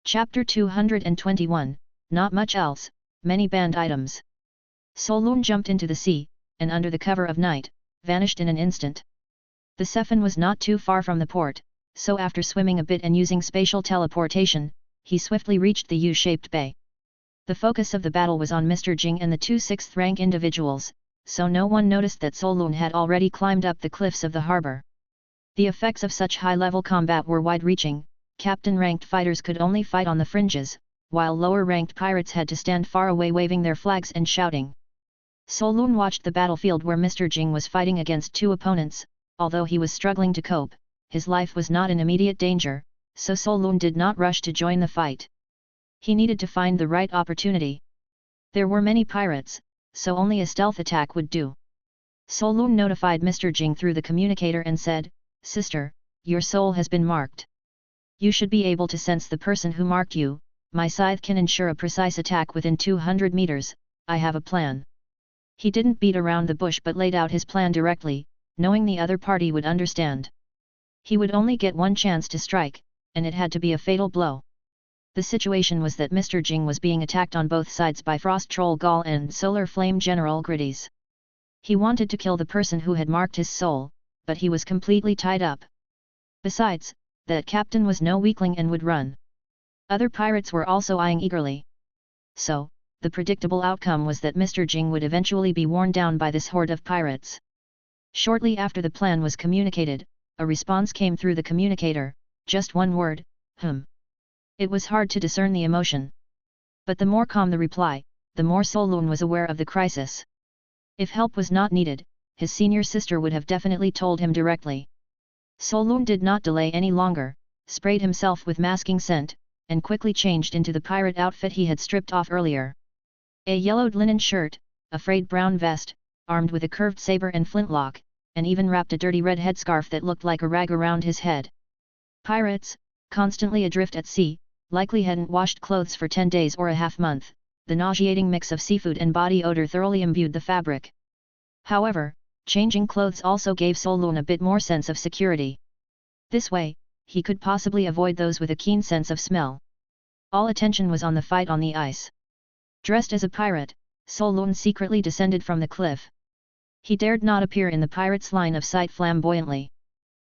Chapter 221, Not much else, many banned items. Solun jumped into the sea, and under the cover of night, vanished in an instant. The Sephon was not too far from the port, so after swimming a bit and using spatial teleportation, he swiftly reached the U-shaped bay. The focus of the battle was on Mr. Jing and the two 6th-rank individuals, so no one noticed that Solun had already climbed up the cliffs of the harbor. The effects of such high-level combat were wide-reaching. Captain-ranked fighters could only fight on the fringes, while lower-ranked pirates had to stand far away waving their flags and shouting. Solun watched the battlefield where Mr. Jing was fighting against two opponents. Although he was struggling to cope, his life was not in immediate danger, so Solun did not rush to join the fight. He needed to find the right opportunity. There were many pirates, so only a stealth attack would do. Solun notified Mr. Jing through the communicator and said, "Sister, your soul has been marked. You should be able to sense the person who marked you. My scythe can ensure a precise attack within 200 meters, I have a plan." He didn't beat around the bush but laid out his plan directly, knowing the other party would understand. He would only get one chance to strike, and it had to be a fatal blow. The situation was that Mr. Jing was being attacked on both sides by Frost Troll Gaul and Solar Flame General Gritties. He wanted to kill the person who had marked his soul, but he was completely tied up. Besides, that captain was no weakling and would run. Other pirates were also eyeing eagerly. So, the predictable outcome was that Mr. Jing would eventually be worn down by this horde of pirates. Shortly after the plan was communicated, a response came through the communicator, just one word, It was hard to discern the emotion. But the more calm the reply, the more Solun was aware of the crisis. If help was not needed, his senior sister would have definitely told him directly. Solun did not delay any longer, sprayed himself with masking scent, and quickly changed into the pirate outfit he had stripped off earlier. A yellowed linen shirt, a frayed brown vest, armed with a curved saber and flintlock, and even wrapped a dirty red headscarf that looked like a rag around his head. Pirates, constantly adrift at sea, likely hadn't washed clothes for 10 days or a half-month. The nauseating mix of seafood and body odor thoroughly imbued the fabric. However, changing clothes also gave Solun a bit more sense of security. This way, he could possibly avoid those with a keen sense of smell. All attention was on the fight on the ice. Dressed as a pirate, Solun secretly descended from the cliff. He dared not appear in the pirates' line of sight flamboyantly.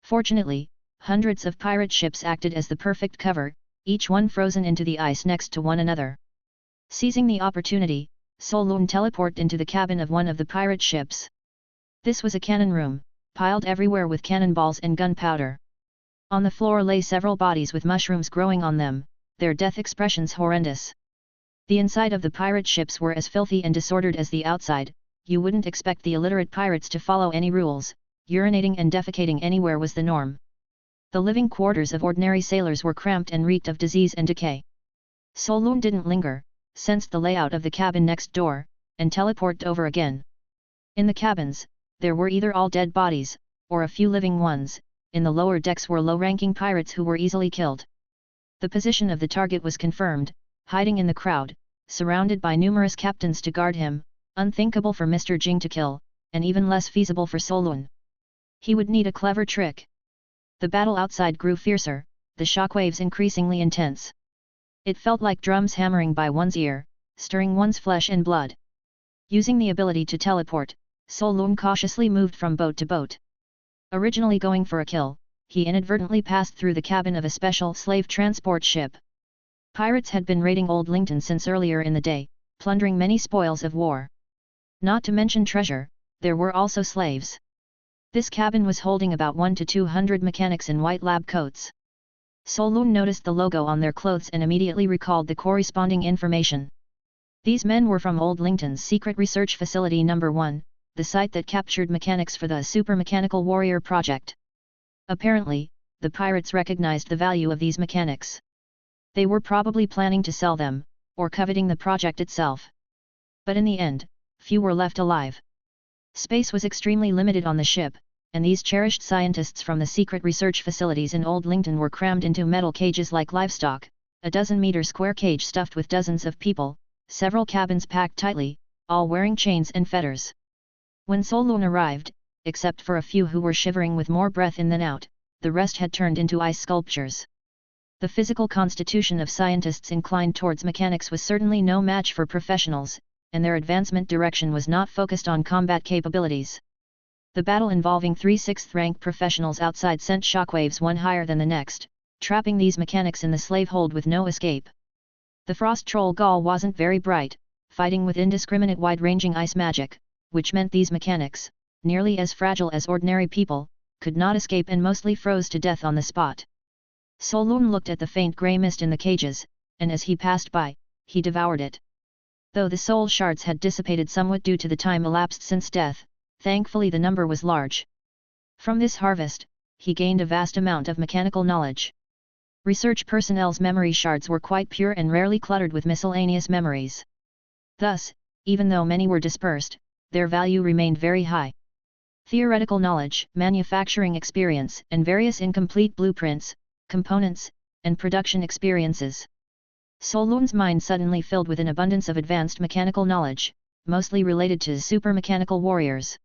Fortunately, hundreds of pirate ships acted as the perfect cover, each one frozen into the ice next to one another. Seizing the opportunity, Solun teleported into the cabin of one of the pirate ships. This was a cannon room, piled everywhere with cannonballs and gunpowder. On the floor lay several bodies with mushrooms growing on them, their death expressions horrendous. The inside of the pirate ships were as filthy and disordered as the outside. You wouldn't expect the illiterate pirates to follow any rules. Urinating and defecating anywhere was the norm. The living quarters of ordinary sailors were cramped and reeked of disease and decay. Solun didn't linger, sensed the layout of the cabin next door, and teleported over again. In the cabins, there were either all dead bodies, or a few living ones. In the lower decks were low-ranking pirates who were easily killed. The position of the target was confirmed, hiding in the crowd, surrounded by numerous captains to guard him, unthinkable for Mr. Jing to kill, and even less feasible for Solun. He would need a clever trick. The battle outside grew fiercer, the shockwaves increasingly intense. It felt like drums hammering by one's ear, stirring one's flesh and blood. Using the ability to teleport, Solun cautiously moved from boat to boat. Originally going for a kill, he inadvertently passed through the cabin of a special slave transport ship. Pirates had been raiding Old Lington since earlier in the day, plundering many spoils of war. Not to mention treasure, there were also slaves. This cabin was holding about 100 to 200 mechanics in white lab coats. Solun noticed the logo on their clothes and immediately recalled the corresponding information. These men were from Old Lington's secret research facility No. 1, the site that captured mechanics for the Super Mechanical Warrior project. Apparently, the pirates recognized the value of these mechanics. They were probably planning to sell them, or coveting the project itself. But in the end, few were left alive. Space was extremely limited on the ship, and these cherished scientists from the secret research facilities in Old Lington were crammed into metal cages like livestock, a dozen-meter square cage stuffed with dozens of people, several cabins packed tightly, all wearing chains and fetters. When Solun arrived, except for a few who were shivering with more breath in than out, the rest had turned into ice sculptures. The physical constitution of scientists inclined towards mechanics was certainly no match for professionals, and their advancement direction was not focused on combat capabilities. The battle involving 3 6th-rank professionals outside sent shockwaves one higher than the next, trapping these mechanics in the slave hold with no escape. The frost troll Gaul wasn't very bright, fighting with indiscriminate wide-ranging ice magic, which meant these mechanics, nearly as fragile as ordinary people, could not escape and mostly froze to death on the spot. Solon looked at the faint grey mist in the cages, and as he passed by, he devoured it. Though the soul shards had dissipated somewhat due to the time elapsed since death, thankfully the number was large. From this harvest, he gained a vast amount of mechanical knowledge. Research personnel's memory shards were quite pure and rarely cluttered with miscellaneous memories. Thus, even though many were dispersed, their value remained very high. Theoretical knowledge, manufacturing experience, and various incomplete blueprints, components, and production experiences. Solon's mind suddenly filled with an abundance of advanced mechanical knowledge, mostly related to super-mechanical warriors.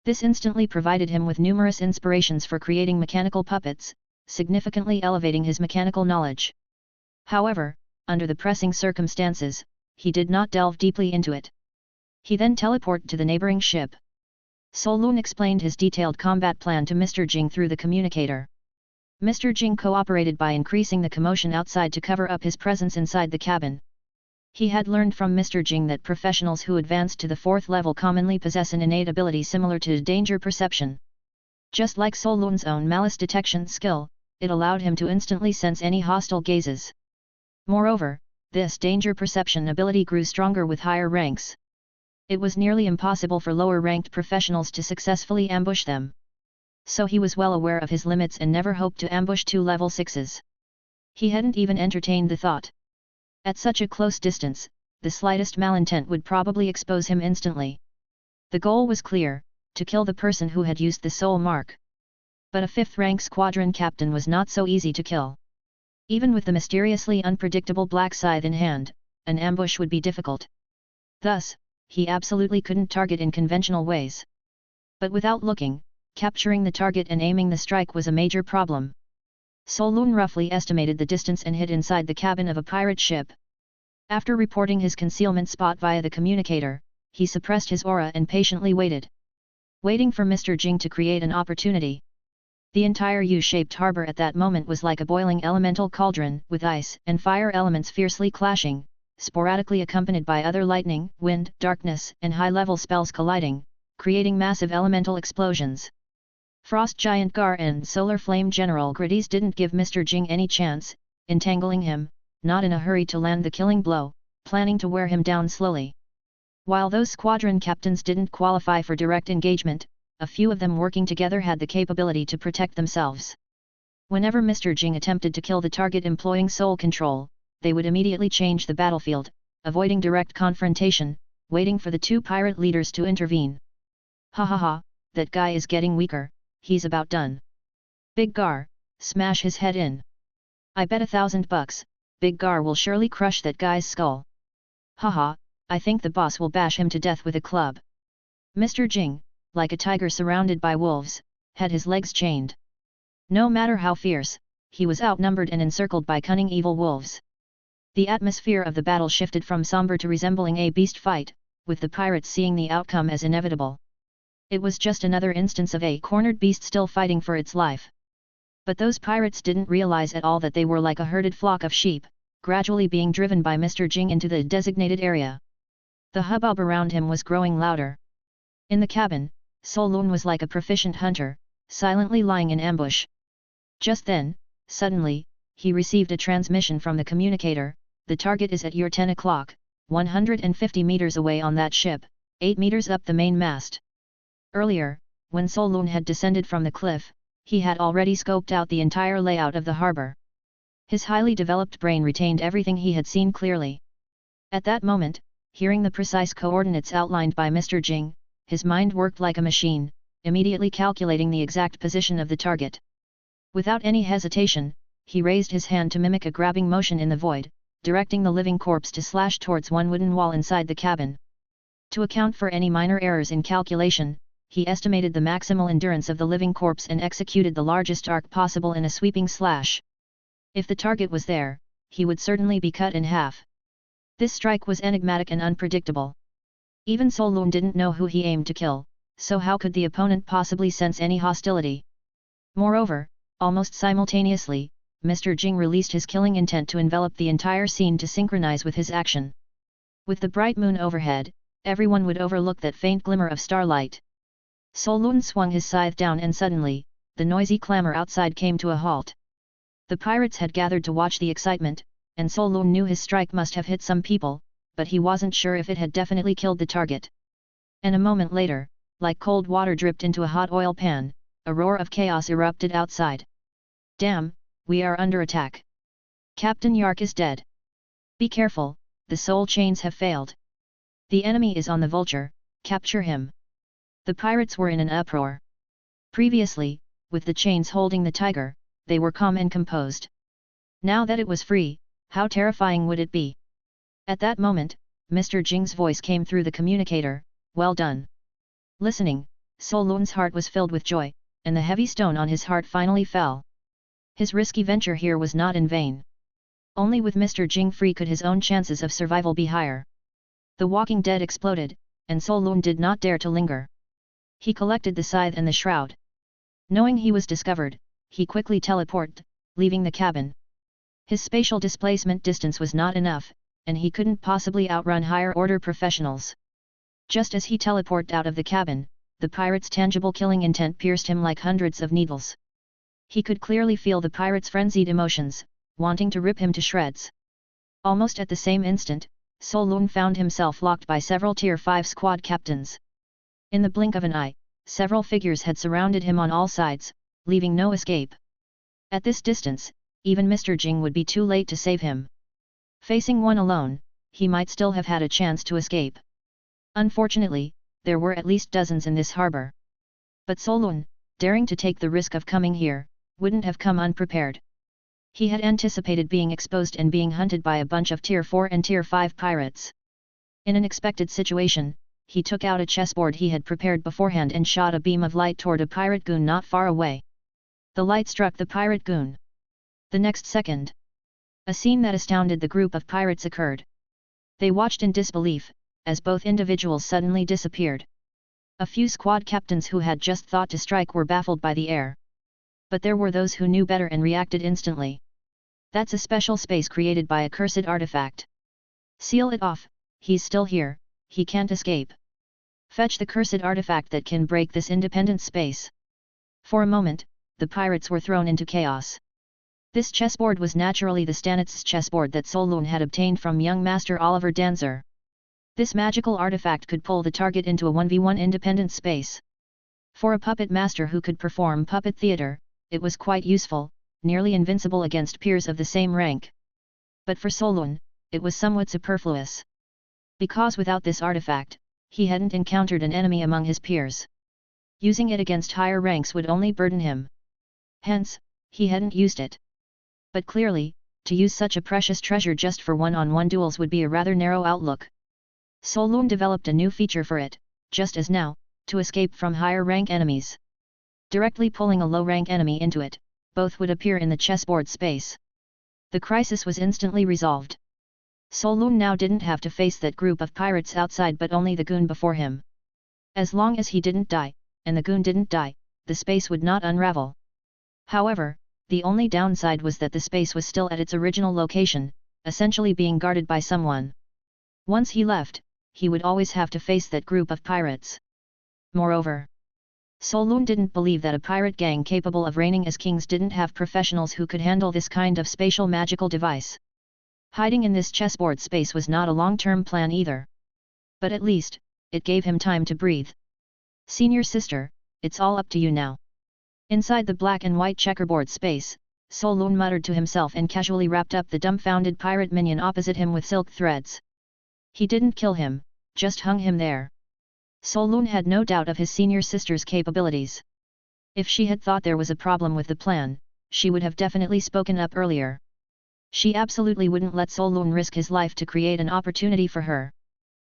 This instantly provided him with numerous inspirations for creating mechanical puppets, significantly elevating his mechanical knowledge. However, under the pressing circumstances, he did not delve deeply into it. He then teleported to the neighboring ship. Solon explained his detailed combat plan to Mr. Jing through the communicator. Mr. Jing cooperated by increasing the commotion outside to cover up his presence inside the cabin. He had learned from Mr. Jing that professionals who advanced to the 4th level commonly possess an innate ability similar to danger perception. Just like Solon's own malice detection skill, it allowed him to instantly sense any hostile gazes. Moreover, this danger perception ability grew stronger with higher ranks. It was nearly impossible for lower-ranked professionals to successfully ambush them. So he was well aware of his limits and never hoped to ambush 2 level 6s. He hadn't even entertained the thought. At such a close distance, the slightest malintent would probably expose him instantly. The goal was clear, to kill the person who had used the soul mark. But a 5th-rank squadron captain was not so easy to kill. Even with the mysteriously unpredictable black scythe in hand, an ambush would be difficult. Thus, he absolutely couldn't target in conventional ways. But without looking, capturing the target and aiming the strike was a major problem. Solon roughly estimated the distance and hid inside the cabin of a pirate ship. After reporting his concealment spot via the communicator, he suppressed his aura and patiently waited. Waiting for Mr. Jing to create an opportunity. The entire U-shaped harbor at that moment was like a boiling elemental cauldron, with ice and fire elements fiercely clashing, sporadically accompanied by other lightning, wind, darkness, and high-level spells colliding, creating massive elemental explosions. Frost Giant Gar and Solar Flame General Gritties didn't give Mr. Jing any chance, entangling him, not in a hurry to land the killing blow, planning to wear him down slowly. While those squadron captains didn't qualify for direct engagement, a few of them working together had the capability to protect themselves. Whenever Mr. Jing attempted to kill the target employing soul control, they would immediately change the battlefield, avoiding direct confrontation, waiting for the 2 pirate leaders to intervene. Ha ha ha, that guy is getting weaker, he's about done. Big Gar, smash his head in. I bet $1,000, Big Gar will surely crush that guy's skull. Haha, I think the boss will bash him to death with a club. Mr. Jing, like a tiger surrounded by wolves, had his legs chained. No matter how fierce, he was outnumbered and encircled by cunning evil wolves. The atmosphere of the battle shifted from somber to resembling a beast fight, with the pirates seeing the outcome as inevitable. It was just another instance of a cornered beast still fighting for its life. But those pirates didn't realize at all that they were like a herded flock of sheep, gradually being driven by Mr. Jing into the designated area. The hubbub around him was growing louder. In the cabin, Solon was like a proficient hunter, silently lying in ambush. Just then, suddenly, he received a transmission from the communicator. The target is at your 10 o'clock, 150 meters away on that ship, 8 meters up the main mast. Earlier, when Solon had descended from the cliff, he had already scoped out the entire layout of the harbor. His highly developed brain retained everything he had seen clearly. At that moment, hearing the precise coordinates outlined by Mr. Jing, his mind worked like a machine, immediately calculating the exact position of the target. Without any hesitation, he raised his hand to mimic a grabbing motion in the void, directing the living corpse to slash towards one wooden wall inside the cabin. To account for any minor errors in calculation, he estimated the maximal endurance of the living corpse and executed the largest arc possible in a sweeping slash. If the target was there, he would certainly be cut in half. This strike was enigmatic and unpredictable. Even Solun didn't know who he aimed to kill, so how could the opponent possibly sense any hostility? Moreover, almost simultaneously, Mr. Jing released his killing intent to envelop the entire scene to synchronize with his action. With the bright moon overhead, everyone would overlook that faint glimmer of starlight. Solun swung his scythe down and suddenly, the noisy clamor outside came to a halt. The pirates had gathered to watch the excitement, and Solun knew his strike must have hit some people, but he wasn't sure if it had definitely killed the target. And a moment later, like cold water dripped into a hot oil pan, a roar of chaos erupted outside. "Damn, we are under attack. Captain Yark is dead. Be careful, the soul chains have failed. The enemy is on the vulture, capture him." The pirates were in an uproar. Previously, with the chains holding the tiger, they were calm and composed. Now that it was free, how terrifying would it be? At that moment, Mr. Jing's voice came through the communicator, "Well done." Listening, Solun's heart was filled with joy, and the heavy stone on his heart finally fell. His risky venture here was not in vain. Only with Mr. Jing free could his own chances of survival be higher. The Walking Dead exploded, and Solun did not dare to linger. He collected the scythe and the shroud. Knowing he was discovered, he quickly teleported, leaving the cabin. His spatial displacement distance was not enough, and he couldn't possibly outrun higher-order professionals. Just as he teleported out of the cabin, the pirate's tangible killing intent pierced him like hundreds of needles. He could clearly feel the pirate's frenzied emotions, wanting to rip him to shreds. Almost at the same instant, Solun found himself locked by several Tier 5 squad captains. In the blink of an eye, several figures had surrounded him on all sides, leaving no escape. At this distance, even Mr. Jing would be too late to save him. Facing one alone, he might still have had a chance to escape. Unfortunately, there were at least dozens in this harbor. But Solun, daring to take the risk of coming here, wouldn't have come unprepared. He had anticipated being exposed and being hunted by a bunch of Tier 4 and Tier 5 pirates. In an expected situation, he took out a chessboard he had prepared beforehand and shot a beam of light toward a pirate goon not far away. The light struck the pirate goon. The next second, a scene that astounded the group of pirates occurred. They watched in disbelief, as both individuals suddenly disappeared. A few squad captains who had just thought to strike were baffled by the air. But there were those who knew better and reacted instantly. "That's a special space created by a cursed artifact. Seal it off, he's still here, he can't escape. Fetch the cursed artifact that can break this independent space." For a moment, the pirates were thrown into chaos. This chessboard was naturally the Stanitz chessboard that Solun had obtained from young master Oliver Danzer. This magical artifact could pull the target into a 1v1 independent space. For a puppet master who could perform puppet theater, it was quite useful, nearly invincible against peers of the same rank. But for Solun, it was somewhat superfluous. Because without this artifact, he hadn't encountered an enemy among his peers. Using it against higher ranks would only burden him. Hence, he hadn't used it. But clearly, to use such a precious treasure just for one-on-one duels would be a rather narrow outlook. Solun developed a new feature for it, just as now, to escape from higher rank enemies. Directly pulling a low-rank enemy into it, both would appear in the chessboard space. The crisis was instantly resolved. Solun now didn't have to face that group of pirates outside but only the goon before him. As long as he didn't die, and the goon didn't die, the space would not unravel. However, the only downside was that the space was still at its original location, essentially being guarded by someone. Once he left, he would always have to face that group of pirates. Moreover, Solun didn't believe that a pirate gang capable of reigning as kings didn't have professionals who could handle this kind of spatial magical device. Hiding in this chessboard space was not a long-term plan either. But at least, it gave him time to breathe. "Senior sister, it's all up to you now." Inside the black and white checkerboard space, Solun muttered to himself and casually wrapped up the dumbfounded pirate minion opposite him with silk threads. He didn't kill him, just hung him there. Solun had no doubt of his senior sister's capabilities. If she had thought there was a problem with the plan, she would have definitely spoken up earlier. She absolutely wouldn't let Solun risk his life to create an opportunity for her.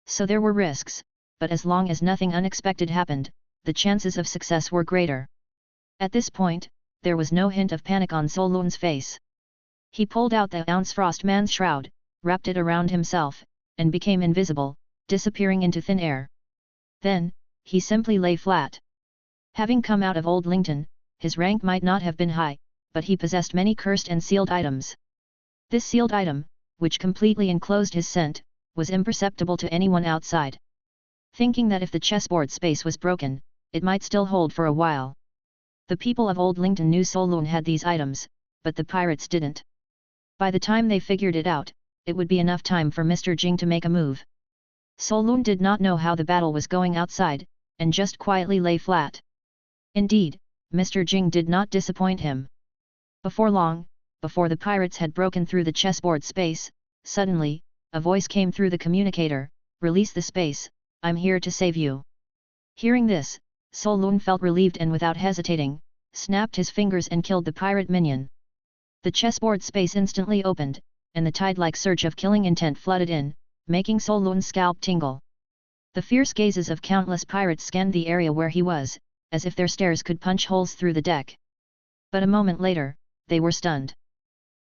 So there were risks, but as long as nothing unexpected happened, the chances of success were greater. At this point, there was no hint of panic on Solun's face. He pulled out the ounce frost man's shroud, wrapped it around himself, and became invisible, disappearing into thin air. Then, he simply lay flat. Having come out of Old Lington, his rank might not have been high, but he possessed many cursed and sealed items. This sealed item, which completely enclosed his scent, was imperceptible to anyone outside. Thinking that if the chessboard space was broken, it might still hold for a while. The people of Old Lington knew Solun had these items, but the pirates didn't. By the time they figured it out, it would be enough time for Mr. Jing to make a move. Solun did not know how the battle was going outside, and just quietly lay flat. Indeed, Mr. Jing did not disappoint him. Before long, before the pirates had broken through the chessboard space, suddenly, a voice came through the communicator, "Release the space, I'm here to save you." Hearing this, Solun felt relieved and without hesitating, snapped his fingers and killed the pirate minion. The chessboard space instantly opened, and the tide-like surge of killing intent flooded in, making Solun's scalp tingle. The fierce gazes of countless pirates scanned the area where he was, as if their stares could punch holes through the deck. But a moment later, they were stunned.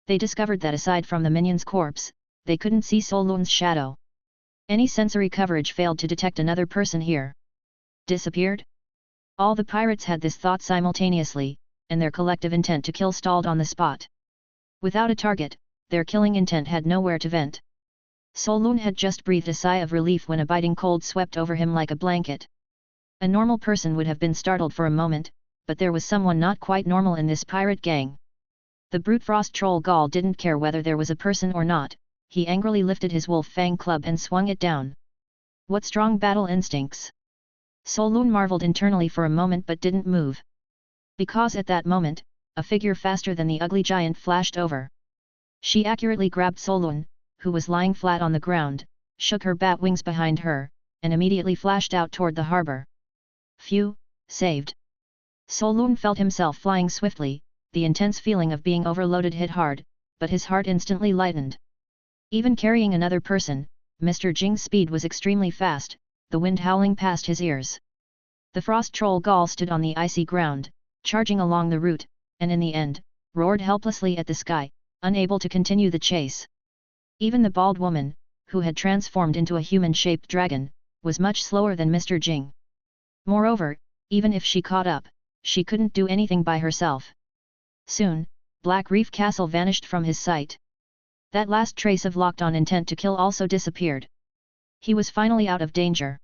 They discovered that aside from the minion's corpse, they couldn't see Solun's shadow. Any sensory coverage failed to detect another person here. Disappeared? All the pirates had this thought simultaneously, and their collective intent to kill stalled on the spot. Without a target, their killing intent had nowhere to vent. Solun had just breathed a sigh of relief when a biting cold swept over him like a blanket. A normal person would have been startled for a moment, but there was someone not quite normal in this pirate gang. The brute frost troll Gaul didn't care whether there was a person or not, he angrily lifted his wolf fang club and swung it down. What strong battle instincts! Solun marveled internally for a moment but didn't move. Because at that moment, a figure faster than the ugly giant flashed over. She accurately grabbed Solun, who was lying flat on the ground, shook her bat wings behind her, and immediately flashed out toward the harbor. Phew, saved. Solun felt himself flying swiftly, the intense feeling of being overloaded hit hard, but his heart instantly lightened. Even carrying another person, Mr. Jing's speed was extremely fast, the wind howling past his ears. The frost troll Gaul stood on the icy ground, charging along the route, and in the end, roared helplessly at the sky, unable to continue the chase. Even the bald woman, who had transformed into a human-shaped dragon, was much slower than Mr. Jing. Moreover, even if she caught up, she couldn't do anything by herself. Soon, Black Reef Castle vanished from his sight. That last trace of locked-on intent to kill also disappeared. He was finally out of danger.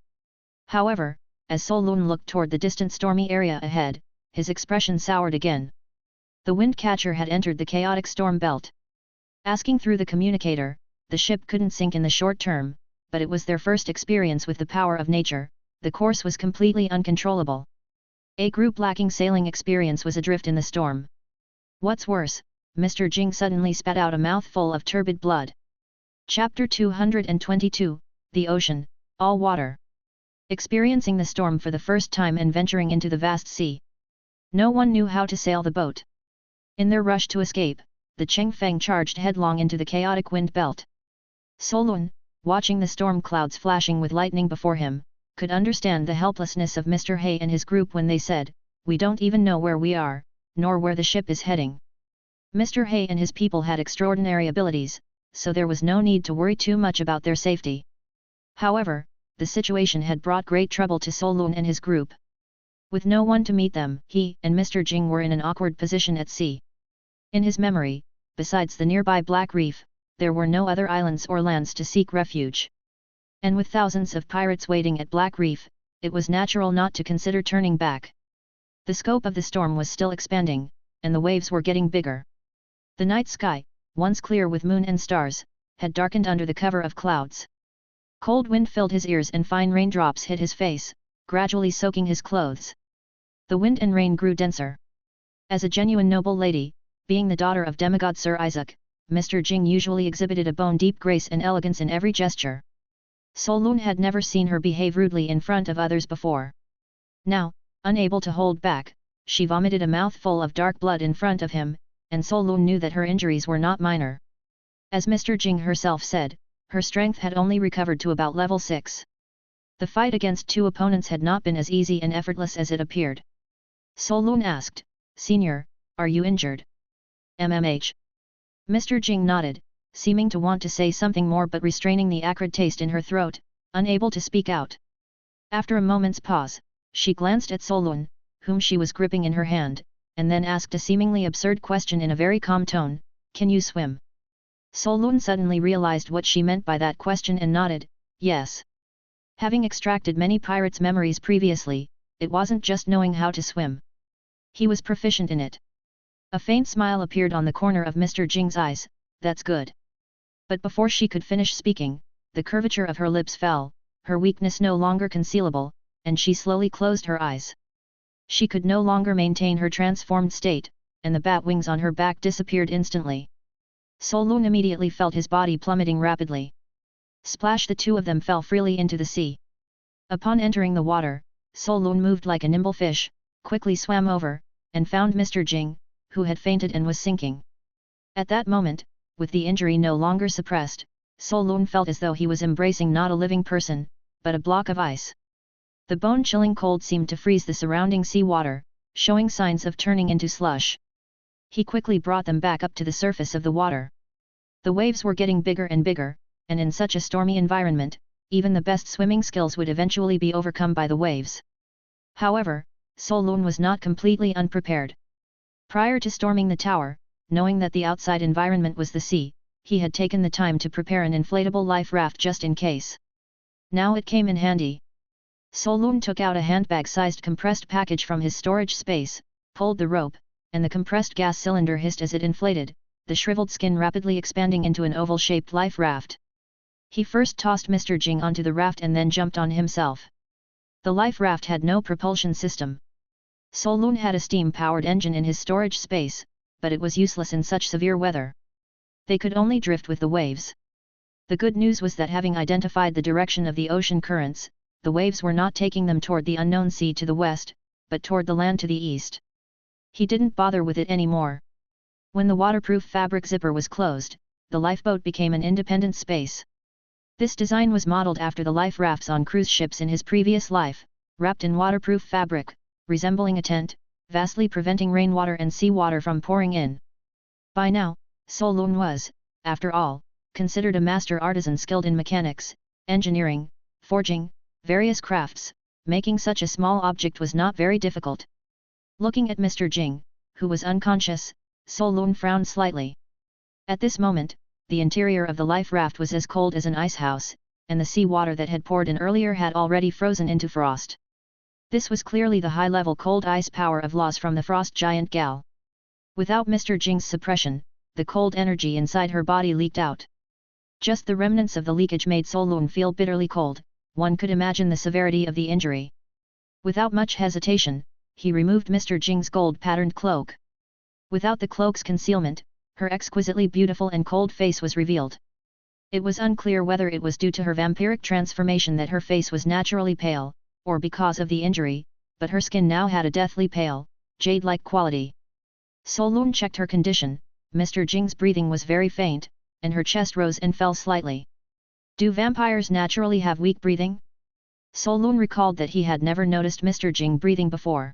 However, as Solun looked toward the distant stormy area ahead, his expression soured again. The wind catcher had entered the chaotic storm belt. Asking through the communicator, the ship couldn't sink in the short term, but it was their first experience with the power of nature, the course was completely uncontrollable. A group lacking sailing experience was adrift in the storm. What's worse, Mr. Jing suddenly spat out a mouthful of turbid blood. Chapter 222, The Ocean, All Water. Experiencing the storm for the first time and venturing into the vast sea. No one knew how to sail the boat. In their rush to escape, the Chengfeng charged headlong into the chaotic wind belt. Solun, watching the storm clouds flashing with lightning before him, could understand the helplessness of Mr. He and his group when they said, "We don't even know where we are, nor where the ship is heading." Mr. He and his people had extraordinary abilities, so there was no need to worry too much about their safety. However, the situation had brought great trouble to Solun and his group. With no one to meet them, he and Mr. Jing were in an awkward position at sea. In his memory, besides the nearby Black Reef, there were no other islands or lands to seek refuge. And with thousands of pirates waiting at Black Reef, it was natural not to consider turning back. The scope of the storm was still expanding, and the waves were getting bigger. The night sky, once clear with moon and stars, had darkened under the cover of clouds. Cold wind filled his ears and fine raindrops hit his face, gradually soaking his clothes. The wind and rain grew denser. As a genuine noble lady, being the daughter of demigod Sir Isaac, Mr. Jing usually exhibited a bone-deep grace and elegance in every gesture. Solun had never seen her behave rudely in front of others before. Now, unable to hold back, she vomited a mouthful of dark blood in front of him, and Solun knew that her injuries were not minor. As Mr. Jing herself said, her strength had only recovered to about level 6. The fight against two opponents had not been as easy and effortless as it appeared. Solun asked, "Senior, are you injured?" "MMH. Mr. Jing nodded, seeming to want to say something more but restraining the acrid taste in her throat, unable to speak out. After a moment's pause, she glanced at Solun, whom she was gripping in her hand, and then asked a seemingly absurd question in a very calm tone, "Can you swim?" Solun suddenly realized what she meant by that question and nodded, yes. Having extracted many pirates' memories previously, it wasn't just knowing how to swim. He was proficient in it. A faint smile appeared on the corner of Mr. Jing's eyes, "That's good." But before she could finish speaking, the curvature of her lips fell, her weakness no longer concealable, and she slowly closed her eyes. She could no longer maintain her transformed state, and the bat wings on her back disappeared instantly. Solun immediately felt his body plummeting rapidly. Splash! The two of them fell freely into the sea. Upon entering the water, Solun moved like a nimble fish, quickly swam over, and found Mr. Jing, who had fainted and was sinking. At that moment, with the injury no longer suppressed, Solun felt as though he was embracing not a living person, but a block of ice. The bone-chilling cold seemed to freeze the surrounding sea water, showing signs of turning into slush. He quickly brought them back up to the surface of the water. The waves were getting bigger and bigger, and in such a stormy environment, even the best swimming skills would eventually be overcome by the waves. However, Solun was not completely unprepared. Prior to storming the tower, knowing that the outside environment was the sea, he had taken the time to prepare an inflatable life raft just in case. Now it came in handy. Solun took out a handbag-sized compressed package from his storage space, pulled the rope, and the compressed gas cylinder hissed as it inflated, the shriveled skin rapidly expanding into an oval-shaped life raft. He first tossed Mr. Jing onto the raft and then jumped on himself. The life raft had no propulsion system. Solun had a steam-powered engine in his storage space, but it was useless in such severe weather. They could only drift with the waves. The good news was that having identified the direction of the ocean currents, the waves were not taking them toward the unknown sea to the west, but toward the land to the east. He didn't bother with it anymore. When the waterproof fabric zipper was closed, the lifeboat became an independent space. This design was modeled after the life rafts on cruise ships in his previous life, wrapped in waterproof fabric, resembling a tent, vastly preventing rainwater and seawater from pouring in. By now, Solun was, after all, considered a master artisan skilled in mechanics, engineering, forging, various crafts. Making such a small object was not very difficult. Looking at Mr. Jing, who was unconscious, Solun frowned slightly. At this moment, the interior of the life raft was as cold as an icehouse, and the sea water that had poured in earlier had already frozen into frost. This was clearly the high-level cold ice power of Laws from the frost giant Gal. Without Mr. Jing's suppression, the cold energy inside her body leaked out. Just the remnants of the leakage made Solun feel bitterly cold. One could imagine the severity of the injury. Without much hesitation, he removed Mr. Jing's gold-patterned cloak. Without the cloak's concealment, her exquisitely beautiful and cold face was revealed. It was unclear whether it was due to her vampiric transformation that her face was naturally pale, or because of the injury, but her skin now had a deathly pale, jade-like quality. Solun checked her condition. Mr. Jing's breathing was very faint, and her chest rose and fell slightly. Do vampires naturally have weak breathing? Solun recalled that he had never noticed Mr. Jing breathing before.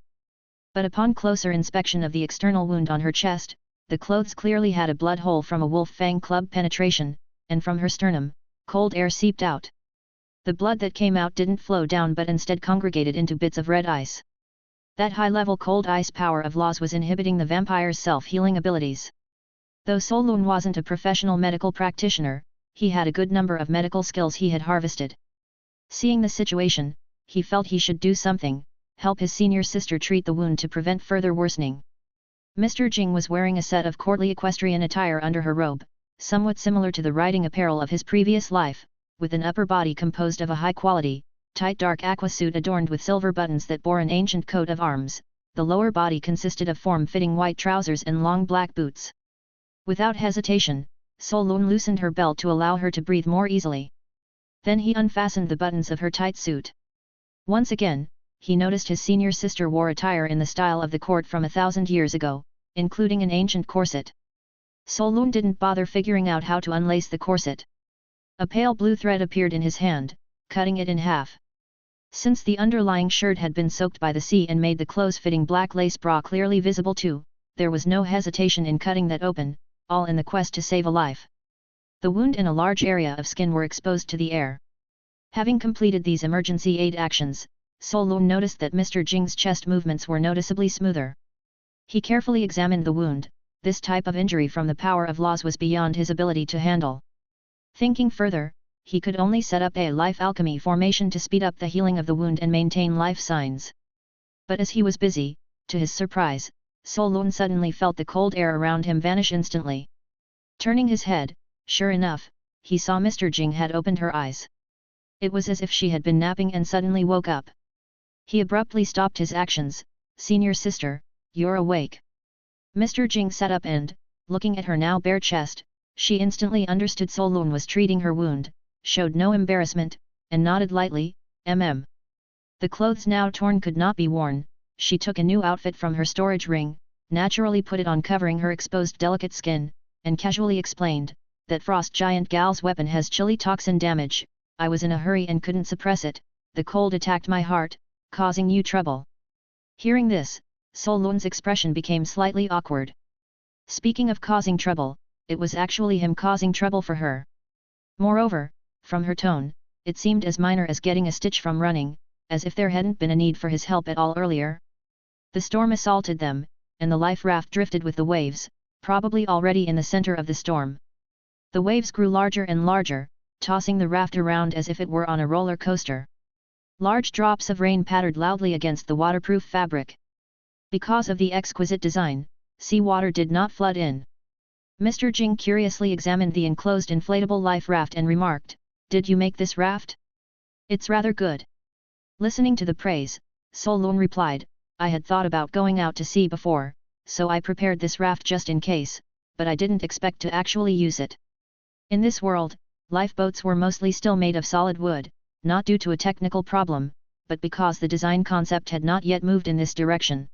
But upon closer inspection of the external wound on her chest, the clothes clearly had a blood hole from a wolf fang club penetration, and from her sternum, cold air seeped out. The blood that came out didn't flow down but instead congregated into bits of red ice. That high-level cold ice power of Laws was inhibiting the vampire's self-healing abilities. Though Solun wasn't a professional medical practitioner, he had a good number of medical skills he had harvested. Seeing the situation, he felt he should do something, help his senior sister treat the wound to prevent further worsening. Mr. Jing was wearing a set of courtly equestrian attire under her robe, somewhat similar to the riding apparel of his previous life, with an upper body composed of a high-quality, tight dark aqua suit adorned with silver buttons that bore an ancient coat of arms. The lower body consisted of form-fitting white trousers and long black boots. Without hesitation, Solun loosened her belt to allow her to breathe more easily. Then he unfastened the buttons of her tight suit. Once again, he noticed his senior sister wore attire in the style of the court from 1,000 years ago, including an ancient corset. Solun didn't bother figuring out how to unlace the corset. A pale blue thread appeared in his hand, cutting it in half. Since the underlying shirt had been soaked by the sea and made the close-fitting black lace bra clearly visible too, there was no hesitation in cutting that open, all in the quest to save a life. The wound and a large area of skin were exposed to the air. Having completed these emergency aid actions, Solun noticed that Mr. Jing's chest movements were noticeably smoother. He carefully examined the wound. This type of injury from the power of laws was beyond his ability to handle. Thinking further, he could only set up a life alchemy formation to speed up the healing of the wound and maintain life signs. But as he was busy, to his surprise, Solun suddenly felt the cold air around him vanish instantly. Turning his head, sure enough, he saw Mr. Jing had opened her eyes. It was as if she had been napping and suddenly woke up. He abruptly stopped his actions. "Senior sister, you're awake." Mr. Jing sat up and, looking at her now bare chest, she instantly understood Solun was treating her wound, showed no embarrassment, and nodded lightly, The clothes now torn could not be worn. She took a new outfit from her storage ring, naturally put it on covering her exposed delicate skin, and casually explained, "That frost giant gal's weapon has chili toxin damage. I was in a hurry and couldn't suppress it. The cold attacked my heart, causing you trouble." Hearing this, Solun's expression became slightly awkward. Speaking of causing trouble, it was actually him causing trouble for her. Moreover, from her tone, it seemed as minor as getting a stitch from running, as if there hadn't been a need for his help at all earlier. The storm assaulted them, and the life raft drifted with the waves, probably already in the center of the storm. The waves grew larger and larger, tossing the raft around as if it were on a roller coaster. Large drops of rain pattered loudly against the waterproof fabric. Because of the exquisite design, seawater did not flood in. Mr. Jing curiously examined the enclosed inflatable life raft and remarked, "Did you make this raft? It's rather good." Listening to the praise, Solun replied, "I had thought about going out to sea before, so I prepared this raft just in case, but I didn't expect to actually use it." In this world, lifeboats were mostly still made of solid wood, not due to a technical problem, but because the design concept had not yet moved in this direction.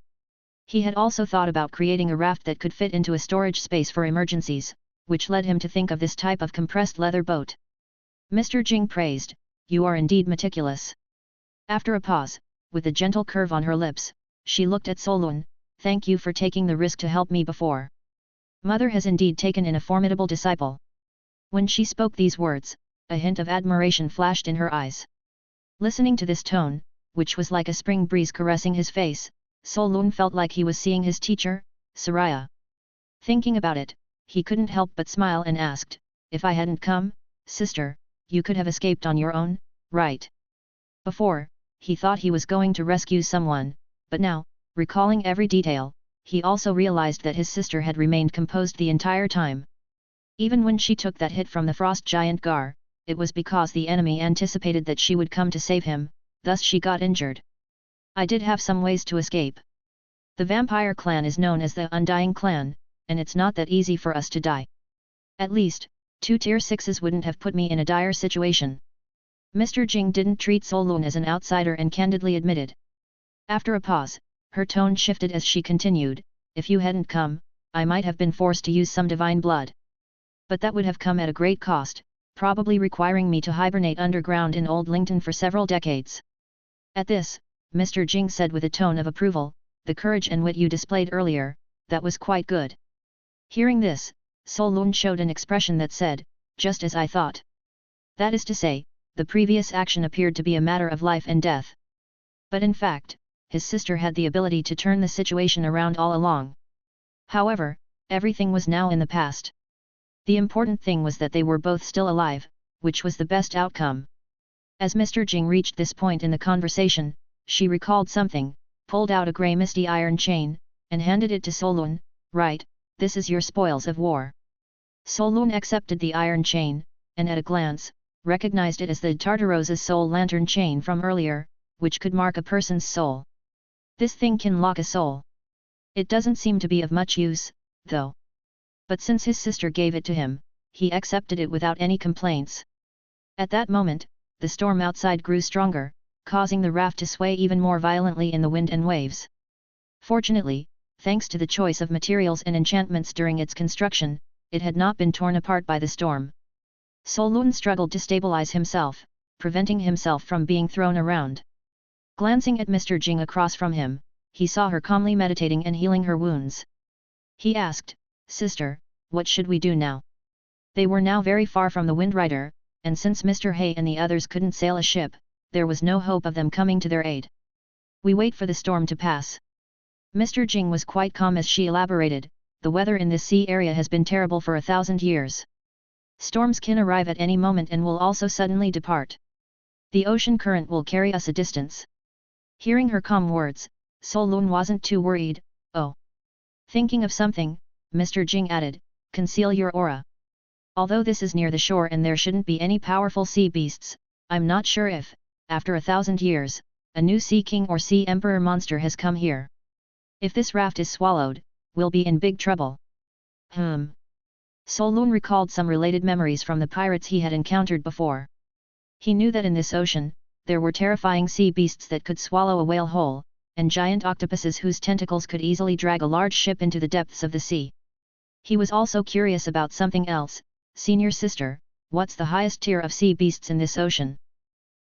He had also thought about creating a raft that could fit into a storage space for emergencies, which led him to think of this type of compressed leather boat. Mr. Jing praised, "You are indeed meticulous." After a pause, with a gentle curve on her lips, she looked at Solun, "Thank you for taking the risk to help me before. Mother has indeed taken in a formidable disciple." When she spoke these words, a hint of admiration flashed in her eyes. Listening to this tone, which was like a spring breeze caressing his face, Solun felt like he was seeing his teacher, Soraya. Thinking about it, he couldn't help but smile and asked, "If I hadn't come, sister, you could have escaped on your own, right?" Before, he thought he was going to rescue someone, but now, recalling every detail, he also realized that his sister had remained composed the entire time. Even when she took that hit from the frost giant Gar, it was because the enemy anticipated that she would come to save him, thus she got injured. "I did have some ways to escape. The vampire clan is known as the Undying Clan, and it's not that easy for us to die. At least, 2 tier 6s wouldn't have put me in a dire situation." Mr. Jing didn't treat Solun as an outsider and candidly admitted. After a pause, her tone shifted as she continued, "If you hadn't come, I might have been forced to use some divine blood. But that would have come at a great cost, probably requiring me to hibernate underground in Old Lington for several decades." At this, Mr. Jing said with a tone of approval, "The courage and wit you displayed earlier, that was quite good." Hearing this, Solun showed an expression that said, "Just as I thought." That is to say, the previous action appeared to be a matter of life and death. But in fact, his sister had the ability to turn the situation around all along. However, everything was now in the past. The important thing was that they were both still alive, which was the best outcome. As Mr. Jing reached this point in the conversation, she recalled something, pulled out a grey misty iron chain, and handed it to Solun. "Right, this is your spoils of war." Solun accepted the iron chain, and at a glance, recognized it as the Tartarosa's soul lantern chain from earlier, which could mark a person's soul. This thing can lock a soul. It doesn't seem to be of much use, though. But since his sister gave it to him, he accepted it without any complaints. At that moment, the storm outside grew stronger, causing the raft to sway even more violently in the wind and waves. Fortunately, thanks to the choice of materials and enchantments during its construction, it had not been torn apart by the storm. Solun struggled to stabilize himself, preventing himself from being thrown around. Glancing at Mr. Jing across from him, he saw her calmly meditating and healing her wounds. He asked, "Sister, what should we do now? They were now very far from the Windrider, and since Mr. Hay and the others couldn't sail a ship, there was no hope of them coming to their aid. We wait for the storm to pass. Mr. Jing was quite calm as she elaborated, the weather in this sea area has been terrible for 1,000 years. Storms can arrive at any moment and will also suddenly depart. The ocean current will carry us a distance. Hearing her calm words, Solun wasn't too worried. Oh. Thinking of something, Mr. Jing added, conceal your aura. Although this is near the shore and there shouldn't be any powerful sea beasts, I'm not sure if, after 1,000 years, a new sea king or sea emperor monster has come here. If this raft is swallowed, we'll be in big trouble. Solun recalled some related memories from the pirates he had encountered before. He knew that in this ocean, there were terrifying sea beasts that could swallow a whale whole, and giant octopuses whose tentacles could easily drag a large ship into the depths of the sea. He was also curious about something else. Senior sister, what's the highest tier of sea beasts in this ocean?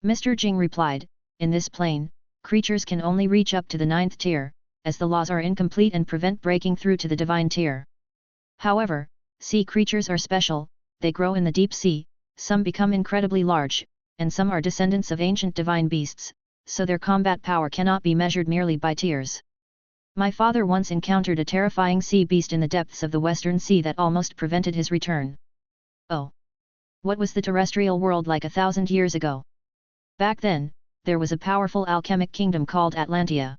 Mr. Jing replied, in this plane, creatures can only reach up to the 9th tier, as the laws are incomplete and prevent breaking through to the divine tier. However, sea creatures are special, they grow in the deep sea, some become incredibly large, and some are descendants of ancient divine beasts, so their combat power cannot be measured merely by tiers. My father once encountered a terrifying sea beast in the depths of the Western Sea that almost prevented his return. Oh! What was the terrestrial world like 1,000 years ago? Back then, there was a powerful alchemic kingdom called Atlantia.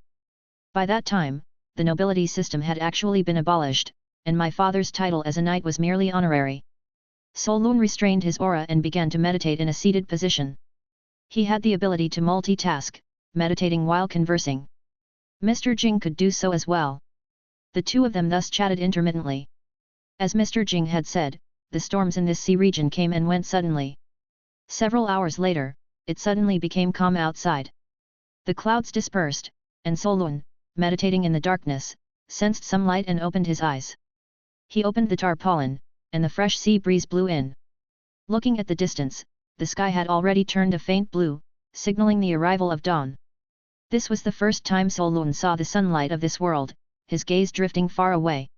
By that time, the nobility system had actually been abolished, and my father's title as a knight was merely honorary. Solun restrained his aura and began to meditate in a seated position. He had the ability to multitask, meditating while conversing. Mr. Jing could do so as well. The two of them thus chatted intermittently. As Mr. Jing had said, the storms in this sea region came and went suddenly. Several hours later, it suddenly became calm outside. The clouds dispersed, and Solun, meditating in the darkness, sensed some light and opened his eyes. He opened the tarpaulin, and the fresh sea breeze blew in. Looking at the distance, the sky had already turned a faint blue, signaling the arrival of dawn. This was the first time Solun saw the sunlight of this world, his gaze drifting far away.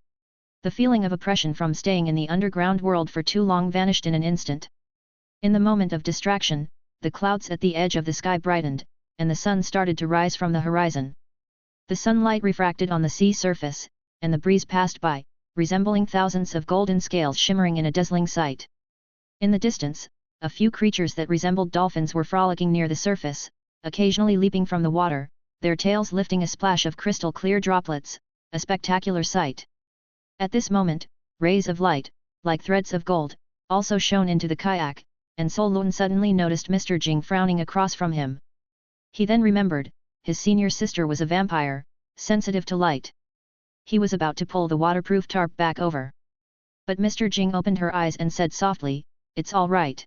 The feeling of oppression from staying in the underground world for too long vanished in an instant. In the moment of distraction, the clouds at the edge of the sky brightened, and the sun started to rise from the horizon. The sunlight refracted on the sea surface, and the breeze passed by, resembling thousands of golden scales shimmering in a dazzling sight. In the distance, a few creatures that resembled dolphins were frolicking near the surface, occasionally leaping from the water, their tails lifting a splash of crystal-clear droplets, a spectacular sight. At this moment, rays of light, like threads of gold, also shone into the kayak, and Solun suddenly noticed Mr. Jing frowning across from him. He then remembered, his senior sister was a vampire, sensitive to light. He was about to pull the waterproof tarp back over. But Mr. Jing opened her eyes and said softly, "It's all right.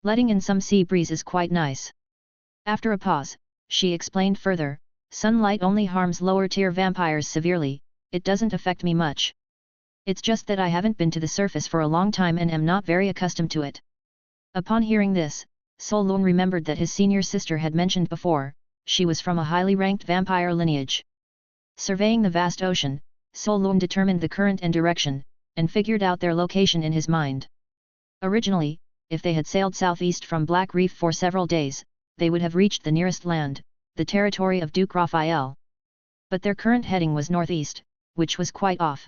Letting in some sea breeze is quite nice." After a pause, she explained further, "Sunlight only harms lower-tier vampires severely, it doesn't affect me much. It's just that I haven't been to the surface for a long time and am not very accustomed to it." Upon hearing this, Solun remembered that his senior sister had mentioned before, she was from a highly ranked vampire lineage. Surveying the vast ocean, Solun determined the current and direction, and figured out their location in his mind. Originally, if they had sailed southeast from Black Reef for several days, they would have reached the nearest land, the territory of Duke Raphael. But their current heading was northeast, which was quite off.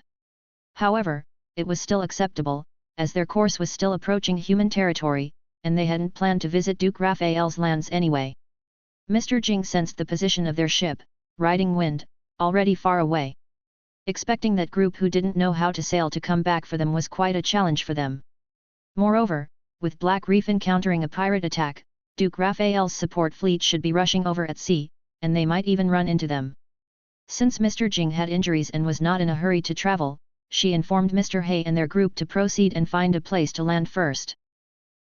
However, it was still acceptable, as their course was still approaching human territory, and they hadn't planned to visit Duke Raphael's lands anyway. Mr. Jing sensed the position of their ship, riding wind, already far away. Expecting that group who didn't know how to sail to come back for them was quite a challenge for them. Moreover, with Black Reef encountering a pirate attack, Duke Raphael's support fleet should be rushing over at sea, and they might even run into them. Since Mr. Jing had injuries and was not in a hurry to travel, she informed Mr. Hay and their group to proceed and find a place to land first.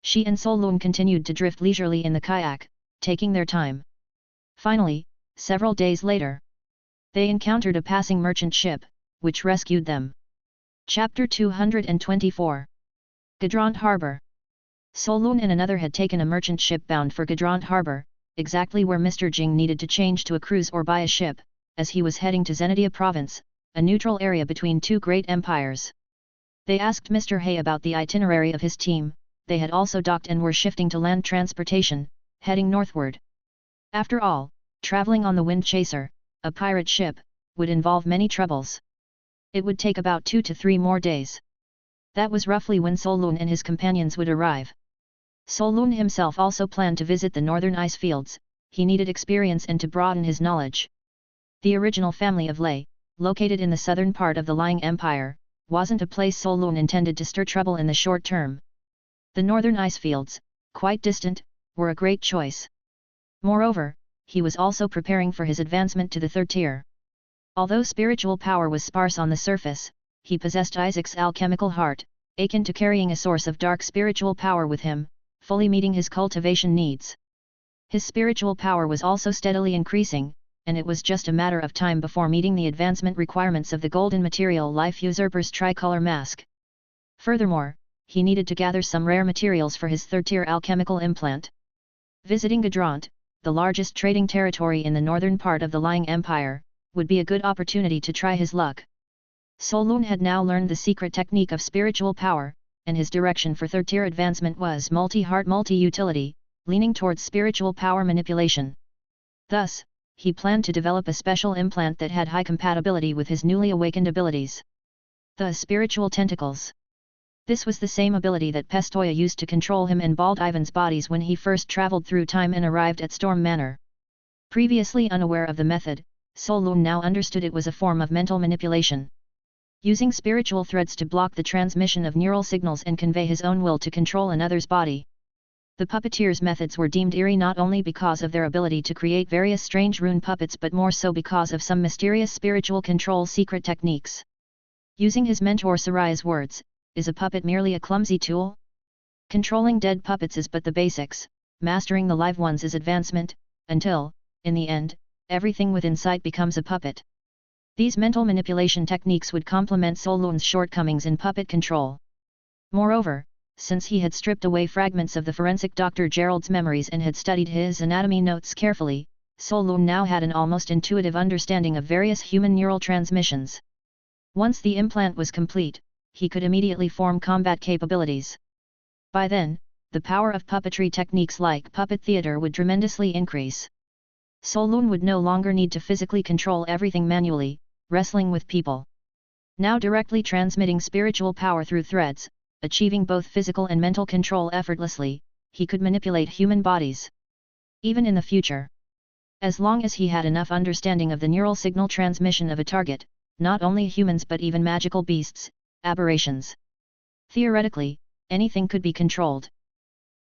She and Solun continued to drift leisurely in the kayak, taking their time. Finally, several days later, they encountered a passing merchant ship, which rescued them. Chapter 224. Gadrant Harbor. Solun and another had taken a merchant ship bound for Gadrant Harbor, exactly where Mr. Jing needed to change to a cruise or buy a ship, as he was heading to Zenidia Province, a neutral area between two great empires. They asked Mr. Hay about the itinerary of his team. They had also docked and were shifting to land transportation, heading northward. After all, traveling on the Wind Chaser, a pirate ship, would involve many troubles. It would take about 2 to 3 more days. That was roughly when Solun and his companions would arrive. Solun himself also planned to visit the northern ice fields. He needed experience and to broaden his knowledge. The original family of Lei, located in the southern part of the Lying Empire, wasn't a place Solun intended to stir trouble in the short term. The northern ice fields, quite distant, were a great choice. Moreover, he was also preparing for his advancement to the 3rd tier. Although spiritual power was sparse on the surface, he possessed Isaac's alchemical heart, akin to carrying a source of dark spiritual power with him, fully meeting his cultivation needs. His spiritual power was also steadily increasing, and it was just a matter of time before meeting the advancement requirements of the golden material Life Usurper's tricolor mask. Furthermore, he needed to gather some rare materials for his 3rd tier alchemical implant. Visiting Gadrant, the largest trading territory in the northern part of the Lying Empire, would be a good opportunity to try his luck. Solun had now learned the secret technique of spiritual power, and his direction for 3rd tier advancement was multi-heart multi-utility, leaning towards spiritual power manipulation. Thus, he planned to develop a special implant that had high compatibility with his newly awakened abilities. The spiritual tentacles. This was the same ability that Pestoya used to control him and Bald Ivan's bodies when he first traveled through time and arrived at Storm Manor. Previously unaware of the method, Solun now understood it was a form of mental manipulation. Using spiritual threads to block the transmission of neural signals and convey his own will to control another's body. The puppeteer's methods were deemed eerie not only because of their ability to create various strange rune puppets but more so because of some mysterious spiritual control secret techniques. Using his mentor Sarai's words, is a puppet merely a clumsy tool? Controlling dead puppets is but the basics, mastering the live ones is advancement, until, in the end, everything within sight becomes a puppet. These mental manipulation techniques would complement Solun's shortcomings in puppet control. Moreover, since he had stripped away fragments of the forensic Dr. Gerald's memories and had studied his anatomy notes carefully, Solun now had an almost intuitive understanding of various human neural transmissions. Once the implant was complete, he could immediately form combat capabilities. By then, the power of puppetry techniques like puppet theater would tremendously increase. Solun would no longer need to physically control everything manually, wrestling with people. Now directly transmitting spiritual power through threads, achieving both physical and mental control effortlessly, he could manipulate human bodies. Even in the future. As long as he had enough understanding of the neural signal transmission of a target, not only humans but even magical beasts, aberrations. Theoretically, anything could be controlled.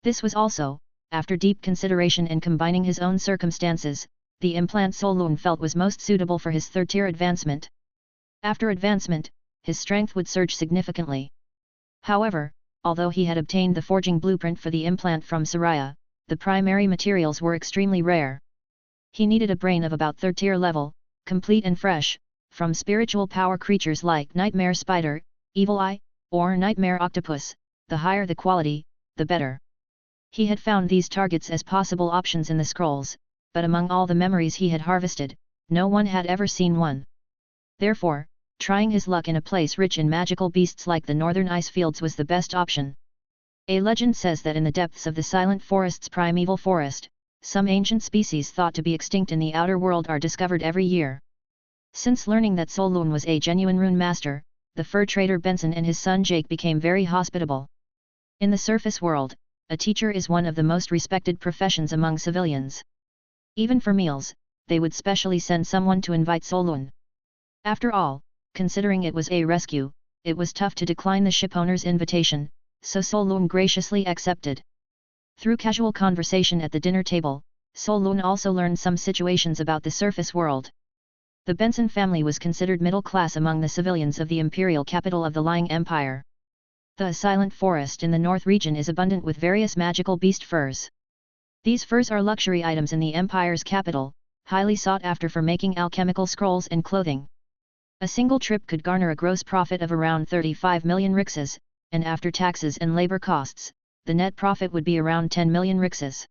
This was also, after deep consideration and combining his own circumstances, the implant Solun felt was most suitable for his 3rd tier advancement. After advancement, his strength would surge significantly. However, although he had obtained the forging blueprint for the implant from Saraya, the primary materials were extremely rare. He needed a brain of about 3rd tier level, complete and fresh, from spiritual power creatures like Nightmare Spider, Evil Eye, or Nightmare Octopus. The higher the quality, the better. He had found these targets as possible options in the scrolls, but among all the memories he had harvested, no one had ever seen one. Therefore, trying his luck in a place rich in magical beasts like the northern ice fields was the best option. A legend says that in the depths of the Silent Forest's primeval forest, some ancient species thought to be extinct in the outer world are discovered every year. Since learning that Solun was a genuine rune master, the fur trader Benson and his son Jake became very hospitable. In the surface world, a teacher is one of the most respected professions among civilians. Even for meals, they would specially send someone to invite Solun. After all, considering it was a rescue, it was tough to decline the shipowner's invitation, so Solun graciously accepted. Through casual conversation at the dinner table, Solun also learned some situations about the surface world. The Benson family was considered middle class among the civilians of the imperial capital of the Lying Empire. The Silent Forest in the north region is abundant with various magical beast furs. These furs are luxury items in the Empire's capital, highly sought after for making alchemical scrolls and clothing. A single trip could garner a gross profit of around 35 million rixes, and after taxes and labor costs, the net profit would be around 10 million rixes.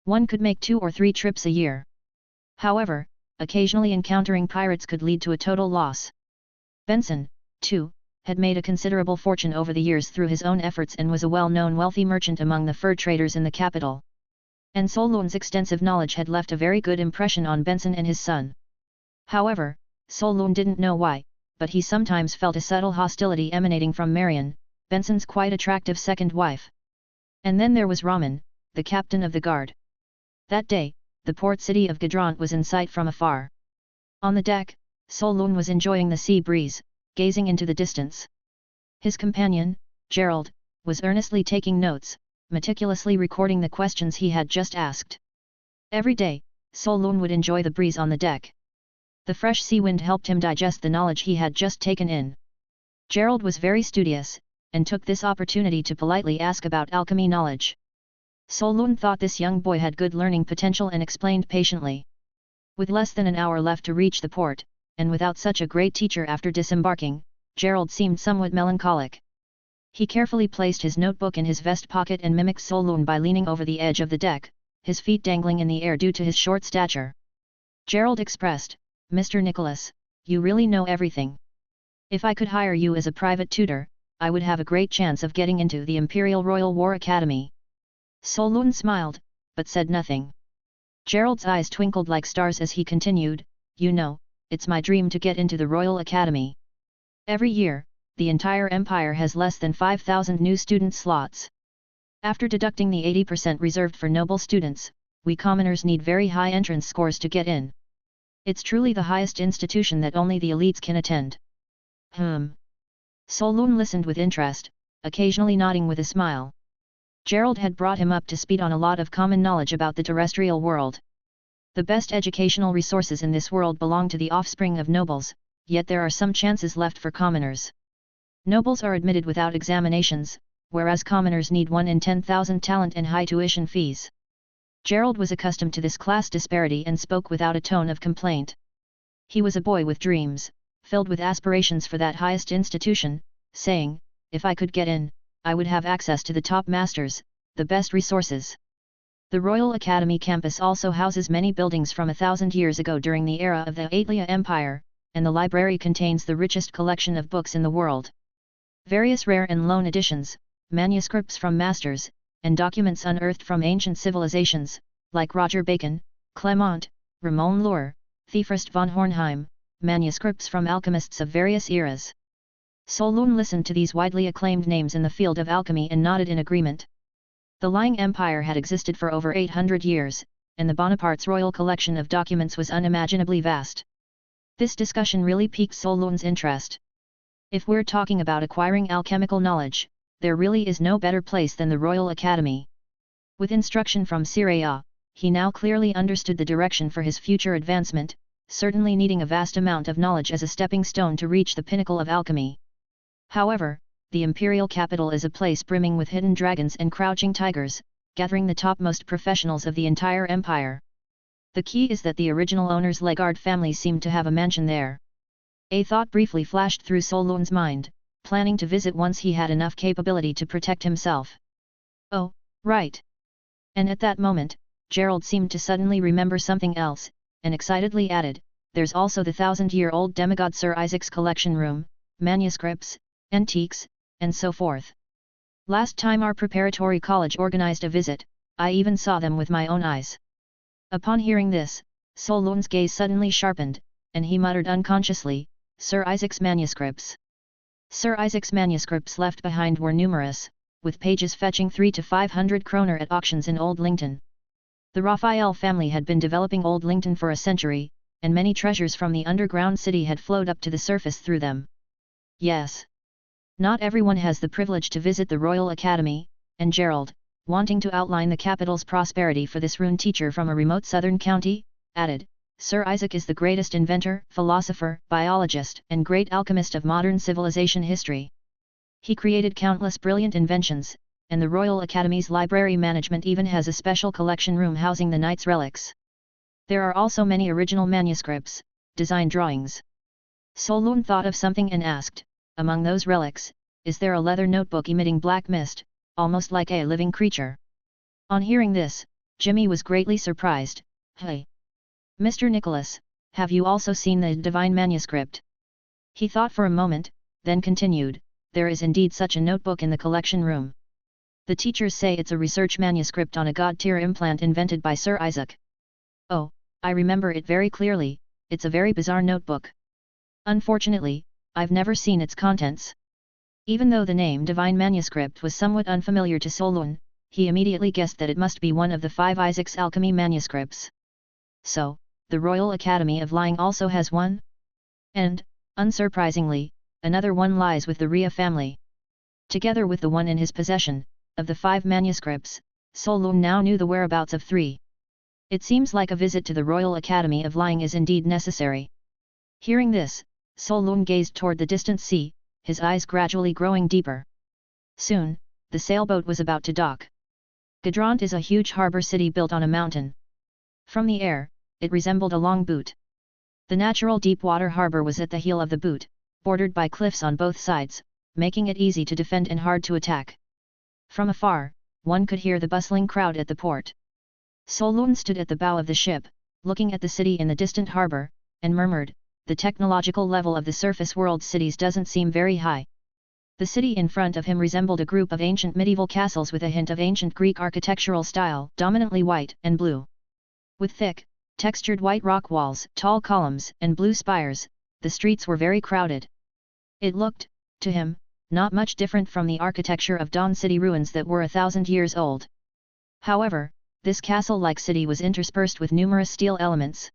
One could make 2 or 3 trips a year. However, occasionally encountering pirates could lead to a total loss. Benson, too, had made a considerable fortune over the years through his own efforts and was a well-known wealthy merchant among the fur traders in the capital. And Solon's extensive knowledge had left a very good impression on Benson and his son. However, Solon didn't know why, but he sometimes felt a subtle hostility emanating from Marion, Benson's quite attractive second wife. And then there was Raman, the captain of the guard. That day, the port city of Gadrant was in sight from afar. On the deck, Solon was enjoying the sea breeze, gazing into the distance. His companion, Gerald, was earnestly taking notes, meticulously recording the questions he had just asked. Every day, Solon would enjoy the breeze on the deck. The fresh sea wind helped him digest the knowledge he had just taken in. Gerald was very studious, and took this opportunity to politely ask about alchemy knowledge. Solon thought this young boy had good learning potential and explained patiently. With less than an hour left to reach the port, and without such a great teacher after disembarking, Gerald seemed somewhat melancholic. He carefully placed his notebook in his vest pocket and mimicked Solon by leaning over the edge of the deck, his feet dangling in the air due to his short stature. Gerald expressed, "Mr. Nicholas, you really know everything. If I could hire you as a private tutor, I would have a great chance of getting into the Imperial Royal War Academy." Solon smiled, but said nothing. Gerald's eyes twinkled like stars as he continued, "You know, it's my dream to get into the Royal Academy. Every year, the entire empire has less than 5,000 new student slots. After deducting the 80% reserved for noble students, we commoners need very high entrance scores to get in. It's truly the highest institution that only the elites can attend." Solon listened with interest, occasionally nodding with a smile. Gerald had brought him up to speed on a lot of common knowledge about the terrestrial world. The best educational resources in this world belong to the offspring of nobles, yet there are some chances left for commoners. Nobles are admitted without examinations, whereas commoners need 1 in 10,000 talent and high tuition fees. Gerald was accustomed to this class disparity and spoke without a tone of complaint. He was a boy with dreams, filled with aspirations for that highest institution, saying, "If I could get in, I would have access to the top masters, the best resources." The Royal Academy campus also houses many buildings from 1,000 years ago during the era of the Atlia Empire, and the library contains the richest collection of books in the world. Various rare and loan editions, manuscripts from masters, and documents unearthed from ancient civilizations, like Roger Bacon, Clement, Ramon Luhr, Theofrist von Hornheim, manuscripts from alchemists of various eras. Solon listened to these widely acclaimed names in the field of alchemy and nodded in agreement. The Lying Empire had existed for over 800 years, and the Bonaparte's royal collection of documents was unimaginably vast. This discussion really piqued Solon's interest. If we're talking about acquiring alchemical knowledge, there really is no better place than the Royal Academy. With instruction from Siraya, he now clearly understood the direction for his future advancement, certainly needing a vast amount of knowledge as a stepping stone to reach the pinnacle of alchemy. However, the imperial capital is a place brimming with hidden dragons and crouching tigers, gathering the topmost professionals of the entire empire. The key is that the original owner's Legard family seemed to have a mansion there. A thought briefly flashed through Solon's mind, planning to visit once he had enough capability to protect himself. "Oh, right." And at that moment, Gerald seemed to suddenly remember something else, and excitedly added, "There's also the 1,000-year-old demigod Sir Isaac's collection room, manuscripts, antiques, and so forth. Last time our preparatory college organized a visit, I even saw them with my own eyes." Upon hearing this, Solon's gaze suddenly sharpened, and he muttered unconsciously, "Sir Isaac's manuscripts." Sir Isaac's manuscripts left behind were numerous, with pages fetching 300 to 500 kroner at auctions in Old Lington. The Raphael family had been developing Old Lington for a century, and many treasures from the underground city had flowed up to the surface through them. Yes. Not everyone has the privilege to visit the Royal Academy, and Gerald, wanting to outline the capital's prosperity for this rune teacher from a remote southern county, added, "Sir Isaac is the greatest inventor, philosopher, biologist, and great alchemist of modern civilization history. He created countless brilliant inventions, and the Royal Academy's library management even has a special collection room housing the knight's relics. There are also many original manuscripts, design drawings." Solon thought of something and asked, "Among those relics, is there a leather notebook emitting black mist, almost like a living creature?" On hearing this, Jimmy was greatly surprised. "Hey! Mr. Nicholas, have you also seen the divine manuscript?" He thought for a moment, then continued, "There is indeed such a notebook in the collection room. The teachers say it's a research manuscript on a god-tier implant invented by Sir Isaac. Oh, I remember it very clearly, it's a very bizarre notebook. Unfortunately, I've never seen its contents." Even though the name Divine Manuscript was somewhat unfamiliar to Solon, he immediately guessed that it must be one of the 5 Isaac's alchemy manuscripts. So, the Royal Academy of Lying also has one? And, unsurprisingly, another one lies with the Rhea family. Together with the one in his possession, of the 5 manuscripts, Solon now knew the whereabouts of 3. It seems like a visit to the Royal Academy of Lying is indeed necessary. Hearing this, Solon gazed toward the distant sea, his eyes gradually growing deeper. Soon, the sailboat was about to dock. Gadrant is a huge harbour city built on a mountain. From the air, it resembled a long boot. The natural deep water harbour was at the heel of the boot, bordered by cliffs on both sides, making it easy to defend and hard to attack. From afar, one could hear the bustling crowd at the port. Solon stood at the bow of the ship, looking at the city in the distant harbour, and murmured, "The technological level of the surface world cities doesn't seem very high." The city in front of him resembled a group of ancient medieval castles with a hint of ancient Greek architectural style, dominantly white and blue. With thick, textured white rock walls, tall columns, and blue spires, the streets were very crowded. It looked, to him, not much different from the architecture of Dawn City ruins that were 1,000 years old. However, this castle-like city was interspersed with numerous steel elements.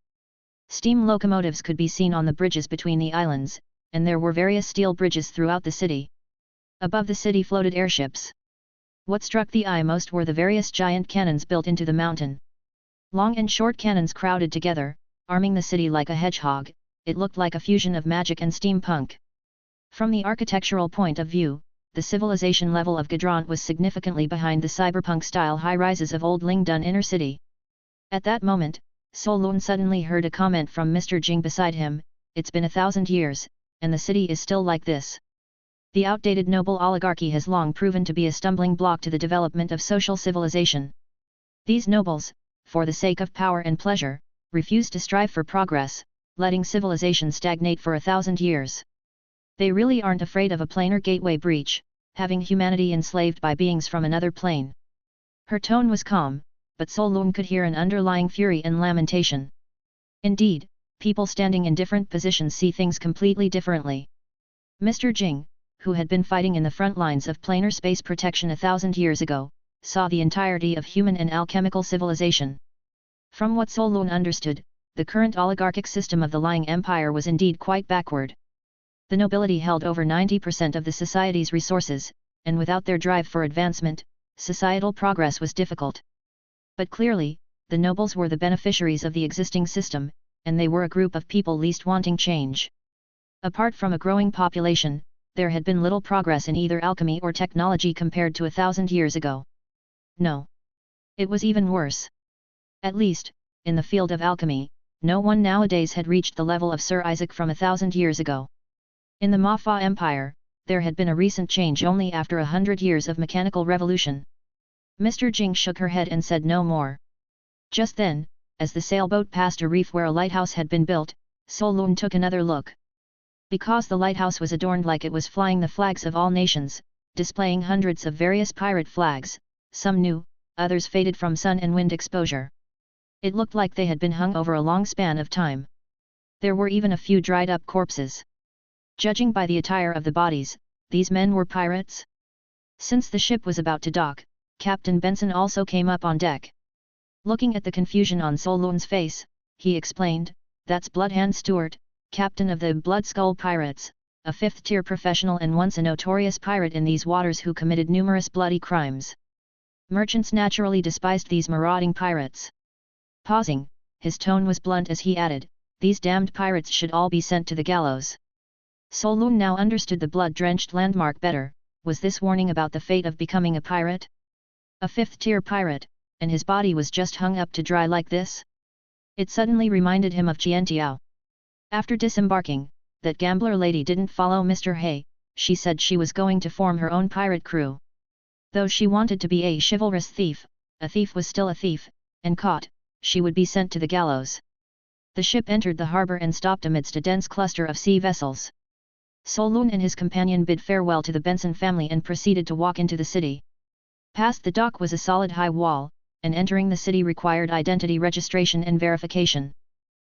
Steam locomotives could be seen on the bridges between the islands, and there were various steel bridges throughout the city. Above the city floated airships. What struck the eye most were the various giant cannons built into the mountain. Long and short cannons crowded together, arming the city like a hedgehog. It looked like a fusion of magic and steampunk. From the architectural point of view, the civilization level of Gadrant was significantly behind the cyberpunk-style high-rises of old Lingdun inner city. At that moment, Solon suddenly heard a comment from Mr. Jing beside him, "It's been 1,000 years, and the city is still like this." The outdated noble oligarchy has long proven to be a stumbling block to the development of social civilization. These nobles, for the sake of power and pleasure, refuse to strive for progress, letting civilization stagnate for 1,000 years. They really aren't afraid of a planar gateway breach, having humanity enslaved by beings from another plane. Her tone was calm, but Solon could hear an underlying fury and lamentation. Indeed, people standing in different positions see things completely differently. Mr. Jing, who had been fighting in the front lines of planar space protection 1,000 years ago, saw the entirety of human and alchemical civilization. From what Solon understood, the current oligarchic system of the Lying Empire was indeed quite backward. The nobility held over 90% of the society's resources, and without their drive for advancement, societal progress was difficult. But clearly, the nobles were the beneficiaries of the existing system, and they were a group of people least wanting change. Apart from a growing population, there had been little progress in either alchemy or technology compared to 1,000 years ago. No. It was even worse. At least, in the field of alchemy, no one nowadays had reached the level of Sir Isaac from 1,000 years ago. In the Mafa Empire, there had been a recent change only after 100 years of mechanical revolution. Mr. Jing shook her head and said no more. Just then, as the sailboat passed a reef where a lighthouse had been built, Solon took another look. Because the lighthouse was adorned like it was flying the flags of all nations, displaying hundreds of various pirate flags, some new, others faded from sun and wind exposure. It looked like they had been hung over a long span of time. There were even a few dried-up corpses. Judging by the attire of the bodies, these men were pirates? Since the ship was about to dock, Captain Benson also came up on deck. Looking at the confusion on Solon's face, he explained, "That's Bloodhand Stewart, captain of the Blood Skull Pirates, a 5th-tier professional and once a notorious pirate in these waters who committed numerous bloody crimes. Merchants naturally despised these marauding pirates." Pausing, his tone was blunt as he added, "These damned pirates should all be sent to the gallows." Solon now understood the blood-drenched landmark better. Was this warning about the fate of becoming a pirate? A 5th-tier pirate, and his body was just hung up to dry like this? It suddenly reminded him of Jiantiao. After disembarking, that gambler lady didn't follow Mr. Hay. She said she was going to form her own pirate crew. Though she wanted to be a chivalrous thief, a thief was still a thief, and caught, she would be sent to the gallows. The ship entered the harbour and stopped amidst a dense cluster of sea vessels. Solun and his companion bid farewell to the Benson family and proceeded to walk into the city. Past the dock was a solid high wall, and entering the city required identity registration and verification.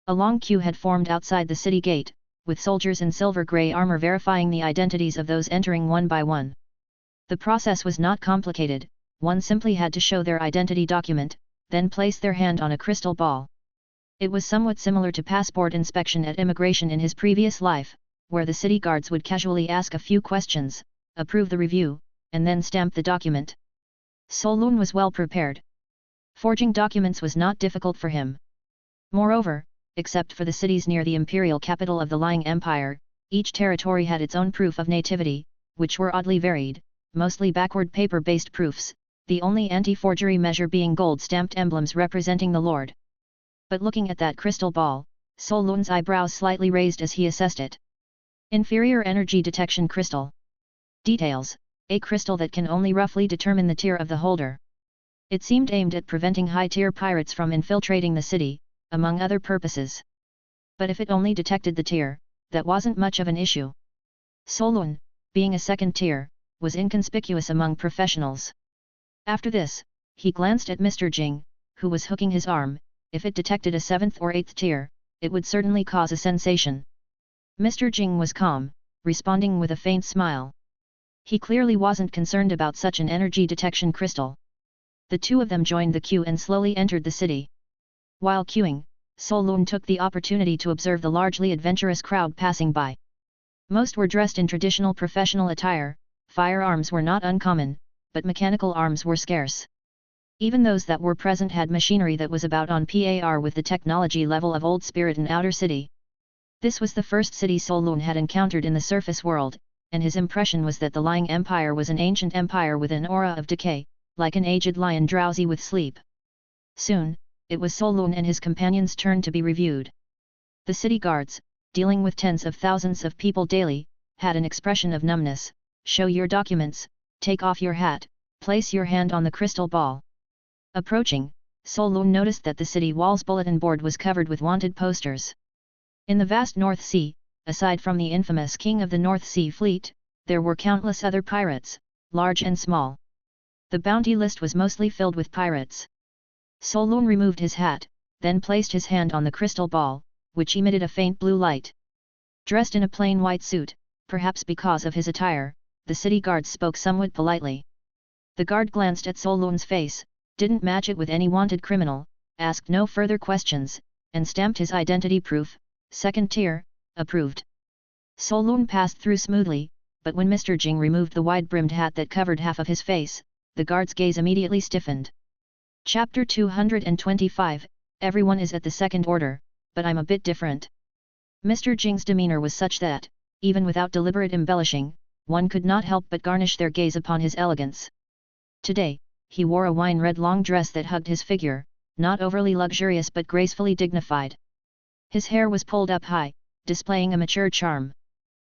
A long queue had formed outside the city gate, with soldiers in silver-grey armor verifying the identities of those entering one by one. The process was not complicated, one simply had to show their identity document, then place their hand on a crystal ball. It was somewhat similar to passport inspection at immigration in his previous life, where the city guards would casually ask a few questions, approve the review, and then stamp the document. Solun was well prepared. Forging documents was not difficult for him. Moreover, except for the cities near the imperial capital of the Lying Empire, each territory had its own proof of nativity, which were oddly varied, mostly backward paper-based proofs, the only anti-forgery measure being gold-stamped emblems representing the Lord. But looking at that crystal ball, Solun's eyebrows slightly raised as he assessed it. Inferior energy detection crystal. Details: a crystal that can only roughly determine the tier of the holder. It seemed aimed at preventing high-tier pirates from infiltrating the city, among other purposes. But if it only detected the tier, that wasn't much of an issue. Solun, being a second tier, was inconspicuous among professionals. After this, he glanced at Mr. Jing, who was hooking his arm. If it detected a 7th or 8th tier, it would certainly cause a sensation. Mr. Jing was calm, responding with a faint smile. He clearly wasn't concerned about such an energy detection crystal. The two of them joined the queue and slowly entered the city. While queuing, Solun took the opportunity to observe the largely adventurous crowd passing by. Most were dressed in traditional professional attire, firearms were not uncommon, but mechanical arms were scarce. Even those that were present had machinery that was about on par with the technology level of Old Spirit and Outer City. This was the first city Solun had encountered in the surface world, and his impression was that the Lying Empire was an ancient empire with an aura of decay, like an aged lion drowsy with sleep. Soon, it was Solun and his companions' turn to be reviewed. The city guards, dealing with tens of thousands of people daily, had an expression of numbness. Show your documents, take off your hat, place your hand on the crystal ball. Approaching, Solun noticed that the city wall's bulletin board was covered with wanted posters. In the vast North Sea, aside from the infamous King of the North Sea Fleet, there were countless other pirates, large and small. The bounty list was mostly filled with pirates. Solun removed his hat, then placed his hand on the crystal ball, which emitted a faint blue light. Dressed in a plain white suit, perhaps because of his attire, the city guards spoke somewhat politely. The guard glanced at Solun's face, didn't match it with any wanted criminal, asked no further questions, and stamped his identity proof, second tier, approved. Solun passed through smoothly, but when Mr. Jing removed the wide-brimmed hat that covered half of his face, the guard's gaze immediately stiffened. Chapter 225, Everyone is at the second order, but I'm a bit different. Mr. Jing's demeanor was such that, even without deliberate embellishing, one could not help but garnish their gaze upon his elegance. Today, he wore a wine-red long dress that hugged his figure, not overly luxurious but gracefully dignified. His hair was pulled up high, displaying a mature charm.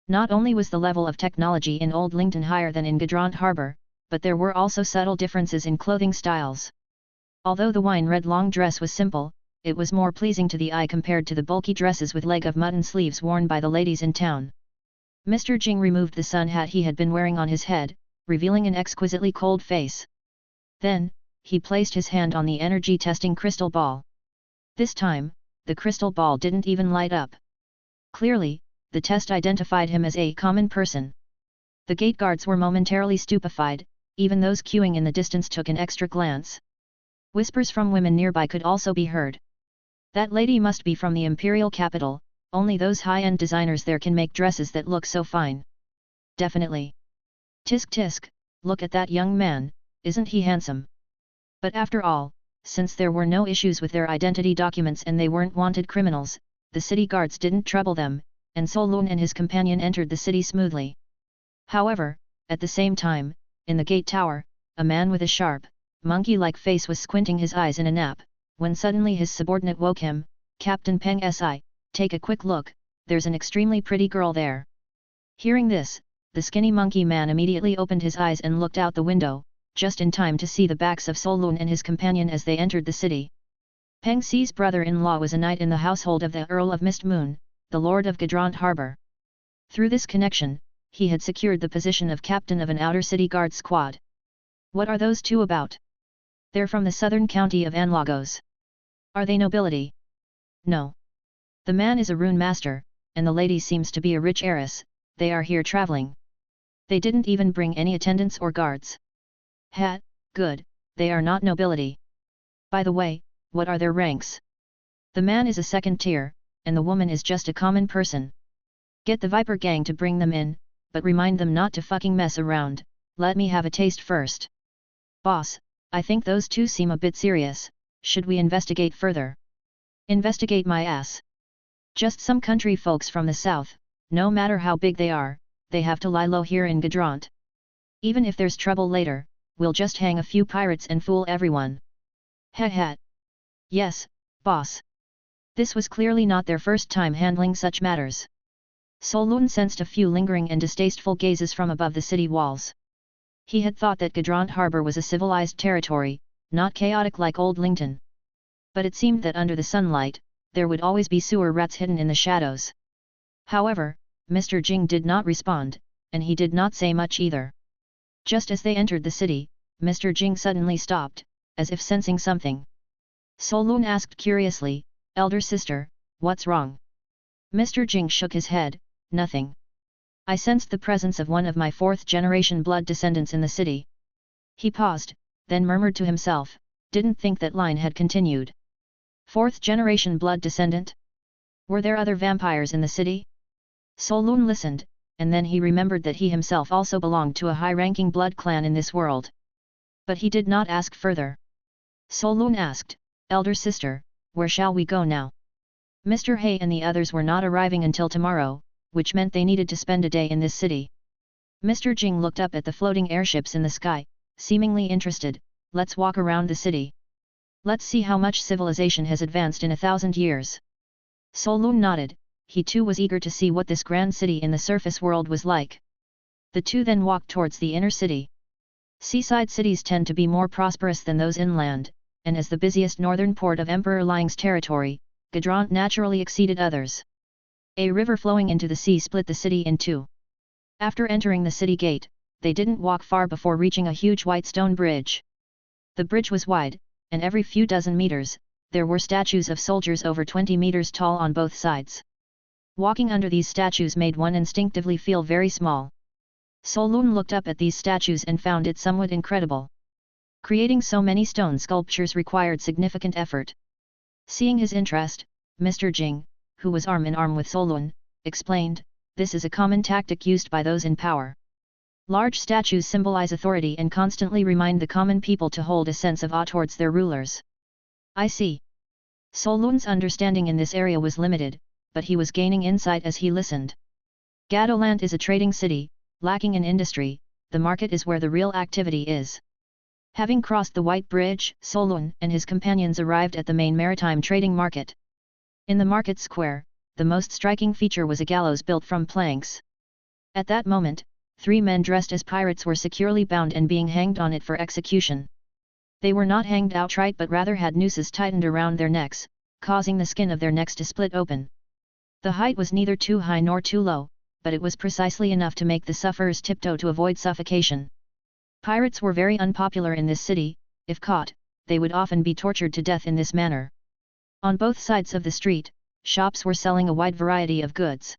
Not only was the level of technology in Old Lington higher than in Gadrant Harbour, but there were also subtle differences in clothing styles. Although the wine-red long dress was simple, it was more pleasing to the eye compared to the bulky dresses with leg of mutton sleeves worn by the ladies in town. Mr. Jing removed the sun hat he had been wearing on his head, revealing an exquisitely cold face. Then, he placed his hand on the energy-testing crystal ball. This time, the crystal ball didn't even light up. Clearly, the test identified him as a common person. The gate guards were momentarily stupefied, even those queuing in the distance took an extra glance. Whispers from women nearby could also be heard. That lady must be from the imperial capital, only those high-end designers there can make dresses that look so fine. Definitely. Tisk tisk, look at that young man, isn't he handsome? But after all, since there were no issues with their identity documents and they weren't wanted criminals, the city guards didn't trouble them, and Solun and his companion entered the city smoothly. However, at the same time, in the gate tower, a man with a sharp, monkey-like face was squinting his eyes in a nap, when suddenly his subordinate woke him. Captain Peng Si, take a quick look, there's an extremely pretty girl there. Hearing this, the skinny monkey man immediately opened his eyes and looked out the window, just in time to see the backs of Solun and his companion as they entered the city. Peng Si's brother-in-law was a knight in the household of the Earl of Mist Moon, the Lord of Gadrant Harbour. Through this connection, he had secured the position of captain of an outer city guard squad. What are those two about? They're from the southern county of Anlagos. Are they nobility? No. The man is a rune master, and the lady seems to be a rich heiress. They are here traveling. They didn't even bring any attendants or guards. Good, they are not nobility. By the way, what are their ranks? The man is a second tier, and the woman is just a common person. Get the Viper gang to bring them in, but remind them not to fucking mess around. Let me have a taste first. Boss, I think those two seem a bit serious. Should we investigate further? Investigate my ass. Just some country folks from the south, no matter how big they are, they have to lie low here in Gadrant. Even if there's trouble later, we'll just hang a few pirates and fool everyone. Heh. Yes, boss. This was clearly not their first time handling such matters. Solun sensed a few lingering and distasteful gazes from above the city walls. He had thought that Gadrant Harbor was a civilized territory, not chaotic like Old Lington. But it seemed that under the sunlight, there would always be sewer rats hidden in the shadows. However, Mr. Jing did not respond, and he did not say much either. Just as they entered the city, Mr. Jing suddenly stopped, as if sensing something. Solun asked curiously, "Elder sister, what's wrong?" Mr. Jing shook his head, "Nothing. I sensed the presence of one of my fourth-generation blood descendants in the city." He paused, then murmured to himself, didn't think that line had continued. Fourth-generation blood descendant? Were there other vampires in the city? Solun listened, and then he remembered that he himself also belonged to a high-ranking blood clan in this world. But he did not ask further. Solun asked, "Elder sister, where shall we go now?" Mr. Hay and the others were not arriving until tomorrow, which meant they needed to spend a day in this city. Mr. Jing looked up at the floating airships in the sky, seemingly interested. "Let's walk around the city. Let's see how much civilization has advanced in 1,000 years." Solun nodded. He too was eager to see what this grand city in the surface world was like. The two then walked towards the inner city. Seaside cities tend to be more prosperous than those inland, and as the busiest northern port of Emperor Ling's territory, Gadrant naturally exceeded others. A river flowing into the sea split the city in two. After entering the city gate, they didn't walk far before reaching a huge white stone bridge. The bridge was wide, and every few dozen meters, there were statues of soldiers over 20 meters tall on both sides. Walking under these statues made one instinctively feel very small. Solun looked up at these statues and found it somewhat incredible. Creating so many stone sculptures required significant effort. Seeing his interest, Mr. Jing, who was arm in arm with Solun, explained, "This is a common tactic used by those in power. Large statues symbolize authority and constantly remind the common people to hold a sense of awe towards their rulers." "I see." Solun's understanding in this area was limited, but he was gaining insight as he listened. Gadoland is a trading city, lacking in industry. The market is where the real activity is. Having crossed the White Bridge, Solun and his companions arrived at the main maritime trading market. In the market square, the most striking feature was a gallows built from planks. At that moment, 3 men dressed as pirates were securely bound and being hanged on it for execution. They were not hanged outright but rather had nooses tightened around their necks, causing the skin of their necks to split open. The height was neither too high nor too low, but it was precisely enough to make the sufferers tiptoe to avoid suffocation. Pirates were very unpopular in this city. If caught, they would often be tortured to death in this manner. On both sides of the street, shops were selling a wide variety of goods.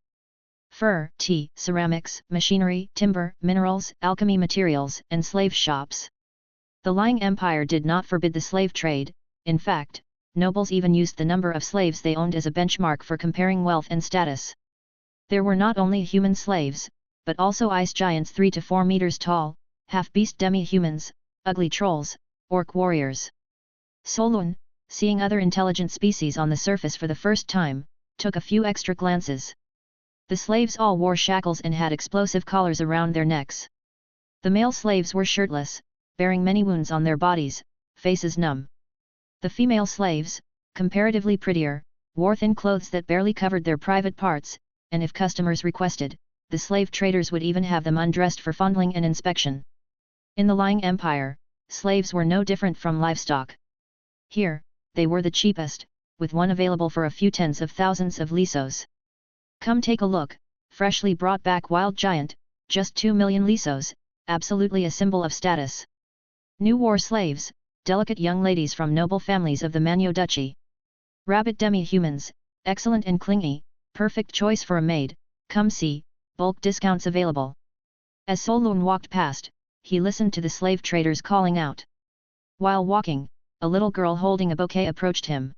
Fur, tea, ceramics, machinery, timber, minerals, alchemy materials, and slave shops. The Ling Empire did not forbid the slave trade. In fact, nobles even used the number of slaves they owned as a benchmark for comparing wealth and status. There were not only human slaves, but also ice giants 3 to 4 meters tall, half-beast demi-humans, ugly trolls, orc warriors. Solun, seeing other intelligent species on the surface for the first time, took a few extra glances. The slaves all wore shackles and had explosive collars around their necks. The male slaves were shirtless, bearing many wounds on their bodies, faces numb. The female slaves, comparatively prettier, wore thin clothes that barely covered their private parts, and if customers requested, the slave traders would even have them undressed for fondling and inspection. In the Ling Empire, slaves were no different from livestock. Here, they were the cheapest, with one available for a few tens of thousands of lisos. "Come take a look," freshly brought back wild giant, just 2 million lisos, absolutely a symbol of status. New war slaves, delicate young ladies from noble families of the Manyo Duchy. Rabbit demi-humans, excellent and clingy, perfect choice for a maid, come see, bulk discounts available. As Solun walked past, he listened to the slave traders calling out. While walking, a little girl holding a bouquet approached him.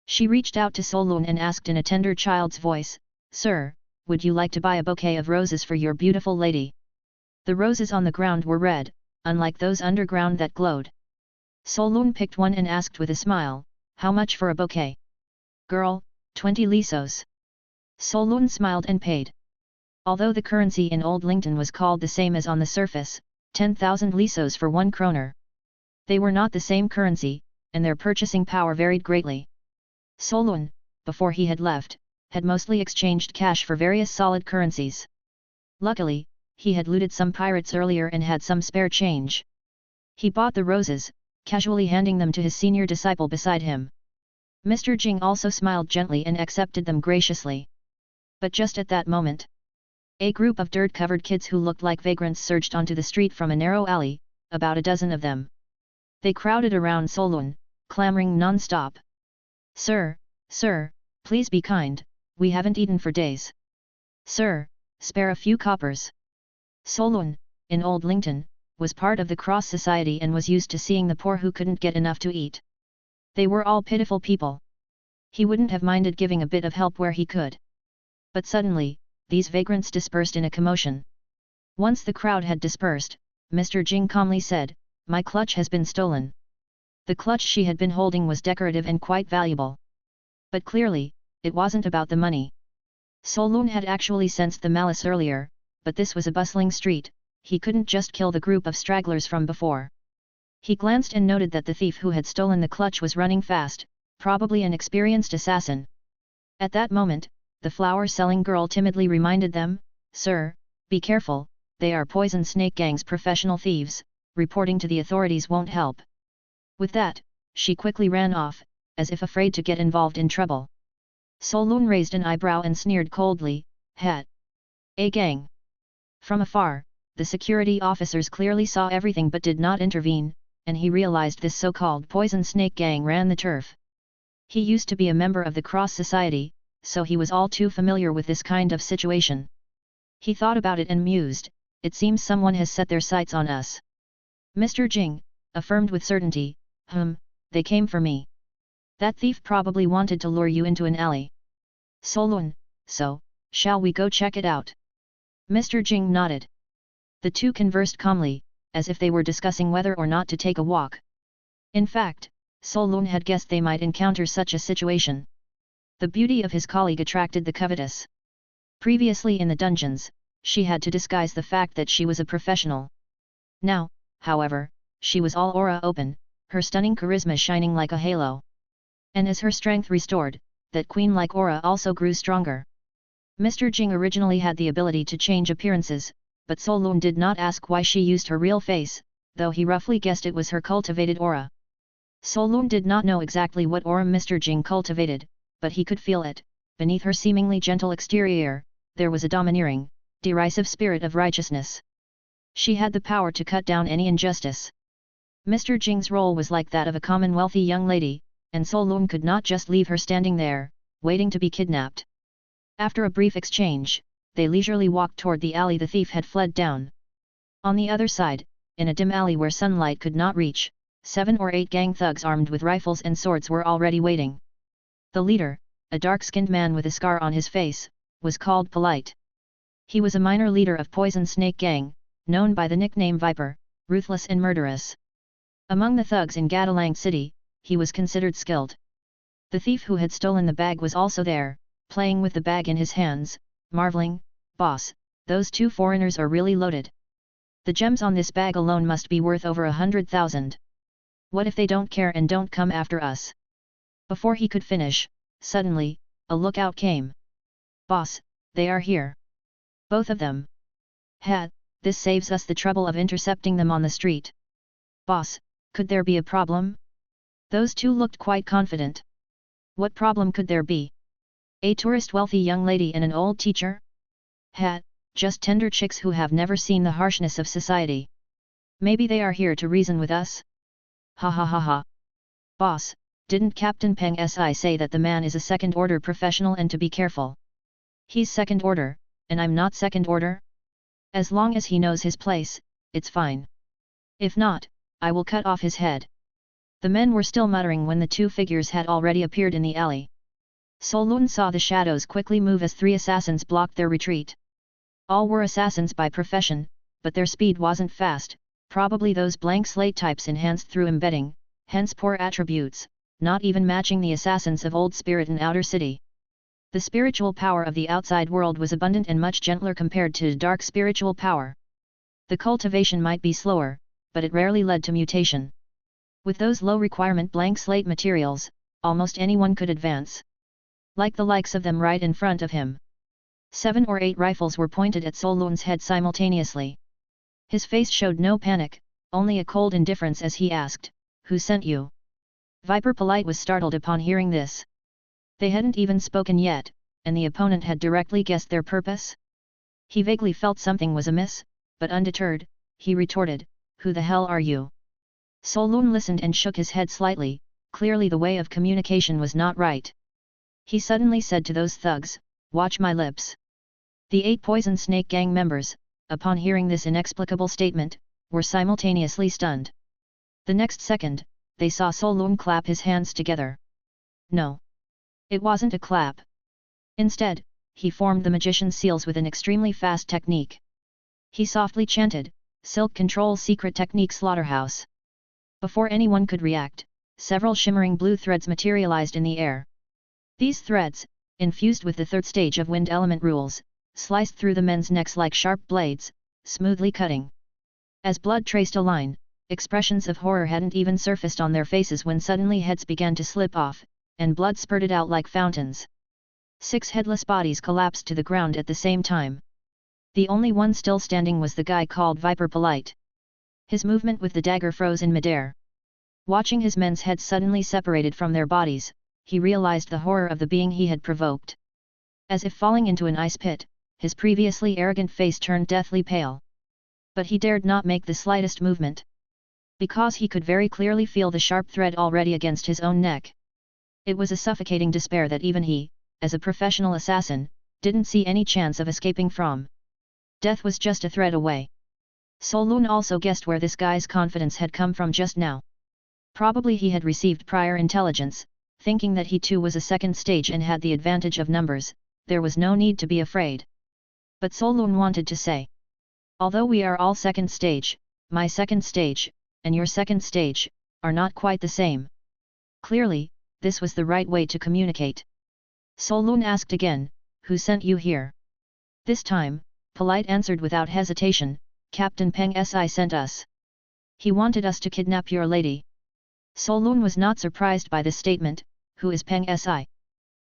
She reached out to Solun and asked in a tender child's voice, "Sir, would you like to buy a bouquet of roses for your beautiful lady?" The roses on the ground were red, unlike those underground that glowed. Solun picked one and asked with a smile, "How much for a bouquet?" "Girl, 20 lisos." Solun smiled and paid. Although the currency in Old Lington was called the same as on the surface, 10,000 lisos for 1 kroner. They were not the same currency, and their purchasing power varied greatly. Solun, before he had left, had mostly exchanged cash for various solid currencies. Luckily, he had looted some pirates earlier and had some spare change. He bought the roses, casually handing them to his senior disciple beside him. Mr. Jing also smiled gently and accepted them graciously. But just at that moment, a group of dirt-covered kids who looked like vagrants surged onto the street from a narrow alley, about a dozen of them. They crowded around Solun, clamoring non-stop. "Sir, sir, please be kind, we haven't eaten for days. Sir, spare a few coppers." Solun, in Old Lington, was part of the cross society and was used to seeing the poor who couldn't get enough to eat. They were all pitiful people. He wouldn't have minded giving a bit of help where he could. But suddenly, these vagrants dispersed in a commotion. Once the crowd had dispersed, Mr. Jing calmly said, "My clutch has been stolen." The clutch she had been holding was decorative and quite valuable. But clearly, it wasn't about the money. Solun had actually sensed the malice earlier, but this was a bustling street, he couldn't just kill the group of stragglers from before. He glanced and noted that the thief who had stolen the clutch was running fast, probably an experienced assassin. At that moment, the flower-selling girl timidly reminded them, "Sir, be careful, they are poison snake gang's professional thieves, reporting to the authorities won't help." With that, she quickly ran off, as if afraid to get involved in trouble. Solun raised an eyebrow and sneered coldly, "Het! A gang!" From afar, the security officers clearly saw everything but did not intervene, and he realized this so-called poison snake gang ran the turf. He used to be a member of the Cross Society, so he was all too familiar with this kind of situation. He thought about it and mused, "It seems someone has set their sights on us." Mr. Jing affirmed with certainty, "They came for me. That thief probably wanted to lure you into an alley." Solun, "So, shall we go check it out?" Mr. Jing nodded. The two conversed calmly, as if they were discussing whether or not to take a walk. In fact, Solun had guessed they might encounter such a situation. The beauty of his colleague attracted the covetous. Previously in the dungeons, she had to disguise the fact that she was a professional. Now, however, she was all aura open, her stunning charisma shining like a halo. And as her strength restored, that queen-like aura also grew stronger. Mr. Jing originally had the ability to change appearances, but Solun did not ask why she used her real face, though he roughly guessed it was her cultivated aura. Solun did not know exactly what aura Mr. Jing cultivated, but he could feel it. Beneath her seemingly gentle exterior, there was a domineering, derisive spirit of righteousness. She had the power to cut down any injustice. Mr. Jing's role was like that of a common wealthy young lady, and Solun could not just leave her standing there, waiting to be kidnapped. After a brief exchange, they leisurely walked toward the alley the thief had fled down. On the other side, in a dim alley where sunlight could not reach, 7 or 8 gang thugs armed with rifles and swords were already waiting. The leader, a dark-skinned man with a scar on his face, was called Polite. He was a minor leader of Poison Snake Gang, known by the nickname Viper, ruthless and murderous. Among the thugs in Gadalang City, he was considered skilled. The thief who had stolen the bag was also there, playing with the bag in his hands, marveling, "Boss, those 2 foreigners are really loaded. The gems on this bag alone must be worth over 100,000. What if they don't care and don't come after us?" Before he could finish, suddenly, a lookout came. "Boss, they are here. Both of them." This saves us the trouble of intercepting them on the street." "Boss, could there be a problem?" Those two looked quite confident. "What problem could there be? A tourist wealthy young lady and an old teacher?" Hat, just tender chicks who have never seen the harshness of society. Maybe they are here to reason with us? Ha ha ha ha. Boss, didn't Captain Peng Si say that the man is a second-order professional and to be careful? He's second-order, and I'm not second-order? As long as he knows his place, it's fine. If not, I will cut off his head. The men were still muttering when the two figures had already appeared in the alley. Solun saw the shadows quickly move as three assassins blocked their retreat. All were assassins by profession, but their speed wasn't fast, probably those blank slate types enhanced through embedding, hence poor attributes, not even matching the assassins of Old Spirit and Outer City. The spiritual power of the outside world was abundant and much gentler compared to dark spiritual power. The cultivation might be slower, but it rarely led to mutation. With those low-requirement blank slate materials, almost anyone could advance. Like the likes of them right in front of him. 7 or 8 rifles were pointed at Solun's head simultaneously. His face showed no panic, only a cold indifference as he asked, "Who sent you?" Viper Polite was startled upon hearing this. They hadn't even spoken yet, and the opponent had directly guessed their purpose? He vaguely felt something was amiss, but undeterred, he retorted, "Who the hell are you?" Solun listened and shook his head slightly, clearly the way of communication was not right. He suddenly said to those thugs, "Watch my lips." The 8 Poison Snake Gang members, upon hearing this inexplicable statement, were simultaneously stunned. The next second, they saw Solun clap his hands together. No. It wasn't a clap. Instead, he formed the magician's seals with an extremely fast technique. He softly chanted, "Silk Control Secret Technique Slaughterhouse." Before anyone could react, several shimmering blue threads materialized in the air. These threads, infused with the third stage of wind element rules, sliced through the men's necks like sharp blades, smoothly cutting. As blood traced a line, expressions of horror hadn't even surfaced on their faces when suddenly heads began to slip off, and blood spurted out like fountains. 6 headless bodies collapsed to the ground at the same time. The only one still standing was the guy called Viper Polite. His movement with the dagger froze in midair. Watching his men's heads suddenly separated from their bodies, he realized the horror of the being he had provoked. As if falling into an ice pit, his previously arrogant face turned deathly pale. But he dared not make the slightest movement. Because he could very clearly feel the sharp thread already against his own neck. It was a suffocating despair that even he, as a professional assassin, didn't see any chance of escaping from. Death was just a thread away. Solun also guessed where this guy's confidence had come from just now. Probably he had received prior intelligence, thinking that he too was a second stage and had the advantage of numbers, there was no need to be afraid. But Solun wanted to say. Although we are all second stage, my second stage, and your second stage, are not quite the same. Clearly, this was the right way to communicate. Solun asked again, "Who sent you here?" This time, Polite answered without hesitation, "Captain Peng Si sent us. He wanted us to kidnap your lady." Solun was not surprised by this statement, "Who is Peng Si?"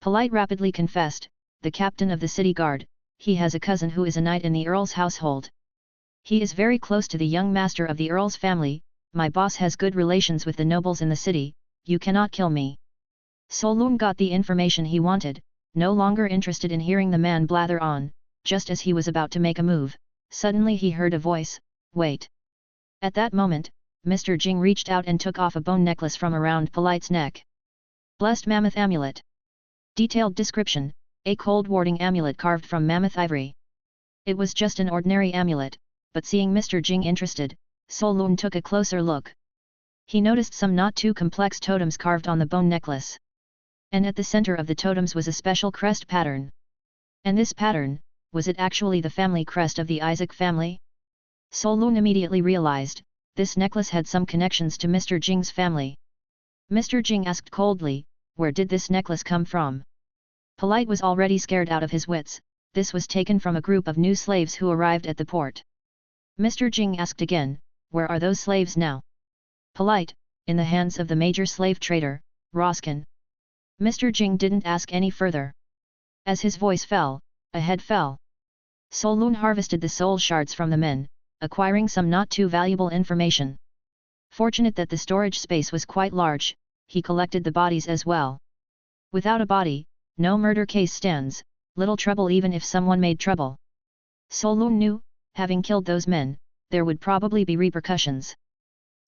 Polite rapidly confessed, "The captain of the city guard, he has a cousin who is a knight in the Earl's household. He is very close to the young master of the Earl's family, my boss has good relations with the nobles in the city, you cannot kill me." Solun got the information he wanted, no longer interested in hearing the man blather on, just as he was about to make a move, suddenly he heard a voice, "Wait." At that moment, Mr. Jing reached out and took off a bone necklace from around Polite's neck. Blessed Mammoth Amulet. Detailed description, a cold warding amulet carved from mammoth ivory. It was just an ordinary amulet, but seeing Mr. Jing interested, Solun took a closer look. He noticed some not too complex totems carved on the bone necklace. And at the center of the totems was a special crest pattern. And this pattern, was it actually the family crest of the Isaac family? Solun immediately realized, this necklace had some connections to Mr. Jing's family. Mr. Jing asked coldly, "Where did this necklace come from?" Polite was already scared out of his wits, this was taken from a group of new slaves who arrived at the port. Mr. Jing asked again, "Where are those slaves now?" Polite, "In the hands of the major slave trader, Roskin." Mr. Jing didn't ask any further. As his voice fell, a head fell. Solun harvested the soul shards from the men, acquiring some not too valuable information. Fortunate that the storage space was quite large, he collected the bodies as well. Without a body, no murder case stands, little trouble even if someone made trouble. Solun knew, having killed those men, there would probably be repercussions.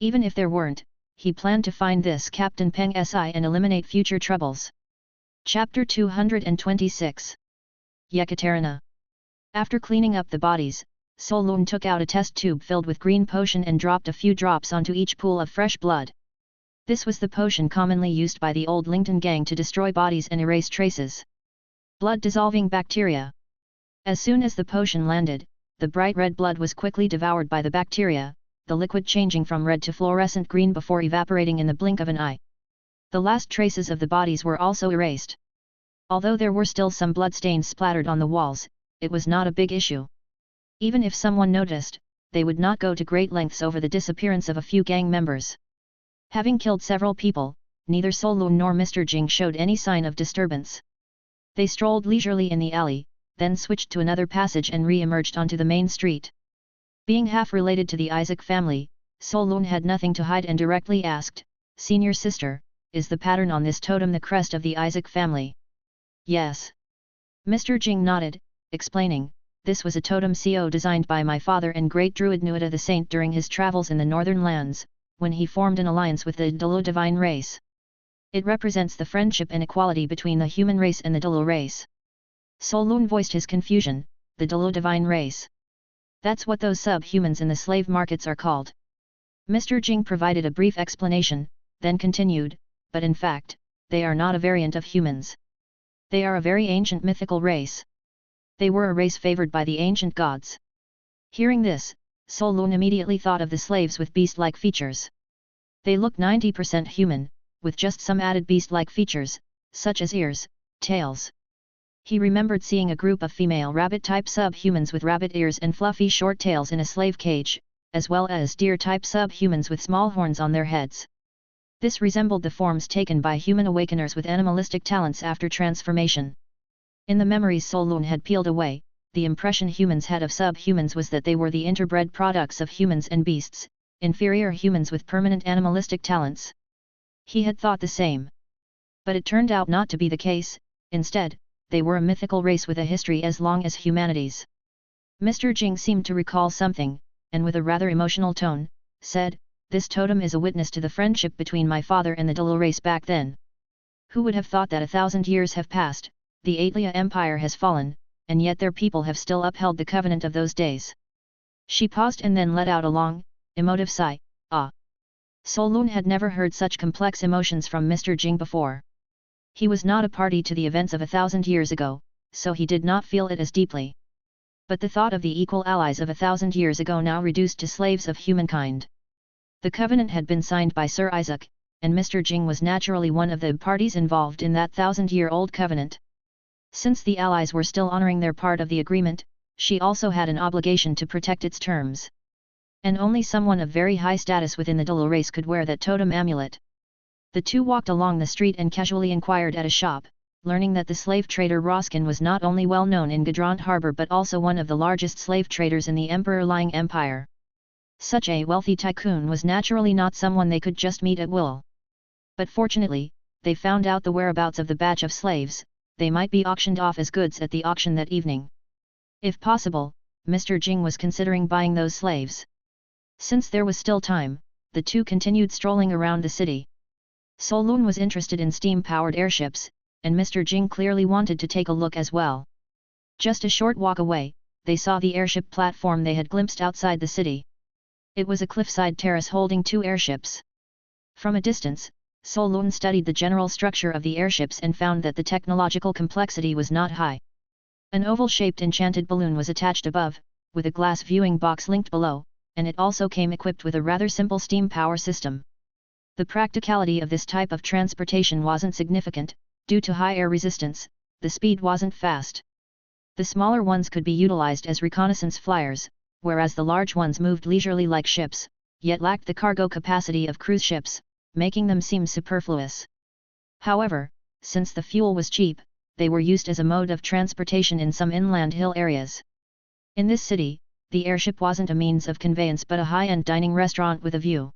Even if there weren't, he planned to find this Captain Peng Si and eliminate future troubles. Chapter 226 Yekaterina. After cleaning up the bodies, Solun took out a test tube filled with green potion and dropped a few drops onto each pool of fresh blood. This was the potion commonly used by the old Lington gang to destroy bodies and erase traces. Blood-dissolving bacteria. As soon as the potion landed, the bright red blood was quickly devoured by the bacteria, the liquid changing from red to fluorescent green before evaporating in the blink of an eye. The last traces of the bodies were also erased. Although there were still some bloodstains splattered on the walls, it was not a big issue. Even if someone noticed, they would not go to great lengths over the disappearance of a few gang members. Having killed several people, neither Solun nor Mr. Jing showed any sign of disturbance. They strolled leisurely in the alley, then switched to another passage and re-emerged onto the main street. Being half related to the Isaac family, Solun had nothing to hide and directly asked, "Senior sister, is the pattern on this totem the crest of the Isaac family?" "Yes." Mr. Jing nodded, explaining, "This was a totem co designed by my father and great druid Nuada the Saint during his travels in the northern lands, when he formed an alliance with the Dalo divine race. It represents the friendship and equality between the human race and the Dalo race." Solun voiced his confusion, "The Dalo divine race? That's what those sub-humans in the slave markets are called." Mr. Jing provided a brief explanation, then continued, "But in fact, they are not a variant of humans. They are a very ancient mythical race. They were a race favored by the ancient gods." Hearing this, Solun immediately thought of the slaves with beast-like features. They look 90% human, with just some added beast-like features, such as ears, tails. He remembered seeing a group of female rabbit-type sub-humans with rabbit ears and fluffy short tails in a slave cage, as well as deer-type sub-humans with small horns on their heads. This resembled the forms taken by human awakeners with animalistic talents after transformation. In the memories Solun had peeled away, the impression humans had of sub-humans was that they were the interbred products of humans and beasts, inferior humans with permanent animalistic talents. He had thought the same. But it turned out not to be the case. Instead, they were a mythical race with a history as long as humanity's. Mr. Jing seemed to recall something, and with a rather emotional tone, said, "This totem is a witness to the friendship between my father and the Dalo race back then. Who would have thought that 1,000 years have passed, the Atlia Empire has fallen, and yet their people have still upheld the covenant of those days." She paused and then let out a long, emotive sigh, "Ah." Solun had never heard such complex emotions from Mr. Jing before. He was not a party to the events of 1,000 years ago, so he did not feel it as deeply. But the thought of the equal allies of 1,000 years ago now reduced to slaves of humankind. The covenant had been signed by Sir Isaac, and Mr. Jing was naturally one of the parties involved in that 1,000-year-old covenant. Since the allies were still honoring their part of the agreement, she also had an obligation to protect its terms. And only someone of very high status within the Dalo race could wear that totem amulet. The two walked along the street and casually inquired at a shop, learning that the slave trader Roskin was not only well known in Gadrant Harbor but also one of the largest slave traders in the Emperor-Lying Empire. Such a wealthy tycoon was naturally not someone they could just meet at will. But fortunately, they found out the whereabouts of the batch of slaves. They might be auctioned off as goods at the auction that evening. If possible, Mr. Jing was considering buying those slaves. Since there was still time, the two continued strolling around the city. Solun was interested in steam-powered airships, and Mr. Jing clearly wanted to take a look as well. Just a short walk away, they saw the airship platform they had glimpsed outside the city. It was a cliffside terrace holding two airships. From a distance, Solun studied the general structure of the airships and found that the technological complexity was not high. An oval-shaped enchanted balloon was attached above, with a glass viewing box linked below, and it also came equipped with a rather simple steam power system. The practicality of this type of transportation wasn't significant. Due to high air resistance, the speed wasn't fast. The smaller ones could be utilized as reconnaissance flyers, whereas the large ones moved leisurely like ships, yet lacked the cargo capacity of cruise ships, making them seem superfluous. However, since the fuel was cheap, they were used as a mode of transportation in some inland hill areas. In this city, the airship wasn't a means of conveyance but a high-end dining restaurant with a view.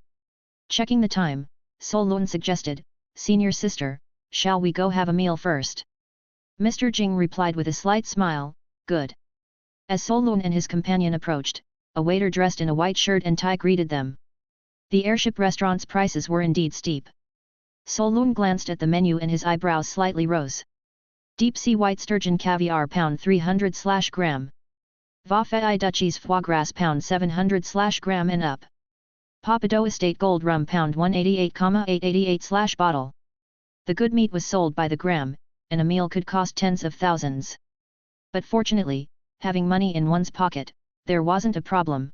Checking the time, Solun suggested, "Senior sister, shall we go have a meal first?" Mr. Jing replied with a slight smile, "Good. As Solun and his companion approached, a waiter dressed in a white shirt and tie greeted them. The airship restaurant's prices were indeed steep. Solun glanced at the menu and his eyebrows slightly rose. Deep sea white sturgeon caviar pound 300/gram. Vafei Duchies foie gras pound 700/gram and up. Papado Estate Gold Rum pound 188,888/bottle. The good meat was sold by the gram, and a meal could cost tens of thousands. But fortunately, having money in one's pocket, there wasn't a problem.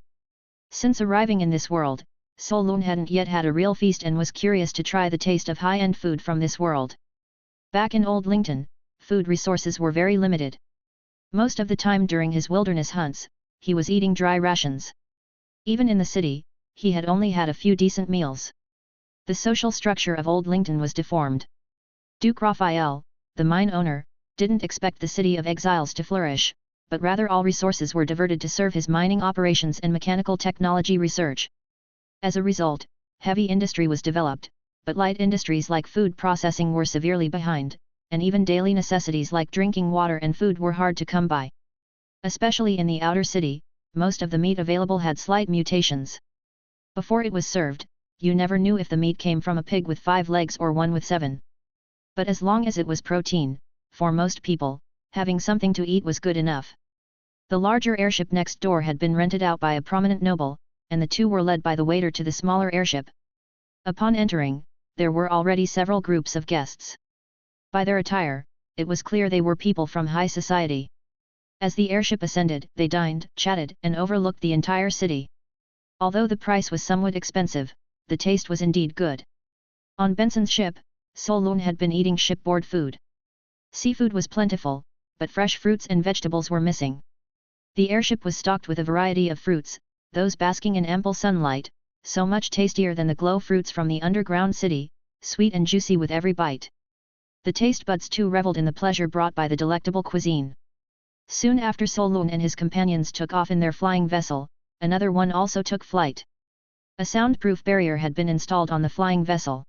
Since arriving in this world, Solun hadn't yet had a real feast and was curious to try the taste of high-end food from this world. Back in Old Lington, food resources were very limited. Most of the time during his wilderness hunts, he was eating dry rations. Even in the city, he had only had a few decent meals. The social structure of Old Lington was deformed. Duke Raphael, the mine owner, didn't expect the city of exiles to flourish, but rather all resources were diverted to serve his mining operations and mechanical technology research. As a result, heavy industry was developed, but light industries like food processing were severely behind, and even daily necessities like drinking water and food were hard to come by. Especially in the outer city, most of the meat available had slight mutations. Before it was served, you never knew if the meat came from a pig with 5 legs or one with 7. But as long as it was protein, for most people, having something to eat was good enough. The larger airship next door had been rented out by a prominent noble, and the two were led by the waiter to the smaller airship. Upon entering, there were already several groups of guests. By their attire, it was clear they were people from high society. As the airship ascended, they dined, chatted, and overlooked the entire city. Although the price was somewhat expensive, the taste was indeed good. On Benson's ship, Solun had been eating shipboard food. Seafood was plentiful, but fresh fruits and vegetables were missing. The airship was stocked with a variety of fruits, those basking in ample sunlight, so much tastier than the glow fruits from the underground city, sweet and juicy with every bite. The taste buds too reveled in the pleasure brought by the delectable cuisine. Soon after Solun and his companions took off in their flying vessel, another one also took flight. A soundproof barrier had been installed on the flying vessel.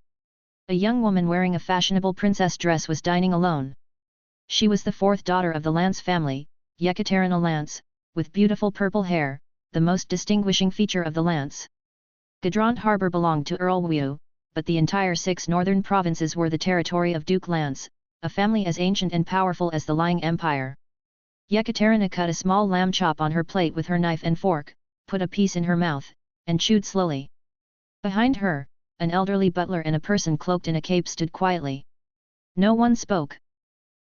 A young woman wearing a fashionable princess dress was dining alone. She was the fourth daughter of the Lance family, Yekaterina Lance, with beautiful purple hair, the most distinguishing feature of the Lance. Gadrant Harbour belonged to Earl Wu, but the entire 6 northern provinces were the territory of Duke Lance, a family as ancient and powerful as the Lying Empire. Yekaterina cut a small lamb chop on her plate with her knife and fork, put a piece in her mouth, and chewed slowly. Behind her, an elderly butler and a person cloaked in a cape stood quietly. No one spoke.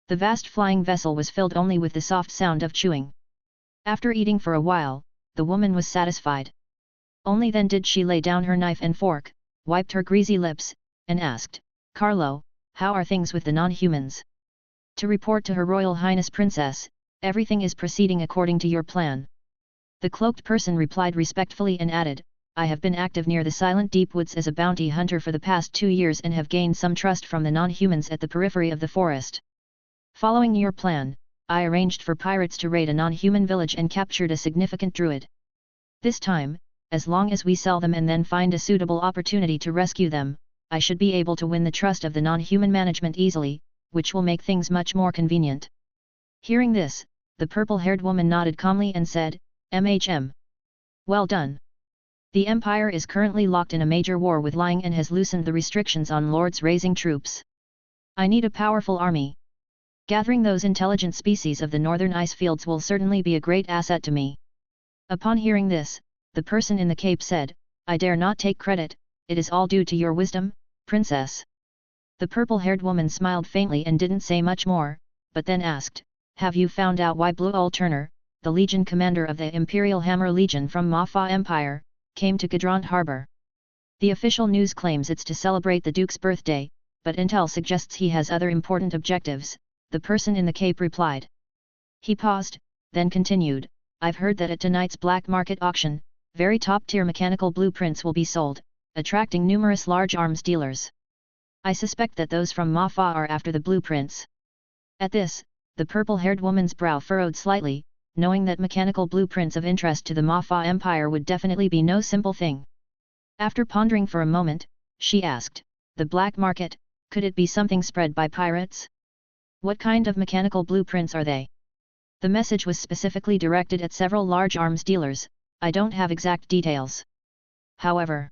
The vast flying vessel was filled only with the soft sound of chewing. After eating for a while, the woman was satisfied. Only then did she lay down her knife and fork, wiped her greasy lips, and asked, "Carlo, how are things with the non-humans?" "To report to Her Royal Highness Princess, everything is proceeding according to your plan." The cloaked person replied respectfully and added, "I have been active near the silent deep woods as a bounty hunter for the past 2 years and have gained some trust from the non-humans at the periphery of the forest. Following your plan, I arranged for pirates to raid a non-human village and captured a significant druid. This time, as long as we sell them and then find a suitable opportunity to rescue them, I should be able to win the trust of the non-human management easily, which will make things much more convenient." Hearing this, the purple-haired woman nodded calmly and said, "MHM. Well done. The Empire is currently locked in a major war with Lying and has loosened the restrictions on lords raising troops. I need a powerful army. Gathering those intelligent species of the northern ice fields will certainly be a great asset to me." Upon hearing this, the person in the cape said, "I dare not take credit, it is all due to your wisdom, princess." The purple-haired woman smiled faintly and didn't say much more, but then asked, "Have you found out why Blue Ul Turner, the Legion commander of the Imperial Hammer Legion from Mafa Empire, came to Gadrant Harbour? The official news claims it's to celebrate the Duke's birthday, but intel suggests he has other important objectives," the person in the cape replied. He paused, then continued, "I've heard that at tonight's black market auction, very top-tier mechanical blueprints will be sold, attracting numerous large arms dealers. I suspect that those from Mafa are after the blueprints." At this, the purple-haired woman's brow furrowed slightly, knowing that mechanical blueprints of interest to the Mafa Empire would definitely be no simple thing. After pondering for a moment, she asked, "The black market, could it be something spread by pirates? What kind of mechanical blueprints are they?" The message was specifically directed at several large arms dealers. I don't have exact details. However,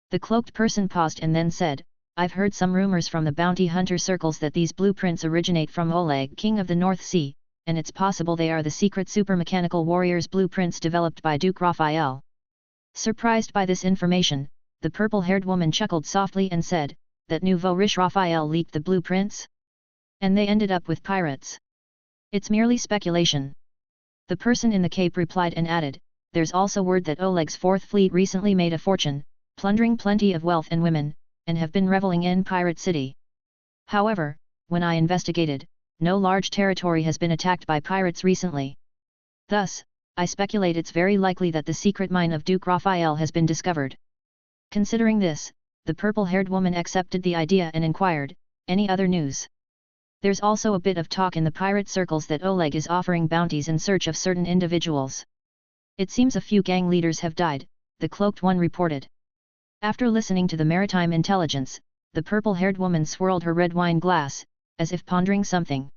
the cloaked person paused and then said, I've heard some rumors from the bounty hunter circles that these blueprints originate from Oleg, king of the North Sea, and it's possible they are the secret super-mechanical warriors blueprints developed by Duke Raphael. Surprised by this information, the purple-haired woman chuckled softly and said, that nouveau riche Raphael leaked the blueprints? And they ended up with pirates. It's merely speculation. The person in the cape replied and added, there's also word that Oleg's Fourth Fleet recently made a fortune, plundering plenty of wealth and women, and have been reveling in Pirate City. However, when I investigated, no large territory has been attacked by pirates recently. Thus, I speculate it's very likely that the secret mine of Duke Raphael has been discovered. Considering this, the purple-haired woman accepted the idea and inquired, any other news? There's also a bit of talk in the pirate circles that Oleg is offering bounties in search of certain individuals. It seems a few gang leaders have died, the cloaked one reported. After listening to the maritime intelligence, the purple-haired woman swirled her red wine glass, as if pondering something.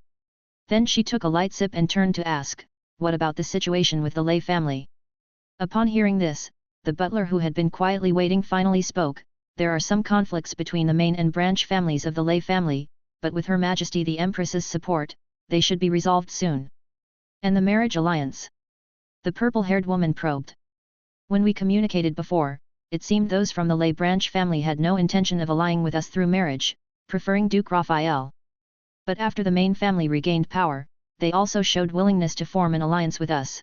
Then she took a light sip and turned to ask, what about the situation with the Lay family? Upon hearing this, the butler who had been quietly waiting finally spoke, there are some conflicts between the main and branch families of the Lay family, but with Her Majesty the Empress's support, they should be resolved soon. And the marriage alliance? The purple-haired woman probed. When we communicated before, it seemed those from the Lay branch family had no intention of allying with us through marriage, preferring Duke Raphael. But after the main family regained power, they also showed willingness to form an alliance with us.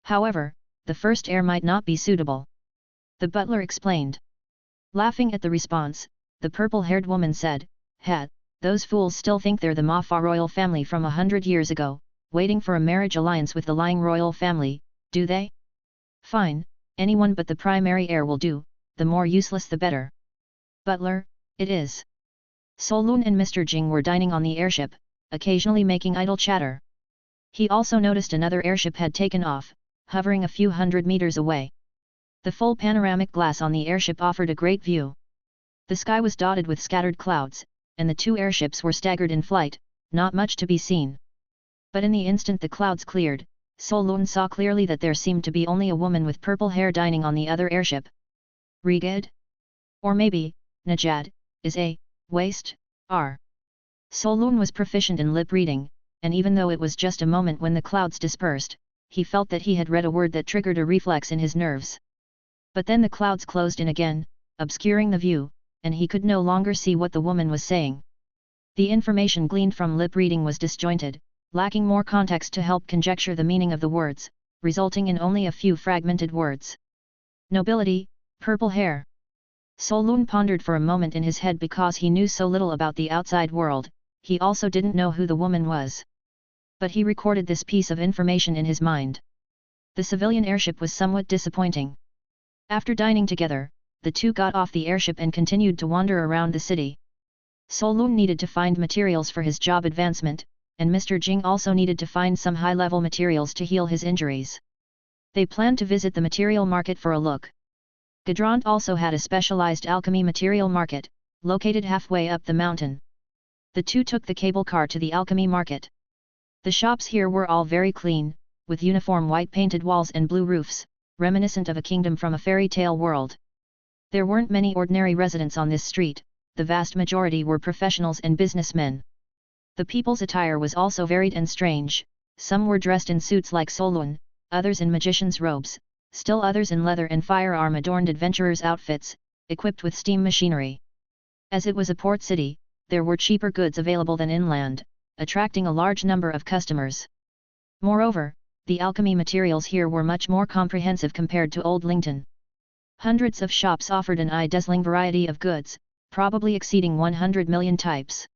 However, the first heir might not be suitable. The butler explained. Laughing at the response, the purple-haired woman said, those fools still think they're the Mafa royal family from 100 years ago, waiting for a marriage alliance with the lying royal family, do they? Fine, anyone but the primary heir will do, the more useless the better. Butler, it is. Solun and Mr. Jing were dining on the airship, occasionally making idle chatter. He also noticed another airship had taken off, hovering a few hundred meters away. The full panoramic glass on the airship offered a great view. The sky was dotted with scattered clouds, and the two airships were staggered in flight, not much to be seen. But in the instant the clouds cleared, Solun saw clearly that there seemed to be only a woman with purple hair dining on the other airship. Rigid? Or maybe, Najad, is a waste, R. Solun was proficient in lip reading, and even though it was just a moment when the clouds dispersed, he felt that he had read a word that triggered a reflex in his nerves. But then the clouds closed in again, obscuring the view, and he could no longer see what the woman was saying. The information gleaned from lip reading was disjointed, lacking more context to help conjecture the meaning of the words, resulting in only a few fragmented words. Nobility, purple hair. Solun pondered for a moment in his head because he knew so little about the outside world, he also didn't know who the woman was. But he recorded this piece of information in his mind. The civilian airship was somewhat disappointing. After dining together, the two got off the airship and continued to wander around the city. Solun needed to find materials for his job advancement, and Mr. Jing also needed to find some high-level materials to heal his injuries. They planned to visit the material market for a look. Gadrant also had a specialized alchemy material market, located halfway up the mountain. The two took the cable car to the alchemy market. The shops here were all very clean, with uniform white painted walls and blue roofs, reminiscent of a kingdom from a fairy tale world. There weren't many ordinary residents on this street, the vast majority were professionals and businessmen. The people's attire was also varied and strange, some were dressed in suits like Solun, others in magician's robes, still others in leather and firearm-adorned adventurers' outfits, equipped with steam machinery. As it was a port city, there were cheaper goods available than inland, attracting a large number of customers. Moreover, the alchemy materials here were much more comprehensive compared to Old Lington. Hundreds of shops offered an eye-dazzling variety of goods, probably exceeding 100 million types.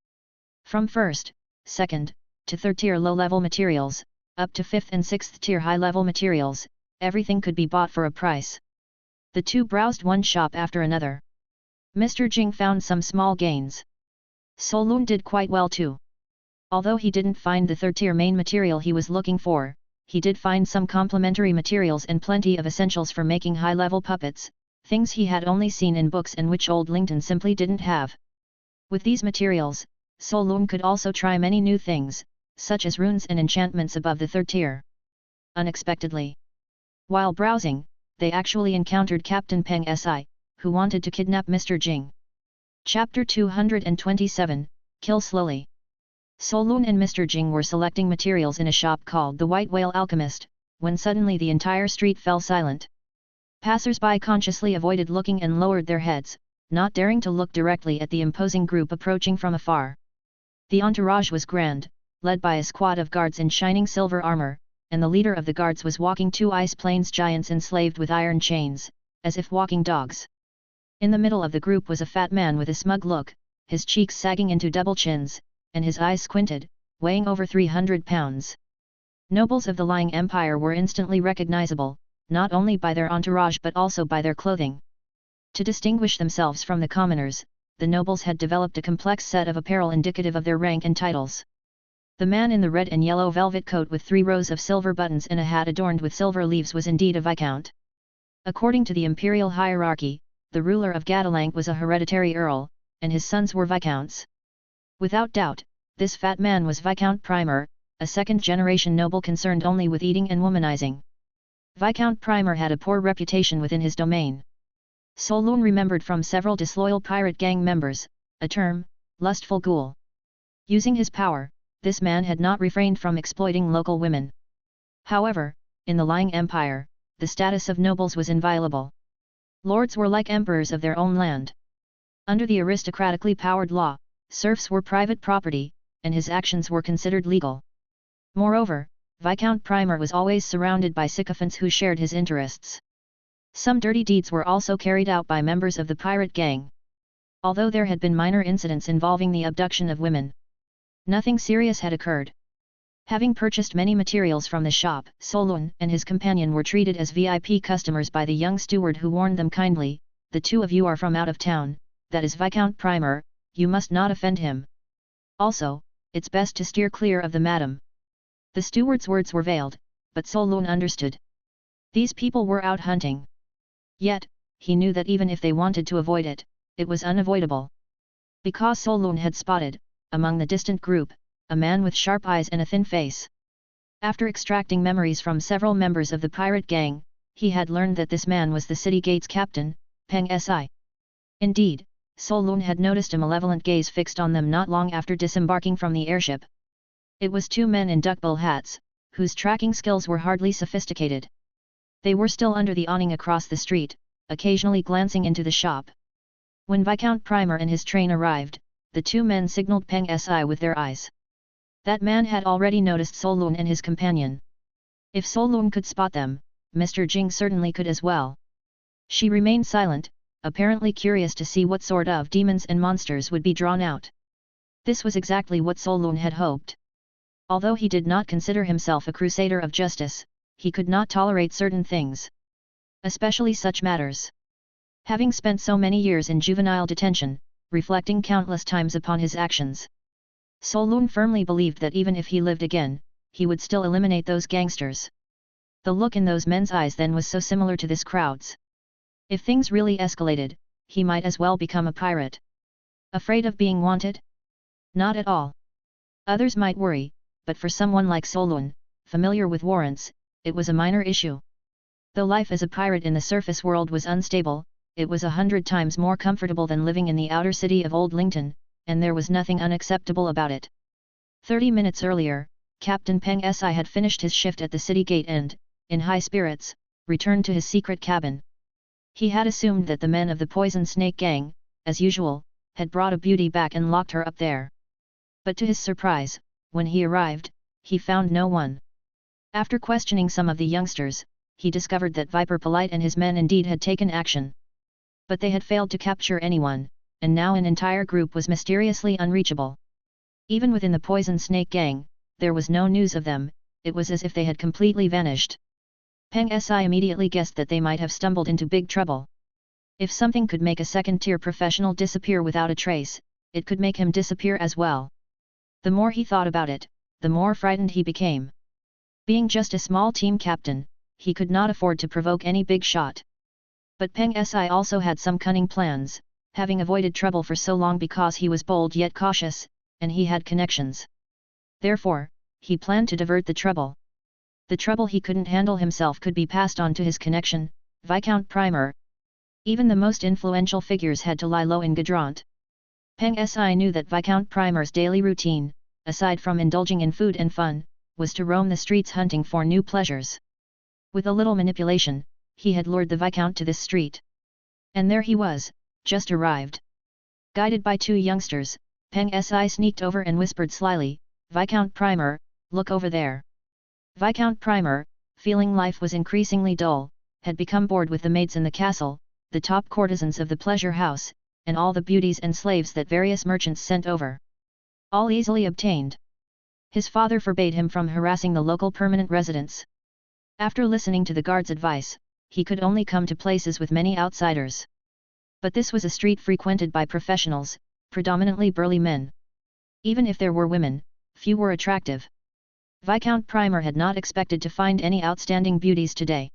From first, second, to third-tier low-level materials, up to fifth and sixth-tier high-level materials, everything could be bought for a price. The two browsed one shop after another. Mr. Jing found some small gains. Solun did quite well too. Although he didn't find the third-tier main material he was looking for, he did find some complementary materials and plenty of essentials for making high-level puppets, things he had only seen in books and which Old Lington simply didn't have. With these materials, Solun could also try many new things, such as runes and enchantments above the third tier. Unexpectedly, while browsing, they actually encountered Captain Peng Si, who wanted to kidnap Mr. Jing. Chapter 227, Kill Slowly. Solun and Mr. Jing were selecting materials in a shop called the White Whale Alchemist, when suddenly the entire street fell silent. Passers-by consciously avoided looking and lowered their heads, not daring to look directly at the imposing group approaching from afar. The entourage was grand, led by a squad of guards in shining silver armor, and the leader of the guards was walking two ice plains giants enslaved with iron chains, as if walking dogs. In the middle of the group was a fat man with a smug look, his cheeks sagging into double chins, and his eyes squinted, weighing over 300 pounds. Nobles of the Lying Empire were instantly recognizable, not only by their entourage but also by their clothing. To distinguish themselves from the commoners, the nobles had developed a complex set of apparel indicative of their rank and titles. The man in the red and yellow velvet coat with 3 rows of silver buttons and a hat adorned with silver leaves was indeed a viscount. According to the imperial hierarchy, the ruler of Gatalank was a hereditary earl, and his sons were viscounts. Without doubt, this fat man was Viscount Primer, a second-generation noble concerned only with eating and womanizing. Viscount Primer had a poor reputation within his domain. Solun remembered from several disloyal pirate gang members, a term, lustful ghoul. Using his power, this man had not refrained from exploiting local women. However, in the Lying Empire, the status of nobles was inviolable. Lords were like emperors of their own land. Under the aristocratically powered law, serfs were private property, and his actions were considered legal. Moreover, Viscount Primer was always surrounded by sycophants who shared his interests. Some dirty deeds were also carried out by members of the pirate gang. Although there had been minor incidents involving the abduction of women, nothing serious had occurred. Having purchased many materials from the shop, Solun and his companion were treated as VIP customers by the young steward who warned them kindly, "The two of you are from out of town, that is Viscount Primer, you must not offend him. Also, it's best to steer clear of the madam." The steward's words were veiled, but Solun understood. These people were out hunting. Yet, he knew that even if they wanted to avoid it, it was unavoidable. Because Solun had spotted, among the distant group, a man with sharp eyes and a thin face. After extracting memories from several members of the pirate gang, he had learned that this man was the city gate's captain, Peng Si. Indeed, Solun had noticed a malevolent gaze fixed on them not long after disembarking from the airship. It was 2 men in duckbill hats, whose tracking skills were hardly sophisticated. They were still under the awning across the street, occasionally glancing into the shop. When Viscount Primer and his train arrived, the 2 men signaled Peng Si with their eyes. That man had already noticed Solun and his companion. If Solun could spot them, Mr. Jing certainly could as well. She remained silent, apparently curious to see what sort of demons and monsters would be drawn out. This was exactly what Solun had hoped. Although he did not consider himself a crusader of justice, he could not tolerate certain things. Especially such matters. Having spent so many years in juvenile detention, reflecting countless times upon his actions, Solun firmly believed that even if he lived again, he would still eliminate those gangsters. The look in those men's eyes then was so similar to this crowd's. If things really escalated, he might as well become a pirate. Afraid of being wanted? Not at all. Others might worry, but for someone like Solun, familiar with warrants, it was a minor issue. Though life as a pirate in the surface world was unstable, it was 100 times more comfortable than living in the outer city of Old Lington, and there was nothing unacceptable about it. 30 minutes earlier, Captain Peng Si had finished his shift at the city gate and, in high spirits, returned to his secret cabin. He had assumed that the men of the Poison Snake Gang, as usual, had brought a beauty back and locked her up there. But to his surprise, when he arrived, he found no one. After questioning some of the youngsters, he discovered that Viper Polite and his men indeed had taken action. But they had failed to capture anyone, and now an entire group was mysteriously unreachable. Even within the Poison Snake Gang, there was no news of them, it was as if they had completely vanished. Peng Si immediately guessed that they might have stumbled into big trouble. If something could make a second-tier professional disappear without a trace, it could make him disappear as well. The more he thought about it, the more frightened he became. Being just a small team captain, he could not afford to provoke any big shot. But Peng Si also had some cunning plans, having avoided trouble for so long because he was bold yet cautious, and he had connections. Therefore, he planned to divert the trouble. The trouble he couldn't handle himself could be passed on to his connection, Viscount Primer. Even the most influential figures had to lie low in Gadrant. Peng Si knew that Viscount Primer's daily routine, aside from indulging in food and fun, was to roam the streets hunting for new pleasures. With a little manipulation, he had lured the Viscount to this street. And there he was, just arrived. Guided by two youngsters, Peng Si sneaked over and whispered slyly, "Viscount Primer, look over there." Viscount Primer, feeling life was increasingly dull, had become bored with the maids in the castle, the top courtesans of the pleasure house, and all the beauties and slaves that various merchants sent over. All easily obtained. His father forbade him from harassing the local permanent residents. After listening to the guard's advice, he could only come to places with many outsiders. But this was a street frequented by professionals, predominantly burly men. Even if there were women, few were attractive. Viscount Primer had not expected to find any outstanding beauties today.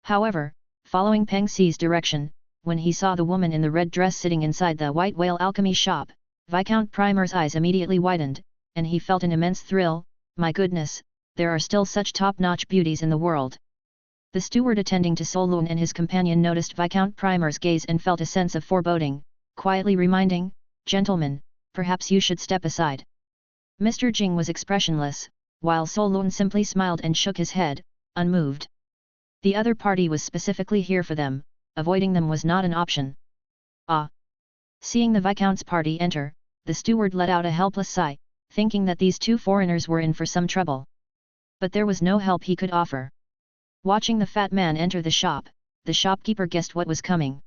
However, following Peng Si's direction, when he saw the woman in the red dress sitting inside the White Whale Alchemy shop, Viscount Primer's eyes immediately widened, and he felt an immense thrill. My goodness, there are still such top-notch beauties in the world. The steward attending to Solun and his companion noticed Viscount Primer's gaze and felt a sense of foreboding, quietly reminding, "Gentlemen, perhaps you should step aside." Mr. Jing was expressionless, while Solun simply smiled and shook his head, unmoved. The other party was specifically here for them, avoiding them was not an option. Ah! Seeing the Viscount's party enter, the steward let out a helpless sigh, thinking that these two foreigners were in for some trouble. But there was no help he could offer. Watching the fat man enter the shop, the shopkeeper guessed what was coming.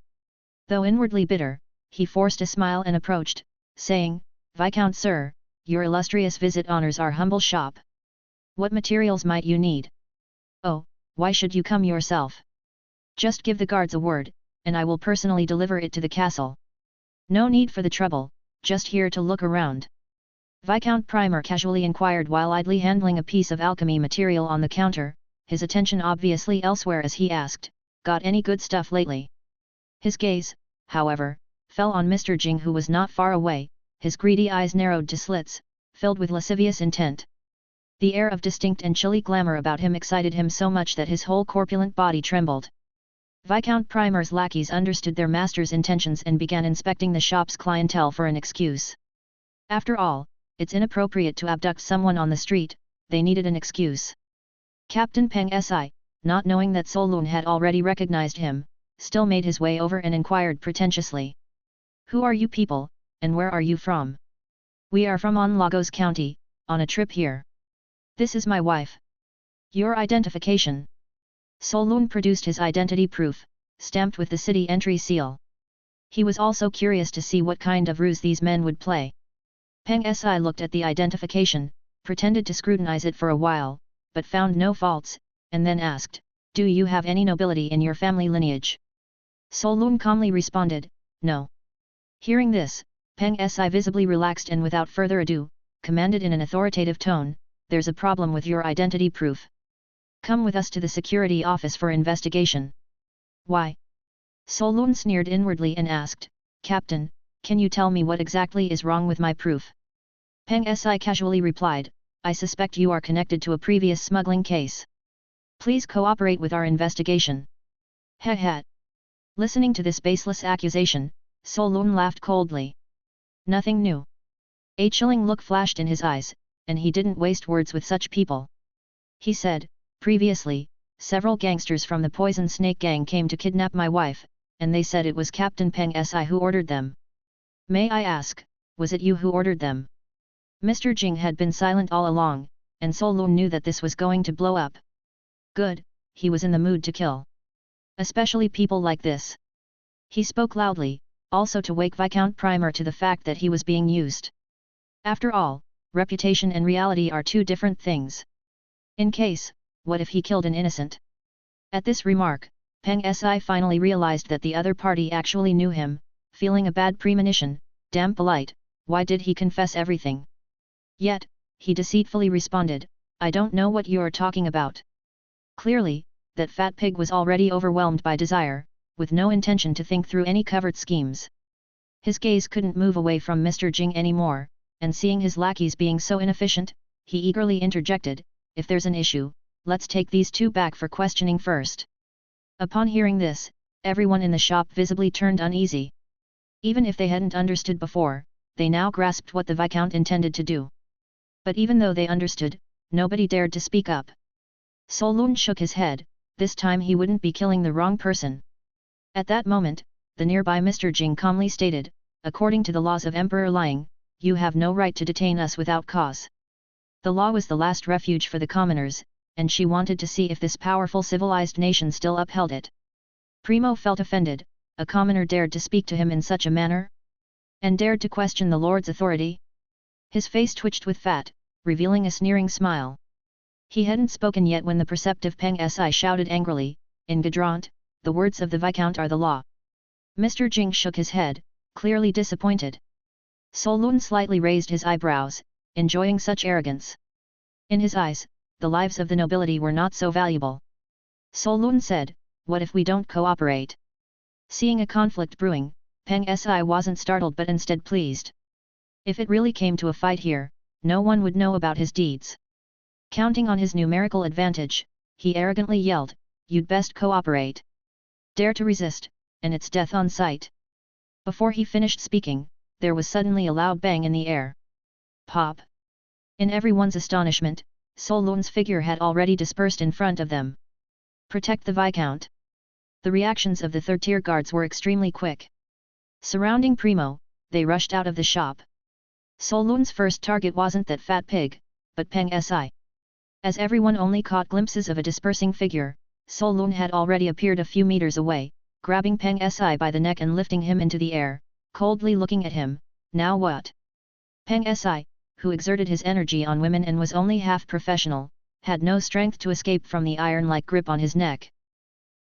Though inwardly bitter, he forced a smile and approached, saying, "Viscount sir, your illustrious visit honors our humble shop. What materials might you need?" "Oh, why should you come yourself? Just give the guards a word, and I will personally deliver it to the castle. No need for the trouble, just here to look around." Viscount Primer casually inquired while idly handling a piece of alchemy material on the counter, his attention obviously elsewhere as he asked, "Got any good stuff lately?" His gaze, however, fell on Mr. Jing, who was not far away, his greedy eyes narrowed to slits, filled with lascivious intent. The air of distinct and chilly glamour about him excited him so much that his whole corpulent body trembled. Viscount Primer's lackeys understood their master's intentions and began inspecting the shop's clientele for an excuse. After all, it's inappropriate to abduct someone on the street, they needed an excuse. Captain Peng Si, not knowing that Solun had already recognized him, still made his way over and inquired pretentiously. "Who are you people, and where are you from?" "We are from On Lagos County, on a trip here. This is my wife." "Your identification?" Solun produced his identity proof, stamped with the city entry seal. He was also curious to see what kind of ruse these men would play. Peng Si looked at the identification, pretended to scrutinize it for a while, but found no faults, and then asked, "Do you have any nobility in your family lineage?" Solun calmly responded, "No." Hearing this, Peng Si visibly relaxed and without further ado, commanded in an authoritative tone, "There's a problem with your identity proof. Come with us to the security office for investigation." "Why?" Solun sneered inwardly and asked, "Captain, can you tell me what exactly is wrong with my proof?" Peng Si casually replied, "I suspect you are connected to a previous smuggling case. Please cooperate with our investigation." "Heh heh." Listening to this baseless accusation, Solun laughed coldly. Nothing new. A chilling look flashed in his eyes, and he didn't waste words with such people. He said, "Previously, several gangsters from the Poison Snake Gang came to kidnap my wife, and they said it was Captain Peng Si who ordered them. May I ask, was it you who ordered them?" Mr. Jing had been silent all along, and Solun knew that this was going to blow up. Good, he was in the mood to kill. Especially people like this. He spoke loudly, also to wake Viscount Primer to the fact that he was being used. After all, reputation and reality are two different things. In case, what if he killed an innocent? At this remark, Peng Si finally realized that the other party actually knew him, feeling a bad premonition. Damn polite, why did he confess everything? Yet, he deceitfully responded, "I don't know what you're talking about." Clearly, that fat pig was already overwhelmed by desire, with no intention to think through any covert schemes. His gaze couldn't move away from Mr. Jing anymore, and seeing his lackeys being so inefficient, he eagerly interjected, "If there's an issue, let's take these two back for questioning first." Upon hearing this, everyone in the shop visibly turned uneasy. Even if they hadn't understood before, they now grasped what the Viscount intended to do. But even though they understood, nobody dared to speak up. Solun shook his head, this time he wouldn't be killing the wrong person. At that moment, the nearby Mr. Jing calmly stated, "According to the laws of Emperor Liang, you have no right to detain us without cause." The law was the last refuge for the commoners, and she wanted to see if this powerful civilized nation still upheld it. Primo felt offended. A commoner dared to speak to him in such a manner? And dared to question the Lord's authority? His face twitched with fat, revealing a sneering smile. He hadn't spoken yet when the perceptive Peng Si shouted angrily, "In Gadrant, the words of the Viscount are the law." Mr. Jing shook his head, clearly disappointed. Solun slightly raised his eyebrows, enjoying such arrogance. In his eyes, the lives of the nobility were not so valuable. Solun said, "What if we don't cooperate?" Seeing a conflict brewing, Peng Si wasn't startled but instead pleased. If it really came to a fight here, no one would know about his deeds. Counting on his numerical advantage, he arrogantly yelled, "You'd best cooperate. Dare to resist, and it's death on sight." Before he finished speaking, there was suddenly a loud bang in the air. Pop! In everyone's astonishment, Solun's figure had already dispersed in front of them. "Protect the Viscount." The reactions of the third-tier guards were extremely quick. Surrounding Primo, they rushed out of the shop. Solun's first target wasn't that fat pig, but Peng Si. As everyone only caught glimpses of a dispersing figure, Solun had already appeared a few meters away, grabbing Peng Si by the neck and lifting him into the air, coldly looking at him. "Now what?" Peng Si, who exerted his energy on women and was only half professional, had no strength to escape from the iron-like grip on his neck.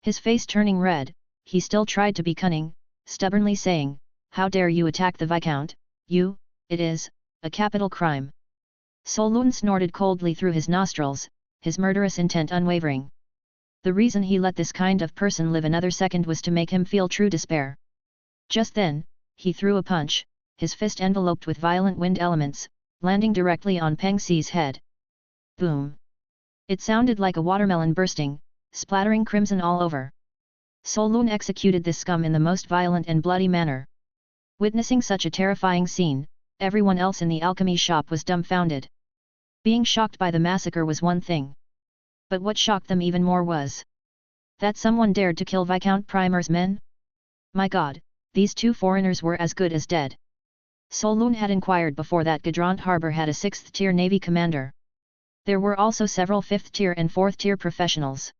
His face turning red, he still tried to be cunning, stubbornly saying, "How dare you attack the Viscount, you? It is a capital crime." Solun snorted coldly through his nostrils, his murderous intent unwavering. The reason he let this kind of person live another second was to make him feel true despair. Just then, he threw a punch, his fist enveloped with violent wind elements, landing directly on Peng Si's head. Boom! It sounded like a watermelon bursting, splattering crimson all over. Solun executed this scum in the most violent and bloody manner. Witnessing such a terrifying scene, everyone else in the alchemy shop was dumbfounded. Being shocked by the massacre was one thing. But what shocked them even more was that someone dared to kill Viscount Primer's men? My god, these two foreigners were as good as dead. Solun had inquired before that Gadrant Harbor had a 6th-tier navy commander. There were also several 5th-tier and 4th-tier professionals.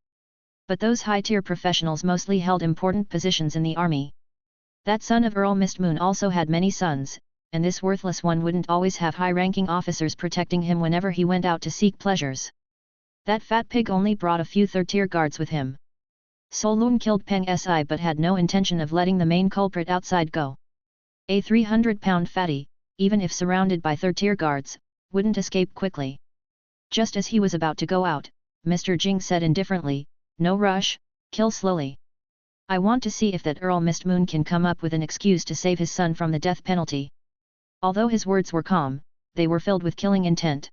But those high-tier professionals mostly held important positions in the army. That son of Earl Mistmoon also had many sons, and this worthless one wouldn't always have high-ranking officers protecting him whenever he went out to seek pleasures. That fat pig only brought a few third-tier guards with him. Solun killed Peng Si but had no intention of letting the main culprit outside go. A 300-pound fatty, even if surrounded by third-tier guards, wouldn't escape quickly. Just as he was about to go out, Mr. Jing said indifferently, "No rush, kill slowly. I want to see if that Earl Mistmoon can come up with an excuse to save his son from the death penalty." Although his words were calm, they were filled with killing intent.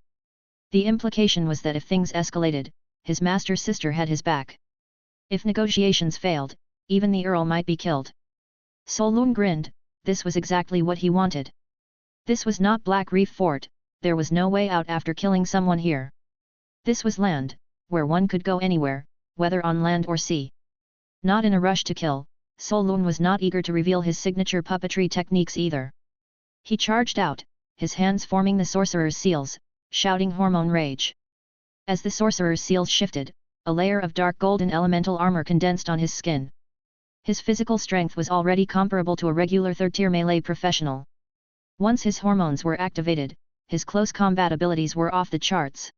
The implication was that if things escalated, his master's sister had his back. If negotiations failed, even the Earl might be killed. Solun grinned, this was exactly what he wanted. This was not Black Reef Fort, there was no way out after killing someone here. This was land, where one could go anywhere, whether on land or sea. Not in a rush to kill, Solun was not eager to reveal his signature puppetry techniques either. He charged out, his hands forming the sorcerer's seals, shouting hormone rage. As the sorcerer's seals shifted, a layer of dark golden elemental armor condensed on his skin. His physical strength was already comparable to a regular third-tier melee professional. Once his hormones were activated, his close combat abilities were off the charts.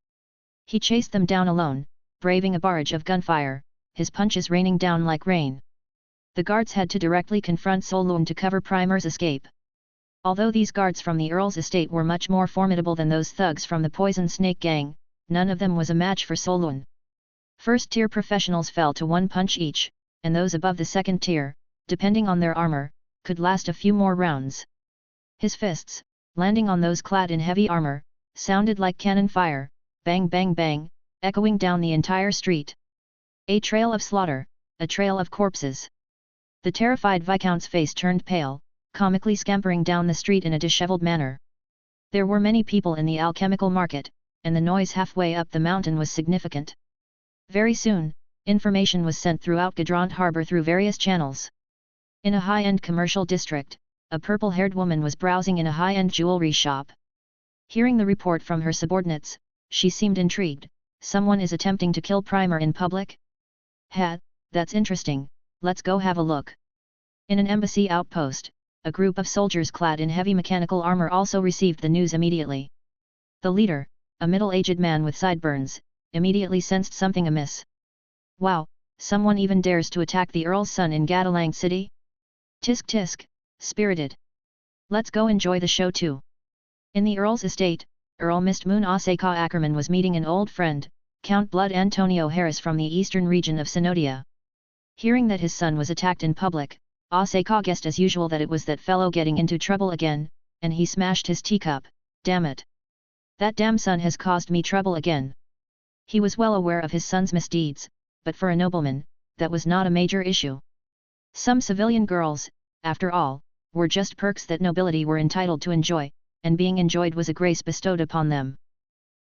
He chased them down alone, braving a barrage of gunfire, his punches raining down like rain. The guards had to directly confront Solun to cover Primer's escape. Although these guards from the Earl's estate were much more formidable than those thugs from the Poison Snake Gang, none of them was a match for Solun. First-tier professionals fell to one punch each, and those above the second tier, depending on their armor, could last a few more rounds. His fists, landing on those clad in heavy armor, sounded like cannon fire, bang bang bang, echoing down the entire street. A trail of slaughter, a trail of corpses. The terrified Viscount's face turned pale, comically scampering down the street in a disheveled manner. There were many people in the alchemical market, and the noise halfway up the mountain was significant. Very soon, information was sent throughout Gadrant Harbour through various channels. In a high-end commercial district, a purple-haired woman was browsing in a high-end jewelry shop. Hearing the report from her subordinates, she seemed intrigued. Someone is attempting to kill Primer in public? That's interesting, let's go have a look. In an embassy outpost, a group of soldiers clad in heavy mechanical armor also received the news immediately. The leader, a middle-aged man with sideburns, immediately sensed something amiss. Wow, someone even dares to attack the Earl's son in Gadalang City? Tisk tisk, spirited. Let's go enjoy the show too. In the Earl's estate, Earl Mistmoon Aseka Ackerman was meeting an old friend, Count Blood Antonio Harris from the eastern region of Synodia. Hearing that his son was attacked in public, Aseka guessed as usual that it was that fellow getting into trouble again, and he smashed his teacup. Damn it! That damn son has caused me trouble again. He was well aware of his son's misdeeds, but for a nobleman, that was not a major issue. Some civilian girls, after all, were just perks that nobility were entitled to enjoy, and being enjoyed was a grace bestowed upon them.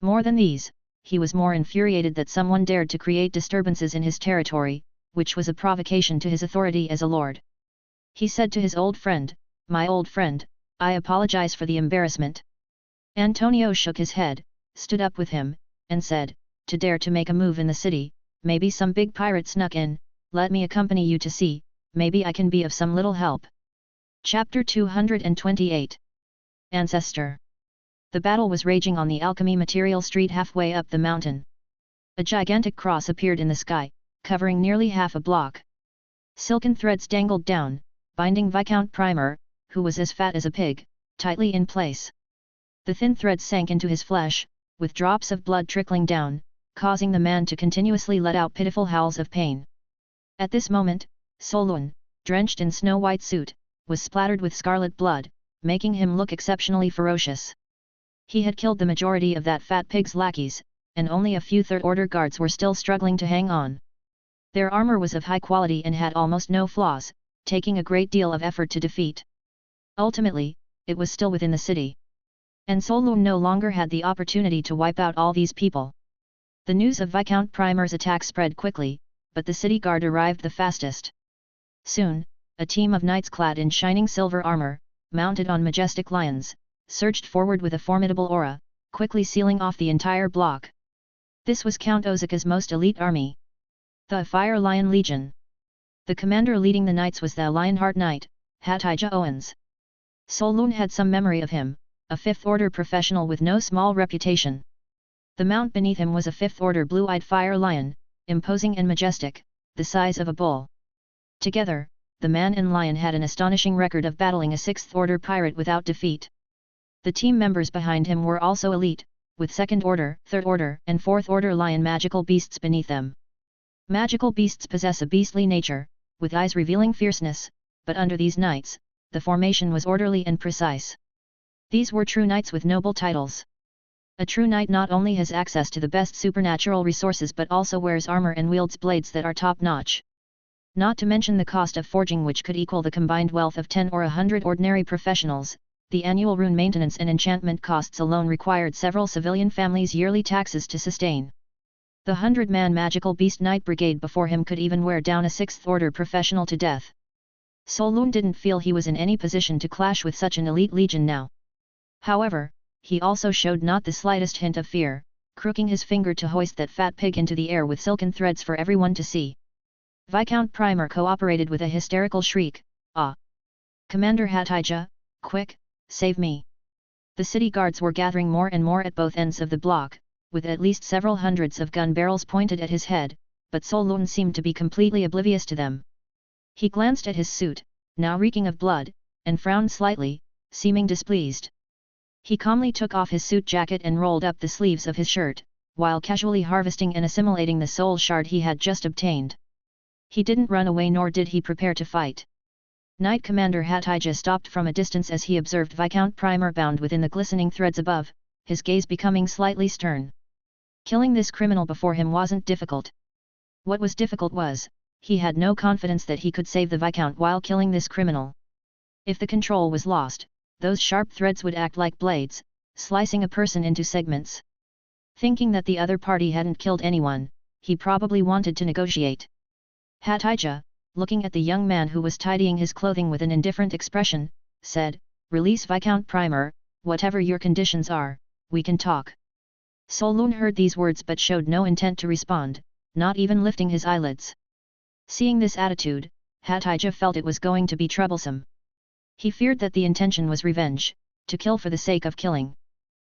More than these, he was more infuriated that someone dared to create disturbances in his territory, which was a provocation to his authority as a lord. He said to his old friend, "My old friend, I apologize for the embarrassment." Antonio shook his head, stood up with him, and said, "To dare to make a move in the city, maybe some big pirate snuck in, let me accompany you to see, maybe I can be of some little help." Chapter 228. Ancestor. The battle was raging on the Alchemy material street halfway up the mountain. A gigantic cross appeared in the sky, covering nearly half a block. Silken threads dangled down, binding Viscount Primer, who was as fat as a pig, tightly in place. The thin threads sank into his flesh, with drops of blood trickling down, causing the man to continuously let out pitiful howls of pain. At this moment, Solun, drenched in snow-white suit, was splattered with scarlet blood, making him look exceptionally ferocious. He had killed the majority of that fat pig's lackeys, and only a few third-order guards were still struggling to hang on. Their armor was of high quality and had almost no flaws, taking a great deal of effort to defeat. Ultimately, it was still within the city. And Solun no longer had the opportunity to wipe out all these people. The news of Viscount Primer's attack spread quickly, but the city guard arrived the fastest. Soon, a team of knights clad in shining silver armor, mounted on majestic lions, surged forward with a formidable aura, quickly sealing off the entire block. This was Count Ozaka's most elite army. The Fire Lion Legion. The commander leading the knights was the Lionheart Knight, Hatija Owens. Solun had some memory of him, a fifth-order professional with no small reputation. The mount beneath him was a fifth-order blue-eyed fire lion, imposing and majestic, the size of a bull. Together, the man and lion had an astonishing record of battling a sixth-order pirate without defeat. The team members behind him were also elite, with second-order, third-order, and fourth-order lion magical beasts beneath them. Magical beasts possess a beastly nature, with eyes revealing fierceness, but under these knights, the formation was orderly and precise. These were true knights with noble titles. A true knight not only has access to the best supernatural resources but also wears armor and wields blades that are top-notch. Not to mention the cost of forging, which could equal the combined wealth of 10 or 100 ordinary professionals. The annual rune maintenance and enchantment costs alone required several civilian families' yearly taxes to sustain. The 100-man magical beast knight brigade before him could even wear down a sixth-order professional to death. Solun didn't feel he was in any position to clash with such an elite legion now. However, he also showed not the slightest hint of fear, crooking his finger to hoist that fat pig into the air with silken threads for everyone to see. Viscount Primer cooperated with a hysterical shriek, "Ah! Commander Hatija, quick, save me!" The city guards were gathering more and more at both ends of the block, with at least several hundreds of gun barrels pointed at his head, but Solun seemed to be completely oblivious to them. He glanced at his suit, now reeking of blood, and frowned slightly, seeming displeased. He calmly took off his suit jacket and rolled up the sleeves of his shirt, while casually harvesting and assimilating the soul shard he had just obtained. He didn't run away nor did he prepare to fight. Knight Commander Hatija stopped from a distance as he observed Viscount Primer bound within the glistening threads above, his gaze becoming slightly stern. Killing this criminal before him wasn't difficult. What was difficult was, he had no confidence that he could save the Viscount while killing this criminal. If the control was lost, those sharp threads would act like blades, slicing a person into segments. Thinking that the other party hadn't killed anyone, he probably wanted to negotiate. Hatija, looking at the young man who was tidying his clothing with an indifferent expression, said, "Release Viscount Primer, whatever your conditions are, we can talk." Solun heard these words but showed no intent to respond, not even lifting his eyelids. Seeing this attitude, Hatija felt it was going to be troublesome. He feared that the intention was revenge, to kill for the sake of killing.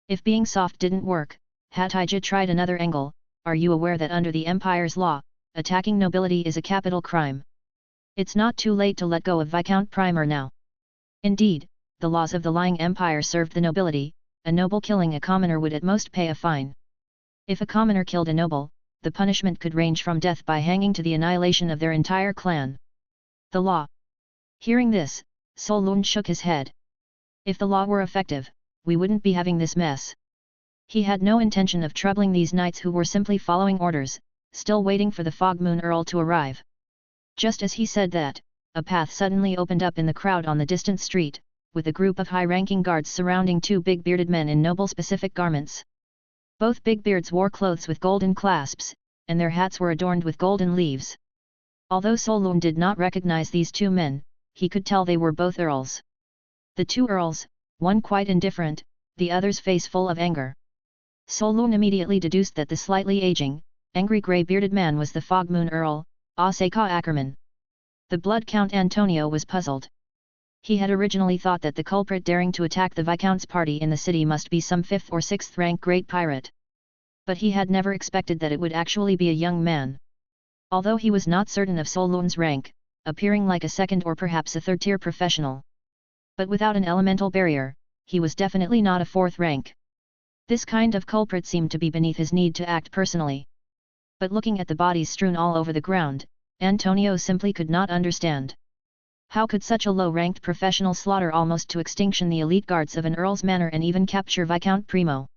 If being soft didn't work, Hatija tried another angle. "Are you aware that under the Empire's law, attacking nobility is a capital crime? It's not too late to let go of Viscount Primer now. Indeed, the laws of the lying Empire served the nobility. A noble killing a commoner would at most pay a fine. If a commoner killed a noble, the punishment could range from death by hanging to the annihilation of their entire clan. The law." Hearing this, Solun shook his head. "If the law were effective, we wouldn't be having this mess." He had no intention of troubling these knights who were simply following orders, still waiting for the Fogmoon Earl to arrive. Just as he said that, a path suddenly opened up in the crowd on the distant street, with a group of high-ranking guards surrounding two big bearded men in noble-specific garments. Both big beards wore clothes with golden clasps, and their hats were adorned with golden leaves. Although Solun did not recognize these two men, he could tell they were both earls. The two earls, one quite indifferent, the other's face full of anger. Solun immediately deduced that the slightly aging, angry grey-bearded man was the Fogmoon Earl, Aseka Ackerman. The Blood Count Antonio was puzzled. He had originally thought that the culprit daring to attack the Viscount's party in the city must be some 5th or 6th rank great pirate. But he had never expected that it would actually be a young man. Although he was not certain of Solun's rank, appearing like a 2nd or perhaps a 3rd-tier professional. But without an elemental barrier, he was definitely not a 4th rank. This kind of culprit seemed to be beneath his need to act personally. But looking at the bodies strewn all over the ground, Antonio simply could not understand. How could such a low-ranked professional slaughter almost to extinction the elite guards of an earl's manor and even capture Viscount Primo?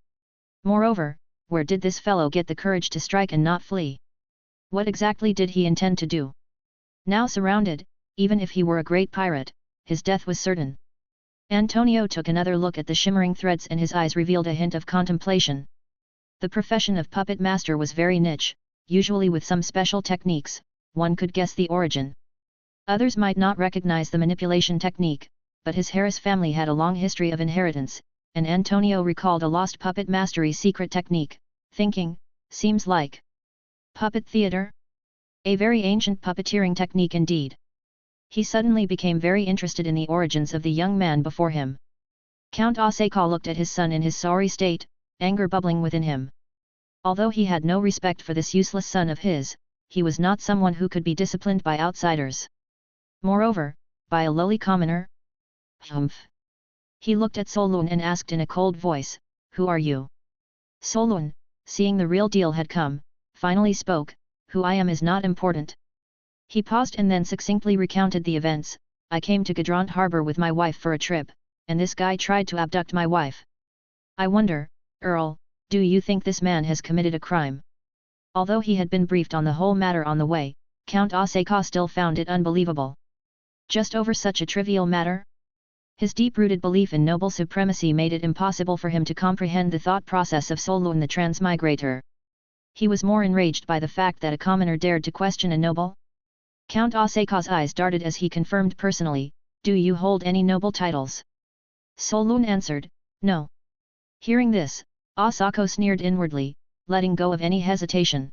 Moreover, where did this fellow get the courage to strike and not flee? What exactly did he intend to do? Now surrounded, even if he were a great pirate, his death was certain. Antonio took another look at the shimmering threads and his eyes revealed a hint of contemplation. The profession of puppet master was very niche, usually with some special techniques, one could guess the origin. Others might not recognize the manipulation technique, but his Harris family had a long history of inheritance, and Antonio recalled a lost puppet mastery secret technique, thinking, seems like puppet theater? A very ancient puppeteering technique indeed. He suddenly became very interested in the origins of the young man before him. Count Aseka looked at his son in his sorry state, anger bubbling within him. Although he had no respect for this useless son of his, he was not someone who could be disciplined by outsiders. Moreover, by a lowly commoner? Humph! He looked at Solun and asked in a cold voice, "Who are you?" Solun, seeing the real deal had come, finally spoke, "Who I am is not important." He paused and then succinctly recounted the events. "I came to Gadrant Harbor with my wife for a trip, and this guy tried to abduct my wife. I wonder, Earl, do you think this man has committed a crime?" Although he had been briefed on the whole matter on the way, Count Aseka still found it unbelievable. Just over such a trivial matter? His deep-rooted belief in noble supremacy made it impossible for him to comprehend the thought process of Solun the transmigrator. He was more enraged by the fact that a commoner dared to question a noble. Count Aseka's eyes darted as he confirmed personally, "Do you hold any noble titles?" Solun answered, "No." Hearing this, Asako sneered inwardly, letting go of any hesitation.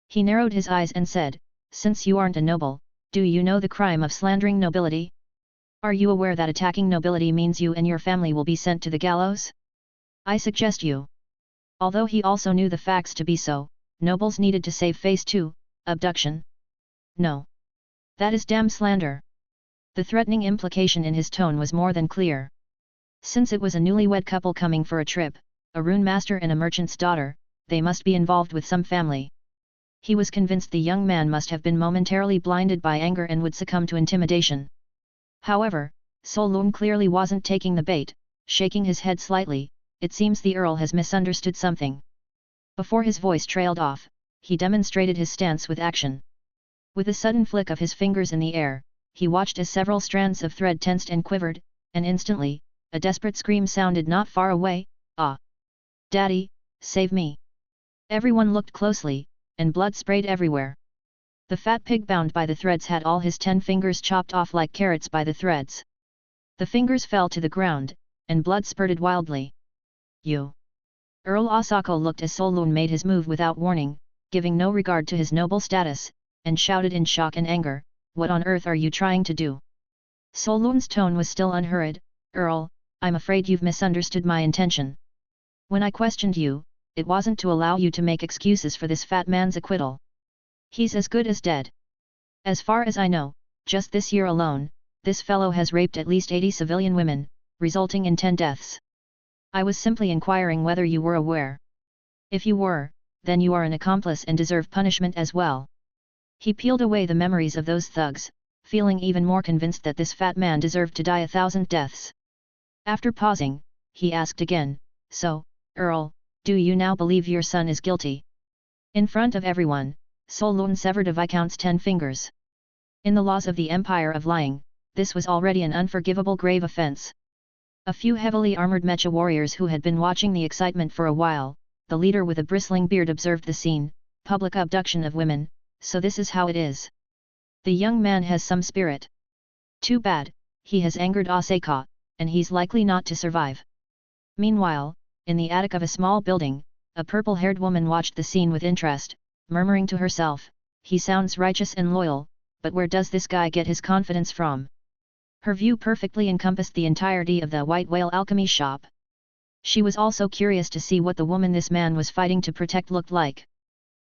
He narrowed his eyes and said, "Since you aren't a noble, do you know the crime of slandering nobility? Are you aware that attacking nobility means you and your family will be sent to the gallows? I suggest you." Although he also knew the facts to be so, nobles needed to save face too. Abduction? No. That is damn slander. The threatening implication in his tone was more than clear. Since it was a newlywed couple coming for a trip, a rune master and a merchant's daughter, they must be involved with some family. He was convinced the young man must have been momentarily blinded by anger and would succumb to intimidation. However, Solun clearly wasn't taking the bait, shaking his head slightly, it seems the Earl has misunderstood something. Before his voice trailed off, he demonstrated his stance with action. With a sudden flick of his fingers in the air, he watched as several strands of thread tensed and quivered, and instantly, a desperate scream sounded not far away, "Ah! Daddy, save me!" Everyone looked closely, and blood sprayed everywhere. The fat pig bound by the threads had all his 10 fingers chopped off like carrots by the threads. The fingers fell to the ground, and blood spurted wildly. "You!" Earl Asako looked as Solun made his move without warning, giving no regard to his noble status, and shouted in shock and anger, "What on earth are you trying to do?" Solun's tone was still unhurried, "Earl, I'm afraid you've misunderstood my intention. When I questioned you, it wasn't to allow you to make excuses for this fat man's acquittal. He's as good as dead. As far as I know, just this year alone, this fellow has raped at least 80 civilian women, resulting in 10 deaths. I was simply inquiring whether you were aware. If you were, then you are an accomplice and deserve punishment as well." He peeled away the memories of those thugs, feeling even more convinced that this fat man deserved to die 1,000 deaths. After pausing, he asked again, "So, Earl, do you now believe your son is guilty?" In front of everyone, Solun severed a Viscount's 10 fingers. In the laws of the Empire of Lying, this was already an unforgivable grave offense. A few heavily armored mecha warriors who had been watching the excitement for a while, the leader with a bristling beard observed the scene, "Public abduction of women, so this is how it is. The young man has some spirit. Too bad, he has angered Asaka, and he's likely not to survive." Meanwhile, in the attic of a small building, a purple-haired woman watched the scene with interest, murmuring to herself, "He sounds righteous and loyal, but where does this guy get his confidence from?" Her view perfectly encompassed the entirety of the White Whale Alchemy shop. She was also curious to see what the woman this man was fighting to protect looked like.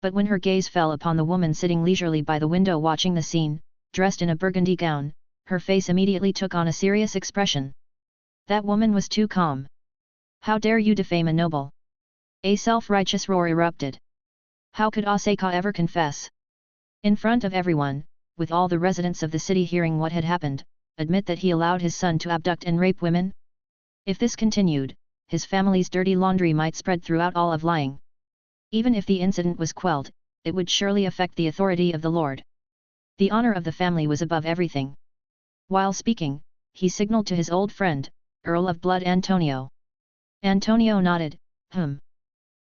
But when her gaze fell upon the woman sitting leisurely by the window watching the scene, dressed in a burgundy gown, her face immediately took on a serious expression. That woman was too calm. "How dare you defame a noble?" A self-righteous roar erupted. How could Asaka ever confess? In front of everyone, with all the residents of the city hearing what had happened, admit that he allowed his son to abduct and rape women? If this continued, his family's dirty laundry might spread throughout all of Lying. Even if the incident was quelled, it would surely affect the authority of the Lord. The honor of the family was above everything. While speaking, he signaled to his old friend, Earl of Blood Antonio. Antonio nodded,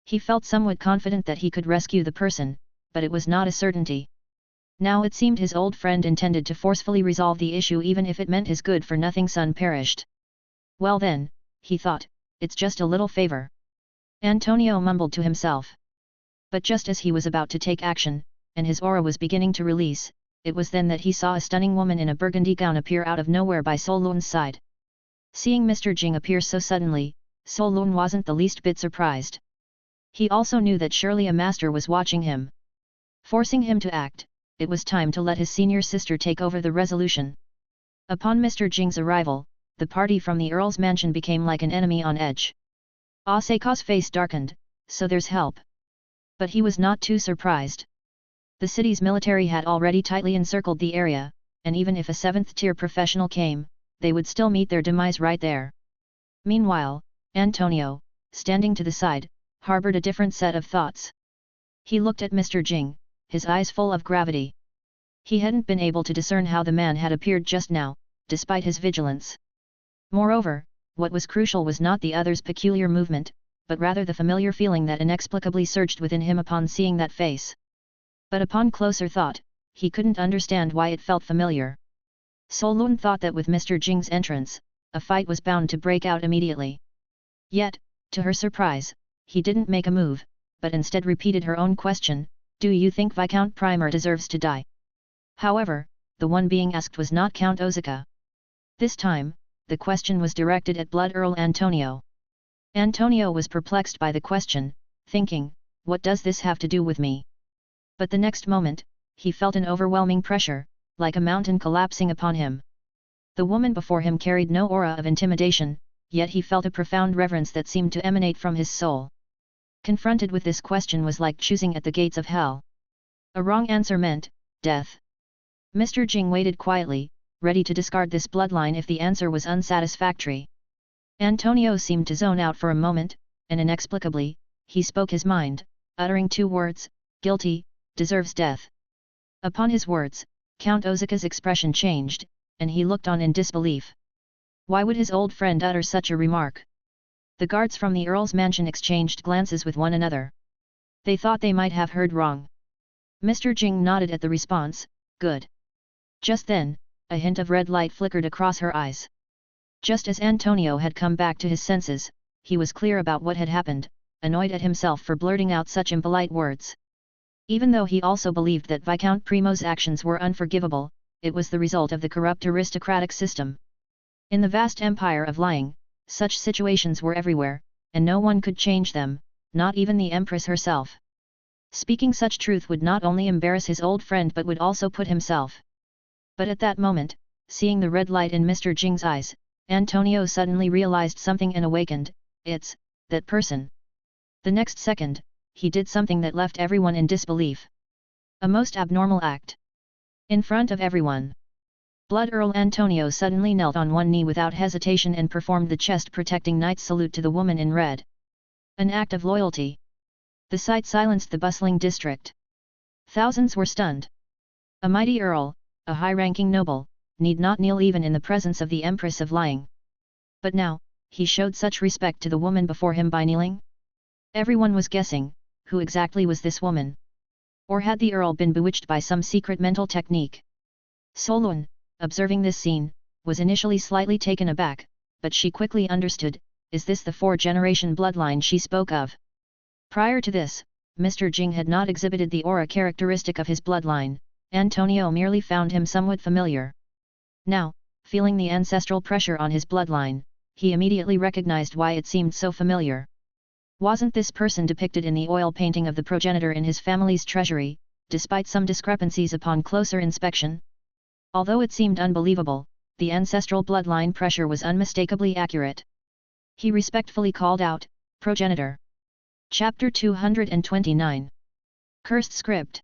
He felt somewhat confident that he could rescue the person, but it was not a certainty. Now it seemed his old friend intended to forcefully resolve the issue even if it meant his good-for-nothing son perished. "Well then," he thought, "it's just a little favor." Antonio mumbled to himself. But just as he was about to take action, and his aura was beginning to release, it was then that he saw a stunning woman in a burgundy gown appear out of nowhere by Solun's side. Seeing Mr. Jing appear so suddenly, Solun wasn't the least bit surprised. He also knew that surely a master was watching him. Forcing him to act, it was time to let his senior sister take over the resolution. Upon Mr. Jing's arrival, the party from the Earl's mansion became like an enemy on edge. Asaka's face darkened, "So there's help." But he was not too surprised. The city's military had already tightly encircled the area, and even if a 7th-tier professional came, they would still meet their demise right there. Meanwhile, Antonio, standing to the side, harbored a different set of thoughts. He looked at Mr. Jing, his eyes full of gravity. He hadn't been able to discern how the man had appeared just now, despite his vigilance. Moreover, what was crucial was not the other's peculiar movement, but rather the familiar feeling that inexplicably surged within him upon seeing that face. But upon closer thought, he couldn't understand why it felt familiar. Solun thought that with Mr. Jing's entrance, a fight was bound to break out immediately. Yet, to her surprise, he didn't make a move, but instead repeated her own question, "Do you think Viscount Primer deserves to die?" However, the one being asked was not Count Ozaka. This time, the question was directed at Blood Earl Antonio. Antonio was perplexed by the question, thinking, "What does this have to do with me?" But the next moment, he felt an overwhelming pressure, like a mountain collapsing upon him. The woman before him carried no aura of intimidation, yet he felt a profound reverence that seemed to emanate from his soul. Confronted with this question was like choosing at the gates of hell. A wrong answer meant death. Mr. Jing waited quietly, ready to discard this bloodline if the answer was unsatisfactory. Antonio seemed to zone out for a moment, and inexplicably, he spoke his mind, uttering 2 words, guilty, deserves death. Upon his words, Count Ozaka's expression changed, and he looked on in disbelief. Why would his old friend utter such a remark? The guards from the Earl's mansion exchanged glances with one another. They thought they might have heard wrong. Mr. Jing nodded at the response, good. Just then, a hint of red light flickered across her eyes. Just as Antonio had come back to his senses, he was clear about what had happened, annoyed at himself for blurting out such impolite words. Even though he also believed that Viscount Primo's actions were unforgivable, it was the result of the corrupt aristocratic system. In the vast empire of lying, such situations were everywhere, and no one could change them, not even the Empress herself. Speaking such truth would not only embarrass his old friend but would also put himself. But at that moment, seeing the red light in Mr. Jing's eyes, Antonio suddenly realized something and awakened, it's that person. The next second, he did something that left everyone in disbelief. A most abnormal act. In front of everyone. Blood Earl Antonio suddenly knelt on one knee without hesitation and performed the chest-protecting knight's salute to the woman in red. An act of loyalty. The sight silenced the bustling district. Thousands were stunned. A mighty earl, a high-ranking noble, need not kneel even in the presence of the Empress of Lying. But now, he showed such respect to the woman before him by kneeling? Everyone was guessing, who exactly was this woman? Or had the earl been bewitched by some secret mental technique? Solun, observing this scene, was initially slightly taken aback, but she quickly understood, is this the 4-generation bloodline she spoke of? Prior to this, Mr. Jing had not exhibited the aura characteristic of his bloodline, Antonio merely found him somewhat familiar. Now, feeling the ancestral pressure on his bloodline, he immediately recognized why it seemed so familiar. Wasn't this person depicted in the oil painting of the progenitor in his family's treasury, despite some discrepancies upon closer inspection? Although it seemed unbelievable, the ancestral bloodline pressure was unmistakably accurate. He respectfully called out, "Progenitor." Chapter 229. Cursed script.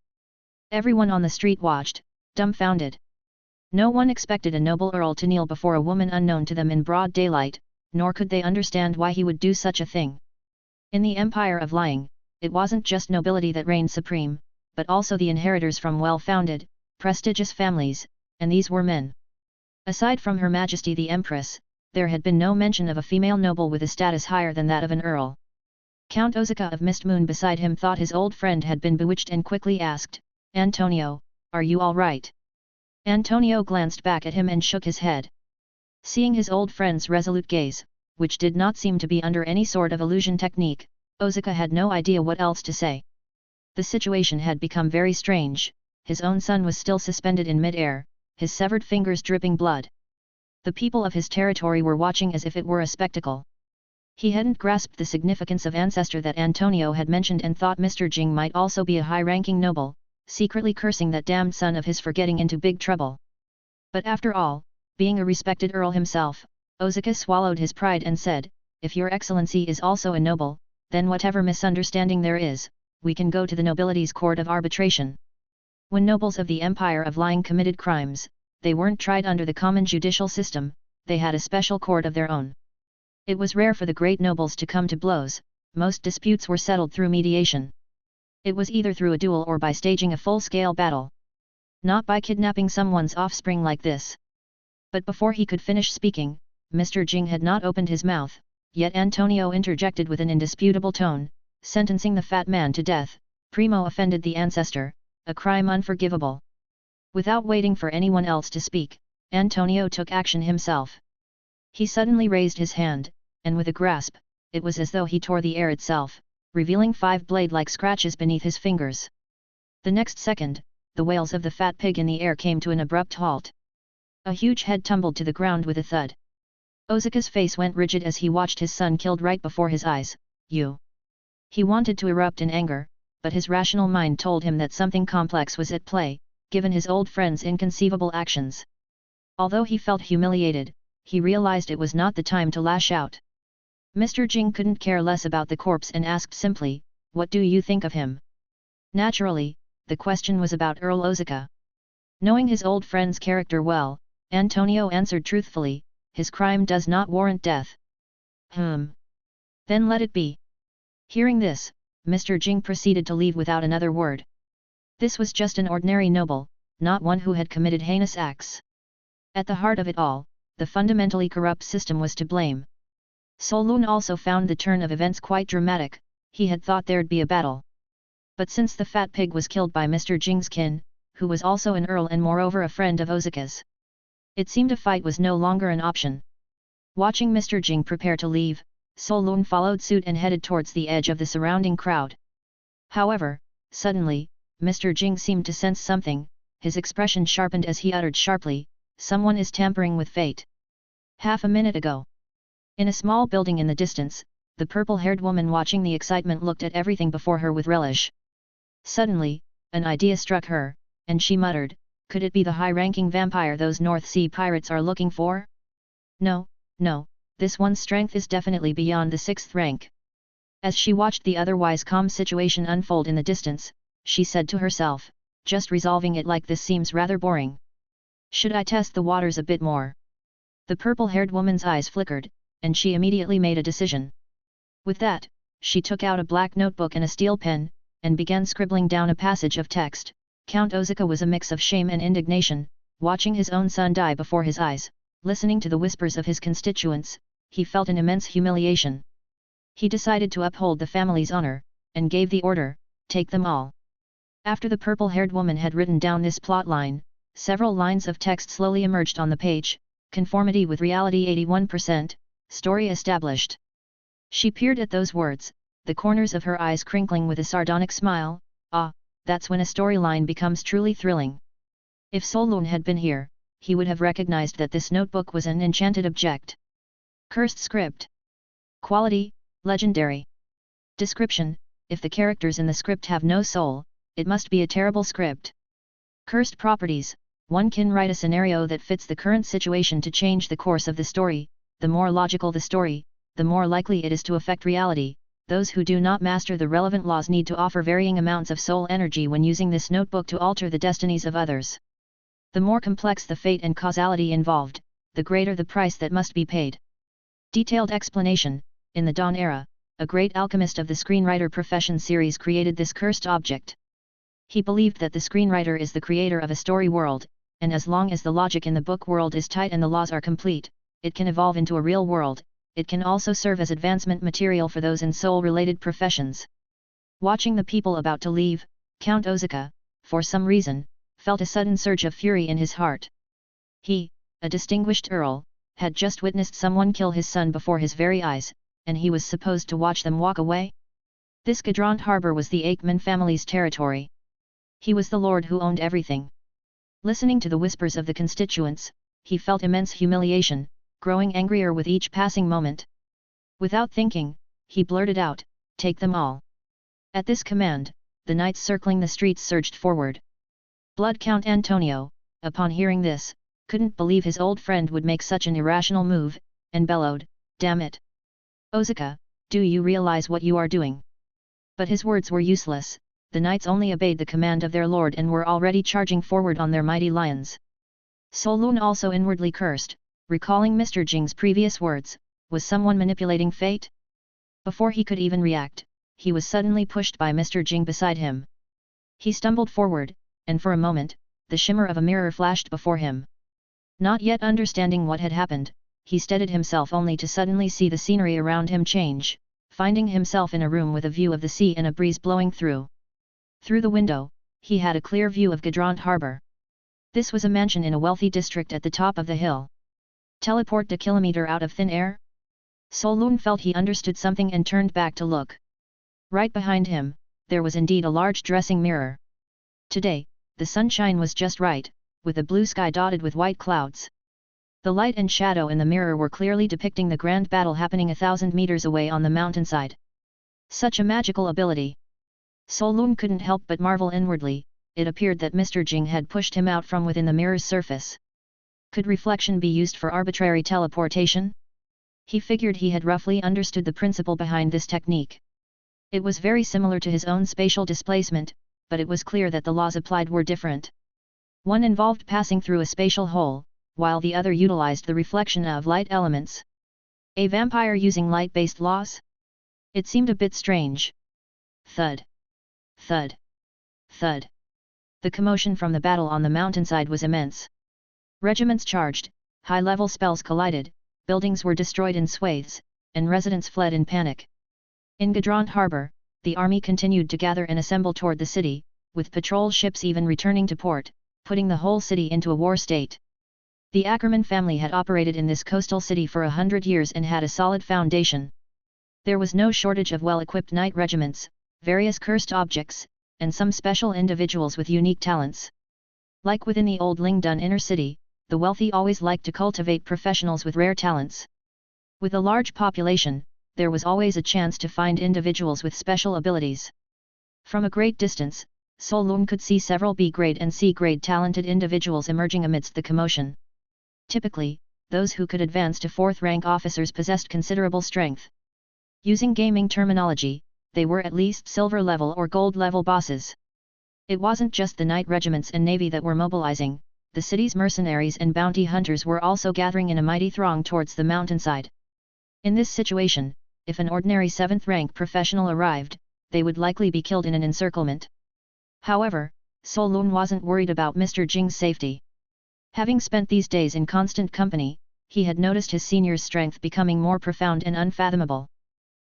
Everyone on the street watched, dumbfounded. No one expected a noble earl to kneel before a woman unknown to them in broad daylight, nor could they understand why he would do such a thing. In the Empire of Lying, it wasn't just nobility that reigned supreme, but also the inheritors from well-founded, prestigious families, and these were men. Aside from Her Majesty the Empress, there had been no mention of a female noble with a status higher than that of an earl. Count Ozaka of Mistmoon beside him thought his old friend had been bewitched and quickly asked, "Antonio, are you all right?" Antonio glanced back at him and shook his head. Seeing his old friend's resolute gaze, which did not seem to be under any sort of illusion technique, Ozaka had no idea what else to say. The situation had become very strange. His own son was still suspended in mid-air, his severed fingers dripping blood. The people of his territory were watching as if it were a spectacle. He hadn't grasped the significance of ancestor that Antonio had mentioned and thought Mr. Jing might also be a high-ranking noble, secretly cursing that damned son of his for getting into big trouble. But after all, being a respected earl himself, Ozaka swallowed his pride and said, "If your excellency is also a noble, then whatever misunderstanding there is, we can go to the nobility's court of arbitration." When nobles of the Empire of Lying committed crimes, they weren't tried under the common judicial system, they had a special court of their own. It was rare for the great nobles to come to blows, most disputes were settled through mediation. It was either through a duel or by staging a full-scale battle. Not by kidnapping someone's offspring like this. But before he could finish speaking, Mr. Jing had not opened his mouth, yet Antonio interjected with an indisputable tone, sentencing the fat man to death. Primo offended the ancestor, a crime unforgivable. Without waiting for anyone else to speak, Antonio took action himself. He suddenly raised his hand, and with a grasp, it was as though he tore the air itself, revealing 5 blade-like scratches beneath his fingers. The next second, the wails of the fat pig in the air came to an abrupt halt. A huge head tumbled to the ground with a thud. Ozaka's face went rigid as he watched his son killed right before his eyes. "You!" He wanted to erupt in anger, but his rational mind told him that something complex was at play, given his old friend's inconceivable actions. Although he felt humiliated, he realized it was not the time to lash out. Mr. Jing couldn't care less about the corpse and asked simply, "What do you think of him?" Naturally, the question was about Earl Ozaka. Knowing his old friend's character well, Antonio answered truthfully, "His crime does not warrant death." Then let it be. Hearing this, Mr. Jing proceeded to leave without another word. This was just an ordinary noble, not one who had committed heinous acts. At the heart of it all, the fundamentally corrupt system was to blame. Solun also found the turn of events quite dramatic. He had thought there'd be a battle. But since the fat pig was killed by Mr. Jing's kin, who was also an earl and moreover a friend of Ozaka's, it seemed a fight was no longer an option. Watching Mr. Jing prepare to leave, Solun followed suit and headed towards the edge of the surrounding crowd. However, suddenly, Mr. Jing seemed to sense something. His expression sharpened as he uttered sharply, "Someone is tampering with fate." Half a minute ago. In a small building in the distance, the purple-haired woman watching the excitement looked at everything before her with relish. Suddenly, an idea struck her, and she muttered, "Could it be the high-ranking vampire those North Sea pirates are looking for? No, no, this one's strength is definitely beyond the 6th rank." As she watched the otherwise calm situation unfold in the distance, she said to herself, "Just resolving it like this seems rather boring. Should I test the waters a bit more?" The purple-haired woman's eyes flickered, and she immediately made a decision. With that, she took out a black notebook and a steel pen, and began scribbling down a passage of text. Count Ozaka was a mix of shame and indignation, watching his own son die before his eyes, listening to the whispers of his constituents. He felt an immense humiliation. He decided to uphold the family's honor, and gave the order, "Take them all." After the purple-haired woman had written down this plotline, several lines of text slowly emerged on the page. Conformity with reality 81%, story established. She peered at those words, the corners of her eyes crinkling with a sardonic smile. Ah, that's when a storyline becomes truly thrilling. If Solun had been here, he would have recognized that this notebook was an enchanted object. Cursed script. Quality, legendary. Description: if the characters in the script have no soul, it must be a terrible script. Cursed properties: one can write a scenario that fits the current situation to change the course of the story. The more logical the story, the more likely it is to affect reality. Those who do not master the relevant laws need to offer varying amounts of soul energy when using this notebook to alter the destinies of others. The more complex the fate and causality involved, the greater the price that must be paid. Detailed explanation: in the Dawn era, a great alchemist of the screenwriter profession series created this cursed object. He believed that the screenwriter is the creator of a story world, and as long as the logic in the book world is tight and the laws are complete, it can evolve into a real world. It can also serve as advancement material for those in soul-related professions. Watching the people about to leave, Count Ozaka, for some reason, felt a sudden surge of fury in his heart. He, a distinguished earl, had just witnessed someone kill his son before his very eyes, and he was supposed to watch them walk away? This Gadrant harbor was the Aikman family's territory. He was the lord who owned everything. Listening to the whispers of the constituents, he felt immense humiliation, growing angrier with each passing moment. Without thinking, he blurted out, "Take them all." At this command, the knights circling the streets surged forward. Blood Count Antonio, upon hearing this, couldn't believe his old friend would make such an irrational move, and bellowed, "Damn it! Ozaka, do you realize what you are doing?" But his words were useless. The knights only obeyed the command of their lord and were already charging forward on their mighty lions. Solun also inwardly cursed, recalling Mr. Jing's previous words. Was someone manipulating fate? Before he could even react, he was suddenly pushed by Mr. Jing beside him. He stumbled forward, and for a moment, the shimmer of a mirror flashed before him. Not yet understanding what had happened, he steadied himself only to suddenly see the scenery around him change, finding himself in a room with a view of the sea and a breeze blowing through. Through the window, he had a clear view of Gadrant harbor. This was a mansion in a wealthy district at the top of the hill. Teleport a kilometer out of thin air? Solun felt he understood something and turned back to look. Right behind him, there was indeed a large dressing mirror. Today, the sunshine was just right, with a blue sky dotted with white clouds. The light and shadow in the mirror were clearly depicting the grand battle happening 1,000 meters away on the mountainside. Such a magical ability! Solun couldn't help but marvel inwardly. It appeared that Mr. Jing had pushed him out from within the mirror's surface. Could reflection be used for arbitrary teleportation? He figured he had roughly understood the principle behind this technique. It was very similar to his own spatial displacement, but it was clear that the laws applied were different. One involved passing through a spatial hole, while the other utilized the reflection of light elements. A vampire using light-based laws? It seemed a bit strange. Thud. Thud. Thud. The commotion from the battle on the mountainside was immense. Regiments charged, high-level spells collided, buildings were destroyed in swathes, and residents fled in panic. In Gadrant harbor, the army continued to gather and assemble toward the city, with patrol ships even returning to port, putting the whole city into a war state. The Ackerman family had operated in this coastal city for 100 years and had a solid foundation. There was no shortage of well-equipped knight regiments, various cursed objects, and some special individuals with unique talents. Like within the old Lingdun inner city, the wealthy always liked to cultivate professionals with rare talents. With a large population, there was always a chance to find individuals with special abilities. From a great distance, Solun could see several B-grade and C-grade talented individuals emerging amidst the commotion. Typically, those who could advance to 4th rank officers possessed considerable strength. Using gaming terminology, they were at least silver level or gold level bosses. It wasn't just the knight regiments and navy that were mobilizing, the city's mercenaries and bounty hunters were also gathering in a mighty throng towards the mountainside. In this situation, if an ordinary 7th rank professional arrived, they would likely be killed in an encirclement. However, Solun wasn't worried about Mr. Jing's safety. Having spent these days in constant company, he had noticed his senior's strength becoming more profound and unfathomable.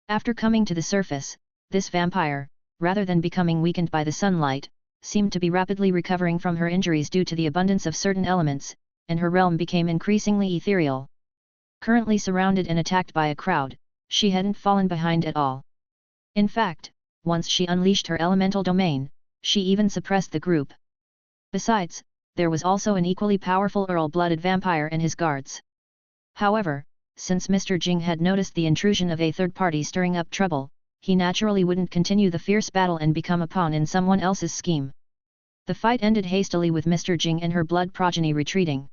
After coming to the surface, this vampire, rather than becoming weakened by the sunlight, seemed to be rapidly recovering from her injuries due to the abundance of certain elements, and her realm became increasingly ethereal. Currently surrounded and attacked by a crowd, she hadn't fallen behind at all. In fact, once she unleashed her elemental domain, she even suppressed the group. Besides, there was also an equally powerful Earl-blooded vampire and his guards. However, since Mr. Jing had noticed the intrusion of a third party stirring up trouble, he naturally wouldn't continue the fierce battle and become a pawn in someone else's scheme. The fight ended hastily with Mr. Jing and her blood progeny retreating.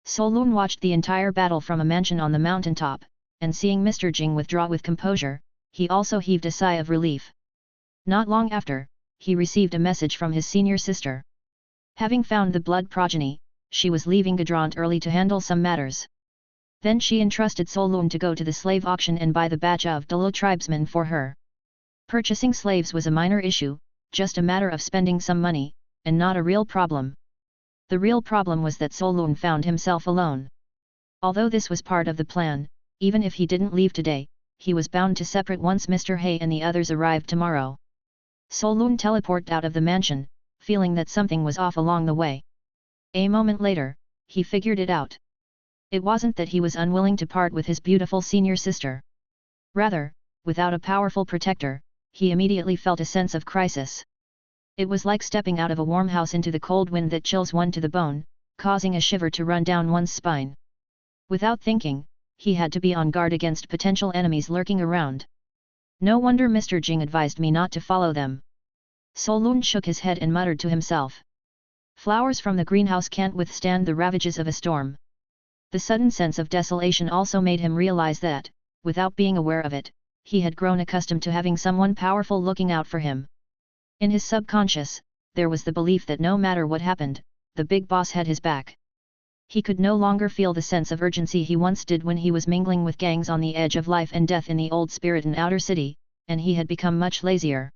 Solun watched the entire battle from a mansion on the mountaintop, and seeing Mr. Jing withdraw with composure, he also heaved a sigh of relief. Not long after, he received a message from his senior sister. Having found the blood progeny, she was leaving Gadrant early to handle some matters. Then she entrusted Solun to go to the slave auction and buy the badge of Dalo tribesmen for her. Purchasing slaves was a minor issue, just a matter of spending some money, and not a real problem. The real problem was that Solun found himself alone. Although this was part of the plan, even if he didn't leave today, he was bound to separate once Mr. Hay and the others arrived tomorrow. Solun teleported out of the mansion, feeling that something was off along the way. A moment later, he figured it out. It wasn't that he was unwilling to part with his beautiful senior sister. Rather, without a powerful protector, he immediately felt a sense of crisis. It was like stepping out of a warm house into the cold wind that chills one to the bone, causing a shiver to run down one's spine. Without thinking, he had to be on guard against potential enemies lurking around. No wonder Mr. Jing advised me not to follow them. Solun shook his head and muttered to himself. Flowers from the greenhouse can't withstand the ravages of a storm. The sudden sense of desolation also made him realize that, without being aware of it, he had grown accustomed to having someone powerful looking out for him. In his subconscious, there was the belief that no matter what happened, the big boss had his back. He could no longer feel the sense of urgency he once did when he was mingling with gangs on the edge of life and death in the old Spiritan outer city, and he had become much lazier.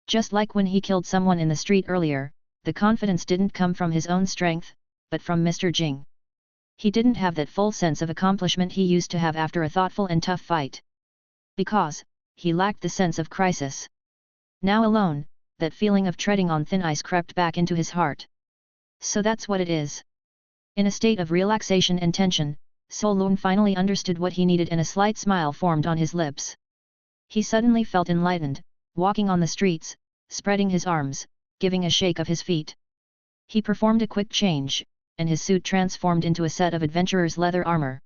Just like when he killed someone in the street earlier, the confidence didn't come from his own strength, but from Mr. Jing. He didn't have that full sense of accomplishment he used to have after a thoughtful and tough fight. Because, he lacked the sense of crisis. Now alone, that feeling of treading on thin ice crept back into his heart. So that's what it is. In a state of relaxation and tension, Solun finally understood what he needed and a slight smile formed on his lips. He suddenly felt enlightened, walking on the streets, spreading his arms, giving a shake of his feet. He performed a quick change, and his suit transformed into a set of adventurer's leather armor.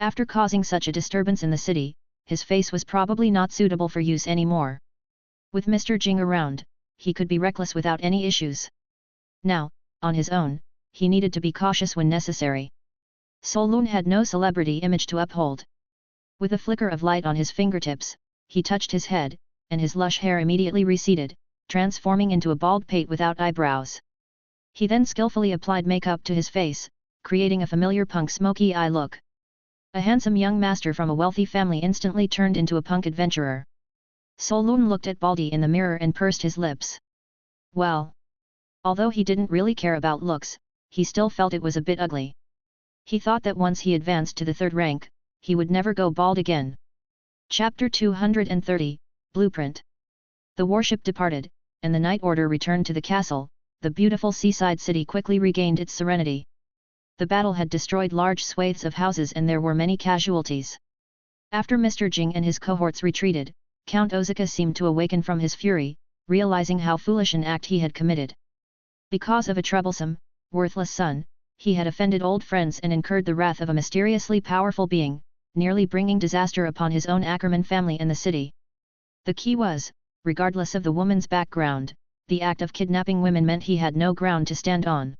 After causing such a disturbance in the city, his face was probably not suitable for use anymore. With Mr. Jing around, he could be reckless without any issues. Now, on his own, he needed to be cautious when necessary. Solun had no celebrity image to uphold. With a flicker of light on his fingertips, he touched his head, and his lush hair immediately receded, transforming into a bald pate without eyebrows. He then skillfully applied makeup to his face, creating a familiar punk smoky eye look. A handsome young master from a wealthy family instantly turned into a punk adventurer. Solun looked at Baldy in the mirror and pursed his lips. Well. Although he didn't really care about looks, he still felt it was a bit ugly. He thought that once he advanced to the third rank, he would never go bald again. Chapter 230, Blueprint. The warship departed, and the night order returned to the castle. The beautiful seaside city quickly regained its serenity. The battle had destroyed large swathes of houses and there were many casualties. After Mr. Jing and his cohorts retreated, Count Ozaka seemed to awaken from his fury, realizing how foolish an act he had committed. Because of a troublesome, worthless son, he had offended old friends and incurred the wrath of a mysteriously powerful being, nearly bringing disaster upon his own Ackerman family and the city. The key was, regardless of the woman's background, the act of kidnapping women meant he had no ground to stand on.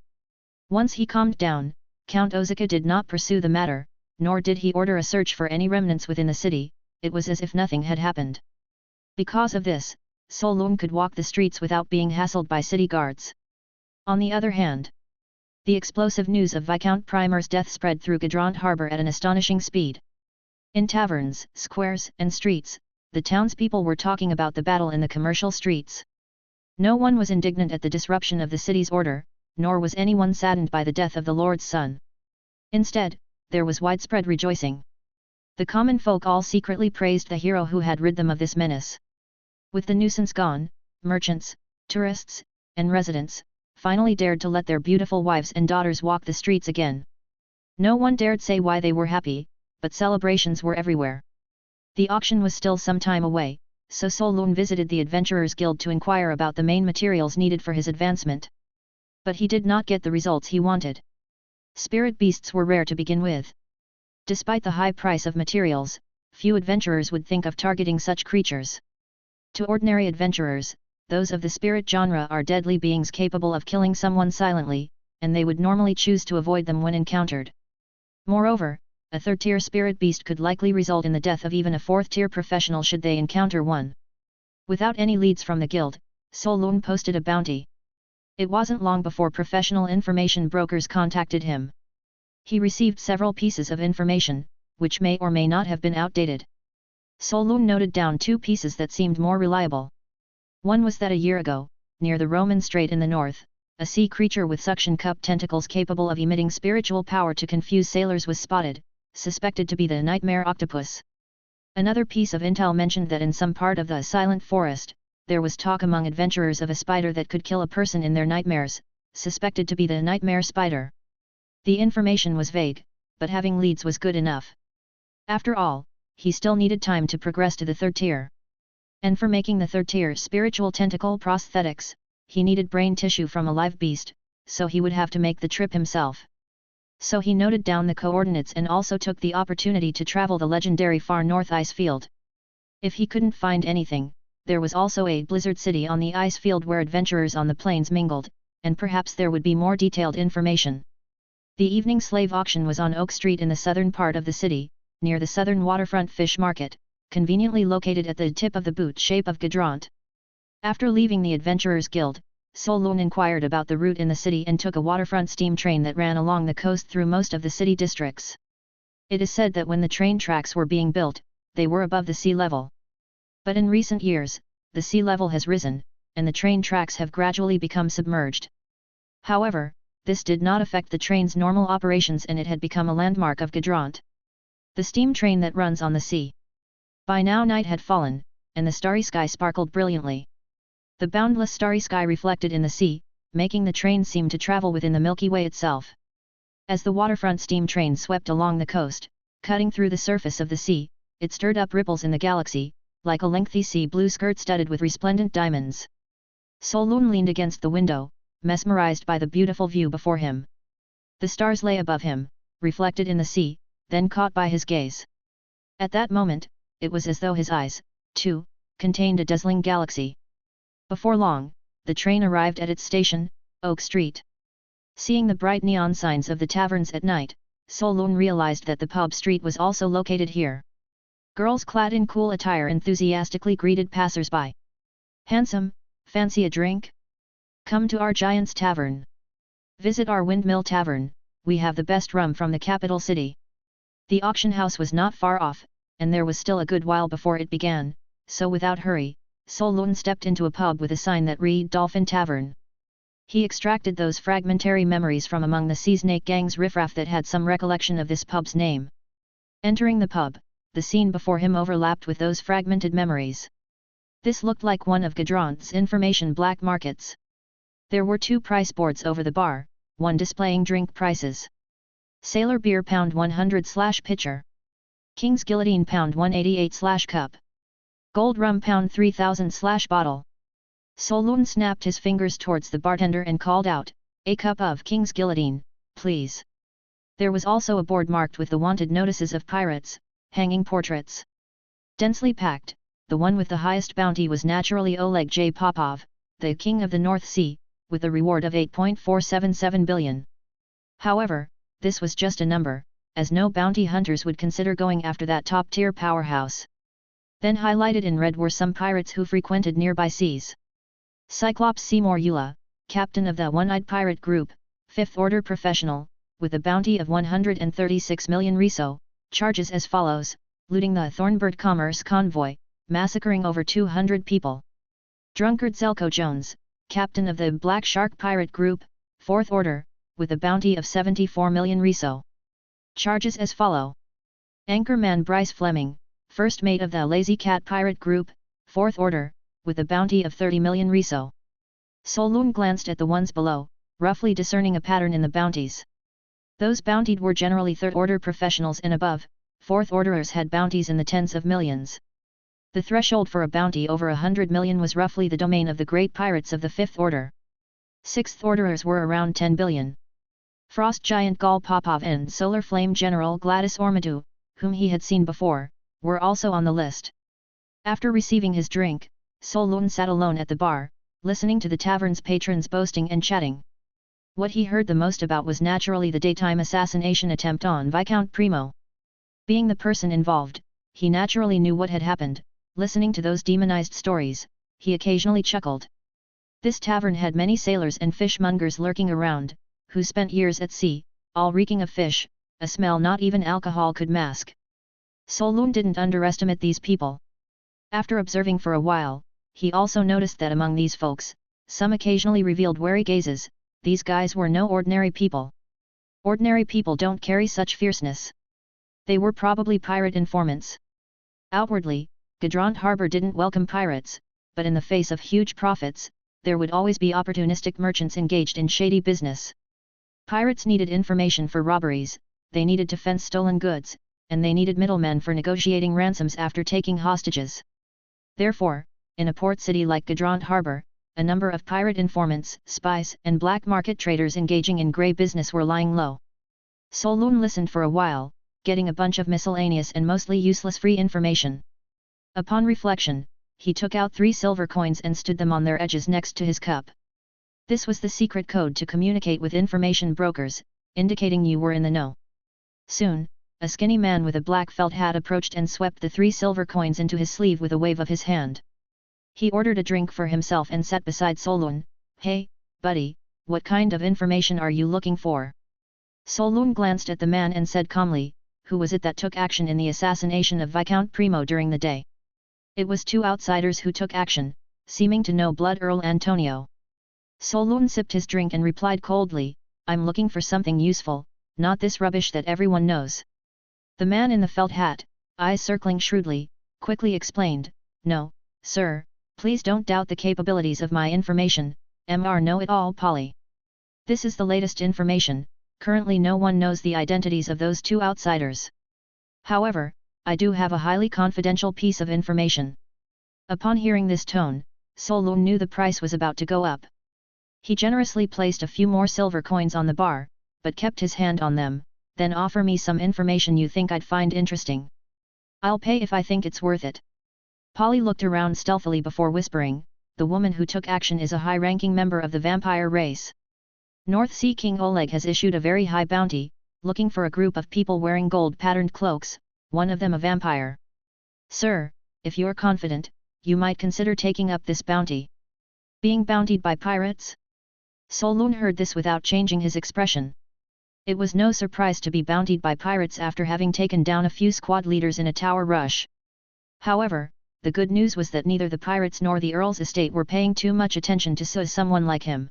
Once he calmed down, Count Ozaka did not pursue the matter, nor did he order a search for any remnants within the city. It was as if nothing had happened. Because of this, Solung could walk the streets without being hassled by city guards. On the other hand, the explosive news of Viscount Primer's death spread through Gadrant Harbour at an astonishing speed. In taverns, squares, and streets, the townspeople were talking about the battle in the commercial streets. No one was indignant at the disruption of the city's order, nor was anyone saddened by the death of the Lord's son. Instead, there was widespread rejoicing. The common folk all secretly praised the hero who had rid them of this menace. With the nuisance gone, merchants, tourists, and residents finally dared to let their beautiful wives and daughters walk the streets again. No one dared say why they were happy, but celebrations were everywhere. The auction was still some time away, so Solun visited the Adventurers Guild to inquire about the main materials needed for his advancement. But he did not get the results he wanted. Spirit beasts were rare to begin with. Despite the high price of materials, few adventurers would think of targeting such creatures. To ordinary adventurers, those of the spirit genre are deadly beings capable of killing someone silently, and they would normally choose to avoid them when encountered. Moreover, a third-tier spirit beast could likely result in the death of even a fourth-tier professional should they encounter one. Without any leads from the guild, Solun posted a bounty. It wasn't long before professional information brokers contacted him. He received several pieces of information, which may or may not have been outdated. Solun noted down 2 pieces that seemed more reliable. One was that a year ago, near the Roman Strait in the north, a sea creature with suction cup tentacles capable of emitting spiritual power to confuse sailors was spotted, suspected to be the nightmare octopus. Another piece of intel mentioned that in some part of the silent forest, there was talk among adventurers of a spider that could kill a person in their nightmares, suspected to be the nightmare spider. The information was vague, but having leads was good enough. After all, he still needed time to progress to the third tier. And for making the third tier spiritual tentacle prosthetics, he needed brain tissue from a live beast, so he would have to make the trip himself. So he noted down the coordinates and also took the opportunity to travel the legendary far north ice field. If he couldn't find anything, there was also a blizzard city on the ice field where adventurers on the plains mingled, and perhaps there would be more detailed information. The evening slave auction was on Oak Street in the southern part of the city, near the southern waterfront fish market, conveniently located at the tip of the boot shape of Gadrant. After leaving the Adventurers Guild, Solun inquired about the route in the city and took a waterfront steam train that ran along the coast through most of the city districts. It is said that when the train tracks were being built, they were above the sea level. But in recent years, the sea level has risen, and the train tracks have gradually become submerged. However, this did not affect the train's normal operations and it had become a landmark of Gadrant. The steam train that runs on the sea. By now night had fallen, and the starry sky sparkled brilliantly. The boundless starry sky reflected in the sea, making the train seem to travel within the Milky Way itself. As the waterfront steam train swept along the coast, cutting through the surface of the sea, it stirred up ripples in the galaxy, like a lengthy sea blue skirt studded with resplendent diamonds. Solun leaned against the window, mesmerized by the beautiful view before him. The stars lay above him, reflected in the sea, then caught by his gaze. At that moment, it was as though his eyes, too, contained a dazzling galaxy. Before long, the train arrived at its station, Oak Street. Seeing the bright neon signs of the taverns at night, Solun realized that the pub street was also located here. Girls clad in cool attire enthusiastically greeted passers-by. "Handsome, fancy a drink? Come to our Giant's Tavern. Visit our Windmill Tavern, we have the best rum from the capital city." The auction house was not far off, and there was still a good while before it began, so without hurry, Solon stepped into a pub with a sign that read Dolphin Tavern. He extracted those fragmentary memories from among the Sea Snake Gang's riffraff that had some recollection of this pub's name. Entering the pub, the scene before him overlapped with those fragmented memories. This looked like one of Gadrant's information black markets. There were 2 price boards over the bar, one displaying drink prices. Sailor beer £100/pitcher. King's Guillotine £188/cup. Gold rum £3000/bottle. Solon snapped his fingers towards the bartender and called out, "A cup of King's Guillotine, please." There was also a board marked with the wanted notices of pirates, hanging portraits. Densely packed, the one with the highest bounty was naturally Oleg J. Popov, the King of the North Sea, with a reward of 8.477 billion. However, this was just a number, as no bounty hunters would consider going after that top-tier powerhouse. Then highlighted in red were some pirates who frequented nearby seas. Cyclops Seymour Eula, captain of the One-Eyed Pirate Group, 5th Order professional, with a bounty of 136 million riso, charges as follows: looting the Thornbird Commerce Convoy, massacring over 200 people. Drunkard Zelko Jones, captain of the Black Shark Pirate Group, 4th Order, with a bounty of 74 million riso. Charges as follow: Anchorman Bryce Fleming, first mate of the Lazy Cat Pirate Group, 4th Order, with a bounty of 30 million riso. Solon glanced at the ones below, roughly discerning a pattern in the bounties. Those bountied were generally 3rd Order professionals and above, 4th Orderers had bounties in the tens of millions. The threshold for a bounty over 100 million was roughly the domain of the great pirates of the 5th Order. 6th Orderers were around 10 billion. Frost Giant Gal Popov and Solar Flame General Gladys Ormadou, whom he had seen before, were also on the list. After receiving his drink, Solon sat alone at the bar, listening to the tavern's patrons boasting and chatting. What he heard the most about was naturally the daytime assassination attempt on Viscount Primo. Being the person involved, he naturally knew what had happened. Listening to those demonized stories, he occasionally chuckled. This tavern had many sailors and fishmongers lurking around, who spent years at sea, all reeking of fish, a smell not even alcohol could mask. Solon didn't underestimate these people. After observing for a while, he also noticed that among these folks, some occasionally revealed wary gazes. These guys were no ordinary people. Ordinary people don't carry such fierceness. They were probably pirate informants. Outwardly, Gadrant Harbor didn't welcome pirates, but in the face of huge profits, there would always be opportunistic merchants engaged in shady business. Pirates needed information for robberies, they needed to fence stolen goods, and they needed middlemen for negotiating ransoms after taking hostages. Therefore, in a port city like Gadrant Harbor, a number of pirate informants, spies, and black market traders engaging in grey business were lying low. Solon listened for a while, getting a bunch of miscellaneous and mostly useless free information. Upon reflection, he took out 3 silver coins and stood them on their edges next to his cup. This was the secret code to communicate with information brokers, indicating you were in the know. Soon, a skinny man with a black felt hat approached and swept the 3 silver coins into his sleeve with a wave of his hand. He ordered a drink for himself and sat beside Solon. "Hey, buddy, what kind of information are you looking for?" Solon glanced at the man and said calmly, "Who was it that took action in the assassination of Viscount Primo during the day?" It was 2 outsiders who took action, seeming to know Blood Earl Antonio. Solon sipped his drink and replied coldly, "I'm looking for something useful, not this rubbish that everyone knows." The man in the felt hat, eyes circling shrewdly, quickly explained, "No, sir, please don't doubt the capabilities of my information, Mr. Know-it-all Polly. This is the latest information, currently no one knows the identities of those 2 outsiders. However, I do have a highly confidential piece of information." Upon hearing this tone, Solon knew the price was about to go up. He generously placed a few more silver coins on the bar, but kept his hand on them. "Then offer me some information you think I'd find interesting. I'll pay if I think it's worth it." Polly looked around stealthily before whispering, "The woman who took action is a high-ranking member of the vampire race. North Sea King Oleg has issued a very high bounty, looking for a group of people wearing gold-patterned cloaks, one of them a vampire. Sir, if you're confident, you might consider taking up this bounty." Being bountied by pirates? Solon heard this without changing his expression. It was no surprise to be bountied by pirates after having taken down a few squad leaders in a tower rush. However, the good news was that neither the pirates nor the Earl's estate were paying too much attention to someone like him.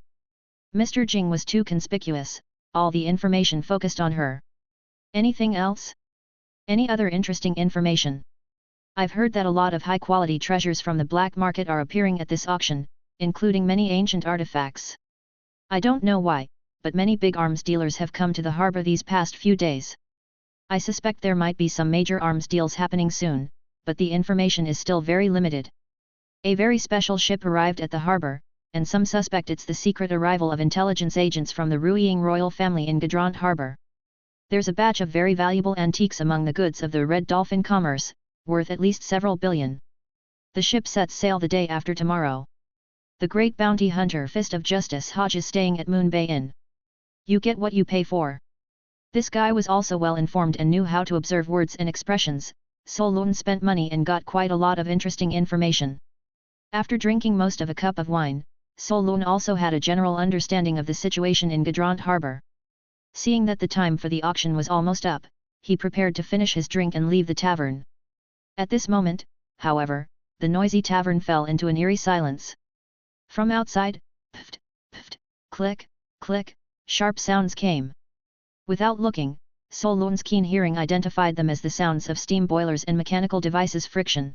Mr. Jing was too conspicuous, all the information focused on her. Anything else? Any other interesting information? I've heard that a lot of high-quality treasures from the black market are appearing at this auction, including many ancient artifacts. I don't know why, but many big arms dealers have come to the harbor these past few days. I suspect there might be some major arms deals happening soon, but the information is still very limited. A very special ship arrived at the harbor, and some suspect it's the secret arrival of intelligence agents from the Ruiying royal family in Gadrant Harbor. There's a batch of very valuable antiques among the goods of the Red Dolphin commerce, worth at least several billion. The ship sets sail the day after tomorrow. The great bounty hunter Fist of Justice Hodge is staying at Moon Bay Inn. You get what you pay for. This guy was also well informed and knew how to observe words and expressions, so Lun spent money and got quite a lot of interesting information. After drinking most of a cup of wine, So Lun also had a general understanding of the situation in Gadrant Harbor. Seeing that the time for the auction was almost up, he prepared to finish his drink and leave the tavern. At this moment, however, the noisy tavern fell into an eerie silence. From outside, pft, pft, click, click, sharp sounds came. Without looking, So Lun's keen hearing identified them as the sounds of steam boilers and mechanical devices friction.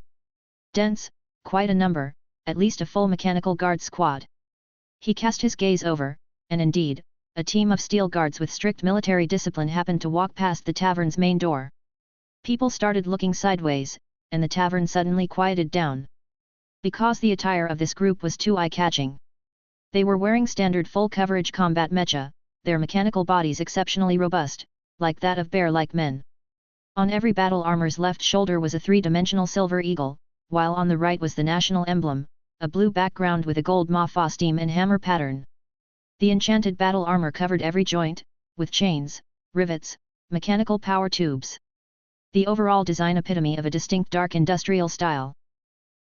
Dense, quite a number, at least a full mechanical guard squad. He cast his gaze over, and indeed, a team of steel guards with strict military discipline happened to walk past the tavern's main door. People started looking sideways, and the tavern suddenly quieted down. Because the attire of this group was too eye-catching. They were wearing standard full-coverage combat mecha, their mechanical bodies exceptionally robust, like that of bear-like men. On every battle armor's left shoulder was a three-dimensional silver eagle, while on the right was the national emblem, a blue background with a gold ma-fa steam and hammer pattern. The enchanted battle armor covered every joint, with chains, rivets, mechanical power tubes. The overall design epitome of a distinct dark industrial style.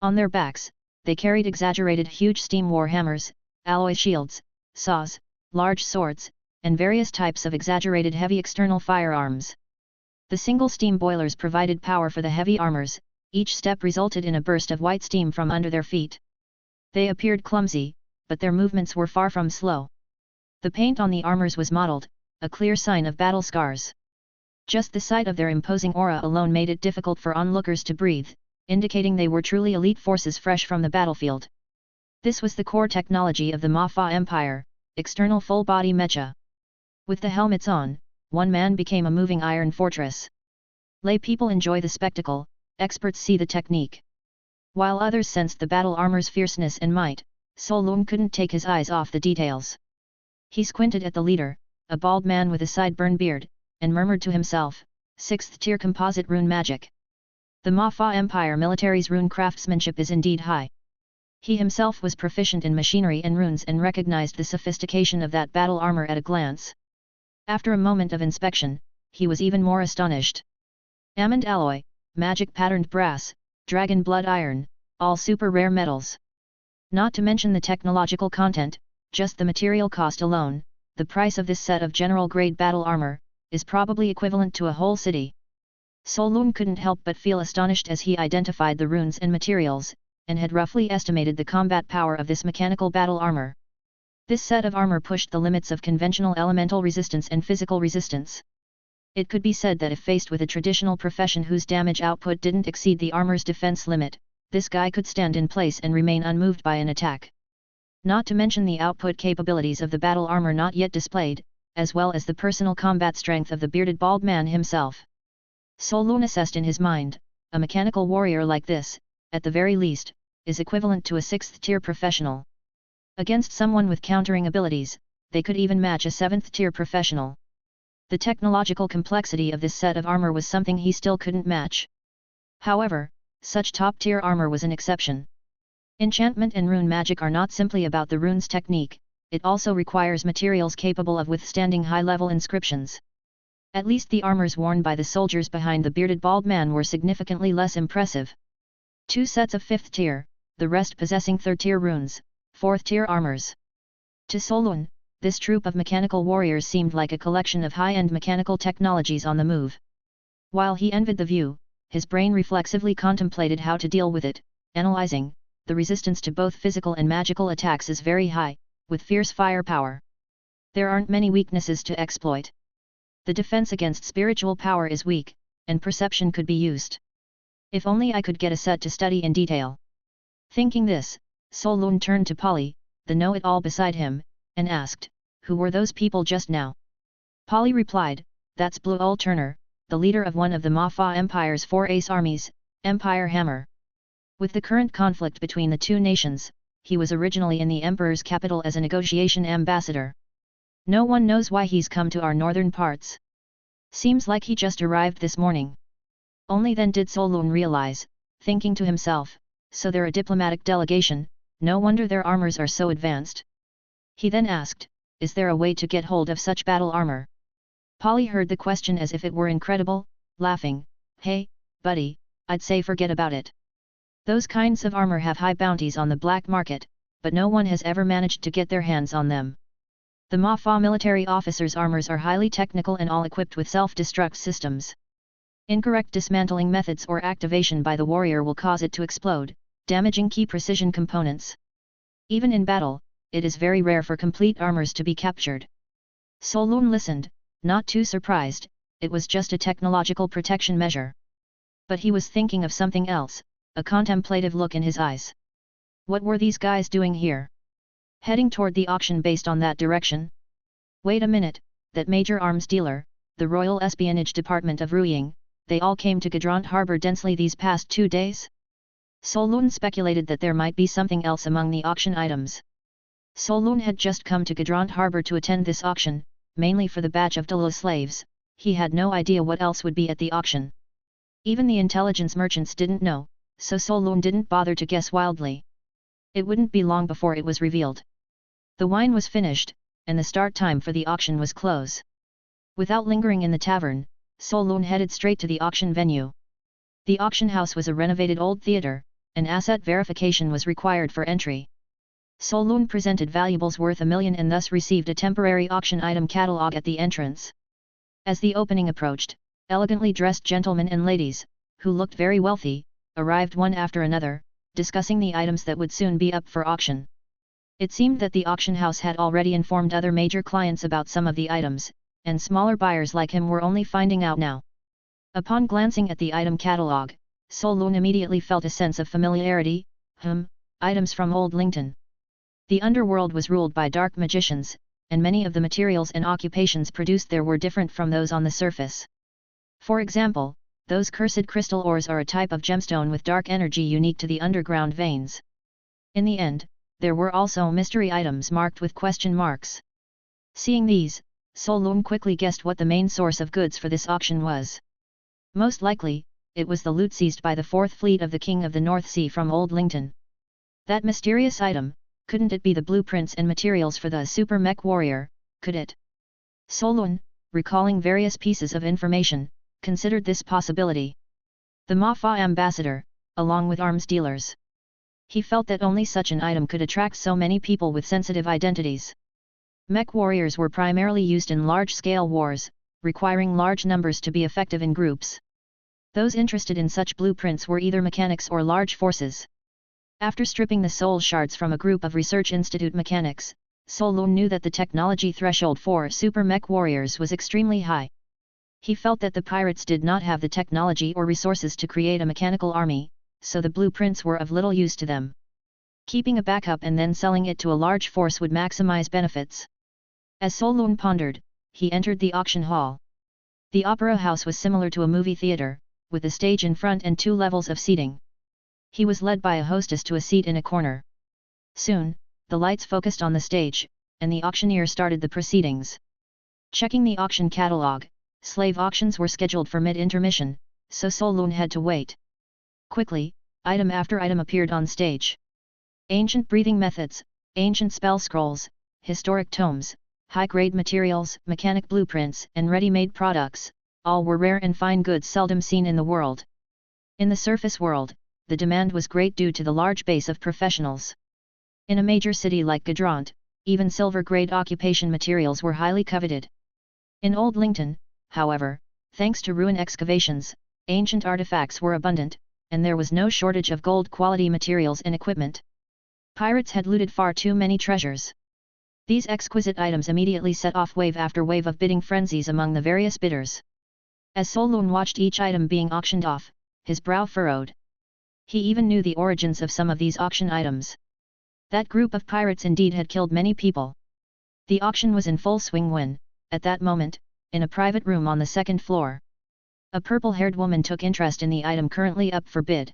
On their backs, they carried exaggerated huge steam war hammers, alloy shields, saws, large swords, and various types of exaggerated heavy external firearms. The single steam boilers provided power for the heavy armors, each step resulted in a burst of white steam from under their feet. They appeared clumsy, but their movements were far from slow. The paint on the armors was mottled, a clear sign of battle scars. Just the sight of their imposing aura alone made it difficult for onlookers to breathe, indicating they were truly elite forces fresh from the battlefield. This was the core technology of the Ma-Fa Empire, external full-body mecha. With the helmets on, one man became a moving iron fortress. Lay people enjoy the spectacle, experts see the technique. While others sensed the battle armor's fierceness and might, So Lung couldn't take his eyes off the details. He squinted at the leader, a bald man with a sideburn beard, and murmured to himself, 6th tier composite rune magic. The Ma-Fa Empire military's rune craftsmanship is indeed high. He himself was proficient in machinery and runes and recognized the sophistication of that battle armor at a glance. After a moment of inspection, he was even more astonished. Almond alloy, magic patterned brass, dragon blood iron, all super rare metals. Not to mention the technological content, just the material cost alone, the price of this set of general-grade battle armor, is probably equivalent to a whole city. Solung couldn't help but feel astonished as he identified the runes and materials, and had roughly estimated the combat power of this mechanical battle armor. This set of armor pushed the limits of conventional elemental resistance and physical resistance. It could be said that if faced with a traditional profession whose damage output didn't exceed the armor's defense limit, this guy could stand in place and remain unmoved by an attack. Not to mention the output capabilities of the battle armor not yet displayed, as well as the personal combat strength of the bearded bald man himself. Solun assessed in his mind, a mechanical warrior like this, at the very least, is equivalent to a 6th tier professional. Against someone with countering abilities, they could even match a 7th tier professional. The technological complexity of this set of armor was something he still couldn't match. However, such top-tier armor was an exception. Enchantment and rune magic are not simply about the rune's technique, it also requires materials capable of withstanding high-level inscriptions. At least the armors worn by the soldiers behind the bearded bald man were significantly less impressive. 2 sets of 5th tier, the rest possessing 3rd tier runes, 4th tier armors. To Solun, this troop of mechanical warriors seemed like a collection of high-end mechanical technologies on the move. While he envied the view, his brain reflexively contemplated how to deal with it, analyzing, the resistance to both physical and magical attacks is very high, with fierce firepower. There aren't many weaknesses to exploit. The defense against spiritual power is weak, and perception could be used. If only I could get a set to study in detail. Thinking this, Solun turned to Polly, the know-it-all beside him, and asked, "Who were those people just now?" Polly replied, "That's Blue Ul Turner, the leader of one of the Mafa Empire's 4 ace armies, Empire Hammer. With the current conflict between the two nations, he was originally in the Emperor's capital as a negotiation ambassador. No one knows why he's come to our northern parts. Seems like he just arrived this morning." Only then did Solun realize, thinking to himself, so they're a diplomatic delegation, no wonder their armors are so advanced. He then asked, "Is there a way to get hold of such battle armor?" Polly heard the question as if it were incredible, laughing, "Hey, buddy, I'd say forget about it. Those kinds of armor have high bounties on the black market, but no one has ever managed to get their hands on them. The Mafa military officers' armors are highly technical and all equipped with self-destruct systems. Incorrect dismantling methods or activation by the warrior will cause it to explode, damaging key precision components. Even in battle, it is very rare for complete armors to be captured." Solun listened, not too surprised, it was just a technological protection measure. But he was thinking of something else, a contemplative look in his eyes. What were these guys doing here? Heading toward the auction based on that direction? Wait a minute, that major arms dealer, the Royal Espionage Department of Ruying, they all came to Gadrant Harbor densely these past 2 days? Solun speculated that there might be something else among the auction items. Solun had just come to Gadrant Harbor to attend this auction, mainly for the batch of Dalo slaves, he had no idea what else would be at the auction. Even the intelligence merchants didn't know, so Solun didn't bother to guess wildly. It wouldn't be long before it was revealed. The wine was finished, and the start time for the auction was close. Without lingering in the tavern, Solun headed straight to the auction venue. The auction house was a renovated old theatre, and asset verification was required for entry. Solun presented valuables worth $1 million and thus received a temporary auction item catalogue at the entrance. As the opening approached, elegantly dressed gentlemen and ladies, who looked very wealthy, arrived one after another, discussing the items that would soon be up for auction. It seemed that the auction house had already informed other major clients about some of the items, and smaller buyers like him were only finding out now. Upon glancing at the item catalogue, Solun immediately felt a sense of familiarity. Items from Old Lington. The underworld was ruled by dark magicians, and many of the materials and occupations produced there were different from those on the surface. For example, those cursed crystal ores are a type of gemstone with dark energy unique to the underground veins. In the end, there were also mystery items marked with question marks. Seeing these, Solun quickly guessed what the main source of goods for this auction was. Most likely, it was the loot seized by the 4th Fleet of the King of the North Sea from Old Lington. That mysterious item, couldn't it be the blueprints and materials for the super mech warrior, could it? Solun, recalling various pieces of information, considered this possibility. The Mafa ambassador, along with arms dealers. He felt that only such an item could attract so many people with sensitive identities. Mech warriors were primarily used in large-scale wars, requiring large numbers to be effective in groups. Those interested in such blueprints were either mechanics or large forces. After stripping the soul shards from a group of research institute mechanics, Solun knew that the technology threshold for super mech warriors was extremely high. He felt that the pirates did not have the technology or resources to create a mechanical army, so the blueprints were of little use to them. Keeping a backup and then selling it to a large force would maximize benefits. As Solun pondered, he entered the auction hall. The opera house was similar to a movie theater, with a stage in front and 2 levels of seating. He was led by a hostess to a seat in a corner. Soon, the lights focused on the stage, and the auctioneer started the proceedings. Checking the auction catalogue, slave auctions were scheduled for mid-intermission, so Solun had to wait. Quickly, item after item appeared on stage. Ancient breathing methods, ancient spell scrolls, historic tomes, high-grade materials, mechanic blueprints, and ready-made products, all were rare and fine goods seldom seen in the world. In the surface world, the demand was great due to the large base of professionals. In a major city like Gadrant, even silver-grade occupation materials were highly coveted. In Old Lington, however, thanks to ruin excavations, ancient artifacts were abundant, and there was no shortage of gold-quality materials and equipment. Pirates had looted far too many treasures. These exquisite items immediately set off wave after wave of bidding frenzies among the various bidders. As Solun watched each item being auctioned off, his brow furrowed. He even knew the origins of some of these auction items. That group of pirates indeed had killed many people. The auction was in full swing when, at that moment, in a private room on the second floor, a purple-haired woman took interest in the item currently up for bid.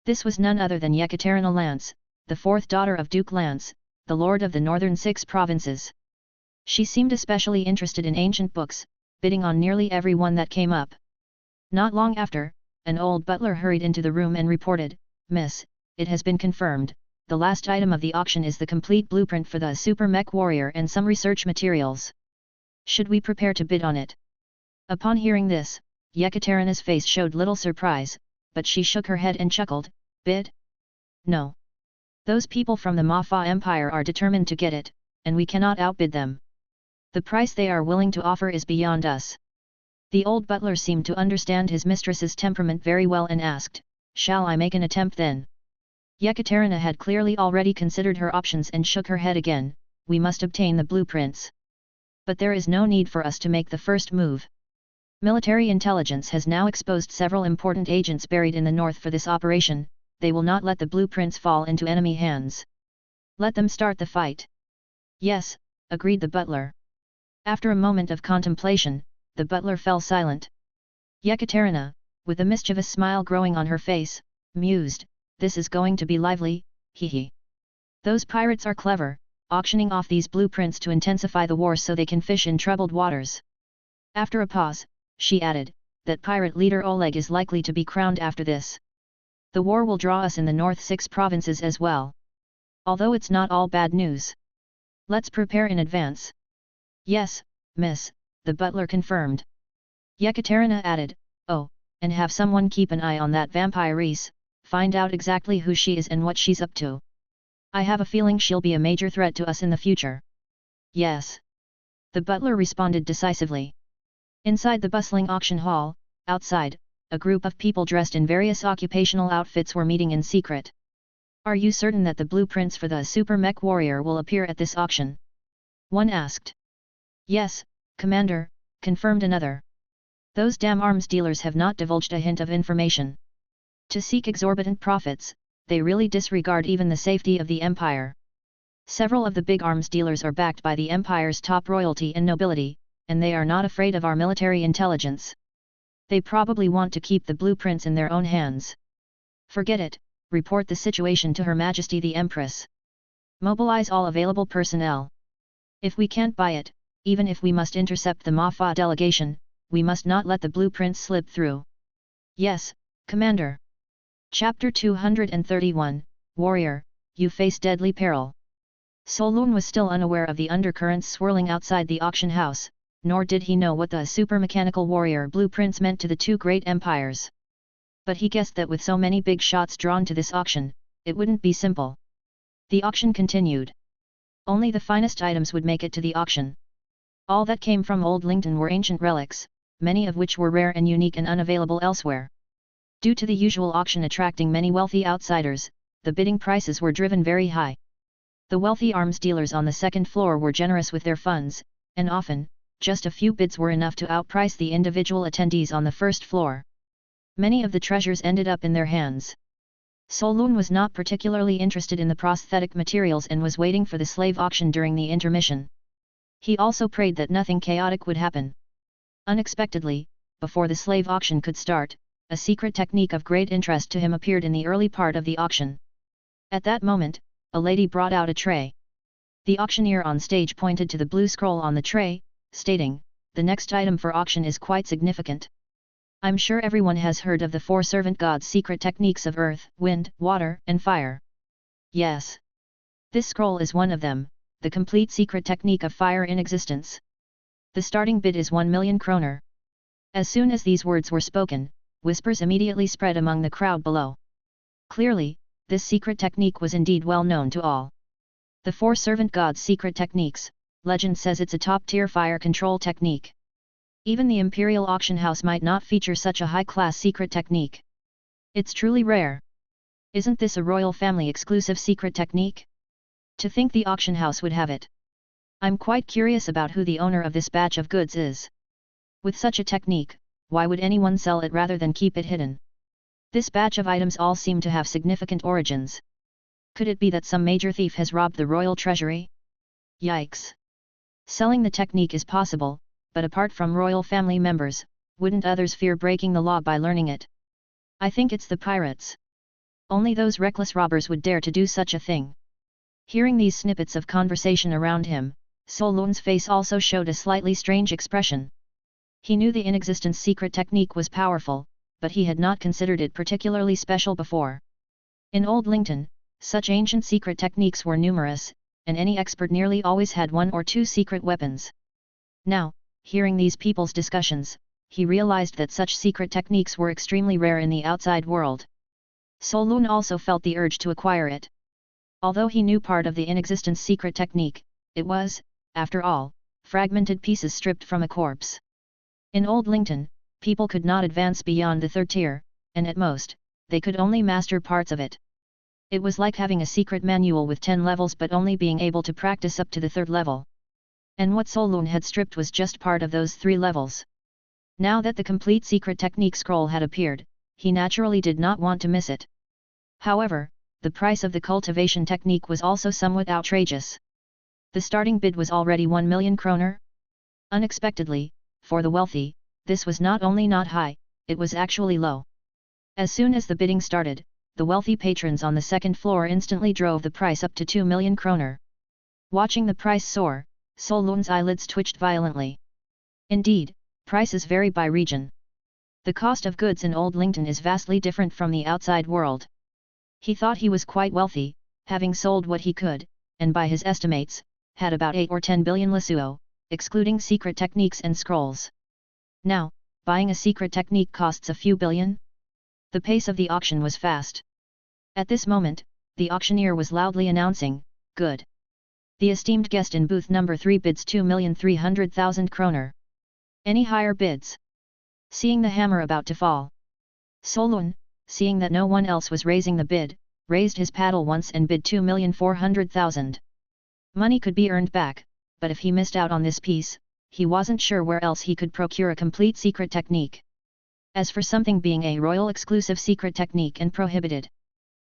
This was none other than Yekaterina Lance, the fourth daughter of Duke Lance, the lord of the northern 6 provinces. She seemed especially interested in ancient books, bidding on nearly every one that came up. Not long after, an old butler hurried into the room and reported, "Miss, it has been confirmed, the last item of the auction is the complete blueprint for the super mech warrior and some research materials. Should we prepare to bid on it?" Upon hearing this, Yekaterina's face showed little surprise, but she shook her head and chuckled, "Bid? No. Those people from the Mafa Empire are determined to get it, and we cannot outbid them. The price they are willing to offer is beyond us." The old butler seemed to understand his mistress's temperament very well and asked, "Shall I make an attempt then?" Yekaterina had clearly already considered her options and shook her head again, "We must obtain the blueprints. But there is no need for us to make the first move. Military intelligence has now exposed several important agents buried in the north for this operation. They will not let the blueprints fall into enemy hands. Let them start the fight." "Yes," agreed the butler. After a moment of contemplation, the butler fell silent. Yekaterina, with a mischievous smile growing on her face, mused, "This is going to be lively, hee. Those pirates are clever, auctioning off these blueprints to intensify the war so they can fish in troubled waters." After a pause, she added, "That pirate leader Oleg is likely to be crowned after this. The war will draw us in the north 6 provinces as well. Although it's not all bad news. Let's prepare in advance." "Yes, miss," the butler confirmed. Yekaterina added, "Oh, and have someone keep an eye on that vampiress, find out exactly who she is and what she's up to. I have a feeling she'll be a major threat to us in the future." "Yes," the butler responded decisively. Inside the bustling auction hall, outside, a group of people dressed in various occupational outfits were meeting in secret. "Are you certain that the blueprints for the super mech warrior will appear at this auction?" one asked. "Yes, Commander," confirmed another. "Those damn arms dealers have not divulged a hint of information. To seek exorbitant profits, they really disregard even the safety of the Empire. Several of the big arms dealers are backed by the Empire's top royalty and nobility, and they are not afraid of our military intelligence. They probably want to keep the blueprints in their own hands. Forget it, report the situation to Her Majesty the Empress. Mobilize all available personnel. If we can't buy it, even if we must intercept the Mafa delegation, we must not let the blueprints slip through." "Yes, Commander." Chapter 231, Warrior, You Face Deadly Peril. Solun was still unaware of the undercurrents swirling outside the auction house, nor did he know what the super-mechanical warrior blueprints meant to the 2 great empires. But he guessed that with so many big shots drawn to this auction, it wouldn't be simple. The auction continued. Only the finest items would make it to the auction. All that came from Old Lington were ancient relics, many of which were rare and unique and unavailable elsewhere. Due to the usual auction attracting many wealthy outsiders, the bidding prices were driven very high. The wealthy arms dealers on the second floor were generous with their funds, and often, just a few bids were enough to outprice the individual attendees on the first floor. Many of the treasures ended up in their hands. Solun was not particularly interested in the prosthetic materials and was waiting for the slave auction during the intermission. He also prayed that nothing chaotic would happen. Unexpectedly, before the slave auction could start, a secret technique of great interest to him appeared in the early part of the auction. At that moment, a lady brought out a tray. The auctioneer on stage pointed to the blue scroll on the tray, stating, "The next item for auction is quite significant. I'm sure everyone has heard of the 4 servant gods' secret techniques of earth, wind, water, and fire. Yes. This scroll is one of them, the complete secret technique of fire in existence. The starting bid is 1 million kroner." As soon as these words were spoken, whispers immediately spread among the crowd below. Clearly, this secret technique was indeed well known to all. The Four Servant Gods' secret techniques, legend says it's a top-tier fire control technique. Even the Imperial Auction House might not feature such a high-class secret technique. It's truly rare. Isn't this a royal family exclusive secret technique? To think the auction house would have it. I'm quite curious about who the owner of this batch of goods is. With such a technique, why would anyone sell it rather than keep it hidden? This batch of items all seem to have significant origins. Could it be that some major thief has robbed the royal treasury? Yikes! Selling the technique is possible, but apart from royal family members, wouldn't others fear breaking the law by learning it? I think it's the pirates. Only those reckless robbers would dare to do such a thing. Hearing these snippets of conversation around him, Solun's face also showed a slightly strange expression. He knew the inexistence secret technique was powerful, but he had not considered it particularly special before. In Old Lington, such ancient secret techniques were numerous, and any expert nearly always had one or two secret weapons. Now, hearing these people's discussions, he realized that such secret techniques were extremely rare in the outside world. Solun also felt the urge to acquire it. Although he knew part of the inexistence secret technique, it was, after all, fragmented pieces stripped from a corpse. In Old Lington, people could not advance beyond the third tier, and at most, they could only master parts of it. It was like having a secret manual with 10 levels but only being able to practice up to the third level. And what Solun had stripped was just part of those 3 levels. Now that the complete secret technique scroll had appeared, he naturally did not want to miss it. However, the price of the cultivation technique was also somewhat outrageous. The starting bid was already 1 million kroner. Unexpectedly, for the wealthy, this was not only not high, it was actually low. As soon as the bidding started, the wealthy patrons on the second floor instantly drove the price up to 2 million kroner. Watching the price soar, Solun's eyelids twitched violently. Indeed, prices vary by region. The cost of goods in Old Lington is vastly different from the outside world. He thought he was quite wealthy, having sold what he could, and by his estimates, had about 8 or 10 billion lasuo, excluding secret techniques and scrolls. Now, buying a secret technique costs a few billion? The pace of the auction was fast. At this moment, the auctioneer was loudly announcing, "Good. The esteemed guest in booth number 3 bids 2,300,000 kroner. Any higher bids?" Seeing the hammer about to fall, Solun, seeing that no one else was raising the bid, raised his paddle once and bid 2,400,000. Money could be earned back, but if he missed out on this piece, he wasn't sure where else he could procure a complete secret technique. As for something being a royal exclusive secret technique and prohibited,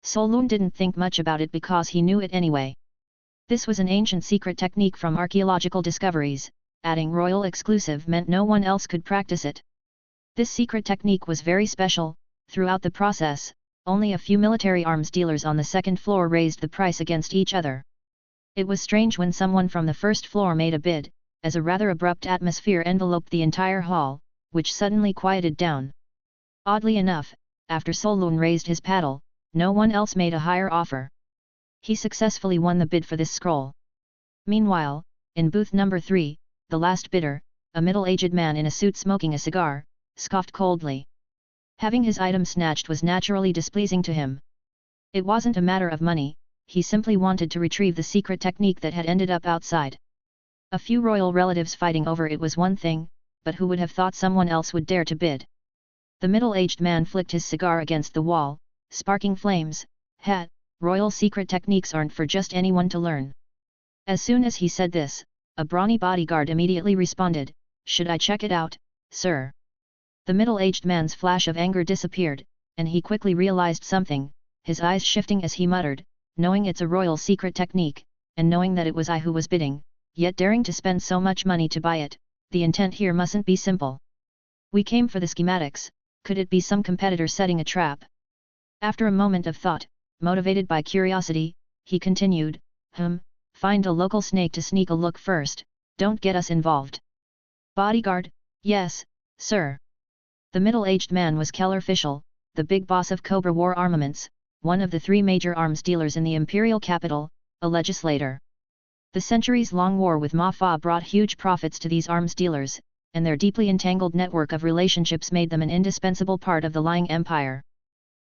Solun didn't think much about it because he knew it anyway. This was an ancient secret technique from archaeological discoveries, adding royal exclusive meant no one else could practice it. This secret technique was very special. Throughout the process, only a few military arms dealers on the second floor raised the price against each other. It was strange when someone from the first floor made a bid, as a rather abrupt atmosphere enveloped the entire hall, which suddenly quieted down. Oddly enough, after Solun raised his paddle, no one else made a higher offer. He successfully won the bid for this scroll. Meanwhile, in booth number 3, the last bidder, a middle-aged man in a suit smoking a cigar, scoffed coldly. Having his item snatched was naturally displeasing to him. It wasn't a matter of money, he simply wanted to retrieve the secret technique that had ended up outside. A few royal relatives fighting over it was one thing, but who would have thought someone else would dare to bid? The middle-aged man flicked his cigar against the wall, sparking flames. Royal secret techniques aren't for just anyone to learn. As soon as he said this, a brawny bodyguard immediately responded, "Should I check it out, sir?" The middle-aged man's flash of anger disappeared, and he quickly realized something, his eyes shifting as he muttered, "Knowing it's a royal secret technique, and knowing that it was I who was bidding, yet daring to spend so much money to buy it, the intent here mustn't be simple. We came for the schematics, could it be some competitor setting a trap?" After a moment of thought, motivated by curiosity, he continued, "Find a local snake to sneak a look first, don't get us involved." Bodyguard, "Yes, sir." The middle-aged man was Keller Fischl, the big boss of Cobra War Armaments, one of the 3 major arms dealers in the imperial capital, a legislator. The centuries-long war with Mafa brought huge profits to these arms dealers, and their deeply entangled network of relationships made them an indispensable part of the Lying Empire.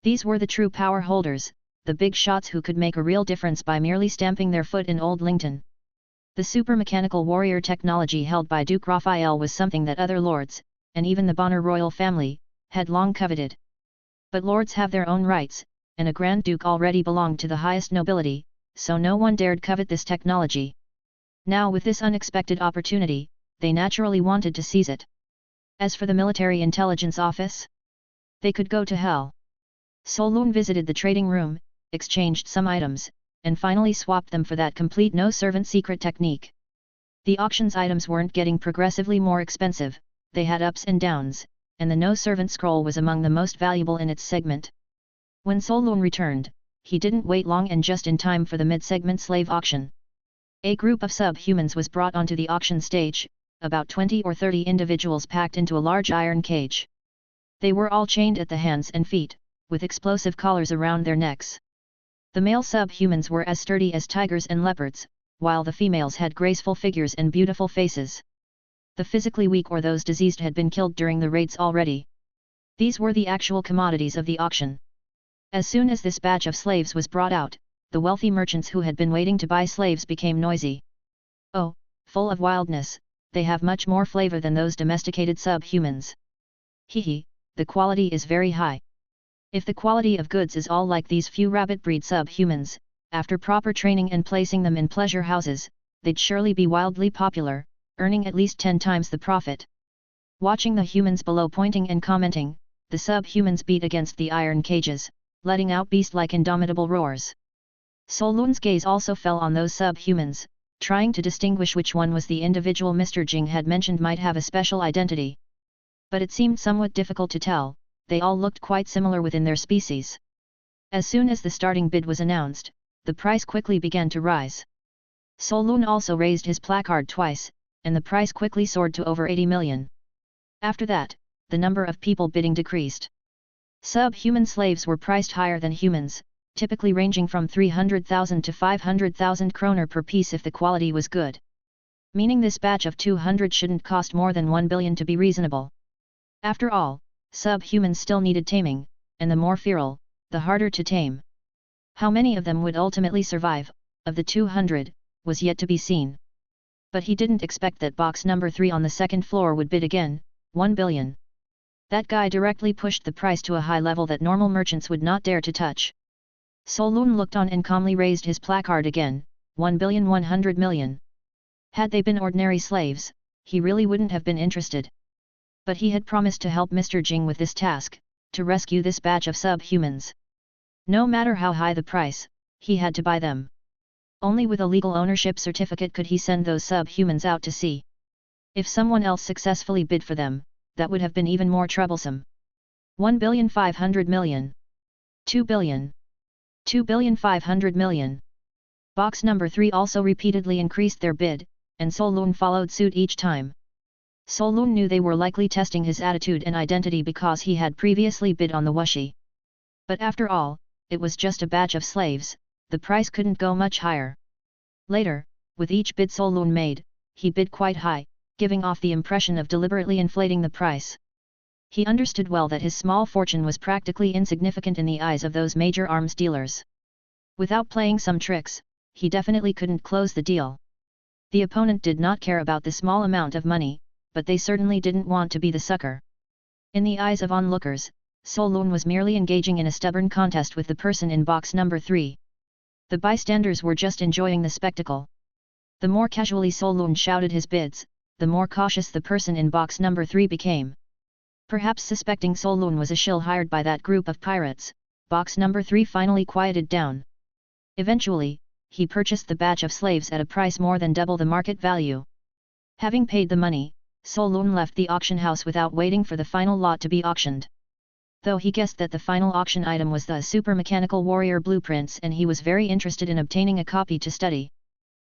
These were the true power holders, the big shots who could make a real difference by merely stamping their foot in Old Lington. The super-mechanical warrior technology held by Duke Raphael was something that other lords, and even the Bonner royal family, had long coveted. But lords have their own rights, and a Grand Duke already belonged to the highest nobility, so no one dared covet this technology. Now with this unexpected opportunity, they naturally wanted to seize it. As for the military intelligence office, they could go to hell. Solun visited the trading room, exchanged some items, and finally swapped them for that complete no-servant secret technique. The auction's items weren't getting progressively more expensive, they had ups and downs, and the no-servant scroll was among the most valuable in its segment. When Solun returned, he didn't wait long and just in time for the mid-segment slave auction. A group of subhumans was brought onto the auction stage, about 20 or 30 individuals packed into a large iron cage. They were all chained at the hands and feet, with explosive collars around their necks. The male subhumans were as sturdy as tigers and leopards, while the females had graceful figures and beautiful faces. The physically weak or those diseased had been killed during the raids already. These were the actual commodities of the auction. As soon as this batch of slaves was brought out, the wealthy merchants who had been waiting to buy slaves became noisy. Oh, full of wildness, they have much more flavor than those domesticated subhumans. Hehe, the quality is very high. If the quality of goods is all like these few rabbit breed subhumans, after proper training and placing them in pleasure houses, they'd surely be wildly popular, earning at least 10 times the profit. Watching the humans below pointing and commenting, the subhumans beat against the iron cages, letting out beast-like indomitable roars. Solun's gaze also fell on those subhumans, trying to distinguish which one was the individual Mr. Jing had mentioned might have a special identity. But it seemed somewhat difficult to tell, they all looked quite similar within their species. As soon as the starting bid was announced, the price quickly began to rise. Solun also raised his placard twice, and the price quickly soared to over 80 million. After that, the number of people bidding decreased. Subhuman slaves were priced higher than humans, typically ranging from 300,000 to 500,000 kroner per piece if the quality was good. Meaning this batch of 200 shouldn't cost more than 1 billion to be reasonable. After all, subhumans still needed taming, and the more feral, the harder to tame. How many of them would ultimately survive, of the 200, was yet to be seen. But he didn't expect that box number 3 on the second floor would bid again, 1 billion. That guy directly pushed the price to a high level that normal merchants would not dare to touch. Solun looked on and calmly raised his placard again, 1,100 million. Had they been ordinary slaves, he really wouldn't have been interested. But he had promised to help Mr. Jing with this task, to rescue this batch of subhumans. No matter how high the price, he had to buy them. Only with a legal ownership certificate could he send those subhumans out to sea. If someone else successfully bid for them, that would have been even more troublesome. 1,500 million. 2 billion. 2,500 million. Box number 3 also repeatedly increased their bid, and Solun followed suit each time. Solun knew they were likely testing his attitude and identity because he had previously bid on the wushi. But after all, it was just a batch of slaves, the price couldn't go much higher. Later, with each bid Solun made, he bid quite high, giving off the impression of deliberately inflating the price. He understood well that his small fortune was practically insignificant in the eyes of those major arms dealers. Without playing some tricks, he definitely couldn't close the deal. The opponent did not care about the small amount of money, but they certainly didn't want to be the sucker. In the eyes of onlookers, Solun was merely engaging in a stubborn contest with the person in box number 3. The bystanders were just enjoying the spectacle. The more casually Solun shouted his bids, the more cautious the person in box number 3 became. Perhaps suspecting Solun was a shill hired by that group of pirates, box number 3 finally quieted down. Eventually, he purchased the batch of slaves at a price more than double the market value. Having paid the money, Solun left the auction house without waiting for the final lot to be auctioned. Though he guessed that the final auction item was the super mechanical warrior blueprints and he was very interested in obtaining a copy to study.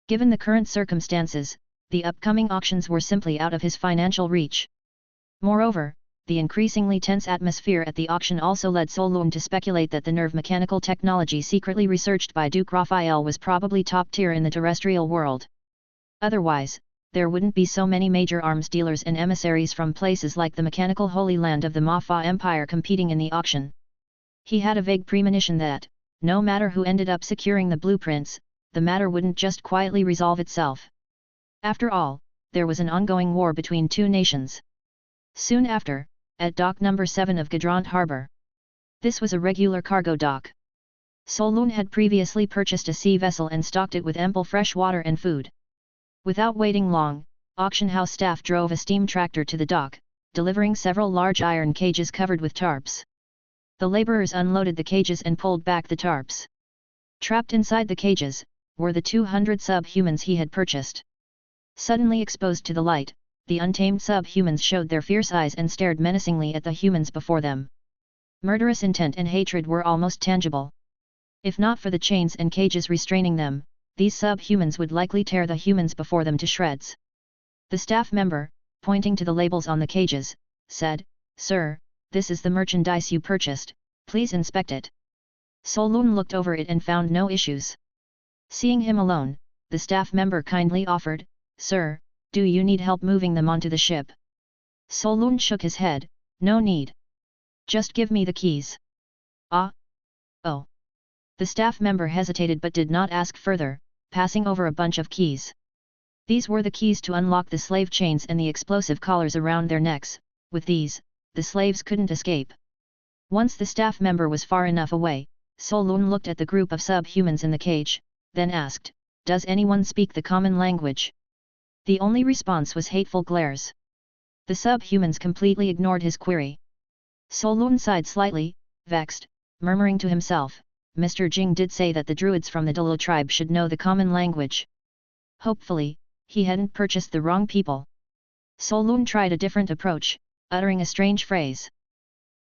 Given the current circumstances, the upcoming auctions were simply out of his financial reach. Moreover, the increasingly tense atmosphere at the auction also led Solun to speculate that the nerve mechanical technology secretly researched by Duke Raphael was probably top tier in the terrestrial world. Otherwise, there wouldn't be so many major arms dealers and emissaries from places like the mechanical Holy Land of the Mafa Empire competing in the auction. He had a vague premonition that, no matter who ended up securing the blueprints, the matter wouldn't just quietly resolve itself. After all, there was an ongoing war between two nations. Soon after, at dock number 7 of Gadrant Harbor. This was a regular cargo dock. Solun had previously purchased a sea vessel and stocked it with ample fresh water and food. Without waiting long, auction house staff drove a steam tractor to the dock, delivering several large iron cages covered with tarps. The laborers unloaded the cages and pulled back the tarps. Trapped inside the cages, were the 200 subhumans he had purchased. Suddenly exposed to the light, the untamed subhumans showed their fierce eyes and stared menacingly at the humans before them. Murderous intent and hatred were almost tangible. If not for the chains and cages restraining them, these subhumans would likely tear the humans before them to shreds. The staff member, pointing to the labels on the cages, said, "Sir, this is the merchandise you purchased, please inspect it." Solun looked over it and found no issues. Seeing him alone, the staff member kindly offered, "Sir, do you need help moving them onto the ship?" Solun shook his head, "No need. Just give me the keys." "Ah? Oh." The staff member hesitated but did not ask further, passing over a bunch of keys. These were the keys to unlock the slave chains and the explosive collars around their necks. With these, the slaves couldn't escape. Once the staff member was far enough away, Solun looked at the group of subhumans in the cage, then asked, "Does anyone speak the common language?" The only response was hateful glares. The subhumans completely ignored his query. Solun sighed slightly, vexed, murmuring to himself, "Mr. Jing did say that the druids from the Dalo tribe should know the common language." Hopefully, he hadn't purchased the wrong people. Solun tried a different approach, uttering a strange phrase.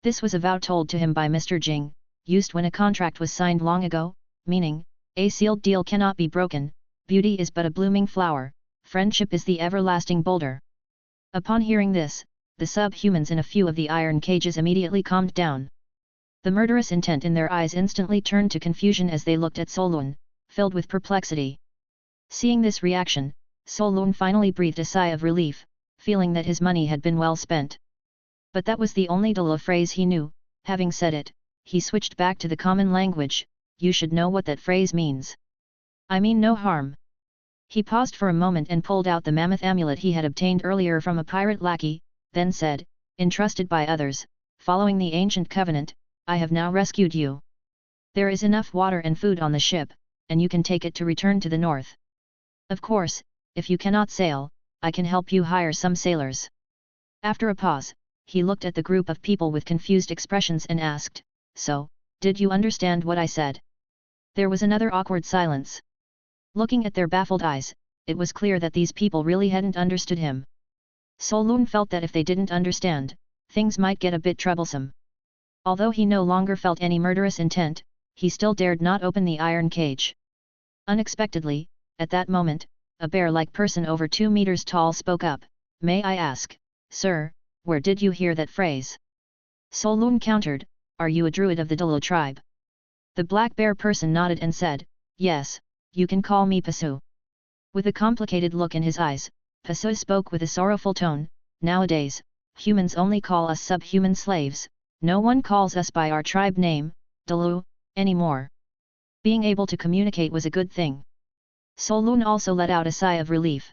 This was a vow told to him by Mr. Jing, used when a contract was signed long ago, meaning, "A sealed deal cannot be broken, beauty is but a blooming flower, friendship is the everlasting boulder." Upon hearing this, the subhumans in a few of the iron cages immediately calmed down. The murderous intent in their eyes instantly turned to confusion as they looked at Solun, filled with perplexity. Seeing this reaction, Solun finally breathed a sigh of relief, feeling that his money had been well spent. But that was the only Dala phrase he knew. Having said it, he switched back to the common language. "You should know what that phrase means." "I mean no harm." He paused for a moment and pulled out the mammoth amulet he had obtained earlier from a pirate lackey, then said, "Entrusted by others, following the ancient covenant, I have now rescued you. There is enough water and food on the ship, and you can take it to return to the north. Of course, if you cannot sail, I can help you hire some sailors." After a pause, he looked at the group of people with confused expressions and asked, "So, did you understand what I said?" There was another awkward silence. Looking at their baffled eyes, it was clear that these people really hadn't understood him. Solun felt that if they didn't understand, things might get a bit troublesome. Although he no longer felt any murderous intent, he still dared not open the iron cage. Unexpectedly, at that moment, a bear-like person over 2 meters tall spoke up, "May I ask, sir, where did you hear that phrase?" Solun countered, "Are you a druid of the Dalo tribe?" The black bear person nodded and said, "Yes, you can call me Pasu." With a complicated look in his eyes, Pasu spoke with a sorrowful tone, "Nowadays, humans only call us subhuman slaves, no one calls us by our tribe name, Dalu, anymore." Being able to communicate was a good thing. Solun also let out a sigh of relief.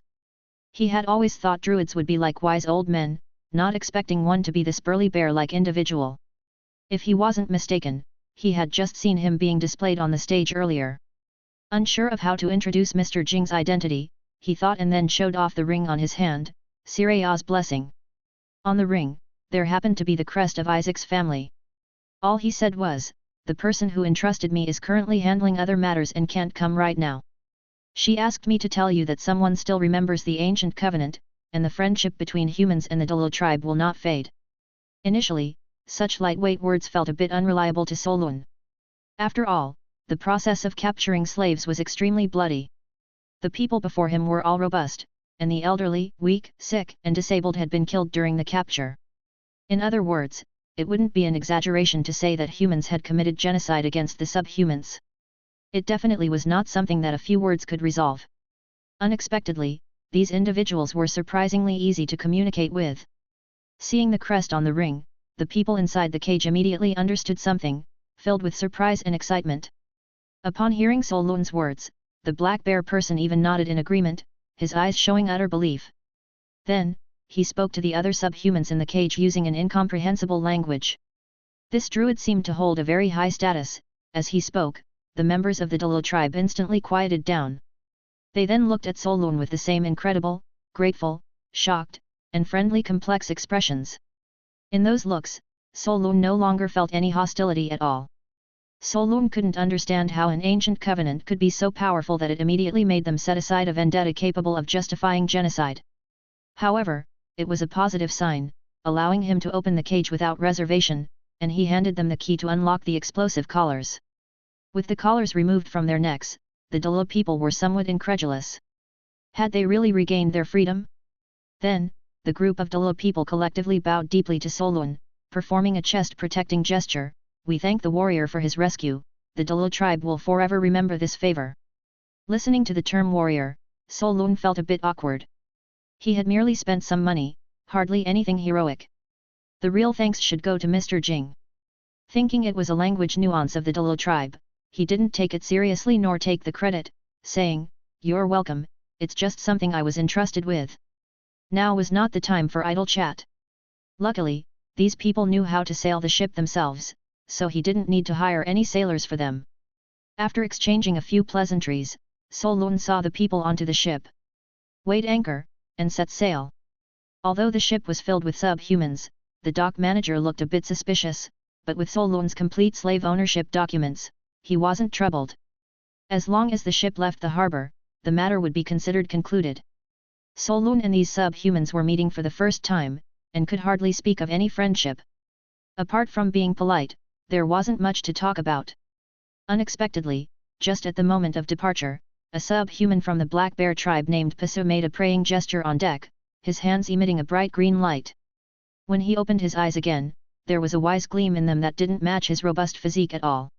He had always thought druids would be like wise old men, not expecting one to be this burly bear-like individual. If he wasn't mistaken, he had just seen him being displayed on the stage earlier. Unsure of how to introduce Mr. Jing's identity, he thought and then showed off the ring on his hand, Siraya's blessing. On the ring, there happened to be the crest of Isaac's family. All he said was, "The person who entrusted me is currently handling other matters and can't come right now. She asked me to tell you that someone still remembers the ancient covenant, and the friendship between humans and the Dalo tribe will not fade." Initially, such lightweight words felt a bit unreliable to Solun. After all, the process of capturing slaves was extremely bloody. The people before him were all robust, and the elderly, weak, sick, and disabled had been killed during the capture. In other words, it wouldn't be an exaggeration to say that humans had committed genocide against the subhumans. It definitely was not something that a few words could resolve. Unexpectedly, these individuals were surprisingly easy to communicate with. Seeing the crest on the ring, the people inside the cage immediately understood something, filled with surprise and excitement. Upon hearing Solun's words, the black bear person even nodded in agreement, his eyes showing utter belief. Then, he spoke to the other subhumans in the cage using an incomprehensible language. This druid seemed to hold a very high status. As he spoke, the members of the Dalo tribe instantly quieted down. They then looked at Solun with the same incredible, grateful, shocked, and friendly complex expressions. In those looks, Solun no longer felt any hostility at all. Solun couldn't understand how an ancient covenant could be so powerful that it immediately made them set aside a vendetta capable of justifying genocide. However, it was a positive sign, allowing him to open the cage without reservation, and he handed them the key to unlock the explosive collars. With the collars removed from their necks, the Dalo people were somewhat incredulous. Had they really regained their freedom? Then, the group of Dalo people collectively bowed deeply to Solun, performing a chest-protecting gesture. We thank the warrior for his rescue, the Dalo tribe will forever remember this favor. Listening to the term warrior, Solun felt a bit awkward. He had merely spent some money, hardly anything heroic. The real thanks should go to Mr. Jing. Thinking it was a language nuance of the Dalo tribe, he didn't take it seriously nor take the credit, saying, "You're welcome, it's just something I was entrusted with." Now was not the time for idle chat. Luckily, these people knew how to sail the ship themselves, so he didn't need to hire any sailors for them. After exchanging a few pleasantries, Solun saw the people onto the ship. Weighed anchor, and set sail. Although the ship was filled with subhumans, the dock manager looked a bit suspicious, but with Solun's complete slave ownership documents, he wasn't troubled. As long as the ship left the harbor, the matter would be considered concluded. Solun and these subhumans were meeting for the first time, and could hardly speak of any friendship. Apart from being polite, there wasn't much to talk about. Unexpectedly, just at the moment of departure, a subhuman from the Black Bear tribe named Pisu made a praying gesture on deck, his hands emitting a bright green light. When he opened his eyes again, there was a wise gleam in them that didn't match his robust physique at all.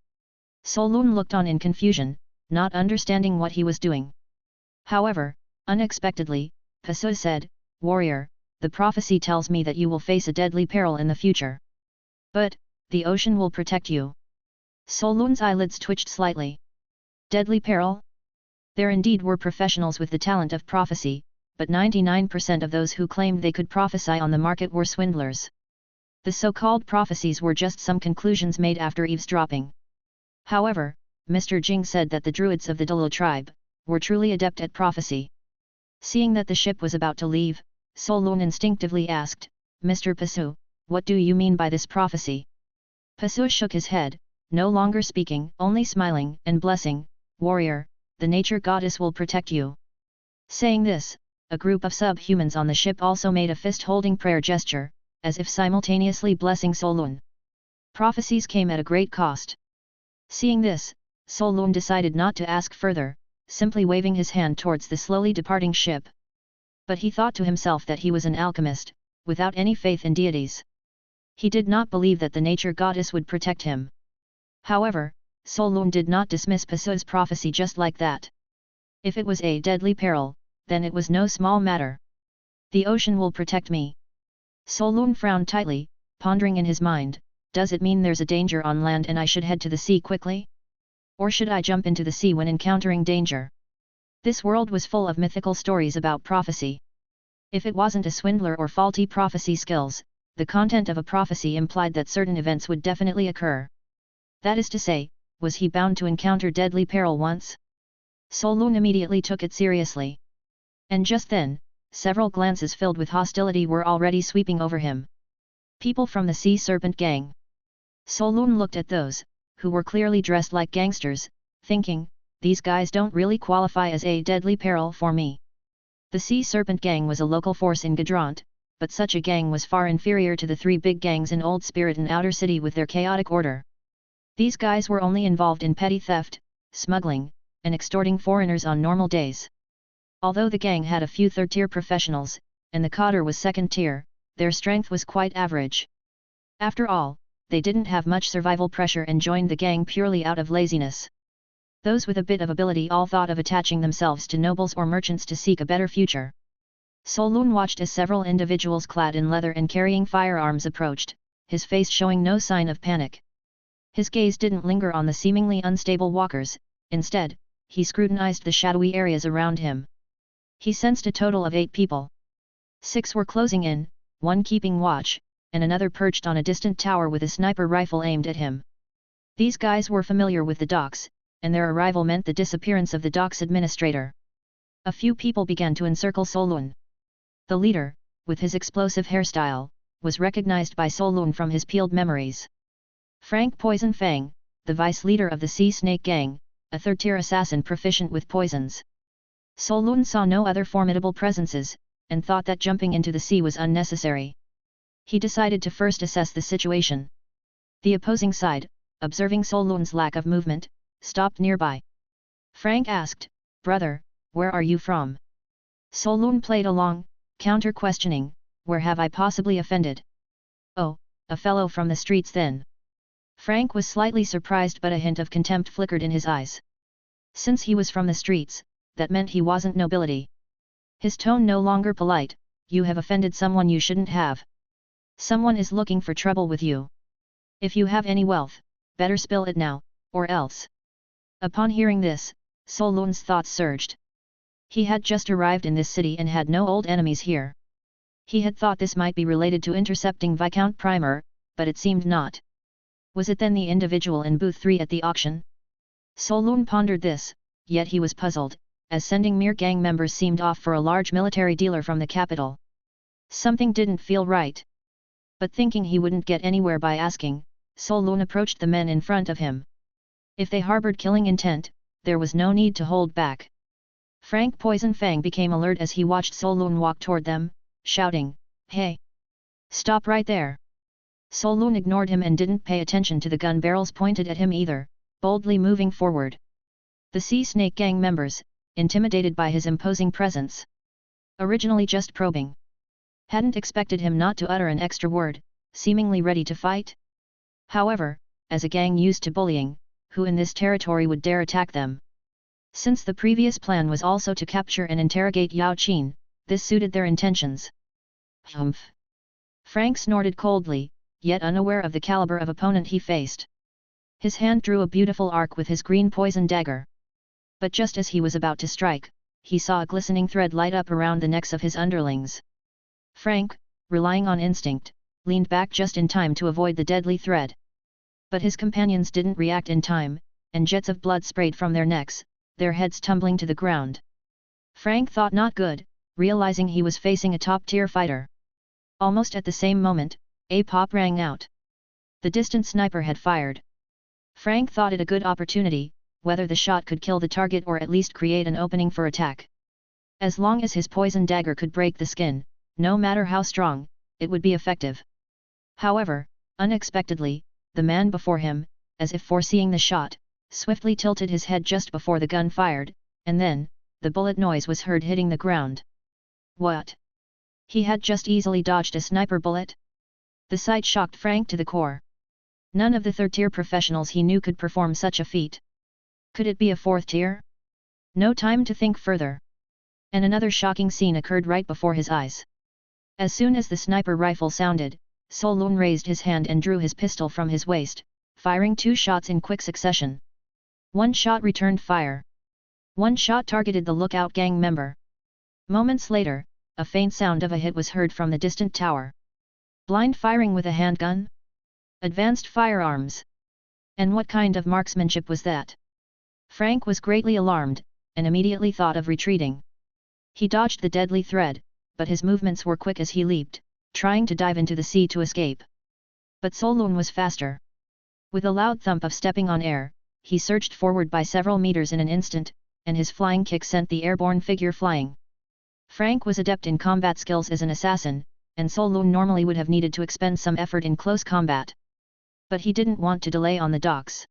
Solun looked on in confusion, not understanding what he was doing. However, unexpectedly, Pisu said, "Warrior, the prophecy tells me that you will face a deadly peril in the future. But, the ocean will protect you." Solun's eyelids twitched slightly. Deadly peril? There indeed were professionals with the talent of prophecy, but 99% of those who claimed they could prophesy on the market were swindlers. The so-called prophecies were just some conclusions made after eavesdropping. However, Mr. Jing said that the druids of the Dalo tribe were truly adept at prophecy. Seeing that the ship was about to leave, Solun instinctively asked, "Mr. Pisu, what do you mean by this prophecy?" Pisu shook his head, no longer speaking, only smiling and blessing, "Warrior, the nature goddess will protect you." Saying this, a group of subhumans on the ship also made a fist-holding prayer gesture, as if simultaneously blessing Solun. Prophecies came at a great cost. Seeing this, Solun decided not to ask further, simply waving his hand towards the slowly departing ship. But he thought to himself that he was an alchemist, without any faith in deities. He did not believe that the nature goddess would protect him. However, Solun did not dismiss Pisu's prophecy just like that. If it was a deadly peril, then it was no small matter. "The ocean will protect me." Solun frowned tightly, pondering in his mind, does it mean there's a danger on land and I should head to the sea quickly? Or should I jump into the sea when encountering danger? This world was full of mythical stories about prophecy. If it wasn't a swindler or faulty prophecy skills, the content of a prophecy implied that certain events would definitely occur. That is to say, was he bound to encounter deadly peril once? Solun immediately took it seriously. And just then, several glances filled with hostility were already sweeping over him. People from the Sea Serpent gang. Solun looked at those, who were clearly dressed like gangsters, thinking, these guys don't really qualify as a deadly peril for me. The Sea Serpent gang was a local force in Gadrant, but such a gang was far inferior to the three big gangs in Old Spirit and Outer City with their chaotic order. These guys were only involved in petty theft, smuggling, and extorting foreigners on normal days. Although the gang had a few third-tier professionals, and the cadre was second-tier, their strength was quite average. After all, they didn't have much survival pressure and joined the gang purely out of laziness. Those with a bit of ability all thought of attaching themselves to nobles or merchants to seek a better future. Solun watched as several individuals clad in leather and carrying firearms approached, his face showing no sign of panic. His gaze didn't linger on the seemingly unstable walkers, instead, he scrutinized the shadowy areas around him. He sensed a total of 8 people. 6 were closing in, 1 keeping watch, and another perched on a distant tower with a sniper rifle aimed at him. These guys were familiar with the docks, and their arrival meant the disappearance of the docks administrator. A few people began to encircle Solun. The leader, with his explosive hairstyle, was recognized by Solun from his peeled memories. Frank Poison Fang, the vice leader of the Sea Snake Gang, a third-tier assassin proficient with poisons. Solun saw no other formidable presences, and thought that jumping into the sea was unnecessary. He decided to first assess the situation. The opposing side, observing Solun's lack of movement, stopped nearby. Frank asked, "Brother, where are you from?" Solun played along, counter-questioning, "Where have I possibly offended?" "Oh, a fellow from the streets then." Frank was slightly surprised, but a hint of contempt flickered in his eyes. Since he was from the streets, that meant he wasn't nobility. His tone no longer polite, "You have offended someone you shouldn't have. Someone is looking for trouble with you. If you have any wealth, better spill it now, or else." Upon hearing this, Solun's thoughts surged. He had just arrived in this city and had no old enemies here. He had thought this might be related to intercepting Viscount Primer, but it seemed not. Was it then the individual in booth 3 at the auction? Solun pondered this, yet he was puzzled, as sending mere gang members seemed off for a large military dealer from the capital. Something didn't feel right. But thinking he wouldn't get anywhere by asking, Solun approached the men in front of him. If they harbored killing intent, there was no need to hold back. Frank Poison Fang became alert as he watched Solun walk toward them, shouting, "Hey! Stop right there!" Solun ignored him and didn't pay attention to the gun barrels pointed at him either, boldly moving forward. The Sea Snake Gang members, intimidated by his imposing presence. Originally just probing. Hadn't expected him not to utter an extra word, seemingly ready to fight. However, as a gang used to bullying, who in this territory would dare attack them? Since the previous plan was also to capture and interrogate Yao Qin, this suited their intentions. Humph! Frank snorted coldly, yet unaware of the caliber of opponent he faced. His hand drew a beautiful arc with his green poison dagger. But just as he was about to strike, he saw a glistening thread light up around the necks of his underlings. Frank, relying on instinct, leaned back just in time to avoid the deadly thread. But his companions didn't react in time, and jets of blood sprayed from their necks, their heads tumbling to the ground. Frank thought not good, realizing he was facing a top-tier fighter. Almost at the same moment, a pop rang out. The distant sniper had fired. Frank thought it a good opportunity, whether the shot could kill the target or at least create an opening for attack. As long as his poison dagger could break the skin, no matter how strong, it would be effective. However, unexpectedly, the man before him, as if foreseeing the shot, swiftly tilted his head just before the gun fired, and then, the bullet noise was heard hitting the ground. What? He had just easily dodged a sniper bullet? The sight shocked Frank to the core. None of the third-tier professionals he knew could perform such a feat. Could it be a fourth tier? No time to think further. And another shocking scene occurred right before his eyes. As soon as the sniper rifle sounded, Solun raised his hand and drew his pistol from his waist, firing 2 shots in quick succession. One shot returned fire. One shot targeted the lookout gang member. Moments later, a faint sound of a hit was heard from the distant tower. Blind firing with a handgun? Advanced firearms? And what kind of marksmanship was that? Frank was greatly alarmed, and immediately thought of retreating. He dodged the deadly thread, but his movements were quick as he leaped, trying to dive into the sea to escape. But Solun was faster. With a loud thump of stepping on air, he surged forward by several meters in an instant, and his flying kick sent the airborne figure flying. Frank was adept in combat skills as an assassin, and Solun normally would have needed to expend some effort in close combat. But he didn't want to delay on the docks.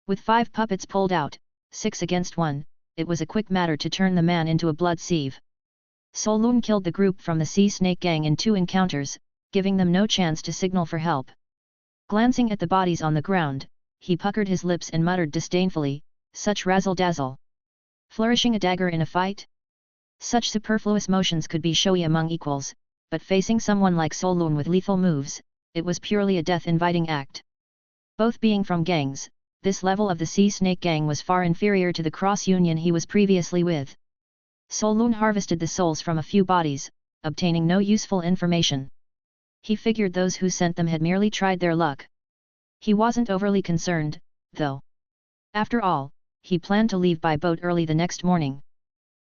With 5 puppets pulled out, 6 against 1, it was a quick matter to turn the man into a blood sieve. Solun killed the group from the Sea Snake Gang in 2 encounters, giving them no chance to signal for help. Glancing at the bodies on the ground, he puckered his lips and muttered disdainfully, "Such razzle-dazzle. Flourishing a dagger in a fight?" Such superfluous motions could be showy among equals, but facing someone like Solun with lethal moves, it was purely a death-inviting act. Both being from gangs, this level of the Sea Snake Gang was far inferior to the cross-union he was previously with. Solun harvested the souls from a few bodies, obtaining no useful information. He figured those who sent them had merely tried their luck. He wasn't overly concerned, though. After all, he planned to leave by boat early the next morning.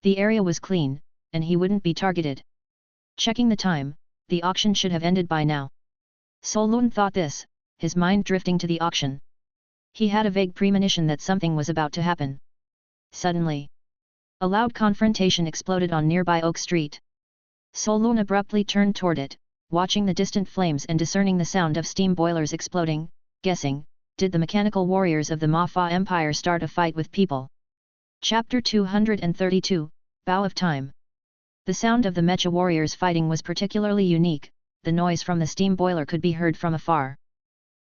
The area was clean, and he wouldn't be targeted. Checking the time, the auction should have ended by now. Solun thought this, his mind drifting to the auction. He had a vague premonition that something was about to happen. Suddenly, a loud confrontation exploded on nearby Oak Street. Solun abruptly turned toward it, watching the distant flames and discerning the sound of steam boilers exploding, guessing, did the mechanical warriors of the Mafa Empire start a fight with people? Chapter 232, Bow of Time. The sound of the mecha warriors fighting was particularly unique, the noise from the steam boiler could be heard from afar.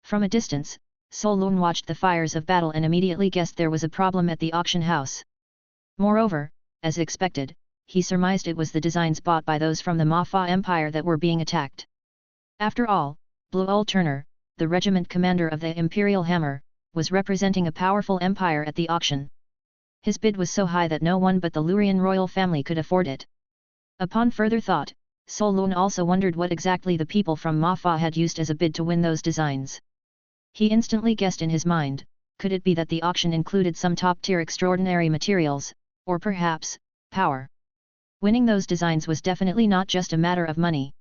From a distance, Solun watched the fires of battle and immediately guessed there was a problem at the auction house. Moreover, as expected, he surmised it was the designs bought by those from the Mafa Empire that were being attacked. After all, Bluol Turner, the regiment commander of the Imperial Hammer, was representing a powerful empire at the auction. His bid was so high that no one but the Lurian royal family could afford it. Upon further thought, Solun also wondered what exactly the people from Mafa had used as a bid to win those designs. He instantly guessed in his mind, could it be that the auction included some top-tier extraordinary materials, or perhaps, power? Winning those designs was definitely not just a matter of money.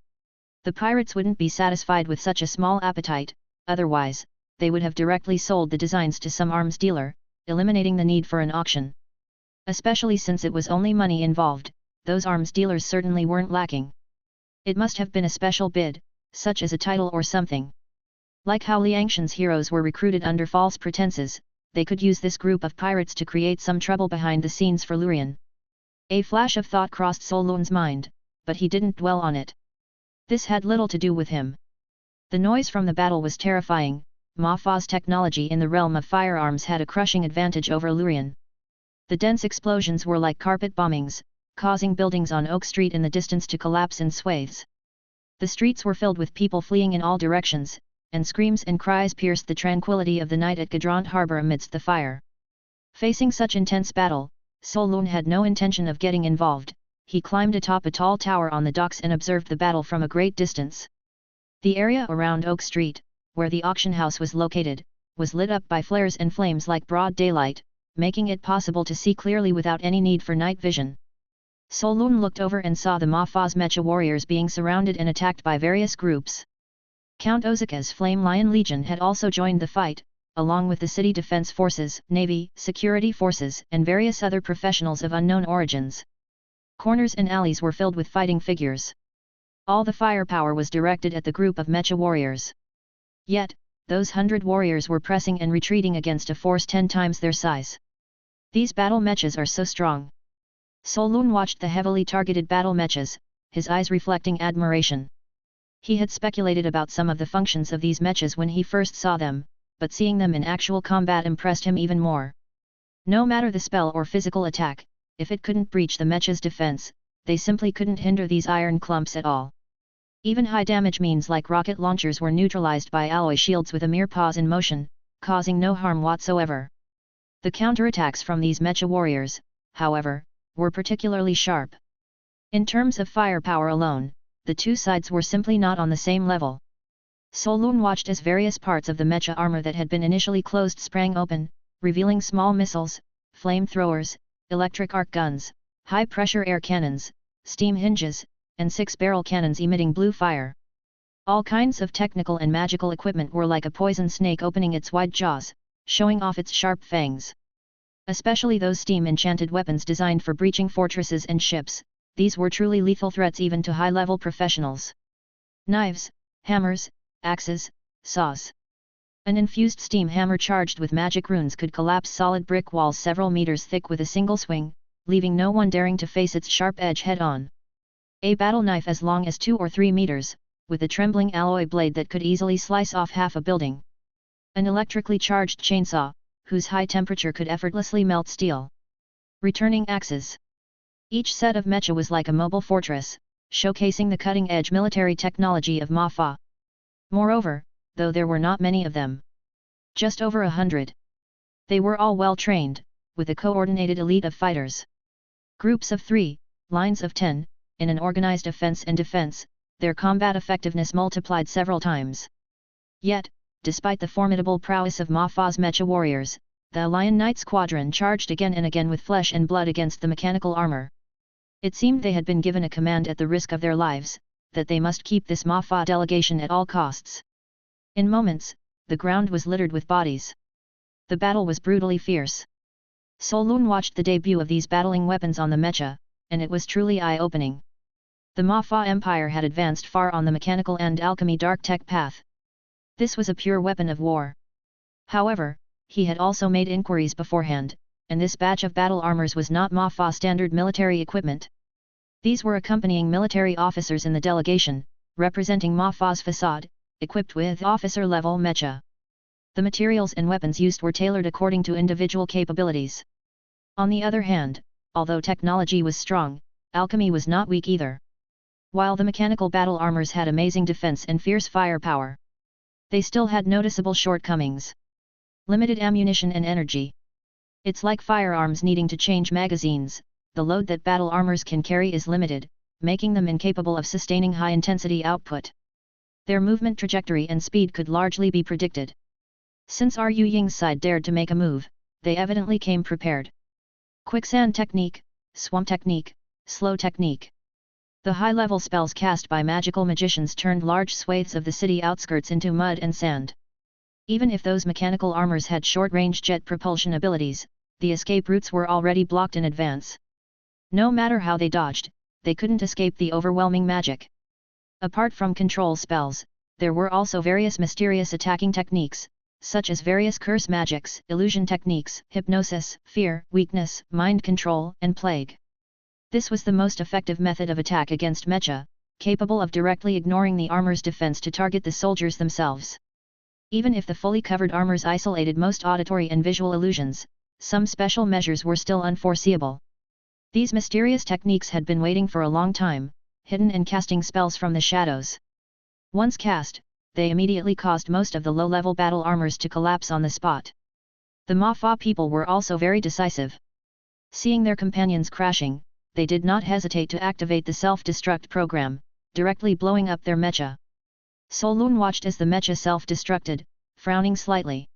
The pirates wouldn't be satisfied with such a small appetite, otherwise, they would have directly sold the designs to some arms dealer, eliminating the need for an auction. Especially since it was only money involved, those arms dealers certainly weren't lacking. It must have been a special bid, such as a title or something. Like how Liangshan's heroes were recruited under false pretenses, they could use this group of pirates to create some trouble behind the scenes for Lurian. A flash of thought crossed Solun's mind, but he didn't dwell on it. This had little to do with him. The noise from the battle was terrifying. Mafa's technology in the realm of firearms had a crushing advantage over Lurian. The dense explosions were like carpet bombings, causing buildings on Oak Street in the distance to collapse in swathes. The streets were filled with people fleeing in all directions, and screams and cries pierced the tranquility of the night at Gadrant Harbor amidst the fire. Facing such intense battle, Solun had no intention of getting involved. He climbed atop a tall tower on the docks and observed the battle from a great distance. The area around Oak Street, where the auction house was located, was lit up by flares and flames like broad daylight, making it possible to see clearly without any need for night vision. Solun looked over and saw the Mafa's mecha warriors being surrounded and attacked by various groups. Count Ozaka's Flame Lion Legion had also joined the fight, along with the city defense forces, navy, security forces, and various other professionals of unknown origins. Corners and alleys were filled with fighting figures. All the firepower was directed at the group of mecha warriors. Yet, those 100 warriors were pressing and retreating against a force 10 times their size. These battle mechas are so strong. Solun watched the heavily targeted battle mechas, his eyes reflecting admiration. He had speculated about some of the functions of these mechas when he first saw them, but seeing them in actual combat impressed him even more. No matter the spell or physical attack, if it couldn't breach the mecha's defense, they simply couldn't hinder these iron clumps at all. Even high damage means like rocket launchers were neutralized by alloy shields with a mere pause in motion, causing no harm whatsoever. The counterattacks from these mecha warriors, however, were particularly sharp. In terms of firepower alone, the two sides were simply not on the same level. Solun watched as various parts of the mecha armor that had been initially closed sprang open, revealing small missiles, flamethrowers, electric arc guns, high-pressure air cannons, steam hinges, and 6-barrel cannons emitting blue fire. All kinds of technical and magical equipment were like a poison snake opening its wide jaws, showing off its sharp fangs. Especially those steam-enchanted weapons designed for breaching fortresses and ships, these were truly lethal threats even to high-level professionals. Knives, hammers, axes, saws. An infused steam hammer charged with magic runes could collapse solid brick walls several meters thick with a single swing, leaving no one daring to face its sharp edge head-on. A battle knife as long as 2 or 3 meters, with a trembling alloy blade that could easily slice off half a building. An electrically charged chainsaw, whose high temperature could effortlessly melt steel. Returning axes. Each set of mecha was like a mobile fortress, showcasing the cutting-edge military technology of Mafa. Moreover, though there were not many of them, just over 100, They were all well trained, with a coordinated elite of fighters. Groups of 3, lines of 10, in an organized offense and defense, their combat effectiveness multiplied several times. Yet, despite the formidable prowess of Ma Fa's mecha warriors, the Lion Knight Squadron charged again and again with flesh and blood against the mechanical armor. It seemed they had been given a command at the risk of their lives, that they must keep this Ma Fa delegation at all costs. In moments, the ground was littered with bodies. The battle was brutally fierce. Solun watched the debut of these battling weapons on the mecha, and it was truly eye-opening. The Ma Fa Empire had advanced far on the mechanical and alchemy dark tech path. This was a pure weapon of war. However, he had also made inquiries beforehand, and this batch of battle armors was not Ma Fa standard military equipment. These were accompanying military officers in the delegation, representing Ma Fa's facade, equipped with officer-level mecha. The materials and weapons used were tailored according to individual capabilities. On the other hand, although technology was strong, alchemy was not weak either. While the mechanical battle armors had amazing defense and fierce firepower, they still had noticeable shortcomings. Limited ammunition and energy. It's like firearms needing to change magazines, the load that battle armors can carry is limited, making them incapable of sustaining high-intensity output. Their movement trajectory and speed could largely be predicted. Since Ru Ying's side dared to make a move, they evidently came prepared. Quicksand technique, swamp technique, slow technique. The high-level spells cast by magical magicians turned large swathes of the city outskirts into mud and sand. Even if those mechanical armors had short-range jet propulsion abilities, the escape routes were already blocked in advance. No matter how they dodged, they couldn't escape the overwhelming magic. Apart from control spells, there were also various mysterious attacking techniques, such as various curse magics, illusion techniques, hypnosis, fear, weakness, mind control, and plague. This was the most effective method of attack against mecha, capable of directly ignoring the armor's defense to target the soldiers themselves. Even if the fully covered armors isolated most auditory and visual illusions, some special measures were still unforeseeable. These mysterious techniques had been waiting for a long time, hidden and casting spells from the shadows. Once cast, they immediately caused most of the low-level battle armors to collapse on the spot. The Ma Fa people were also very decisive. Seeing their companions crashing, they did not hesitate to activate the self-destruct program, directly blowing up their mecha. Solun watched as the mecha self-destructed, frowning slightly.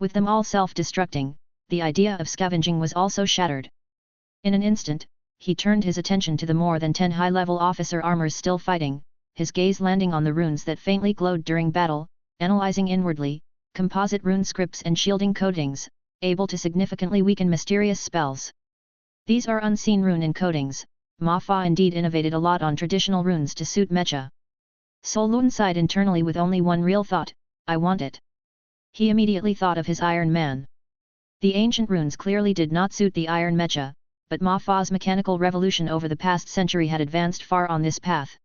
With them all self-destructing, the idea of scavenging was also shattered. In an instant, he turned his attention to the more than 10 high-level officer armors still fighting, his gaze landing on the runes that faintly glowed during battle, analyzing inwardly, composite rune scripts and shielding coatings, able to significantly weaken mysterious spells. These are unseen rune encodings. Ma Fa indeed innovated a lot on traditional runes to suit mecha. Solun sighed internally with only one real thought: I want it. He immediately thought of his Iron Man. The ancient runes clearly did not suit the Iron Mecha, but Ma Fa's mechanical revolution over the past century had advanced far on this path.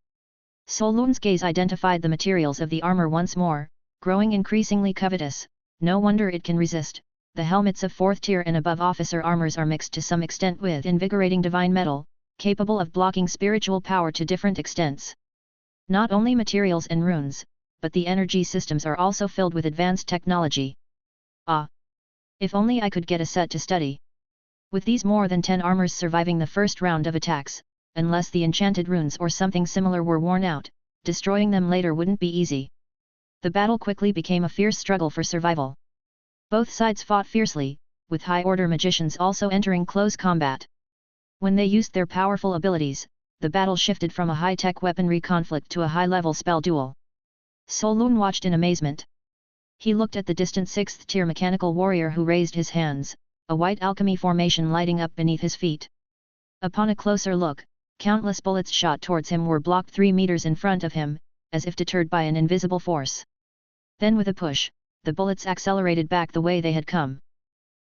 Solun's gaze identified the materials of the armor once more, growing increasingly covetous. No wonder it can resist. The helmets of 4th tier and above officer armors are mixed to some extent with invigorating divine metal, capable of blocking spiritual power to different extents. Not only materials and runes, but the energy systems are also filled with advanced technology. Ah! If only I could get a set to study. With these more than 10 armors surviving the first round of attacks, unless the enchanted runes or something similar were worn out, destroying them later wouldn't be easy. The battle quickly became a fierce struggle for survival. Both sides fought fiercely, with high-order magicians also entering close combat. When they used their powerful abilities, the battle shifted from a high-tech weaponry conflict to a high-level spell duel. Solun watched in amazement. He looked at the distant 6th tier mechanical warrior who raised his hands, a white alchemy formation lighting up beneath his feet. Upon a closer look, countless bullets shot towards him were blocked 3 meters in front of him, as if deterred by an invisible force. Then with a push, the bullets accelerated back the way they had come.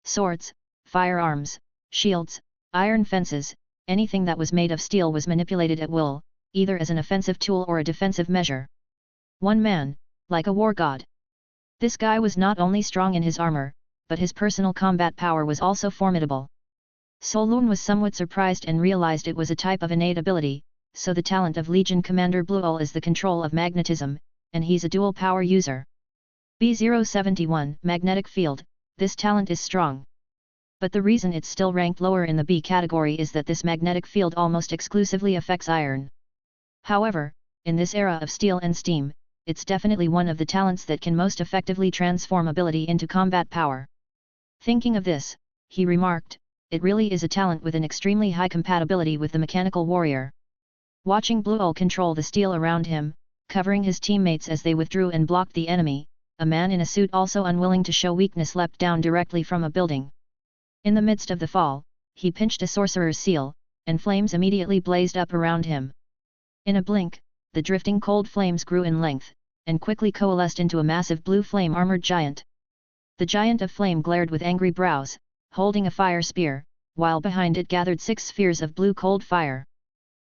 Swords, firearms, shields, iron fences, anything that was made of steel was manipulated at will, either as an offensive tool or a defensive measure. One man, like a war god. This guy was not only strong in his armor, but his personal combat power was also formidable. Solun was somewhat surprised and realized it was a type of innate ability, so the talent of Legion Commander Bluel is the control of magnetism, and he's a dual power user. B071 Magnetic Field, This talent is strong. But the reason it's still ranked lower in the B category is that this magnetic field almost exclusively affects iron. However, in this era of steel and steam, it's definitely one of the talents that can most effectively transform ability into combat power. Thinking of this, he remarked, it really is a talent with an extremely high compatibility with the mechanical warrior. Watching Blueol control the steel around him, covering his teammates as they withdrew and blocked the enemy, a man in a suit also unwilling to show weakness leapt down directly from a building. In the midst of the fall, he pinched a sorcerer's seal, and flames immediately blazed up around him. In a blink, the drifting cold flames grew in length, and quickly coalesced into a massive blue flame-armored giant. The giant of flame glared with angry brows, holding a fire spear, while behind it gathered 6 spheres of blue cold fire.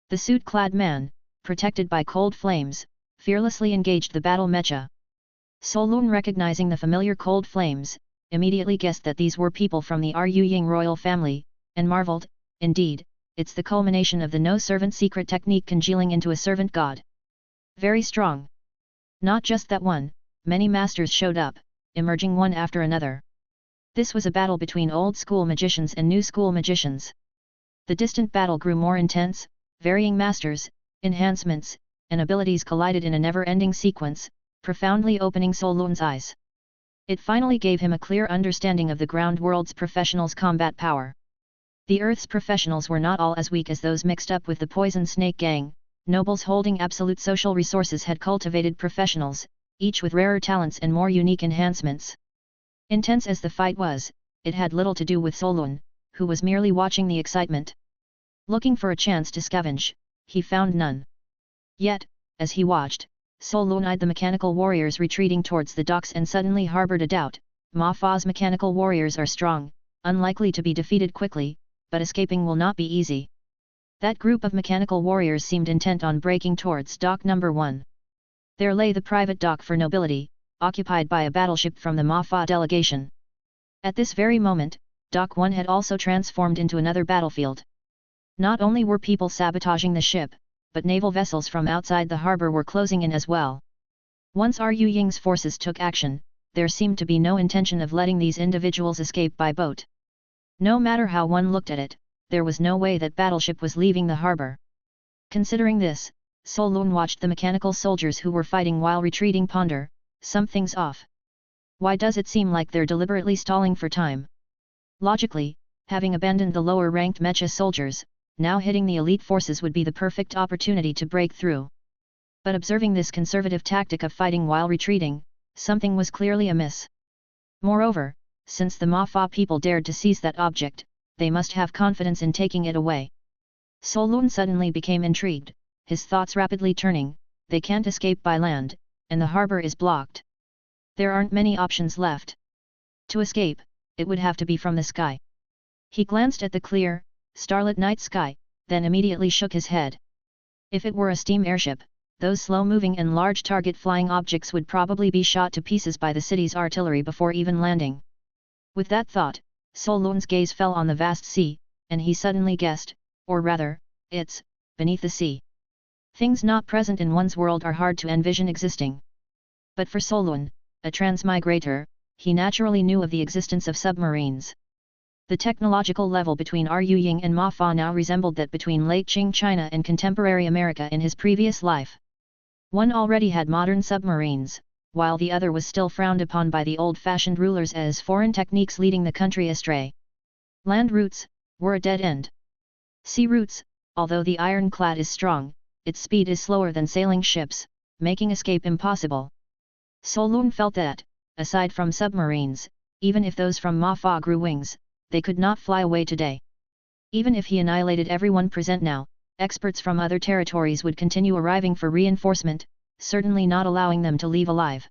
The suit-clad man, protected by cold flames, fearlessly engaged the battle mecha. Solun, recognizing the familiar cold flames, immediately guessed that these were people from the Ru Ying royal family, and marveled, indeed, it's the culmination of the no-servant secret technique congealing into a servant god. Very strong. Not just that one, many masters showed up, emerging one after another. This was a battle between old-school magicians and new-school magicians. The distant battle grew more intense, varying masters, enhancements, and abilities collided in a never-ending sequence, profoundly opening Solun's eyes. It finally gave him a clear understanding of the ground world's professionals' combat power. The Earth's professionals were not all as weak as those mixed up with the Poison Snake Gang. Nobles holding absolute social resources had cultivated professionals, each with rarer talents and more unique enhancements. Intense as the fight was, it had little to do with Solun, who was merely watching the excitement. Looking for a chance to scavenge, he found none. Yet, as he watched, Solun eyed the mechanical warriors retreating towards the docks and suddenly harbored a doubt. Ma Fa's mechanical warriors are strong, unlikely to be defeated quickly, but escaping will not be easy. That group of mechanical warriors seemed intent on breaking towards dock number 1. There lay the private dock for nobility, occupied by a battleship from the Ma Fa delegation. At this very moment, Dock 1 had also transformed into another battlefield. Not only were people sabotaging the ship, but naval vessels from outside the harbor were closing in as well. Once Ru Ying's forces took action, there seemed to be no intention of letting these individuals escape by boat. No matter how one looked at it, there was no way that battleship was leaving the harbor. Considering this, Solun watched the mechanical soldiers who were fighting while retreating ponder, something's off. Why does it seem like they're deliberately stalling for time? Logically, having abandoned the lower-ranked mecha soldiers, now hitting the elite forces would be the perfect opportunity to break through. But observing this conservative tactic of fighting while retreating, something was clearly amiss. Moreover, since the Ma Fa people dared to seize that object, they must have confidence in taking it away. Solun suddenly became intrigued, his thoughts rapidly turning. They can't escape by land, and the harbor is blocked. There aren't many options left. To escape, it would have to be from the sky. He glanced at the clear, starlit night sky, then immediately shook his head. If it were a steam airship, those slow-moving and large target-flying objects would probably be shot to pieces by the city's artillery before even landing. With that thought, Solun's gaze fell on the vast sea, and he suddenly guessed, or rather, it's beneath the sea. Things not present in one's world are hard to envision existing. But for Solun, a transmigrator, he naturally knew of the existence of submarines. The technological level between Ru Ying and Ma Fa now resembled that between late Qing China and contemporary America in his previous life. One already had modern submarines, while the other was still frowned upon by the old-fashioned rulers as foreign techniques leading the country astray. Land routes were a dead end. Sea routes, although the ironclad is strong, its speed is slower than sailing ships, making escape impossible. Solun felt that, aside from submarines, even if those from Ma Fa grew wings, they could not fly away today. Even if he annihilated everyone present now, experts from other territories would continue arriving for reinforcement, certainly not allowing them to leave alive.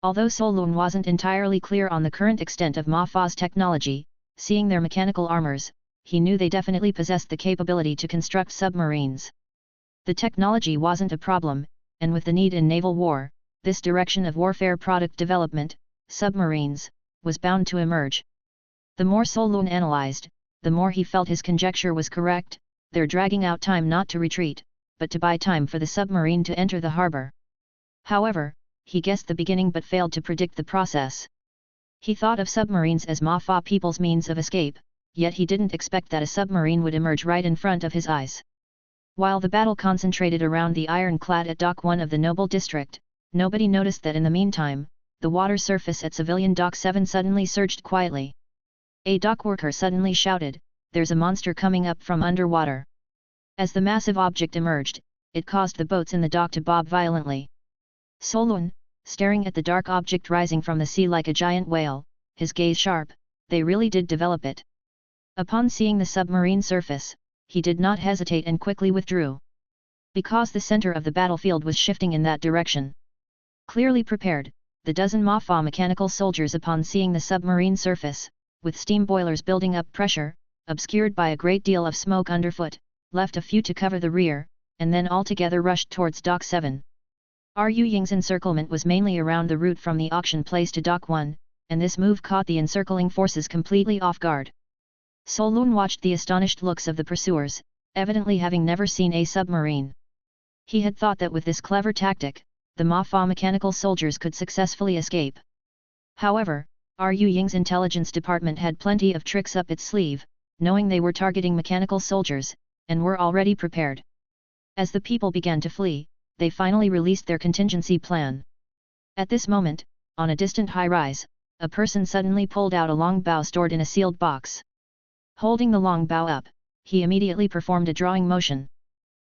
Although Solun wasn't entirely clear on the current extent of Ma Fa's technology, seeing their mechanical armors, he knew they definitely possessed the capability to construct submarines. The technology wasn't a problem, and with the need in naval war, this direction of warfare product development, submarines, was bound to emerge. The more Solun analyzed, the more he felt his conjecture was correct. They're dragging out time not to retreat, but to buy time for the submarine to enter the harbor. However, he guessed the beginning but failed to predict the process. He thought of submarines as Ma-Fa people's means of escape, yet he didn't expect that a submarine would emerge right in front of his eyes. While the battle concentrated around the ironclad at Dock 1 of the Noble District, nobody noticed that in the meantime, the water surface at civilian Dock 7 suddenly surged quietly. A dock worker suddenly shouted, "There's a monster coming up from underwater." As the massive object emerged, it caused the boats in the dock to bob violently. Solun, staring at the dark object rising from the sea like a giant whale, his gaze sharp, they really did develop it. Upon seeing the submarine surface, he did not hesitate and quickly withdrew. Because the center of the battlefield was shifting in that direction. Clearly prepared, the dozen Ma-Fa mechanical soldiers upon seeing the submarine surface, with steam boilers building up pressure, obscured by a great deal of smoke underfoot, left a few to cover the rear, and then all together rushed towards Dock 7. Ru Ying's encirclement was mainly around the route from the auction place to Dock 1, and this move caught the encircling forces completely off guard. Solun watched the astonished looks of the pursuers, evidently having never seen a submarine. He had thought that with this clever tactic, the Ma-Fa mechanical soldiers could successfully escape. However, Ru Ying's intelligence department had plenty of tricks up its sleeve, knowing they were targeting mechanical soldiers, and were already prepared. As the people began to flee, they finally released their contingency plan. At this moment, on a distant high-rise, a person suddenly pulled out a long bow stored in a sealed box. Holding the long bow up, he immediately performed a drawing motion.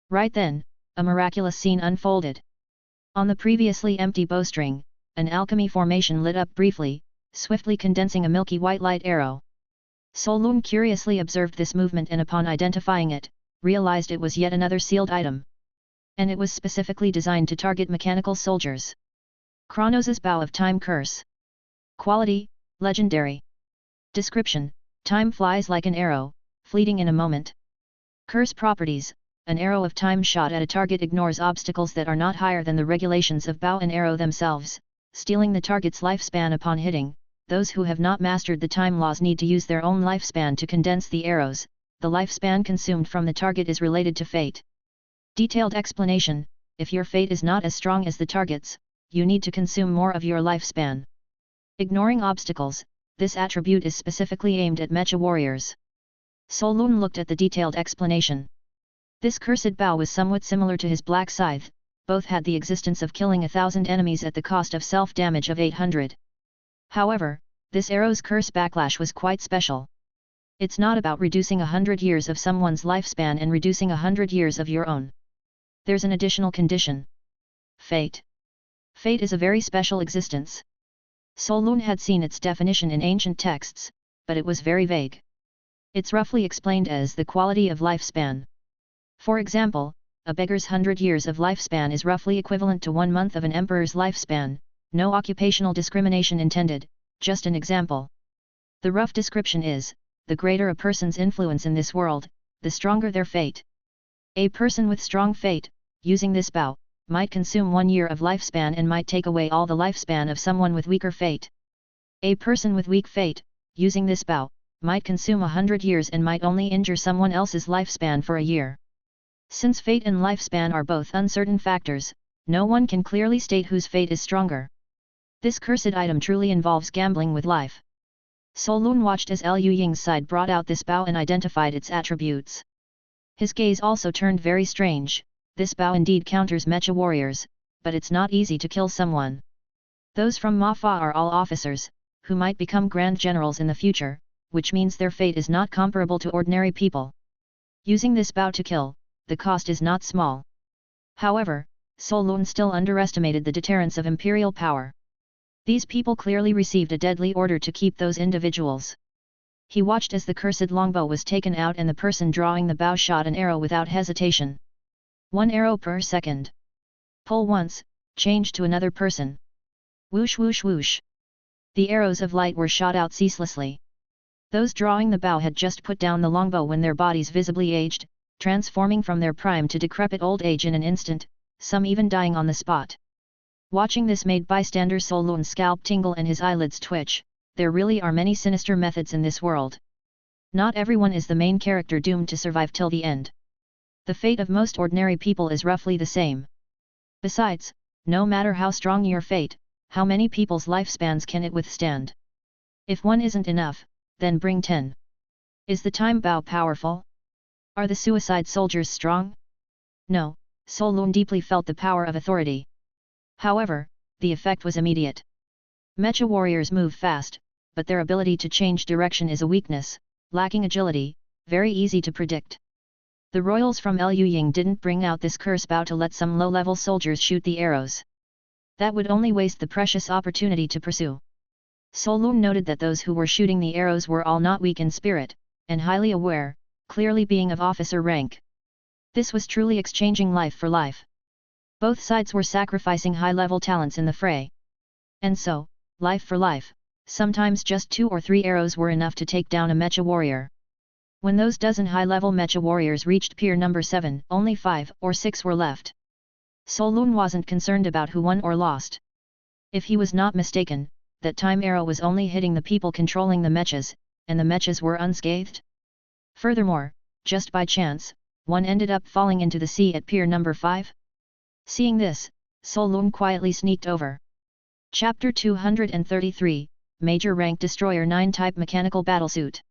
Right then, a miraculous scene unfolded. On the previously empty bowstring, an alchemy formation lit up briefly, swiftly condensing a milky white light arrow. Solun curiously observed this movement and upon identifying it, realized it was yet another sealed item. And it was specifically designed to target mechanical soldiers. Kronos' Bow of Time Curse. Quality, Legendary. Description, time flies like an arrow, fleeting in a moment. Curse properties, an arrow of time shot at a target ignores obstacles that are not higher than the regulations of bow and arrow themselves, stealing the target's lifespan upon hitting. Those who have not mastered the time laws need to use their own lifespan to condense the arrows. The lifespan consumed from the target is related to fate. Detailed explanation, if your fate is not as strong as the target's, you need to consume more of your lifespan. Ignoring obstacles, this attribute is specifically aimed at mecha warriors. Solun looked at the detailed explanation. This cursed bow was somewhat similar to his black scythe, both had the existence of killing 1,000 enemies at the cost of self-damage of 800. However, this arrow's curse backlash was quite special. It's not about reducing 100 years of someone's lifespan and reducing 100 years of your own. There's an additional condition. Fate. Fate is a very special existence. Solun had seen its definition in ancient texts, but it was very vague. It's roughly explained as the quality of lifespan. For example, a beggar's 100 years of lifespan is roughly equivalent to 1 month of an emperor's lifespan. No occupational discrimination intended, just an example. The rough description is, the greater a person's influence in this world, the stronger their fate. A person with strong fate, using this bow, might consume 1 year of lifespan and might take away all the lifespan of someone with weaker fate. A person with weak fate, using this bow, might consume 100 years and might only injure someone else's lifespan for a year. Since fate and lifespan are both uncertain factors, no one can clearly state whose fate is stronger. This cursed item truly involves gambling with life. Solun watched as Lu Ying's side brought out this bow and identified its attributes. His gaze also turned very strange. This bow indeed counters mecha warriors, but it's not easy to kill someone. Those from Ma-Fa are all officers, who might become grand generals in the future, which means their fate is not comparable to ordinary people. Using this bow to kill, the cost is not small. However, Solun still underestimated the deterrence of imperial power. These people clearly received a deadly order to keep those individuals. He watched as the cursed longbow was taken out and the person drawing the bow shot an arrow without hesitation. 1 arrow per second. Pull once, change to another person. Whoosh whoosh whoosh. The arrows of light were shot out ceaselessly. Those drawing the bow had just put down the longbow when their bodies visibly aged, transforming from their prime to decrepit old age in an instant, some even dying on the spot. Watching this made bystander Solun's scalp tingle and his eyelids twitch. There really are many sinister methods in this world. Not everyone is the main character doomed to survive till the end. The fate of most ordinary people is roughly the same. Besides, no matter how strong your fate, how many people's lifespans can it withstand? If one isn't enough, then bring 10. Is the time bow powerful? Are the suicide soldiers strong? No, Solun deeply felt the power of authority. However, the effect was immediate. Mecha warriors move fast, but their ability to change direction is a weakness, lacking agility, very easy to predict. The royals from Luying didn't bring out this curse bow to let some low-level soldiers shoot the arrows. That would only waste the precious opportunity to pursue. Solun noted that those who were shooting the arrows were all not weak in spirit, and highly aware, clearly being of officer rank. This was truly exchanging life for life. Both sides were sacrificing high-level talents in the fray. And so, life for life, sometimes just 2 or 3 arrows were enough to take down a mecha warrior. When those dozen high-level mecha warriors reached pier number 7, only 5 or 6 were left. Solun wasn't concerned about who won or lost. If he was not mistaken, that time arrow was only hitting the people controlling the mechas, and the mechas were unscathed. Furthermore, just by chance, one ended up falling into the sea at pier number 5. Seeing this, Solun quietly sneaked over. Chapter 233, Major Rank Destroyer 9 Type Mechanical Battlesuit.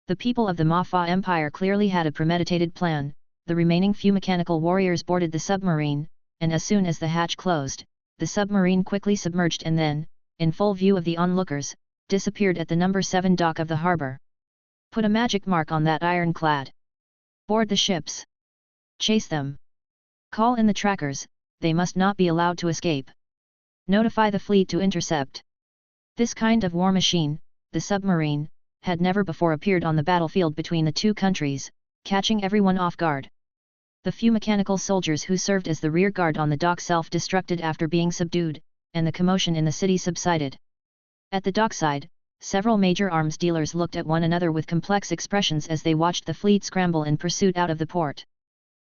The people of the Mafa Empire clearly had a premeditated plan. The remaining few mechanical warriors boarded the submarine, and as soon as the hatch closed, the submarine quickly submerged and then, in full view of the onlookers, disappeared at the number 7 dock of the harbor. Put a magic mark on that ironclad. Board the ships. Chase them. Call in the trackers, they must not be allowed to escape. Notify the fleet to intercept. This kind of war machine, the submarine, had never before appeared on the battlefield between the two countries, catching everyone off guard. The few mechanical soldiers who served as the rear guard on the dock self-destructed after being subdued, and the commotion in the city subsided. At the dockside, several major arms dealers looked at one another with complex expressions as they watched the fleet scramble in pursuit out of the port.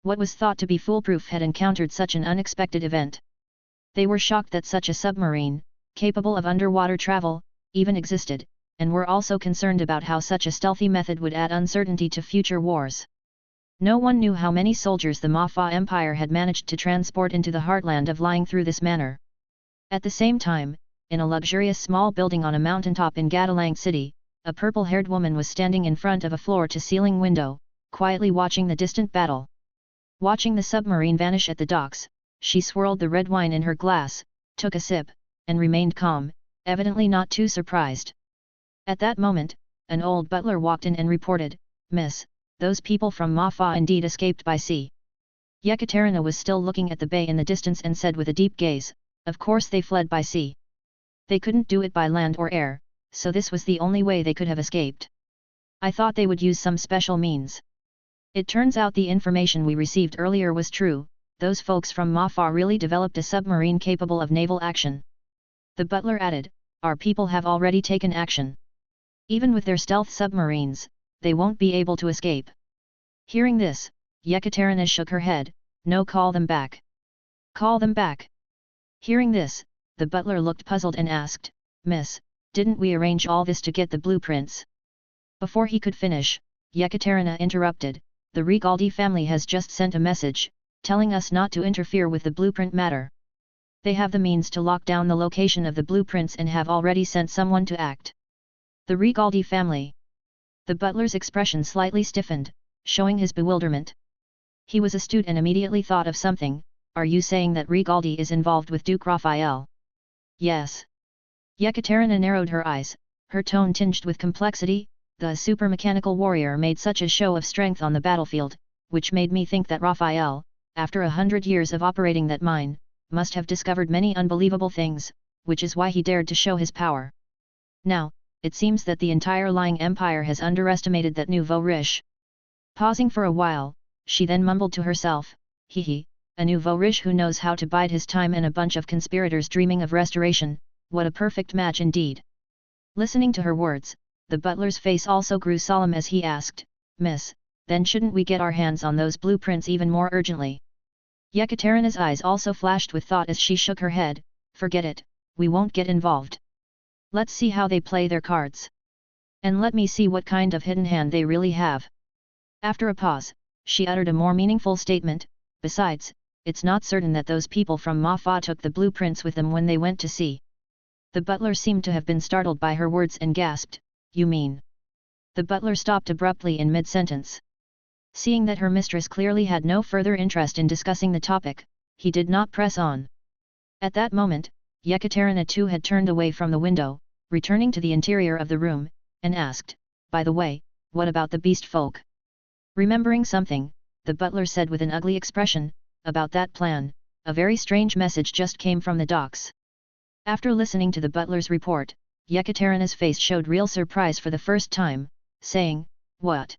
What was thought to be foolproof had encountered such an unexpected event. They were shocked that such a submarine, capable of underwater travel, even existed, and were also concerned about how such a stealthy method would add uncertainty to future wars. No one knew how many soldiers the Mafa Empire had managed to transport into the heartland of Lying through this manner. At the same time, in a luxurious small building on a mountaintop in Gatalang City, a purple-haired woman was standing in front of a floor-to-ceiling window, quietly watching the distant battle. Watching the submarine vanish at the docks, she swirled the red wine in her glass, took a sip, and remained calm, evidently not too surprised. At that moment, an old butler walked in and reported, "Miss, those people from Mafa indeed escaped by sea." Yekaterina was still looking at the bay in the distance and said with a deep gaze, "Of course they fled by sea. They couldn't do it by land or air, so this was the only way they could have escaped. I thought they would use some special means. It turns out the information we received earlier was true, those folks from Mafa really developed a submarine capable of naval action." The butler added, "Our people have already taken action. Even with their stealth submarines, they won't be able to escape." Hearing this, Yekaterina shook her head, "No, call them back." "Call them back." Hearing this, the butler looked puzzled and asked, "Miss, didn't we arrange all this to get the blueprints?" Before he could finish, Yekaterina interrupted, "The Rigaldi family has just sent a message, telling us not to interfere with the blueprint matter. They have the means to lock down the location of the blueprints and have already sent someone to act." The Rigaldi family. The butler's expression slightly stiffened, showing his bewilderment. He was astute and immediately thought of something. "Are you saying that Rigaldi is involved with Duke Raphael?" "Yes." Yekaterina narrowed her eyes, her tone tinged with complexity. "The super-mechanical warrior made such a show of strength on the battlefield, which made me think that Raphael, after 100 years of operating that mine, must have discovered many unbelievable things, which is why he dared to show his power. Now, it seems that the entire Lying Empire has underestimated that nouveau riche." Pausing for a while, she then mumbled to herself, "Hee, a nouveau riche who knows how to bide his time and a bunch of conspirators dreaming of restoration, what a perfect match indeed." Listening to her words, the butler's face also grew solemn as he asked, "Miss, then shouldn't we get our hands on those blueprints even more urgently?" Yekaterina's eyes also flashed with thought as she shook her head, "Forget it, we won't get involved. Let's see how they play their cards. And let me see what kind of hidden hand they really have." After a pause, she uttered a more meaningful statement, "Besides, it's not certain that those people from Mafa took the blueprints with them when they went to sea. The butler seemed to have been startled by her words and gasped, "You mean?" The butler stopped abruptly in mid-sentence. Seeing that her mistress clearly had no further interest in discussing the topic, he did not press on. At that moment, Yekaterina too had turned away from the window, returning to the interior of the room, and asked, "By the way, what about the beast folk?" Remembering something, the butler said with an ugly expression, "About that plan, a very strange message just came from the docks." After listening to the butler's report, Yekaterina's face showed real surprise for the first time, saying, "What?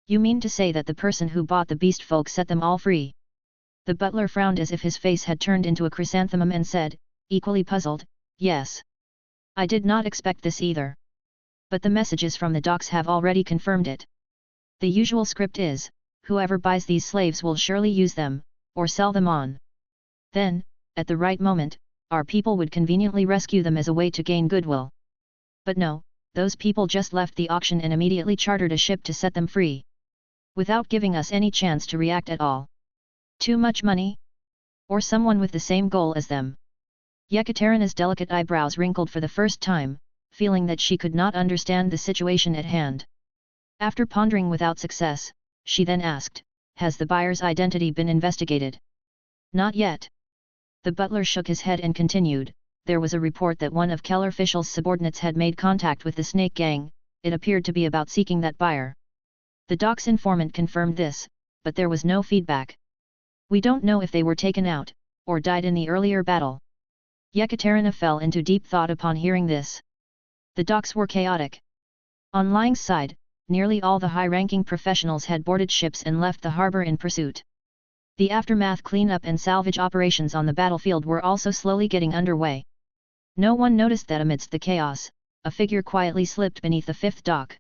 You mean to say that the person who bought the beast folk set them all free?" The butler frowned as if his face had turned into a chrysanthemum and said, equally puzzled, "Yes. I did not expect this either. But the messages from the docks have already confirmed it. The usual script is, whoever buys these slaves will surely use them, or sell them on. Then, at the right moment, our people would conveniently rescue them as a way to gain goodwill. But no, those people just left the auction and immediately chartered a ship to set them free. Without giving us any chance to react at all. Too much money? Or someone with the same goal as them?" Yekaterina's delicate eyebrows wrinkled for the first time, feeling that she could not understand the situation at hand. After pondering without success, she then asked, "Has the buyer's identity been investigated?" "Not yet." The butler shook his head and continued, "There was a report that one of Keller Fischl's subordinates had made contact with the Snake Gang. It appeared to be about seeking that buyer. The docks informant confirmed this, but there was no feedback. We don't know if they were taken out, or died in the earlier battle." Yekaterina fell into deep thought upon hearing this. The docks were chaotic. On Lang's side, nearly all the high-ranking professionals had boarded ships and left the harbor in pursuit. The aftermath cleanup and salvage operations on the battlefield were also slowly getting underway. No one noticed that amidst the chaos, a figure quietly slipped beneath the fifth dock.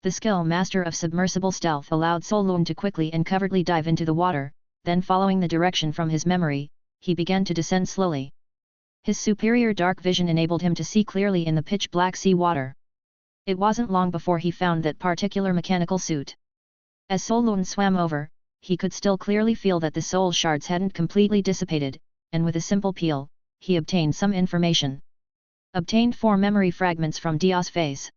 The skill master of submersible stealth allowed Solun to quickly and covertly dive into the water, then following the direction from his memory, he began to descend slowly. His superior dark vision enabled him to see clearly in the pitch-black sea water. It wasn't long before he found that particular mechanical suit. As Solun swam over, he could still clearly feel that the soul shards hadn't completely dissipated, and with a simple peel, he obtained some information. Obtained 4 memory fragments from Dios phase.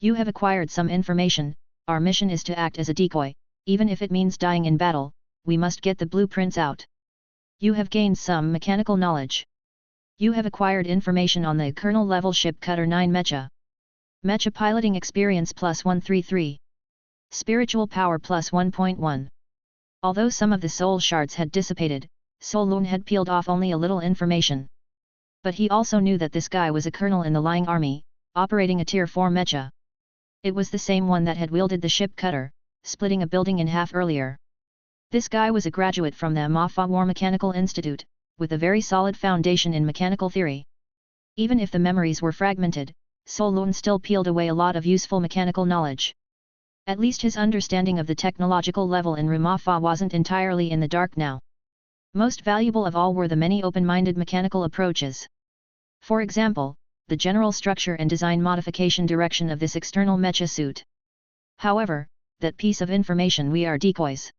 You have acquired some information. Our mission is to act as a decoy, even if it means dying in battle. We must get the blueprints out. You have gained some mechanical knowledge. You have acquired information on the Colonel-level ship Cutter 9 Mecha. Mecha piloting experience plus 133. Spiritual power plus 1.1. Although some of the soul shards had dissipated, Solun had peeled off only a little information. But he also knew that this guy was a colonel in the Lying Army, operating a Tier 4 Mecha. It was the same one that had wielded the ship Cutter, splitting a building in half earlier. This guy was a graduate from the Mafa War Mechanical Institute, with a very solid foundation in mechanical theory. Even if the memories were fragmented, Solun still peeled away a lot of useful mechanical knowledge. At least his understanding of the technological level in Ramafa wasn't entirely in the dark now. Most valuable of all were the many open-minded mechanical approaches. For example, the general structure and design modification direction of this external mecha suit. However, that piece of information, we are decoys.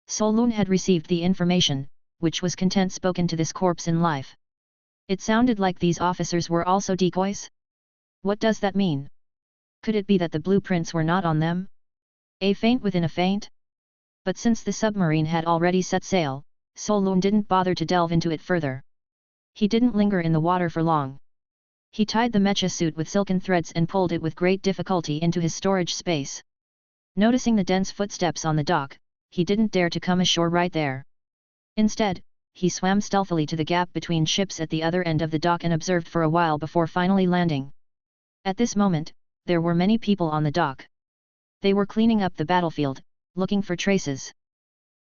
Solun had received the information, which was content spoken to this corpse in life. It sounded like these officers were also decoys? What does that mean? Could it be that the blueprints were not on them? A feint within a feint? But since the submarine had already set sail, Solun didn't bother to delve into it further. He didn't linger in the water for long. He tied the mecha suit with silken threads and pulled it with great difficulty into his storage space. Noticing the dense footsteps on the dock, he didn't dare to come ashore right there. Instead, he swam stealthily to the gap between ships at the other end of the dock and observed for a while before finally landing. At this moment, there were many people on the dock. They were cleaning up the battlefield, looking for traces.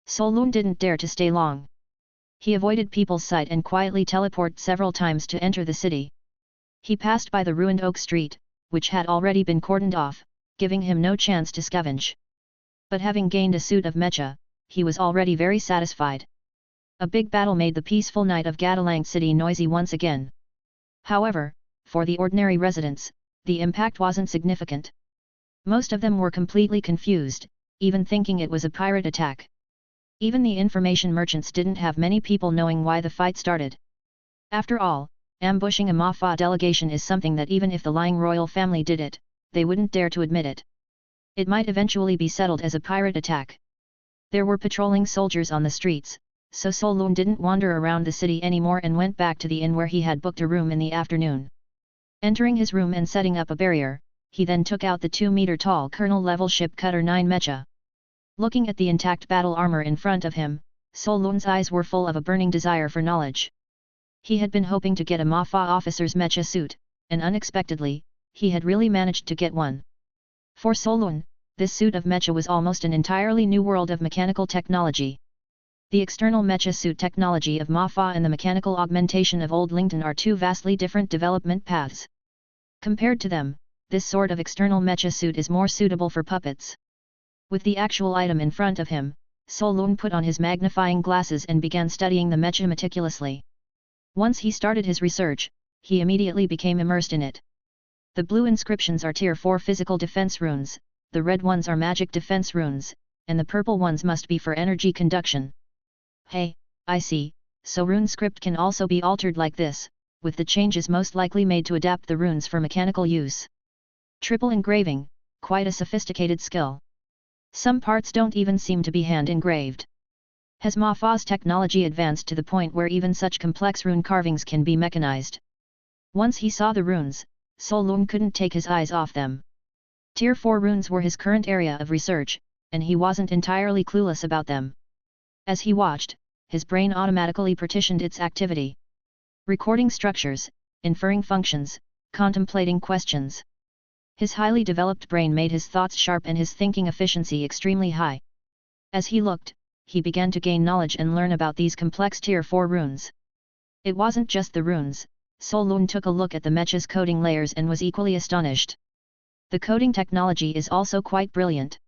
Solun didn't dare to stay long. He avoided people's sight and quietly teleported several times to enter the city. He passed by the ruined Oak Street, which had already been cordoned off, giving him no chance to scavenge. But having gained a suit of mecha, he was already very satisfied. A big battle made the peaceful night of Gatalang City noisy once again. However, for the ordinary residents, the impact wasn't significant. Most of them were completely confused, even thinking it was a pirate attack. Even the information merchants didn't have many people knowing why the fight started. After all, Ambushing a Mafa delegation is something that even if the lying royal family did it, they wouldn't dare to admit it. It might eventually be settled as a pirate attack. There were patrolling soldiers on the streets, so Solun didn't wander around the city anymore and went back to the inn where he had booked a room in the afternoon. Entering his room and setting up a barrier, he then took out the 2-meter-tall colonel-level ship Cutter 9 mecha. Looking at the intact battle armor in front of him, Solun's eyes were full of a burning desire for knowledge. He had been hoping to get a Mafa officer's mecha suit, and unexpectedly, he had really managed to get one. For Solun, this suit of mecha was almost an entirely new world of mechanical technology. The external mecha suit technology of Mafa and the mechanical augmentation of Old Lington are two vastly different development paths. Compared to them, this sort of external mecha suit is more suitable for puppets. With the actual item in front of him, Solun put on his magnifying glasses and began studying the mecha meticulously. Once he started his research, he immediately became immersed in it. The blue inscriptions are Tier 4 physical defense runes, the red ones are magic defense runes, and the purple ones must be for energy conduction. Hey, I see, so rune script can also be altered like this, with the changes most likely made to adapt the runes for mechanical use. Triple engraving, quite a sophisticated skill. Some parts don't even seem to be hand engraved. Has Mafa's technology advanced to the point where even such complex rune carvings can be mechanized? Once he saw the runes, Solun couldn't take his eyes off them. Tier 4 runes were his current area of research, and he wasn't entirely clueless about them. As he watched, his brain automatically partitioned its activity. Recording structures, inferring functions, contemplating questions. His highly developed brain made his thoughts sharp and his thinking efficiency extremely high. As he looked, he began to gain knowledge and learn about these complex Tier 4 runes. It wasn't just the runes, Solun took a look at the mecha's coding layers and was equally astonished. The coding technology is also quite brilliant.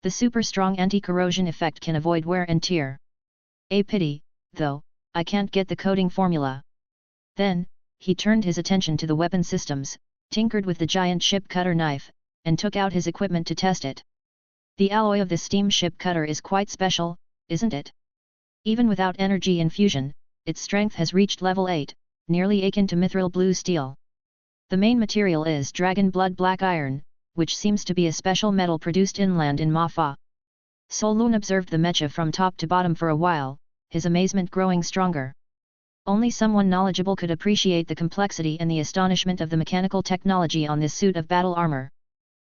The super strong anti-corrosion effect can avoid wear and tear. A pity, though, I can't get the coding formula. Then, he turned his attention to the weapon systems, tinkered with the giant ship cutter knife, and took out his equipment to test it. The alloy of this steam ship cutter is quite special, isn't it? Even without energy infusion, its strength has reached level 8, nearly akin to mithril blue steel. The main material is dragon blood black iron, which seems to be a special metal produced inland in Mafa. Solun observed the mecha from top to bottom for a while, his amazement growing stronger. Only someone knowledgeable could appreciate the complexity and the astonishment of the mechanical technology on this suit of battle armor.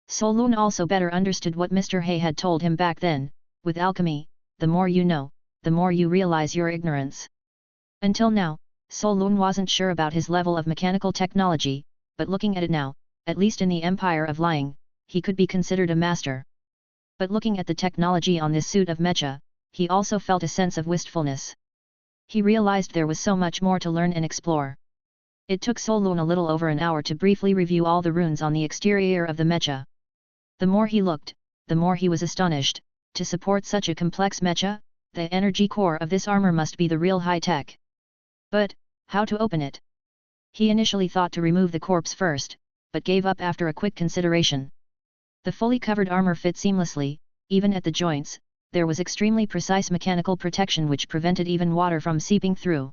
Solun also better understood what Mr. Hay had told him back then, with alchemy, the more you know, the more you realize your ignorance. Until now, Solun wasn't sure about his level of mechanical technology, but looking at it now, at least in the Empire of Lying, he could be considered a master. But looking at the technology on this suit of mecha, he also felt a sense of wistfulness. He realized there was so much more to learn and explore. It took Solun a little over an hour to briefly review all the runes on the exterior of the mecha. The more he looked, the more he was astonished. To support such a complex mecha, the energy core of this armor must be the real high-tech. But, how to open it? He initially thought to remove the corpse first, but gave up after a quick consideration. The fully covered armor fit seamlessly, even at the joints. There was extremely precise mechanical protection which prevented even water from seeping through.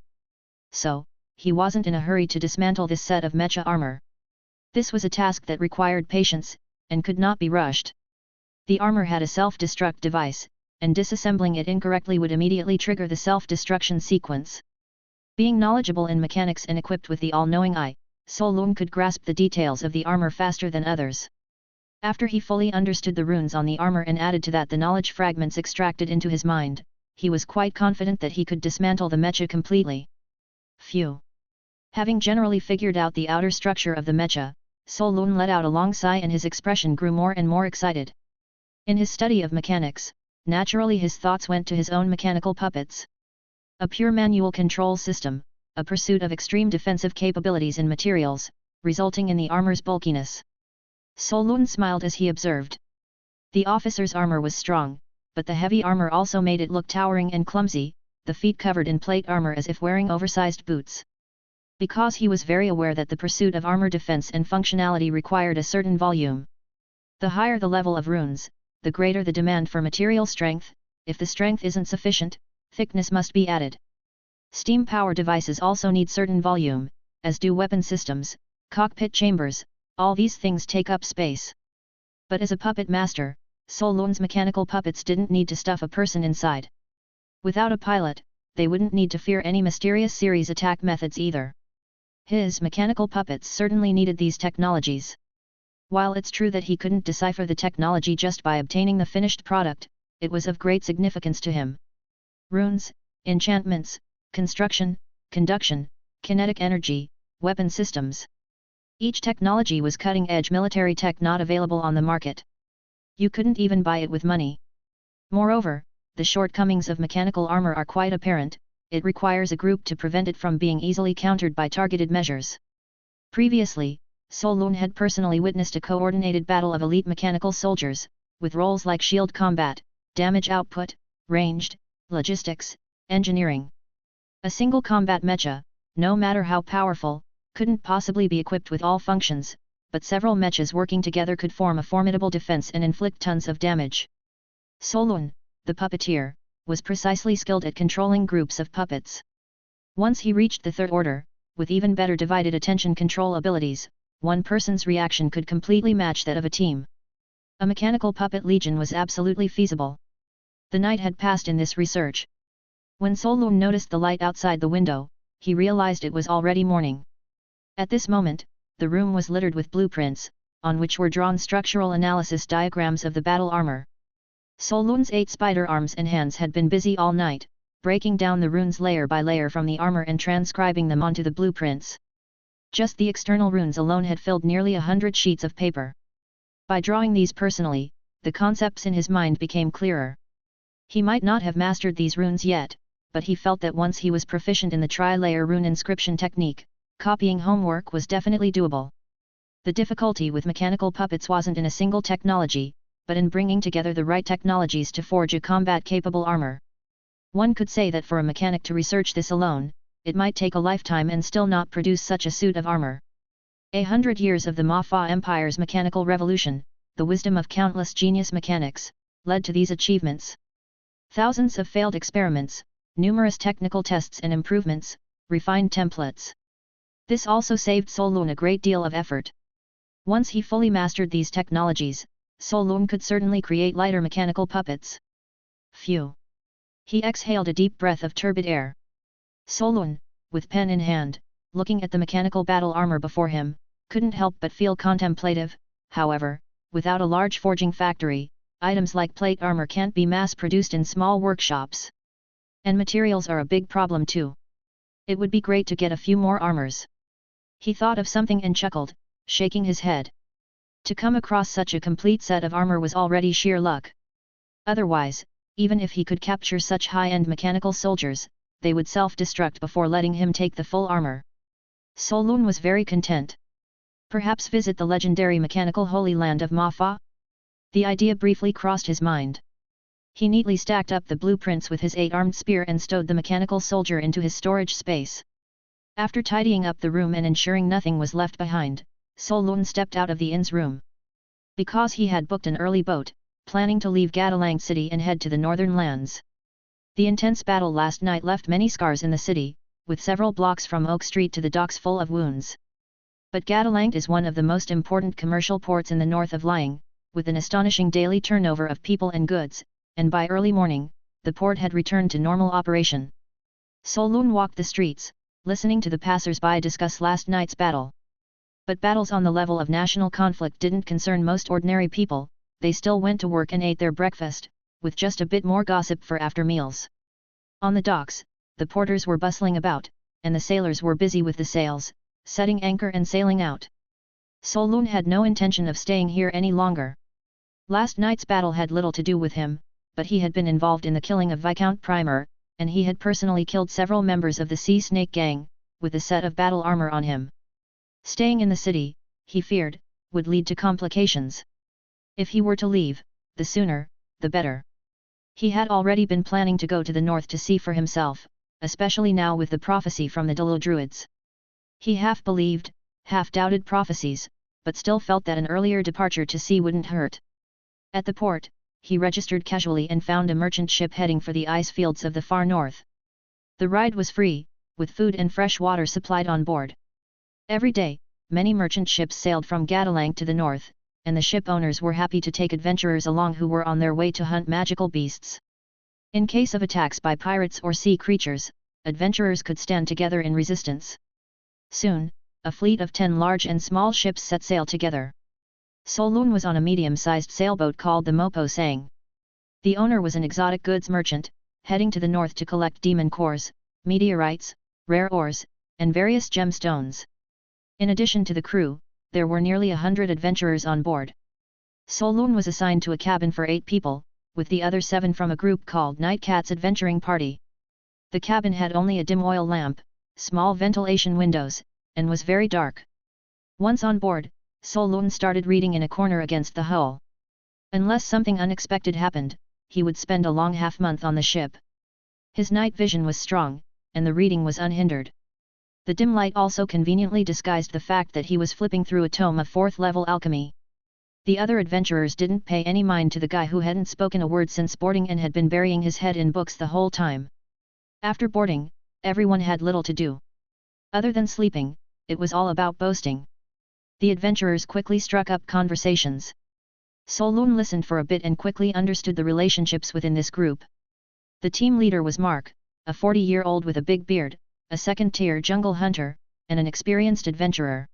So, he wasn't in a hurry to dismantle this set of mecha armor. This was a task that required patience, and could not be rushed. The armor had a self-destruct device, and disassembling it incorrectly would immediately trigger the self-destruction sequence. Being knowledgeable in mechanics and equipped with the all-knowing eye, Solun could grasp the details of the armor faster than others. After he fully understood the runes on the armor and added to that the knowledge fragments extracted into his mind, he was quite confident that he could dismantle the mecha completely. Phew! Having generally figured out the outer structure of the mecha, Solun let out a long sigh and his expression grew more and more excited. In his study of mechanics, naturally his thoughts went to his own mechanical puppets. A pure manual control system, a pursuit of extreme defensive capabilities and materials, resulting in the armor's bulkiness. Solun smiled as he observed. The officer's armor was strong, but the heavy armor also made it look towering and clumsy, the feet covered in plate armor as if wearing oversized boots. Because he was very aware that the pursuit of armor defense and functionality required a certain volume. The higher the level of runes, the greater the demand for material strength. If the strength isn't sufficient, thickness must be added. Steam power devices also need certain volume, as do weapon systems, cockpit chambers, all these things take up space. But as a puppet master, Solun's mechanical puppets didn't need to stuff a person inside. Without a pilot, they wouldn't need to fear any mysterious series attack methods either. His mechanical puppets certainly needed these technologies. While it's true that he couldn't decipher the technology just by obtaining the finished product, it was of great significance to him. Runes, enchantments, construction, conduction, kinetic energy, weapon systems. Each technology was cutting-edge military tech not available on the market. You couldn't even buy it with money. Moreover, the shortcomings of mechanical armor are quite apparent. It requires a group to prevent it from being easily countered by targeted measures. Previously, Solun had personally witnessed a coordinated battle of elite mechanical soldiers, with roles like shield combat, damage output, ranged, logistics, engineering. A single combat mecha, no matter how powerful, couldn't possibly be equipped with all functions, but several mechas working together could form a formidable defense and inflict tons of damage. Solun, the puppeteer, was precisely skilled at controlling groups of puppets. Once he reached the third order, with even better divided attention control abilities, one person's reaction could completely match that of a team. A mechanical puppet legion was absolutely feasible. The night had passed in this research. When Solun noticed the light outside the window, he realized it was already morning. At this moment, the room was littered with blueprints, on which were drawn structural analysis diagrams of the battle armor. Solun's 8 spider arms and hands had been busy all night, breaking down the runes layer by layer from the armor and transcribing them onto the blueprints. Just the external runes alone had filled nearly 100 sheets of paper. By drawing these personally, the concepts in his mind became clearer. He might not have mastered these runes yet, but he felt that once he was proficient in the tri-layer rune inscription technique, copying homework was definitely doable. The difficulty with mechanical puppets wasn't in a single technology, but in bringing together the right technologies to forge a combat-capable armor. One could say that for a mechanic to research this alone, it might take a lifetime and still not produce such a suit of armor. 100 years of the Mafa Empire's mechanical revolution, the wisdom of countless genius mechanics, led to these achievements. Thousands of failed experiments, numerous technical tests and improvements, refined templates. This also saved Solun a great deal of effort. Once he fully mastered these technologies, Solun could certainly create lighter mechanical puppets. Phew! He exhaled a deep breath of turbid air. Solun, with pen in hand, looking at the mechanical battle armor before him, couldn't help but feel contemplative. However, without a large forging factory, items like plate armor can't be mass-produced in small workshops. And materials are a big problem too. It would be great to get a few more armors. He thought of something and chuckled, shaking his head. To come across such a complete set of armor was already sheer luck. Otherwise, even if he could capture such high-end mechanical soldiers, they would self-destruct before letting him take the full armor. Solun was very content. Perhaps visit the legendary mechanical holy land of Mafa? The idea briefly crossed his mind. He neatly stacked up the blueprints with his 8-armed spear and stowed the mechanical soldier into his storage space. After tidying up the room and ensuring nothing was left behind, Solun stepped out of the inn's room. Because he had booked an early boat, planning to leave Gatalang City and head to the northern lands. The intense battle last night left many scars in the city, with several blocks from Oak Street to the docks full of wounds. But Gatalang is one of the most important commercial ports in the north of Lying, with an astonishing daily turnover of people and goods, and by early morning, the port had returned to normal operation. Solun walked the streets, listening to the passers-by discuss last night's battle. But battles on the level of national conflict didn't concern most ordinary people. They still went to work and ate their breakfast, with just a bit more gossip for after meals. On the docks, the porters were bustling about, and the sailors were busy with the sails, setting anchor and sailing out. Solun had no intention of staying here any longer. Last night's battle had little to do with him, but he had been involved in the killing of Viscount Primer, and he had personally killed several members of the Sea Snake Gang, with a set of battle armor on him. Staying in the city, he feared, would lead to complications. If he were to leave, the sooner, the better. He had already been planning to go to the north to see for himself, especially now with the prophecy from the Dalo Druids. He half believed, half doubted prophecies, but still felt that an earlier departure to sea wouldn't hurt. At the port, he registered casually and found a merchant ship heading for the ice fields of the far north. The ride was free, with food and fresh water supplied on board. Every day, many merchant ships sailed from Gadalang to the north, and the ship owners were happy to take adventurers along who were on their way to hunt magical beasts. In case of attacks by pirates or sea creatures, adventurers could stand together in resistance. Soon, a fleet of 10 large and small ships set sail together. Solun was on a medium-sized sailboat called the Mopo Sang. The owner was an exotic goods merchant, heading to the north to collect demon cores, meteorites, rare ores, and various gemstones. In addition to the crew, there were nearly 100 adventurers on board. Solun was assigned to a cabin for 8 people, with the other 7 from a group called Night Cat's Adventuring Party. The cabin had only a dim oil lamp, small ventilation windows, and was very dark. Once on board, Solun started reading in a corner against the hull. Unless something unexpected happened, he would spend a long half-month on the ship. His night vision was strong, and the reading was unhindered. The dim light also conveniently disguised the fact that he was flipping through a tome of 4th-level alchemy. The other adventurers didn't pay any mind to the guy who hadn't spoken a word since boarding and had been burying his head in books the whole time. After boarding, everyone had little to do. Other than sleeping, it was all about boasting. The adventurers quickly struck up conversations. Solun listened for a bit and quickly understood the relationships within this group. The team leader was Mark, a 40-year-old with a big beard, a second-tier jungle hunter, and an experienced adventurer.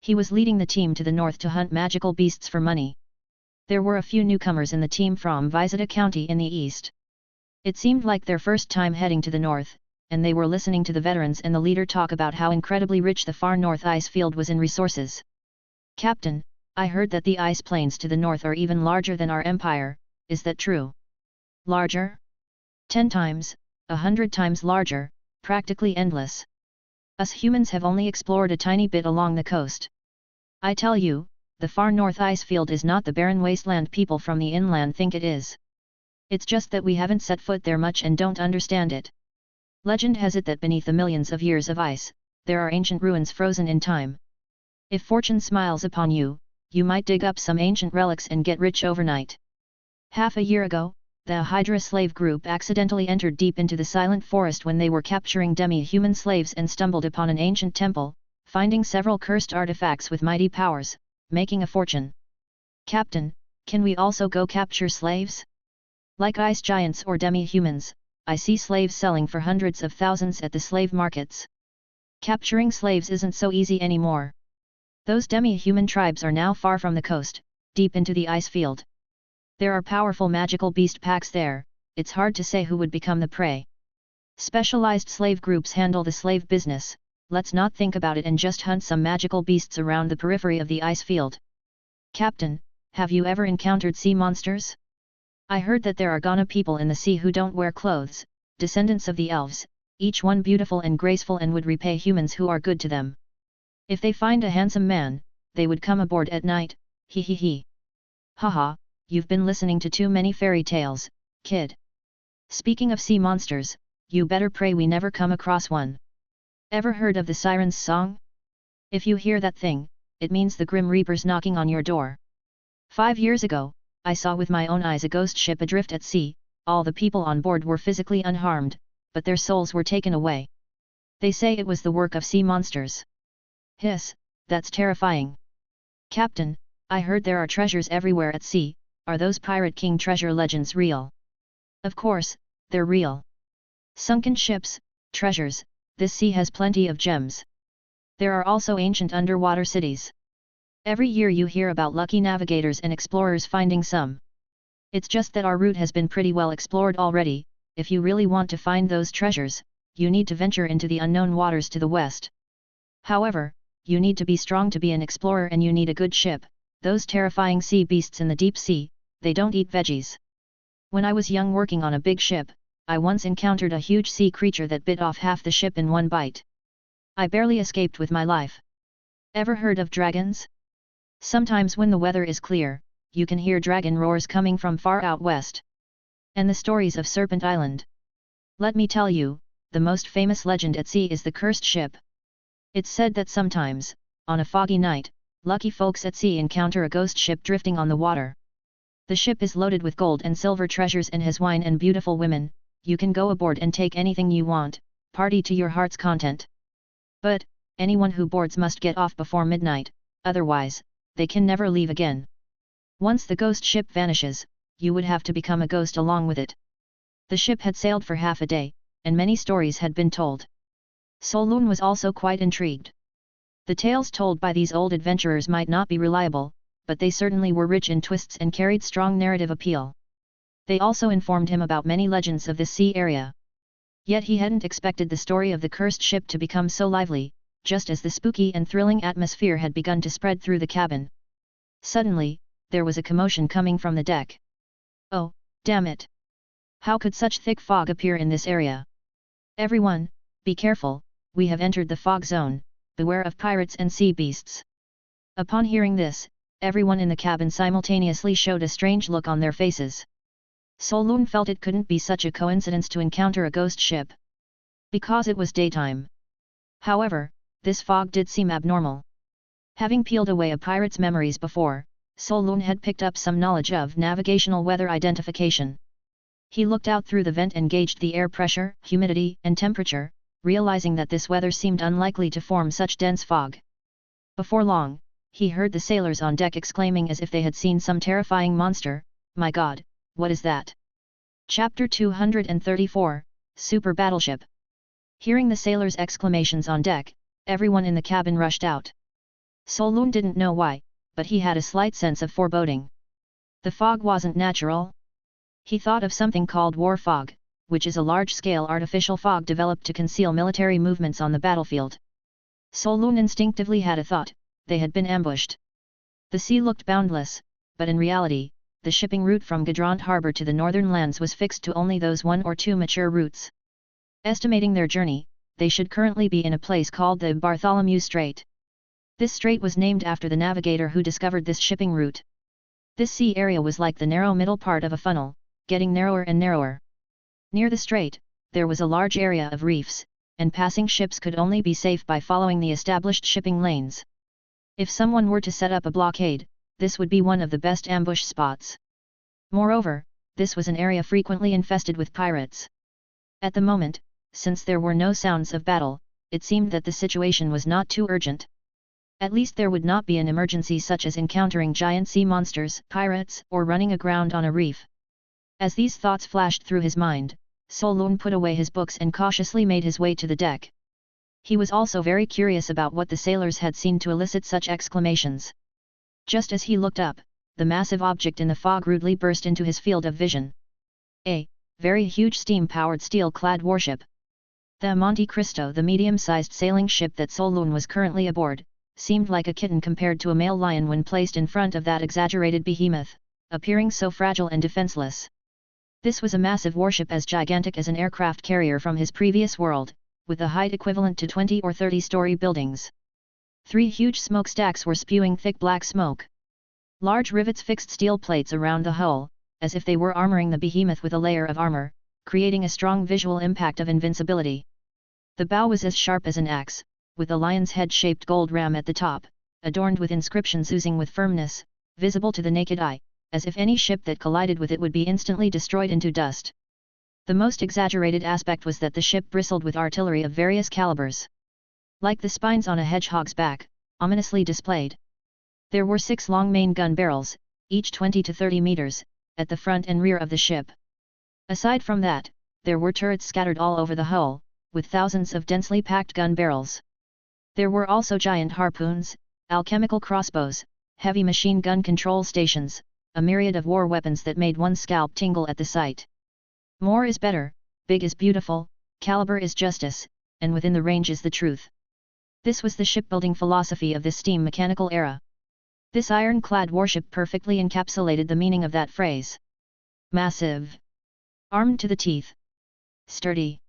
He was leading the team to the north to hunt magical beasts for money. There were a few newcomers in the team from Visita County in the east. It seemed like their first time heading to the north, and they were listening to the veterans and the leader talk about how incredibly rich the far north ice field was in resources. "Captain, I heard that the ice plains to the north are even larger than our empire, is that true?" "Larger? 10 times, 100 times larger, practically endless. Us humans have only explored a tiny bit along the coast. I tell you, the far north ice field is not the barren wasteland people from the inland think it is. It's just that we haven't set foot there much and don't understand it. Legend has it that beneath the millions of years of ice, there are ancient ruins frozen in time. If fortune smiles upon you, you might dig up some ancient relics and get rich overnight." Half a year ago, the Hydra slave group accidentally entered deep into the silent forest when they were capturing demi-human slaves and stumbled upon an ancient temple, finding several cursed artifacts with mighty powers, making a fortune. "Captain, can we also go capture slaves? Like ice giants or demi-humans, I see slaves selling for hundreds of thousands at the slave markets. Capturing slaves isn't so easy anymore. Those demi-human tribes are now far from the coast, deep into the ice field. There are powerful magical beast packs there, it's hard to say who would become the prey. Specialized slave groups handle the slave business, let's not think about it and just hunt some magical beasts around the periphery of the ice field." "Captain, have you ever encountered sea monsters? I heard that there are Ghana people in the sea who don't wear clothes, descendants of the elves, each one beautiful and graceful and would repay humans who are good to them. If they find a handsome man, they would come aboard at night, he he he. Haha, you've been listening to too many fairy tales, kid. Speaking of sea monsters, you better pray we never come across one. Ever heard of the Siren's Song? If you hear that thing, it means the Grim Reaper's knocking on your door. 5 years ago, I saw with my own eyes a ghost ship adrift at sea, all the people on board were physically unharmed, but their souls were taken away. They say it was the work of sea monsters. Hiss, that's terrifying. Captain, I heard there are treasures everywhere at sea, are those Pirate King treasure legends real? Of course, they're real. Sunken ships, treasures, this sea has plenty of gems. There are also ancient underwater cities. Every year you hear about lucky navigators and explorers finding some. It's just that our route has been pretty well explored already. If you really want to find those treasures, you need to venture into the unknown waters to the west. However, you need to be strong to be an explorer and you need a good ship. Those terrifying sea beasts in the deep sea, they don't eat veggies. When I was young working on a big ship, I once encountered a huge sea creature that bit off half the ship in one bite. I barely escaped with my life. Ever heard of dragons? Sometimes when the weather is clear, you can hear dragon roars coming from far out west. And the stories of Serpent Island. Let me tell you, the most famous legend at sea is the cursed ship. It's said that sometimes, on a foggy night, lucky folks at sea encounter a ghost ship drifting on the water. The ship is loaded with gold and silver treasures and has wine and beautiful women. You can go aboard and take anything you want, party to your heart's content. But, anyone who boards must get off before midnight, otherwise, they can never leave again. Once the ghost ship vanishes, you would have to become a ghost along with it. The ship had sailed for half a day, and many stories had been told. Solun was also quite intrigued. The tales told by these old adventurers might not be reliable, but they certainly were rich in twists and carried strong narrative appeal. They also informed him about many legends of this sea area. Yet he hadn't expected the story of the cursed ship to become so lively, just as the spooky and thrilling atmosphere had begun to spread through the cabin. Suddenly, there was a commotion coming from the deck. Oh, damn it! How could such thick fog appear in this area? Everyone, be careful, we have entered the fog zone, beware of pirates and sea beasts. Upon hearing this, everyone in the cabin simultaneously showed a strange look on their faces. Solun felt it couldn't be such a coincidence to encounter a ghost ship. Because it was daytime. However, this fog did seem abnormal. Having peeled away a pirate's memories before, Solun had picked up some knowledge of navigational weather identification. He looked out through the vent and gauged the air pressure, humidity, and temperature, realizing that this weather seemed unlikely to form such dense fog. Before long, he heard the sailors on deck exclaiming as if they had seen some terrifying monster. My God, what is that? Chapter 234, Super Battleship. Hearing the sailors' exclamations on deck, everyone in the cabin rushed out. Solun didn't know why, but he had a slight sense of foreboding. The fog wasn't natural. He thought of something called war fog, which is a large-scale artificial fog developed to conceal military movements on the battlefield. Solun instinctively had a thought: they had been ambushed. The sea looked boundless, but in reality, the shipping route from Gadrant harbor to the northern lands was fixed to only those 1 or 2 mature routes. Estimating their journey, they should currently be in a place called the Bartholomew Strait. This strait was named after the navigator who discovered this shipping route. This sea area was like the narrow middle part of a funnel, getting narrower and narrower. Near the strait, there was a large area of reefs, and passing ships could only be safe by following the established shipping lanes. If someone were to set up a blockade, this would be one of the best ambush spots. Moreover, this was an area frequently infested with pirates. At the moment, since there were no sounds of battle, it seemed that the situation was not too urgent. At least there would not be an emergency such as encountering giant sea monsters, pirates, or running aground on a reef. As these thoughts flashed through his mind, Solun put away his books and cautiously made his way to the deck. He was also very curious about what the sailors had seen to elicit such exclamations. Just as he looked up, the massive object in the fog rudely burst into his field of vision. A very huge steam-powered steel-clad warship. The Monte Cristo, the medium-sized sailing ship that Solun was currently aboard, seemed like a kitten compared to a male lion when placed in front of that exaggerated behemoth, appearing so fragile and defenseless. This was a massive warship as gigantic as an aircraft carrier from his previous world, with a height equivalent to 20 or 30-story buildings. 3 huge smokestacks were spewing thick black smoke. Large rivets fixed steel plates around the hull, as if they were armoring the behemoth with a layer of armor, creating a strong visual impact of invincibility. The bow was as sharp as an axe, with a lion's head-shaped gold ram at the top, adorned with inscriptions oozing with firmness, visible to the naked eye, as if any ship that collided with it would be instantly destroyed into dust. The most exaggerated aspect was that the ship bristled with artillery of various calibers. Like the spines on a hedgehog's back, ominously displayed. There were 6 long main gun barrels, each 20 to 30 meters, at the front and rear of the ship. Aside from that, there were turrets scattered all over the hull, with thousands of densely packed gun barrels. There were also giant harpoons, alchemical crossbows, heavy machine gun control stations, a myriad of war weapons that made one's scalp tingle at the sight. More is better, big is beautiful, caliber is justice, and within the range is the truth. This was the shipbuilding philosophy of this steam mechanical era. This iron-clad warship perfectly encapsulated the meaning of that phrase. Massive. Armed to the teeth. Sturdy.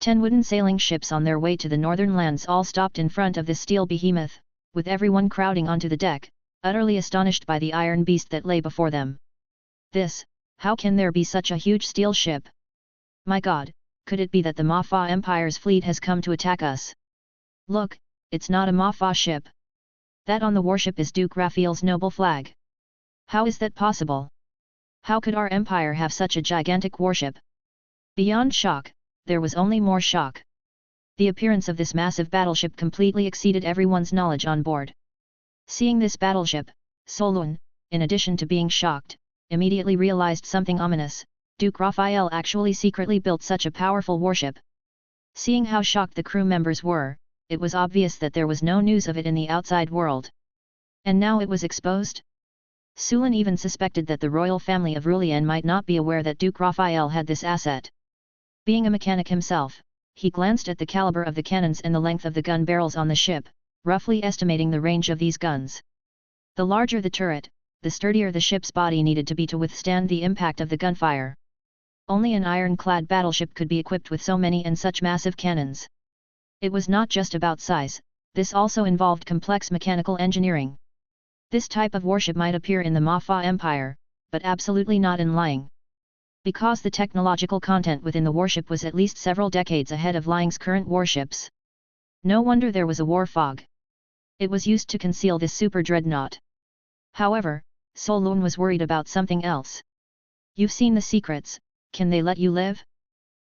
10 wooden sailing ships on their way to the northern lands all stopped in front of this steel behemoth, with everyone crowding onto the deck, utterly astonished by the iron beast that lay before them. How can there be such a huge steel ship? My God, could it be that the Mafa Empire's fleet has come to attack us? Look, it's not a Mafa ship. That on the warship is Duke Raphael's noble flag. How is that possible? How could our empire have such a gigantic warship? Beyond shock, there was only more shock. The appearance of this massive battleship completely exceeded everyone's knowledge on board. Seeing this battleship, Solun, in addition to being shocked, immediately realized something ominous. Duke Raphael actually secretly built such a powerful warship. Seeing how shocked the crew members were, it was obvious that there was no news of it in the outside world. And now it was exposed? Sulin even suspected that the royal family of Rulien might not be aware that Duke Raphael had this asset. Being a mechanic himself, he glanced at the caliber of the cannons and the length of the gun barrels on the ship, roughly estimating the range of these guns. The larger the turret, the sturdier the ship's body needed to be to withstand the impact of the gunfire. Only an ironclad battleship could be equipped with so many and such massive cannons. It was not just about size, this also involved complex mechanical engineering. This type of warship might appear in the Mafa Empire, but absolutely not in Liang. Because the technological content within the warship was at least several decades ahead of Liang's current warships. No wonder there was a war fog. It was used to conceal this super dreadnought. However, Solun was worried about something else. You've seen the secrets, can they let you live?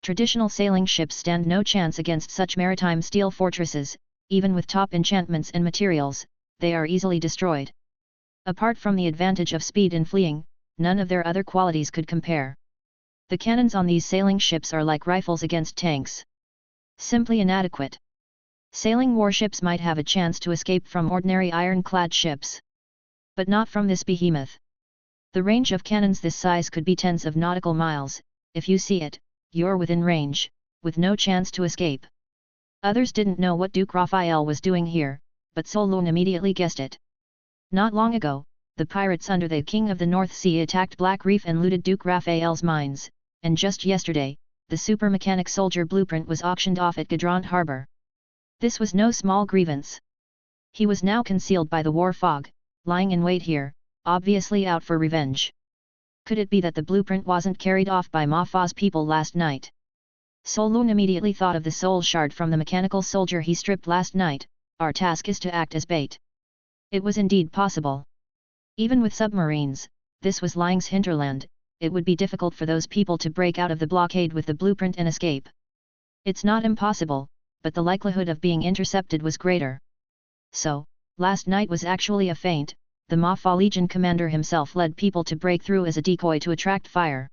Traditional sailing ships stand no chance against such maritime steel fortresses, even with top enchantments and materials, they are easily destroyed. Apart from the advantage of speed in fleeing, none of their other qualities could compare. The cannons on these sailing ships are like rifles against tanks. Simply inadequate. Sailing warships might have a chance to escape from ordinary ironclad ships. But not from this behemoth. The range of cannons this size could be tens of nautical miles. If you see it, you're within range, with no chance to escape. Others didn't know what Duke Raphael was doing here, but Solun immediately guessed it. Not long ago, the pirates under the King of the North Sea attacked Black Reef and looted Duke Raphael's mines, and just yesterday, the super mechanic soldier blueprint was auctioned off at Gadrant Harbor. This was no small grievance. He was now concealed by the war fog, lying in wait here, obviously out for revenge. Could it be that the blueprint wasn't carried off by Mafa's people last night? Solun immediately thought of the soul shard from the mechanical soldier he stripped last night. Our task is to act as bait. It was indeed possible. Even with submarines, this was Liang's hinterland, it would be difficult for those people to break out of the blockade with the blueprint and escape. It's not impossible, but the likelihood of being intercepted was greater. So, last night was actually a feint. The Mafa Legion commander himself led people to break through as a decoy to attract fire.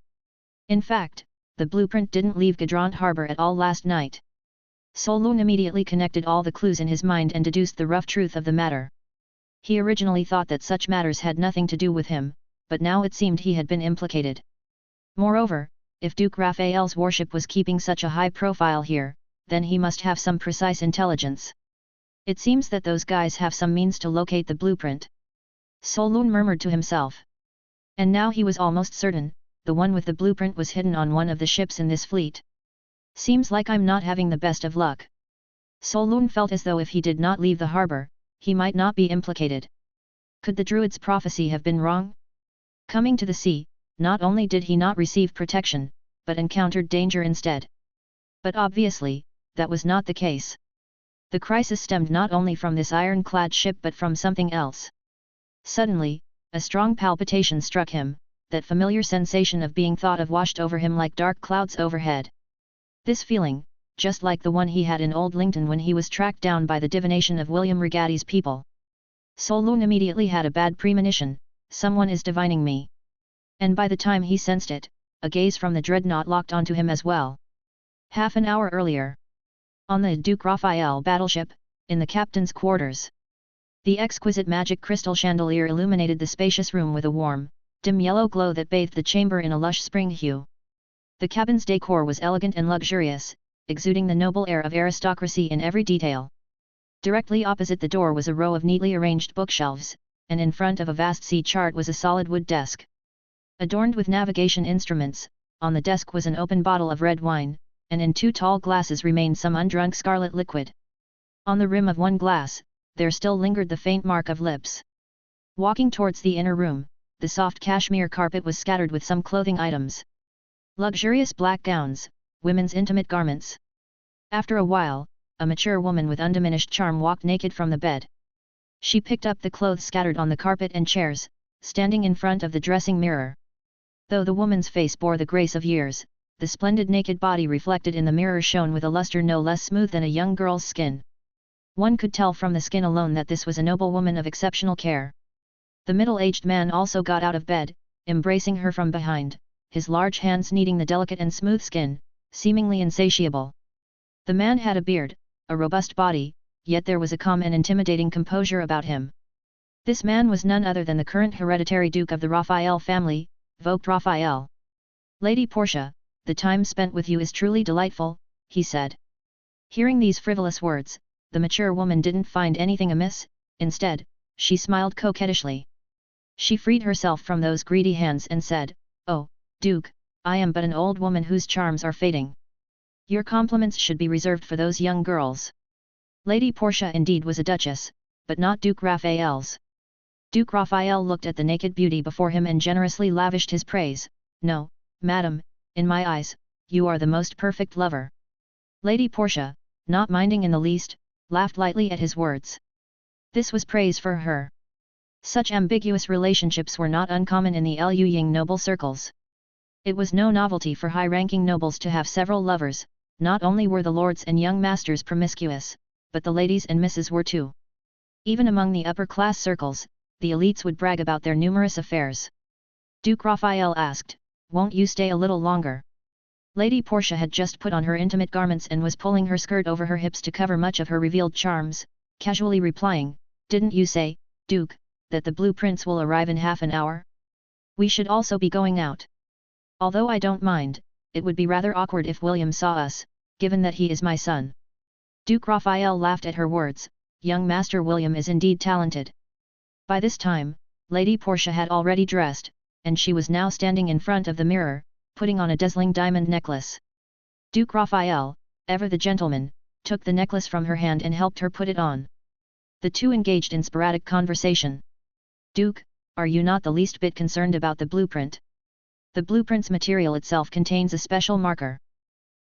In fact, the blueprint didn't leave Gadrant Harbor at all last night. Solun immediately connected all the clues in his mind and deduced the rough truth of the matter. He originally thought that such matters had nothing to do with him, but now it seemed he had been implicated. Moreover, if Duke Raphael's warship was keeping such a high profile here, then he must have some precise intelligence. It seems that those guys have some means to locate the blueprint. Solun murmured to himself. And now he was almost certain, the one with the blueprint was hidden on one of the ships in this fleet. Seems like I'm not having the best of luck. Solun felt as though if he did not leave the harbor, he might not be implicated. Could the druid's prophecy have been wrong? Coming to the sea, not only did he not receive protection, but encountered danger instead. But obviously, that was not the case. The crisis stemmed not only from this ironclad ship but from something else. Suddenly, a strong palpitation struck him, that familiar sensation of being thought of washed over him like dark clouds overhead. This feeling, just like the one he had in Old Lington when he was tracked down by the divination of William Rigatti's people. Solun immediately had a bad premonition, someone is divining me. And by the time he sensed it, a gaze from the dreadnought locked onto him as well. Half an hour earlier. On the Duke Raphael battleship, in the captain's quarters. The exquisite magic crystal chandelier illuminated the spacious room with a warm, dim yellow glow that bathed the chamber in a lush spring hue. The cabin's decor was elegant and luxurious, exuding the noble air of aristocracy in every detail. Directly opposite the door was a row of neatly arranged bookshelves, and in front of a vast sea chart was a solid wood desk. Adorned with navigation instruments, on the desk was an open bottle of red wine, and in 2 tall glasses remained some undrunk scarlet liquid. On the rim of one glass, there still lingered the faint mark of lips. Walking towards the inner room, the soft cashmere carpet was scattered with some clothing items. Luxurious black gowns, women's intimate garments. After a while, a mature woman with undiminished charm walked naked from the bed. She picked up the clothes scattered on the carpet and chairs, standing in front of the dressing mirror. Though the woman's face bore the grace of years, the splendid naked body reflected in the mirror shone with a luster no less smooth than a young girl's skin. One could tell from the skin alone that this was a noble woman of exceptional care. The middle-aged man also got out of bed, embracing her from behind, his large hands kneading the delicate and smooth skin, seemingly insatiable. The man had a beard, a robust body, yet there was a calm and intimidating composure about him. This man was none other than the current hereditary Duke of the Raphael family, Vogt Raphael. "Lady Portia, the time spent with you is truly delightful," he said. Hearing these frivolous words, the mature woman didn't find anything amiss, instead, she smiled coquettishly. She freed herself from those greedy hands and said, "Oh, Duke, I am but an old woman whose charms are fading. Your compliments should be reserved for those young girls." Lady Portia indeed was a duchess, but not Duke Raphael's. Duke Raphael looked at the naked beauty before him and generously lavished his praise. "No, madam, in my eyes, you are the most perfect lover." Lady Portia, not minding in the least, laughed lightly at his words. This was praise for her. Such ambiguous relationships were not uncommon in the Liu Ying noble circles. It was no novelty for high-ranking nobles to have several lovers. Not only were the lords and young masters promiscuous, but the ladies and misses were too. Even among the upper-class circles, the elites would brag about their numerous affairs. Duke Raphael asked, "Won't you stay a little longer?" Lady Portia had just put on her intimate garments and was pulling her skirt over her hips to cover much of her revealed charms, casually replying, "Didn't you say, Duke, that the blue prince will arrive in half an hour? We should also be going out. Although I don't mind, it would be rather awkward if William saw us, given that he is my son." Duke Raphael laughed at her words. Young Master William is indeed talented. By this time, Lady Portia had already dressed, and she was now standing in front of the mirror, putting on a dazzling diamond necklace. Duke Raphael, ever the gentleman, took the necklace from her hand and helped her put it on. The two engaged in sporadic conversation. "Duke, are you not the least bit concerned about the blueprint? The blueprint's material itself contains a special marker.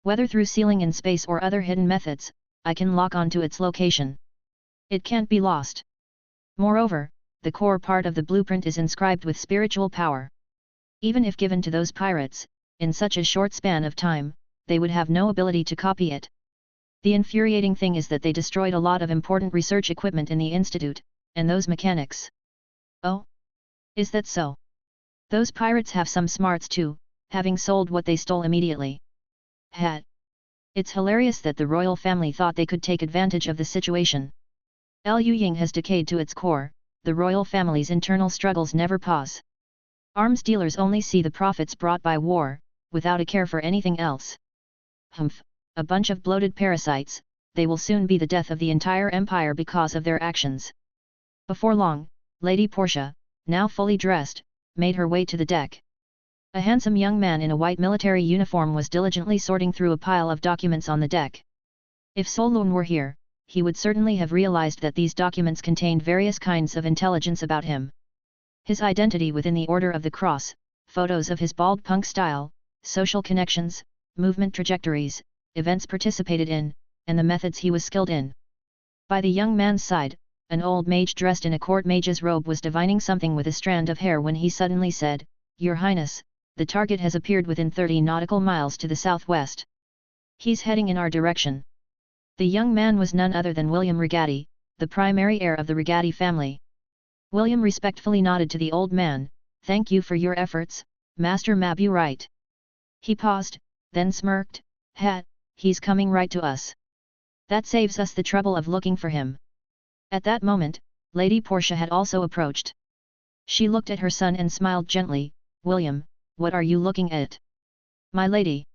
Whether through sealing in space or other hidden methods, I can lock onto its location. It can't be lost. Moreover, the core part of the blueprint is inscribed with spiritual power. Even if given to those pirates, in such a short span of time, they would have no ability to copy it. The infuriating thing is that they destroyed a lot of important research equipment in the institute, and those mechanics." "Oh? Is that so? Those pirates have some smarts too, having sold what they stole immediately. Hat. It's hilarious that the royal family thought they could take advantage of the situation. Liu Ying has decayed to its core, the royal family's internal struggles never pause. Arms dealers only see the profits brought by war, without a care for anything else. Humph, a bunch of bloated parasites, they will soon be the death of the entire empire because of their actions." Before long, Lady Portia, now fully dressed, made her way to the deck. A handsome young man in a white military uniform was diligently sorting through a pile of documents on the deck. If Solon were here, he would certainly have realized that these documents contained various kinds of intelligence about him. His identity within the Order of the Cross, photos of his bald punk style, social connections, movement trajectories, events participated in, and the methods he was skilled in. By the young man's side, an old mage dressed in a court mage's robe was divining something with a strand of hair when he suddenly said, "Your Highness, the target has appeared within 30 nautical miles to the southwest. He's heading in our direction." The young man was none other than William Rigatti, the primary heir of the Rigatti family. William respectfully nodded to the old man, "Thank you for your efforts, Master Mabu right." He paused, then smirked, He's coming right to us. That saves us the trouble of looking for him." At that moment, Lady Portia had also approached. She looked at her son and smiled gently, "William, what are you looking at?" "My lady."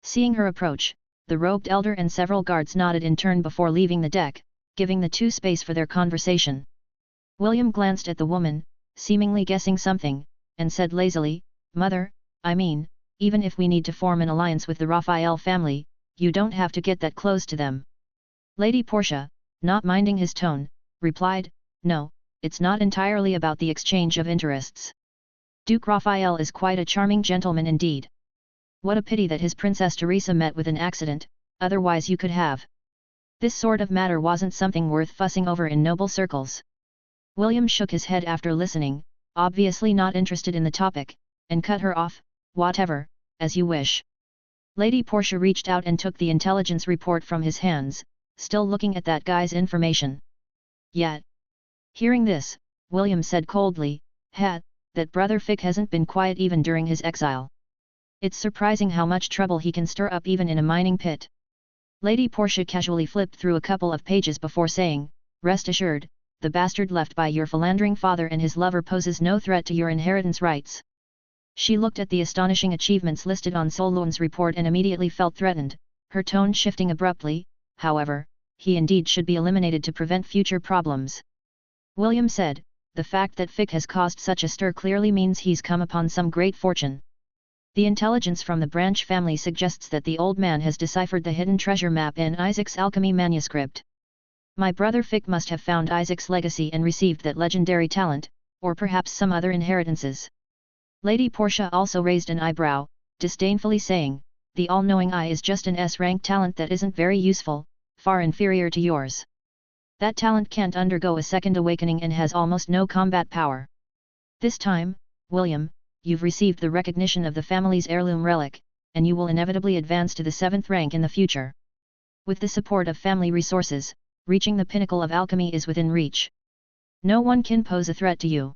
Seeing her approach, the robed elder and several guards nodded in turn before leaving the deck, giving the two space for their conversation. William glanced at the woman, seemingly guessing something, and said lazily, "Mother, I mean, even if we need to form an alliance with the Raphael family, you don't have to get that close to them." Lady Portia, not minding his tone, replied, "No, it's not entirely about the exchange of interests. Duke Raphael is quite a charming gentleman indeed. What a pity that his Princess Teresa met with an accident, otherwise you could have. This sort of matter wasn't something worth fussing over in noble circles." William shook his head after listening, obviously not interested in the topic, and cut her off, "Whatever, as you wish. Lady Portia reached out and took the intelligence report from his hands, still looking at that guy's information. Yet. Hearing this, William said coldly, that brother Fick hasn't been quiet even during his exile. It's surprising how much trouble he can stir up even in a mining pit. Lady Portia casually flipped through a couple of pages before saying, rest assured, the bastard left by your philandering father and his lover poses no threat to your inheritance rights. She looked at the astonishing achievements listed on Solon's report and immediately felt threatened, her tone shifting abruptly. However, he indeed should be eliminated to prevent future problems. William said, the fact that Fick has caused such a stir clearly means he's come upon some great fortune. The intelligence from the Branch family suggests that the old man has deciphered the hidden treasure map in Isaac's alchemy manuscript. My brother Fick must have found Isaac's legacy and received that legendary talent, or perhaps some other inheritances. Lady Portia also raised an eyebrow, disdainfully saying, the all-knowing eye is just an S-rank talent that isn't very useful, far inferior to yours. That talent can't undergo a second awakening and has almost no combat power. This time, William, you've received the recognition of the family's heirloom relic, and you will inevitably advance to the 7th rank in the future. With the support of family resources, reaching the pinnacle of alchemy is within reach. No one can pose a threat to you.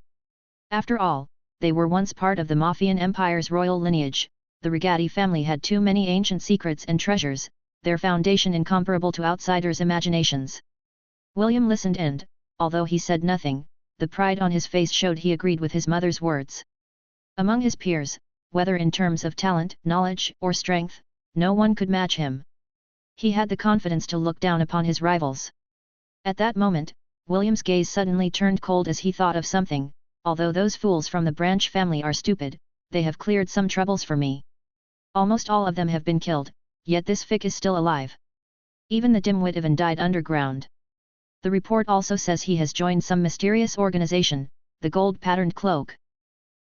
After all, they were once part of the Mafian Empire's royal lineage. The Rigatti family had too many ancient secrets and treasures, their foundation incomparable to outsiders' imaginations. William listened and, although he said nothing, the pride on his face showed he agreed with his mother's words. Among his peers, whether in terms of talent, knowledge, or strength, no one could match him. He had the confidence to look down upon his rivals. At that moment, William's gaze suddenly turned cold as he thought of something. Although those fools from the Branch family are stupid, they have cleared some troubles for me. Almost all of them have been killed, yet this Fick is still alive. Even the dimwit Ivan died underground. The report also says he has joined some mysterious organization, the gold-patterned cloak.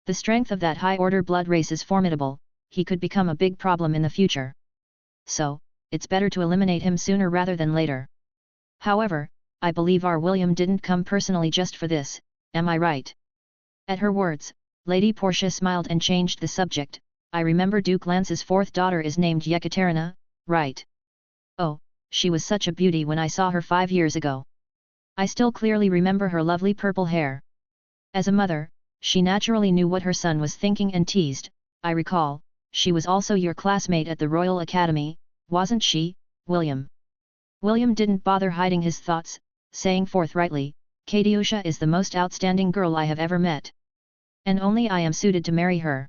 The strength of that high-order blood race is formidable, he could become a big problem in the future. So, it's better to eliminate him sooner rather than later. However, I believe our William didn't come personally just for this, am I right? At her words, Lady Portia smiled and changed the subject. I remember Duke Lance's 4th daughter is named Yekaterina, right? Oh, she was such a beauty when I saw her 5 years ago. I still clearly remember her lovely purple hair. As a mother, she naturally knew what her son was thinking and teased. I recall, she was also your classmate at the Royal Academy, wasn't she, William? William didn't bother hiding his thoughts, saying forthrightly, Katiusha is the most outstanding girl I have ever met. And only I am suited to marry her.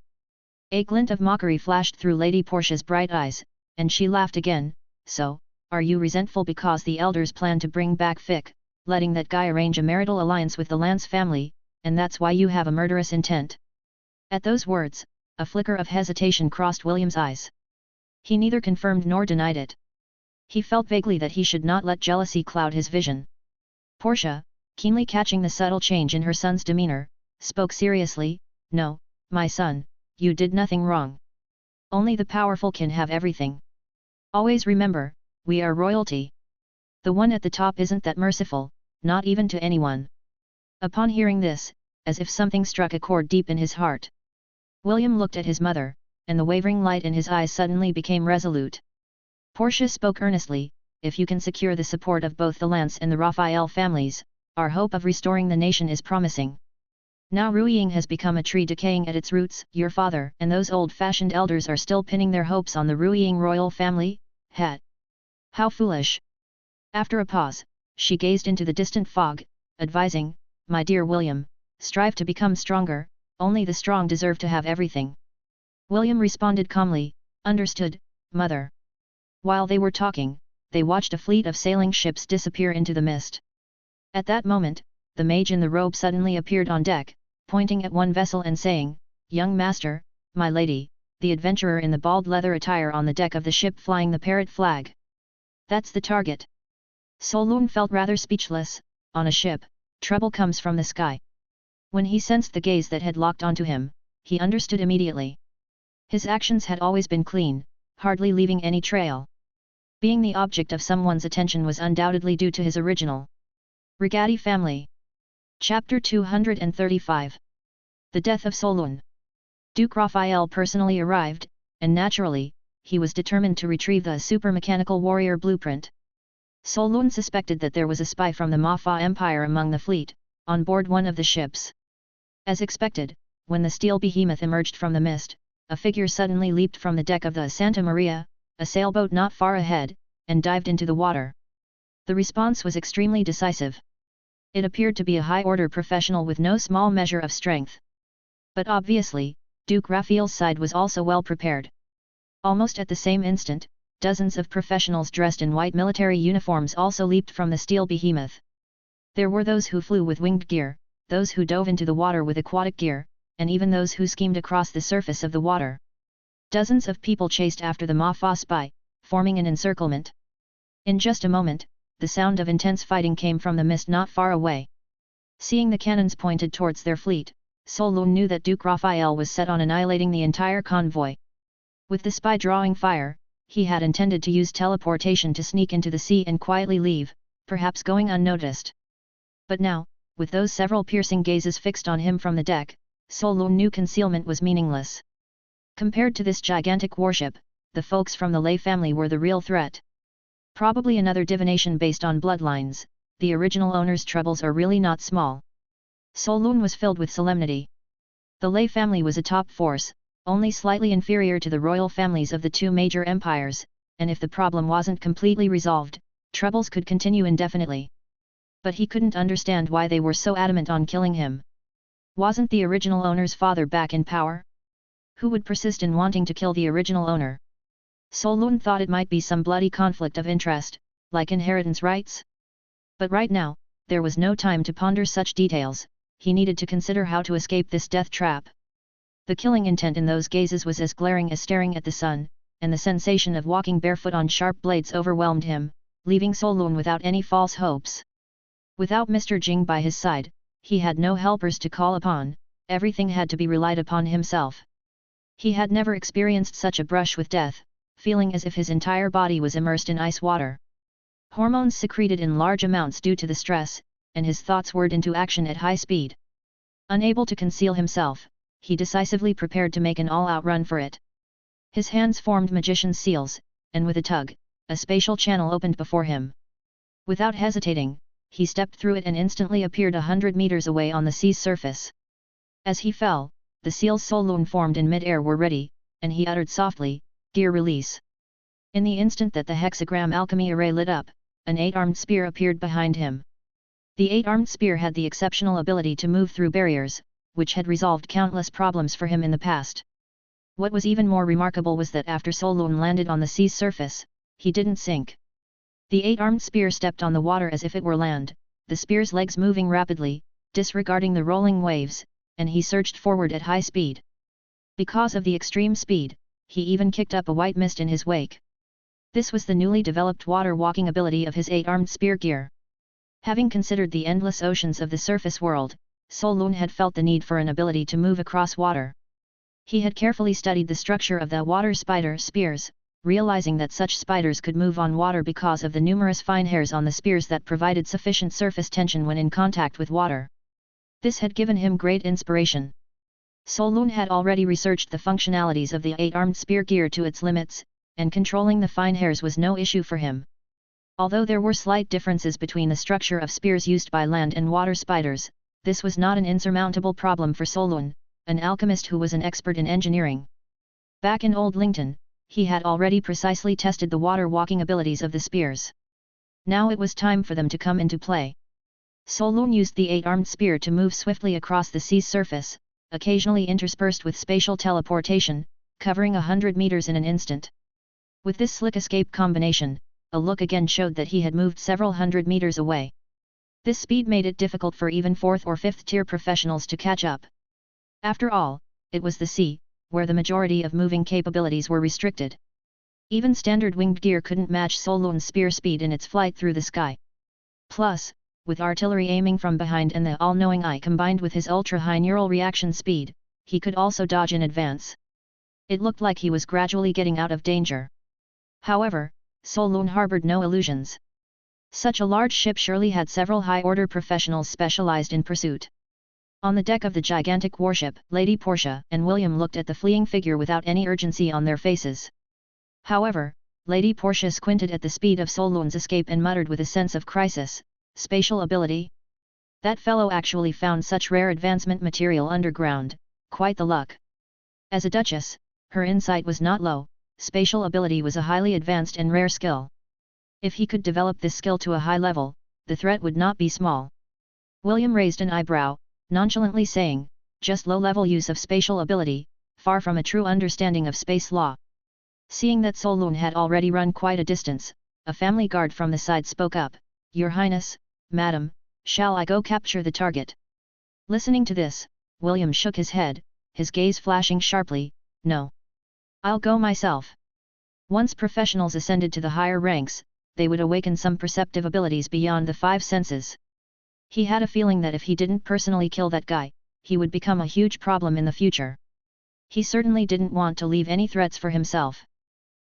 A glint of mockery flashed through Lady Portia's bright eyes, and she laughed again. So, are you resentful because the elders plan to bring back Fick, letting that guy arrange a marital alliance with the Lance family, and that's why you have a murderous intent? At those words, a flicker of hesitation crossed William's eyes. He neither confirmed nor denied it. He felt vaguely that he should not let jealousy cloud his vision. Portia, keenly catching the subtle change in her son's demeanor, spoke seriously, no, my son, you did nothing wrong. Only the powerful can have everything. Always remember, we are royalty. The one at the top isn't that merciful, not even to anyone. Upon hearing this, as if something struck a chord deep in his heart, William looked at his mother, and the wavering light in his eyes suddenly became resolute. Portia spoke earnestly, if you can secure the support of both the Lance and the Raphael families, our hope of restoring the nation is promising. Now Ruiying has become a tree decaying at its roots. Your father and those old-fashioned elders are still pinning their hopes on the Ruiying royal family? How foolish! After a pause, she gazed into the distant fog, advising, my dear William, strive to become stronger, only the strong deserve to have everything. William responded calmly, understood, mother. While they were talking, they watched a fleet of sailing ships disappear into the mist. At that moment, the mage in the robe suddenly appeared on deck, pointing at one vessel and saying, young master, my lady, the adventurer in the bald leather attire on the deck of the ship flying the parrot flag. That's the target. Solon felt rather speechless. On a ship, trouble comes from the sky. When he sensed the gaze that had locked onto him, he understood immediately. His actions had always been clean, hardly leaving any trail. Being the object of someone's attention was undoubtedly due to his original Rigatti family. Chapter 235. The Death of Solon. Duke Raphael personally arrived, and naturally, he was determined to retrieve the super-mechanical warrior blueprint. Solun suspected that there was a spy from the Mafa Empire among the fleet, on board one of the ships. As expected, when the steel behemoth emerged from the mist, a figure suddenly leaped from the deck of the Santa Maria, a sailboat not far ahead, and dived into the water. The response was extremely decisive. It appeared to be a high-order professional with no small measure of strength. But obviously, Duke Raphael's side was also well prepared. Almost at the same instant, dozens of professionals dressed in white military uniforms also leaped from the steel behemoth. There were those who flew with winged gear, those who dove into the water with aquatic gear, and even those who schemed across the surface of the water. Dozens of people chased after the Mafa spy, forming an encirclement. In just a moment, the sound of intense fighting came from the mist not far away. Seeing the cannons pointed towards their fleet, Solun knew that Duke Raphael was set on annihilating the entire convoy. With the spy drawing fire, he had intended to use teleportation to sneak into the sea and quietly leave, perhaps going unnoticed. But now, with those several piercing gazes fixed on him from the deck, Solun knew concealment was meaningless. Compared to this gigantic warship, the folks from the Lei family were the real threat. Probably another divination based on bloodlines, the original owner's troubles are really not small. Solun was filled with solemnity. The Lei family was a top force, only slightly inferior to the royal families of the two major empires, and if the problem wasn't completely resolved, troubles could continue indefinitely. But he couldn't understand why they were so adamant on killing him. Wasn't the original owner's father back in power? Who would persist in wanting to kill the original owner? Solun thought it might be some bloody conflict of interest, like inheritance rights. But right now, there was no time to ponder such details, he needed to consider how to escape this death trap. The killing intent in those gazes was as glaring as staring at the sun, and the sensation of walking barefoot on sharp blades overwhelmed him, leaving Solun without any false hopes. Without Mr. Jing by his side, he had no helpers to call upon, everything had to be relied upon himself. He had never experienced such a brush with death, feeling as if his entire body was immersed in ice water. Hormones secreted in large amounts due to the stress, and his thoughts whirred into action at high speed. Unable to conceal himself, he decisively prepared to make an all-out run for it. His hands formed magician's seals, and with a tug, a spatial channel opened before him. Without hesitating, he stepped through it and instantly appeared 100 meters away on the sea's surface. As he fell, the seals Solun formed in mid-air were ready, and he uttered softly, "Gear release." In the instant that the hexagram alchemy array lit up, an 8-armed spear appeared behind him. The 8-armed spear had the exceptional ability to move through barriers, which had resolved countless problems for him in the past. What was even more remarkable was that after Solun landed on the sea's surface, he didn't sink. The 8-armed spear stepped on the water as if it were land, the spear's legs moving rapidly, disregarding the rolling waves, and he surged forward at high speed. Because of the extreme speed, he even kicked up a white mist in his wake. This was the newly developed water-walking ability of his 8-armed spear gear. Having considered the endless oceans of the surface world, Solun had felt the need for an ability to move across water. He had carefully studied the structure of the water spider spears, realizing that such spiders could move on water because of the numerous fine hairs on the spears that provided sufficient surface tension when in contact with water. This had given him great inspiration. Solun had already researched the functionalities of the 8-armed spear gear to its limits, and controlling the fine hairs was no issue for him. Although there were slight differences between the structure of spears used by land and water spiders, this was not an insurmountable problem for Solun, an alchemist who was an expert in engineering. Back in Old Lington, he had already precisely tested the water-walking abilities of the spears. Now it was time for them to come into play. Solun used the 8-armed spear to move swiftly across the sea's surface, occasionally interspersed with spatial teleportation, covering 100 meters in an instant. With this slick escape combination, a look again showed that he had moved several hundred meters away. This speed made it difficult for even 4th or 5th tier professionals to catch up. After all, it was the sea, where the majority of moving capabilities were restricted. Even standard winged gear couldn't match Solun's spear speed in its flight through the sky. Plus, with artillery aiming from behind and the all-knowing eye combined with his ultra-high neural reaction speed, he could also dodge in advance. It looked like he was gradually getting out of danger. However, Solun harbored no illusions. Such a large ship surely had several high-order professionals specialized in pursuit. On the deck of the gigantic warship, Lady Portia and William looked at the fleeing figure without any urgency on their faces. However, Lady Portia squinted at the speed of Solun's escape and muttered with a sense of crisis, "Spatial ability? That fellow actually found such rare advancement material underground, quite the luck." As a duchess, her insight was not low. Spatial ability was a highly advanced and rare skill. If he could develop this skill to a high level, the threat would not be small. William raised an eyebrow, nonchalantly saying, "Just low-level use of spatial ability, far from a true understanding of space law." Seeing that Solun had already run quite a distance, a family guard from the side spoke up, "Your Highness, Madam, shall I go capture the target?" Listening to this, William shook his head, his gaze flashing sharply, "No. I'll go myself." Once professionals ascended to the higher ranks, they would awaken some perceptive abilities beyond the five senses. He had a feeling that if he didn't personally kill that guy, he would become a huge problem in the future. He certainly didn't want to leave any threats for himself.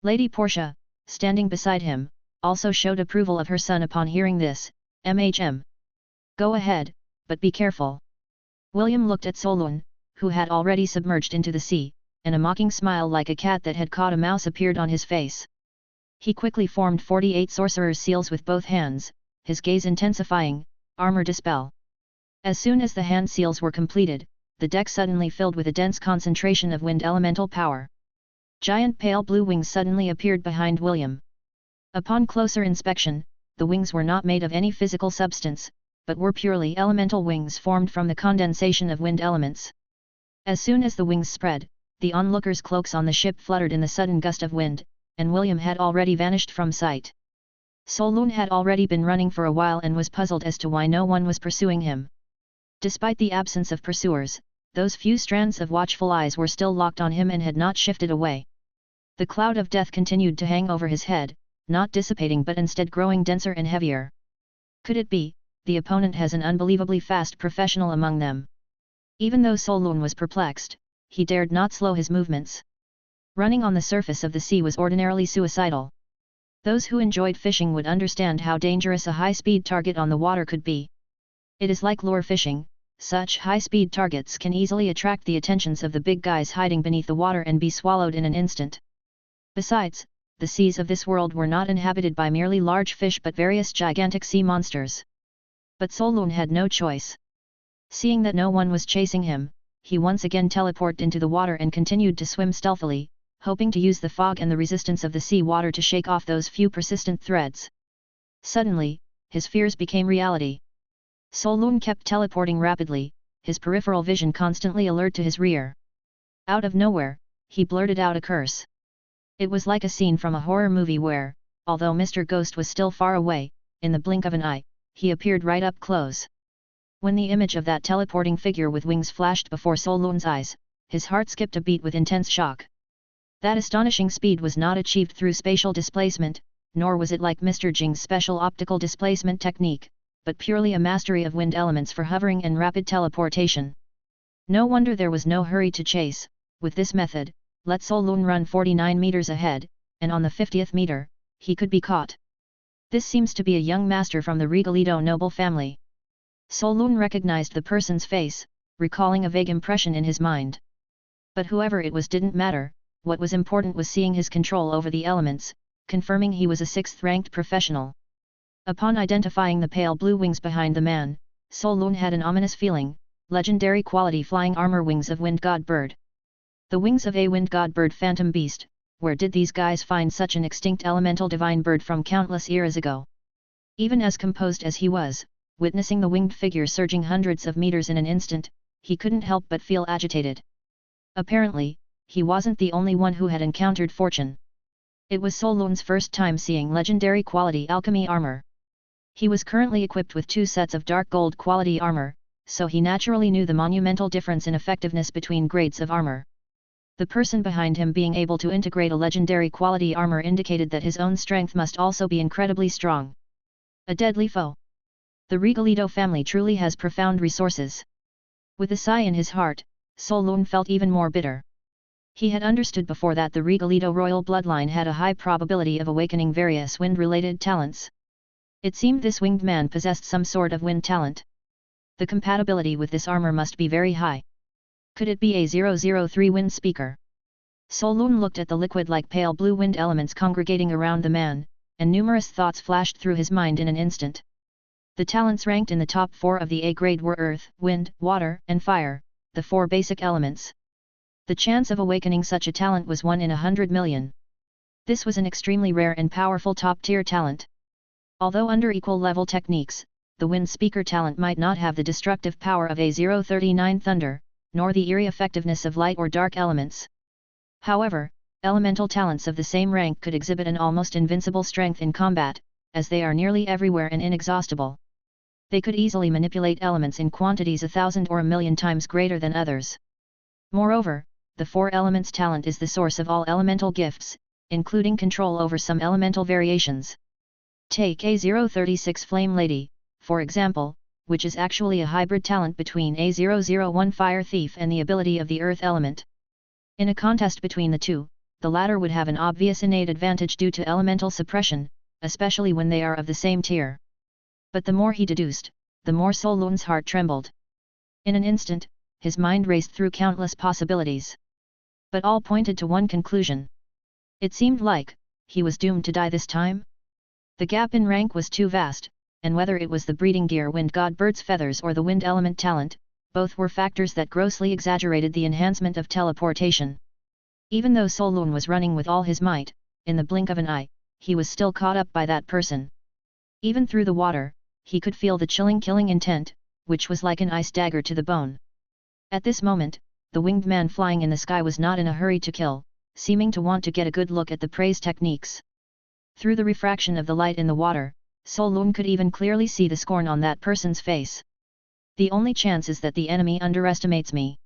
Lady Portia, standing beside him, also showed approval of her son upon hearing this. "Go ahead, but be careful." William looked at Solun, who had already submerged into the sea, and a mocking smile like a cat that had caught a mouse appeared on his face. He quickly formed 48 sorcerer's seals with both hands, his gaze intensifying, "Armor dispel." As soon as the hand seals were completed, the deck suddenly filled with a dense concentration of wind elemental power. Giant pale blue wings suddenly appeared behind William. Upon closer inspection, the wings were not made of any physical substance, but were purely elemental wings formed from the condensation of wind elements. As soon as the wings spread, the onlookers' cloaks on the ship fluttered in the sudden gust of wind, and William had already vanished from sight. Solun had already been running for a while and was puzzled as to why no one was pursuing him. Despite the absence of pursuers, those few strands of watchful eyes were still locked on him and had not shifted away. The cloud of death continued to hang over his head, not dissipating but instead growing denser and heavier. Could it be, the opponent has an unbelievably fast professional among them? Even though Solun was perplexed, he dared not slow his movements. Running on the surface of the sea was ordinarily suicidal. Those who enjoyed fishing would understand how dangerous a high-speed target on the water could be. It is like lure fishing, such high-speed targets can easily attract the attentions of the big guys hiding beneath the water and be swallowed in an instant. Besides, the seas of this world were not inhabited by merely large fish but various gigantic sea monsters. But Solun had no choice. Seeing that no one was chasing him, he once again teleported into the water and continued to swim stealthily, hoping to use the fog and the resistance of the sea water to shake off those few persistent threads. Suddenly, his fears became reality. Solun kept teleporting rapidly, his peripheral vision constantly alert to his rear. Out of nowhere, he blurted out a curse. It was like a scene from a horror movie where, although Mr. Ghost was still far away, in the blink of an eye, he appeared right up close. When the image of that teleporting figure with wings flashed before Solun's eyes, his heart skipped a beat with intense shock. That astonishing speed was not achieved through spatial displacement, nor was it like Mr. Jing's special optical displacement technique, but purely a mastery of wind elements for hovering and rapid teleportation. No wonder there was no hurry to chase. With this method, let Solun run 49 meters ahead, and on the 50th meter, he could be caught. This seems to be a young master from the Regalito noble family. Solun recognized the person's face, recalling a vague impression in his mind. But whoever it was didn't matter, what was important was seeing his control over the elements, confirming he was a 6th-ranked professional. Upon identifying the pale blue wings behind the man, Solun had an ominous feeling, legendary quality flying armor wings of wind god bird. The wings of a wind god bird phantom beast, where did these guys find such an extinct elemental divine bird from countless eras ago? Even as composed as he was, witnessing the winged figure surging hundreds of meters in an instant, he couldn't help but feel agitated. Apparently, he wasn't the only one who had encountered fortune. It was Solun's first time seeing legendary quality alchemy armor. He was currently equipped with 2 sets of dark gold quality armor, so he naturally knew the monumental difference in effectiveness between grades of armor. The person behind him being able to integrate a legendary quality armor indicated that his own strength must also be incredibly strong. A deadly foe. The Regalito family truly has profound resources. With a sigh in his heart, Solun felt even more bitter. He had understood before that the Regalito royal bloodline had a high probability of awakening various wind-related talents. It seemed this winged man possessed some sort of wind talent. The compatibility with this armor must be very high. Could it be a 003 wind speaker? Solun looked at the liquid-like pale blue wind elements congregating around the man, and numerous thoughts flashed through his mind in an instant. The talents ranked in the top 4 of the A grade were earth, wind, water, and fire, the 4 basic elements. The chance of awakening such a talent was 1 in 100 million. This was an extremely rare and powerful top-tier talent. Although under equal-level techniques, the wind speaker talent might not have the destructive power of A039 thunder, nor the eerie effectiveness of light or dark elements. However, elemental talents of the same rank could exhibit an almost invincible strength in combat, as they are nearly everywhere and inexhaustible. They could easily manipulate elements in quantities 1,000 or 1,000,000 times greater than others. Moreover, the 4 elements talent is the source of all elemental gifts, including control over some elemental variations. Take A036 Flame Lady, for example, which is actually a hybrid talent between A001 Fire Thief and the ability of the earth element. In a contest between the two, the latter would have an obvious innate advantage due to elemental suppression, especially when they are of the same tier. But the more he deduced, the more Solun's heart trembled. In an instant, his mind raced through countless possibilities. But all pointed to one conclusion. It seemed like he was doomed to die this time. The gap in rank was too vast, and whether it was the breeding gear wind god bird's feathers or the wind element talent, both were factors that grossly exaggerated the enhancement of teleportation. Even though Solun was running with all his might, in the blink of an eye, he was still caught up by that person. Even through the water, he could feel the chilling killing intent, which was like an ice dagger to the bone. At this moment, the winged man flying in the sky was not in a hurry to kill, seeming to want to get a good look at the prey's techniques. Through the refraction of the light in the water, Solun could even clearly see the scorn on that person's face. The only chance is that the enemy underestimates me.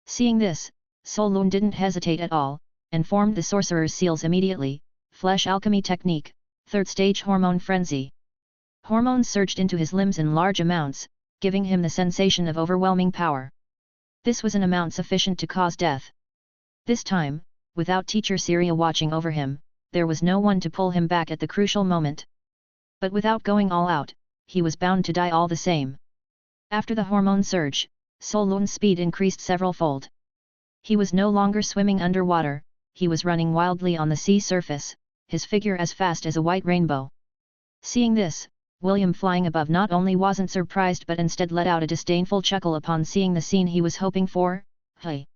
Seeing this, Solun didn't hesitate at all, and formed the sorcerer's seals immediately. Flesh alchemy technique, 3rd stage hormone frenzy. Hormones surged into his limbs in large amounts, giving him the sensation of overwhelming power. This was an amount sufficient to cause death. This time, without teacher Syria watching over him, there was no one to pull him back at the crucial moment. But without going all out, he was bound to die all the same. After the hormone surge, Solun's speed increased several-fold. He was no longer swimming underwater, he was running wildly on the sea surface, his figure as fast as a white rainbow. Seeing this, William flying above not only wasn't surprised but instead let out a disdainful chuckle upon seeing the scene he was hoping for. Hey!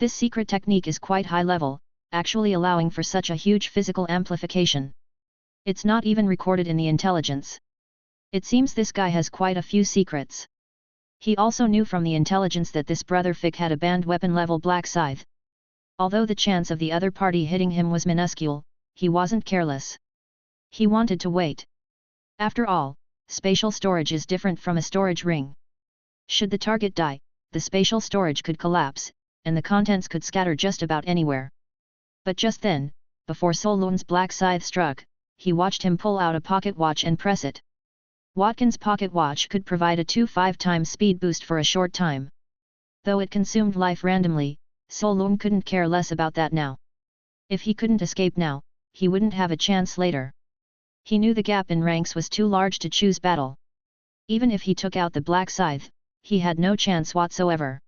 This secret technique is quite high level, actually allowing for such a huge physical amplification. It's not even recorded in the intelligence. It seems this guy has quite a few secrets. He also knew from the intelligence that this brother Fick had a banned weapon-level black scythe. Although the chance of the other party hitting him was minuscule, he wasn't careless. He wanted to wait. After all, spatial storage is different from a storage ring. Should the target die, the spatial storage could collapse, and the contents could scatter just about anywhere. But just then, before Solun's black scythe struck, he watched him pull out a pocket watch and press it. Watkins' pocket watch could provide a 2.5 times speed boost for a short time. Though it consumed life randomly, Solun couldn't care less about that now. If he couldn't escape now, he wouldn't have a chance later. He knew the gap in ranks was too large to choose battle. Even if he took out the black scythe, he had no chance whatsoever.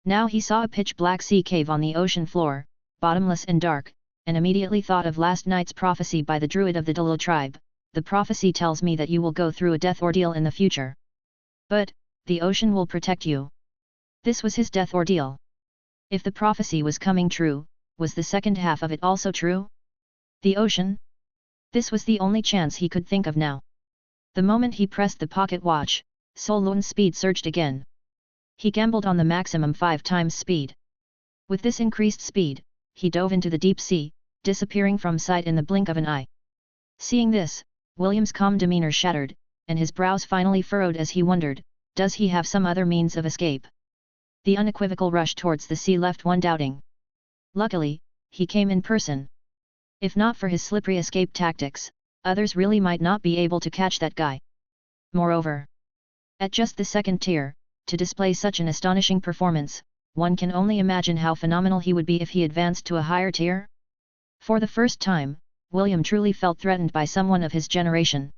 Now he saw a pitch-black sea cave on the ocean floor, bottomless and dark, and immediately thought of last night's prophecy by the druid of the Dalo tribe. The prophecy tells me that you will go through a death ordeal in the future. But, the ocean will protect you. This was his death ordeal. If the prophecy was coming true, was the second half of it also true? The ocean? This was the only chance he could think of now. The moment he pressed the pocket watch, Solun's speed surged again. He gambled on the maximum 5 times speed. With this increased speed, he dove into the deep sea, disappearing from sight in the blink of an eye. Seeing this, William's calm demeanor shattered, and his brows finally furrowed as he wondered, does he have some other means of escape? The unequivocal rush towards the sea left one doubting. Luckily, he came in person. If not for his slippery escape tactics, others really might not be able to catch that guy. Moreover, at just the second tier, to display such an astonishing performance, one can only imagine how phenomenal he would be if he advanced to a higher tier. For the first time, William truly felt threatened by someone of his generation.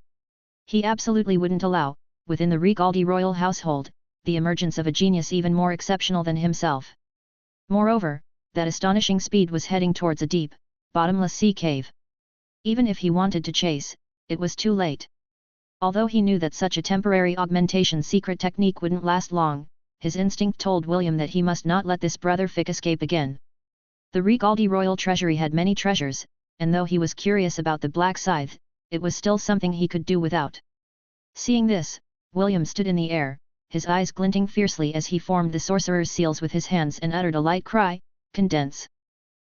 He absolutely wouldn't allow, within the Rigaldi royal household, the emergence of a genius even more exceptional than himself. Moreover, that astonishing speed was heading towards a deep, bottomless sea cave. Even if he wanted to chase, it was too late. Although he knew that such a temporary augmentation secret technique wouldn't last long, his instinct told William that he must not let this brother Fick escape again. The Regaldi royal treasury had many treasures, and though he was curious about the black scythe, it was still something he could do without. Seeing this, William stood in the air, his eyes glinting fiercely as he formed the sorcerer's seals with his hands and uttered a light cry, "Condense!"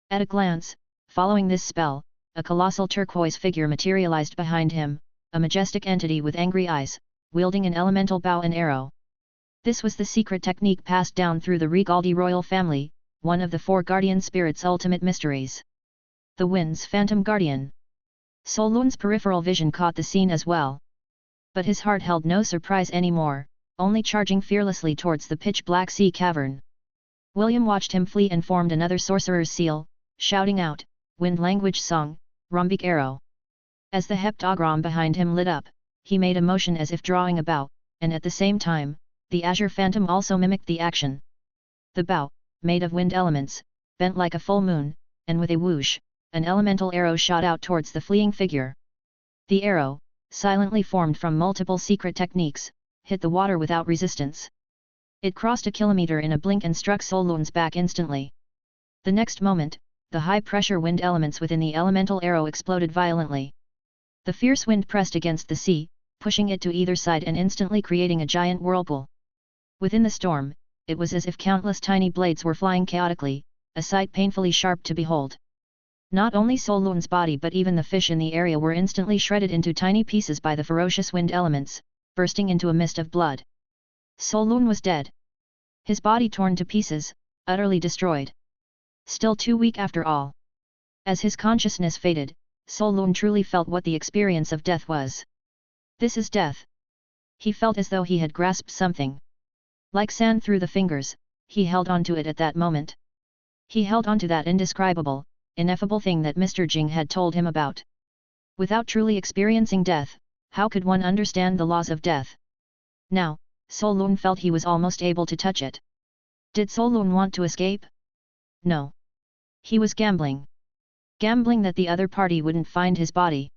At a glance, following this spell, a colossal turquoise figure materialized behind him, a majestic entity with angry eyes, wielding an elemental bow and arrow. This was the secret technique passed down through the Regaldi royal family, one of the four guardian spirits' ultimate mysteries. The wind's phantom guardian. Solun's peripheral vision caught the scene as well. But his heart held no surprise anymore, only charging fearlessly towards the pitch-black sea cavern. William watched him flee and formed another sorcerer's seal, shouting out, "Wind language song, Rhombik arrow." As the heptagram behind him lit up, he made a motion as if drawing a bow, and at the same time, the azure phantom also mimicked the action. The bow, made of wind elements, bent like a full moon, and with a whoosh, an elemental arrow shot out towards the fleeing figure. The arrow, silently formed from multiple secret techniques, hit the water without resistance. It crossed a kilometer in a blink and struck Solun's back instantly. The next moment, the high-pressure wind elements within the elemental arrow exploded violently. The fierce wind pressed against the sea, pushing it to either side and instantly creating a giant whirlpool. Within the storm, it was as if countless tiny blades were flying chaotically, a sight painfully sharp to behold. Not only Solun's body but even the fish in the area were instantly shredded into tiny pieces by the ferocious wind elements, bursting into a mist of blood. Solun was dead. His body torn to pieces, utterly destroyed. Still too weak after all. As his consciousness faded, Solun truly felt what the experience of death was. This is death. He felt as though he had grasped something. Like sand through the fingers, he held on to it at that moment. He held on to that indescribable, ineffable thing that Mr. Jing had told him about. Without truly experiencing death, how could one understand the laws of death? Now, Solun felt he was almost able to touch it. Did Solun want to escape? No. He was gambling. Gambling that the other party wouldn't find his body.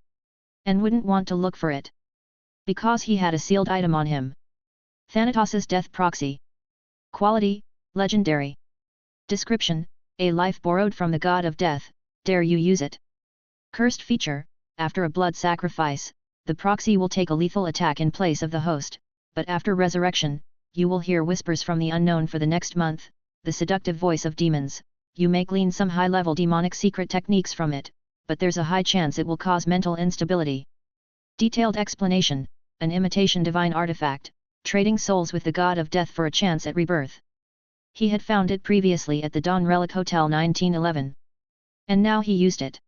And wouldn't want to look for it. Because he had a sealed item on him. Thanatos' death proxy. Quality, legendary. Description, a life borrowed from the god of death, dare you use it? Cursed feature, after a blood sacrifice, the proxy will take a lethal attack in place of the host, but after resurrection, you will hear whispers from the unknown for the next month, the seductive voice of demons. You may glean some high-level demonic secret techniques from it, but there's a high chance it will cause mental instability. Detailed explanation, an imitation divine artifact, trading souls with the god of death for a chance at rebirth. He had found it previously at the Dawn Relic Hotel 1911. And now he used it.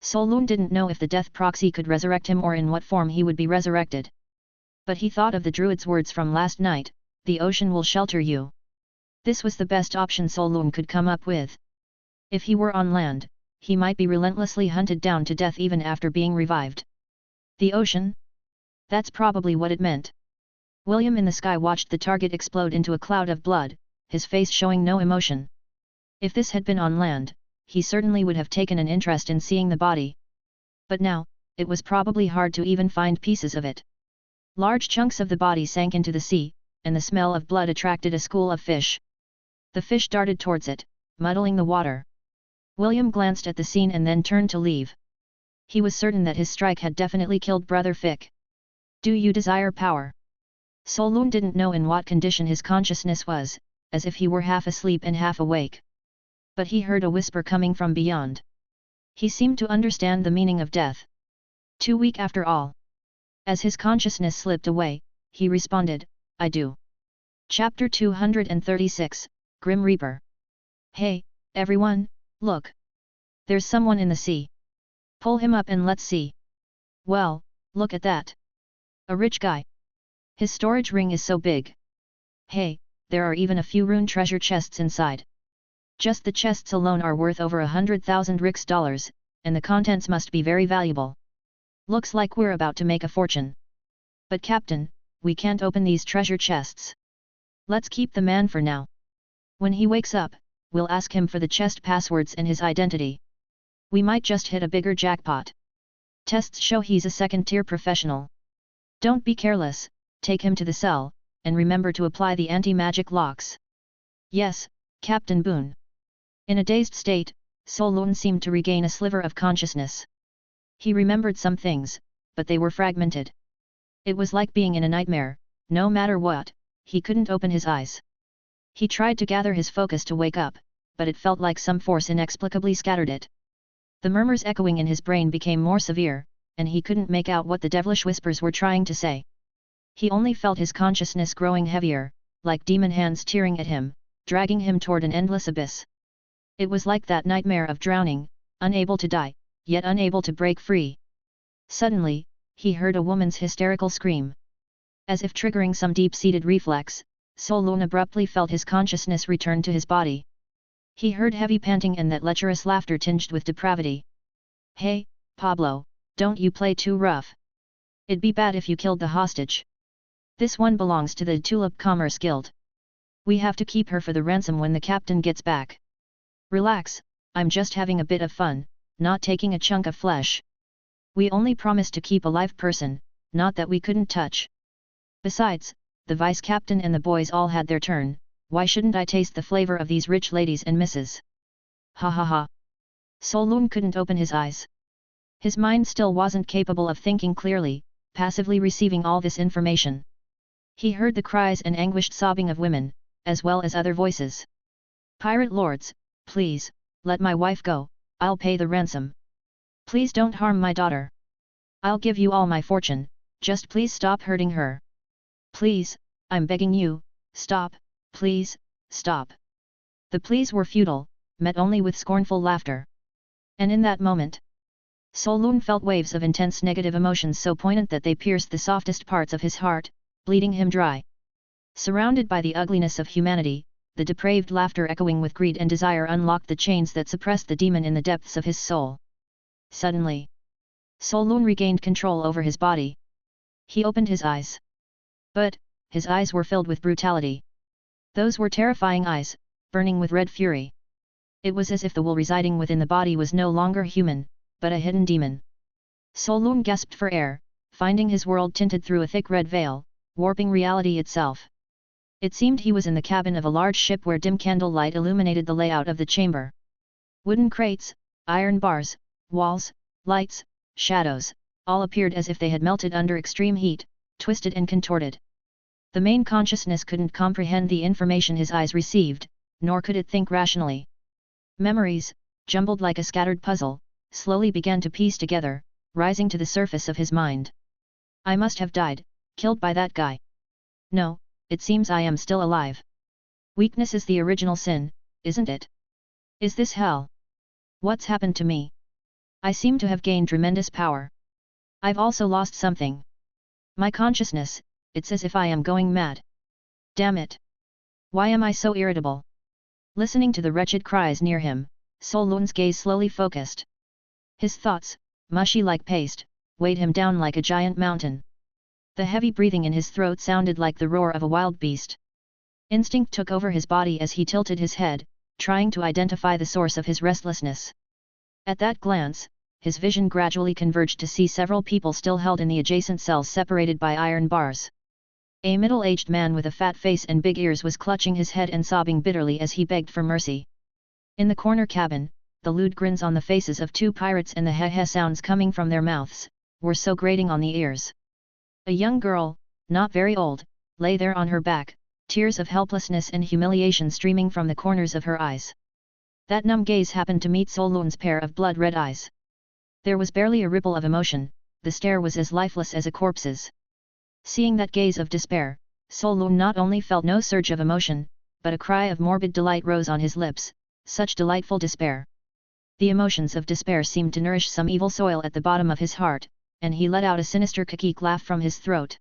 Solun didn't know if the death proxy could resurrect him or in what form he would be resurrected. But he thought of the druid's words from last night, "The ocean will shelter you." This was the best option Solun could come up with. If he were on land, he might be relentlessly hunted down to death even after being revived. The ocean? That's probably what it meant. William in the sky watched the target explode into a cloud of blood, his face showing no emotion. If this had been on land, he certainly would have taken an interest in seeing the body. But now, it was probably hard to even find pieces of it. Large chunks of the body sank into the sea, and the smell of blood attracted a school of fish. The fish darted towards it, muddling the water. William glanced at the scene and then turned to leave. He was certain that his strike had definitely killed Brother Fick. Do you desire power? Solun didn't know in what condition his consciousness was, as if he were half asleep and half awake. But he heard a whisper coming from beyond. He seemed to understand the meaning of death. Too weak after all. As his consciousness slipped away, he responded, "I do." Chapter 236, Grim Reaper. Hey, everyone, look! There's someone in the sea. Pull him up and let's see. Well, look at that. A rich guy. His storage ring is so big. Hey, there are even a few rune treasure chests inside. Just the chests alone are worth over 100,000 rix dollars, and the contents must be very valuable. Looks like we're about to make a fortune. But Captain, we can't open these treasure chests. Let's keep the man for now. When he wakes up, we'll ask him for the chest passwords and his identity. We might just hit a bigger jackpot. Tests show he's a second-tier professional. Don't be careless, take him to the cell, and remember to apply the anti-magic locks. Yes, Captain Boone. In a dazed state, Solon seemed to regain a sliver of consciousness. He remembered some things, but they were fragmented. It was like being in a nightmare, no matter what, he couldn't open his eyes. He tried to gather his focus to wake up, but it felt like some force inexplicably scattered it. The murmurs echoing in his brain became more severe, and he couldn't make out what the devilish whispers were trying to say. He only felt his consciousness growing heavier, like demon hands tearing at him, dragging him toward an endless abyss. It was like that nightmare of drowning, unable to die, yet unable to break free. Suddenly, he heard a woman's hysterical scream. As if triggering some deep-seated reflex, Solon abruptly felt his consciousness return to his body. He heard heavy panting and that lecherous laughter tinged with depravity. "Hey, Pablo, don't you play too rough. It'd be bad if you killed the hostage. This one belongs to the Tulip Commerce Guild. We have to keep her for the ransom when the captain gets back. Relax, I'm just having a bit of fun, not taking a chunk of flesh. We only promised to keep a live person, not that we couldn't touch. Besides, the vice-captain and the boys all had their turn, why shouldn't I taste the flavor of these rich ladies and misses?" Ha ha ha. Solon couldn't open his eyes. His mind still wasn't capable of thinking clearly, passively receiving all this information. He heard the cries and anguished sobbing of women, as well as other voices. "Pirate lords, please, let my wife go, I'll pay the ransom. Please don't harm my daughter. I'll give you all my fortune, just please stop hurting her. Please, I'm begging you, stop, please, stop." The pleas were futile, met only with scornful laughter. And in that moment, Solon felt waves of intense negative emotions so poignant that they pierced the softest parts of his heart, bleeding him dry. Surrounded by the ugliness of humanity, the depraved laughter echoing with greed and desire unlocked the chains that suppressed the demon in the depths of his soul. Suddenly, Solon regained control over his body. He opened his eyes. But, his eyes were filled with brutality. Those were terrifying eyes, burning with red fury. It was as if the will residing within the body was no longer human, but a hidden demon. Solon gasped for air, finding his world tinted through a thick red veil, warping reality itself. It seemed he was in the cabin of a large ship where dim candlelight illuminated the layout of the chamber. Wooden crates, iron bars, walls, lights, shadows, all appeared as if they had melted under extreme heat, twisted and contorted. The main consciousness couldn't comprehend the information his eyes received, nor could it think rationally. Memories, jumbled like a scattered puzzle, slowly began to piece together, rising to the surface of his mind. "I must have died, killed by that guy. No, it seems I am still alive. Weakness is the original sin, isn't it? Is this hell? What's happened to me? I seem to have gained tremendous power. I've also lost something. My consciousness, it's as if I am going mad. Damn it! Why am I so irritable?" Listening to the wretched cries near him, Solon's gaze slowly focused. His thoughts, mushy like paste, weighed him down like a giant mountain. The heavy breathing in his throat sounded like the roar of a wild beast. Instinct took over his body as he tilted his head, trying to identify the source of his restlessness. At that glance, his vision gradually converged to see several people still held in the adjacent cells separated by iron bars. A middle-aged man with a fat face and big ears was clutching his head and sobbing bitterly as he begged for mercy. In the corner cabin, the lewd grins on the faces of two pirates and the heh-heh sounds coming from their mouths, were so grating on the ears. A young girl, not very old, lay there on her back, tears of helplessness and humiliation streaming from the corners of her eyes. That numb gaze happened to meet Solon's pair of blood-red eyes. There was barely a ripple of emotion, the stare was as lifeless as a corpse's. Seeing that gaze of despair, Solon not only felt no surge of emotion, but a cry of morbid delight rose on his lips, such delightful despair. The emotions of despair seemed to nourish some evil soil at the bottom of his heart, and he let out a sinister kikik laugh from his throat.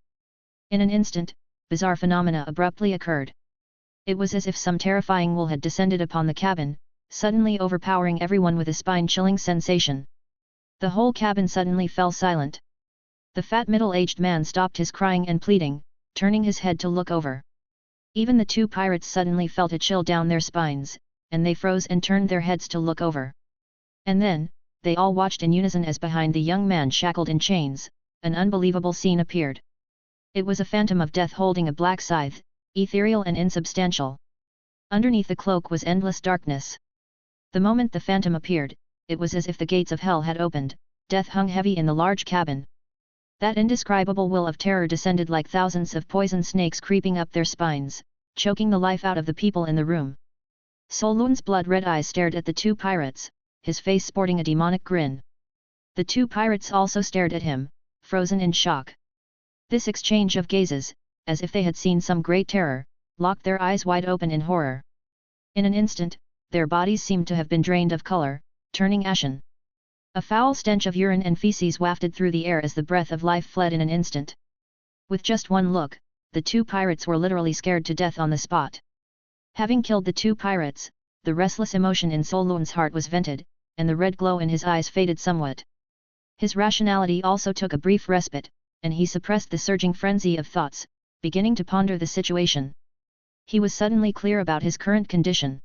In an instant, bizarre phenomena abruptly occurred. It was as if some terrifying will had descended upon the cabin, suddenly overpowering everyone with a spine-chilling sensation. The whole cabin suddenly fell silent. The fat middle-aged man stopped his crying and pleading, turning his head to look over. Even the two pirates suddenly felt a chill down their spines, and they froze and turned their heads to look over. And then, they all watched in unison as behind the young man shackled in chains, an unbelievable scene appeared. It was a phantom of death holding a black scythe, ethereal and insubstantial. Underneath the cloak was endless darkness. The moment the phantom appeared, it was as if the gates of hell had opened, death hung heavy in the large cabin. That indescribable will of terror descended like thousands of poison snakes creeping up their spines, choking the life out of the people in the room. Solun's blood-red eyes stared at the two pirates, his face sporting a demonic grin. The two pirates also stared at him, frozen in shock. This exchange of gazes, as if they had seen some great terror, locked their eyes wide open in horror. In an instant, their bodies seemed to have been drained of color, turning ashen. A foul stench of urine and feces wafted through the air as the breath of life fled in an instant. With just one look, the two pirates were literally scared to death on the spot. Having killed the two pirates, the restless emotion in Solun's heart was vented, and the red glow in his eyes faded somewhat. His rationality also took a brief respite, and he suppressed the surging frenzy of thoughts, beginning to ponder the situation. He was suddenly clear about his current condition.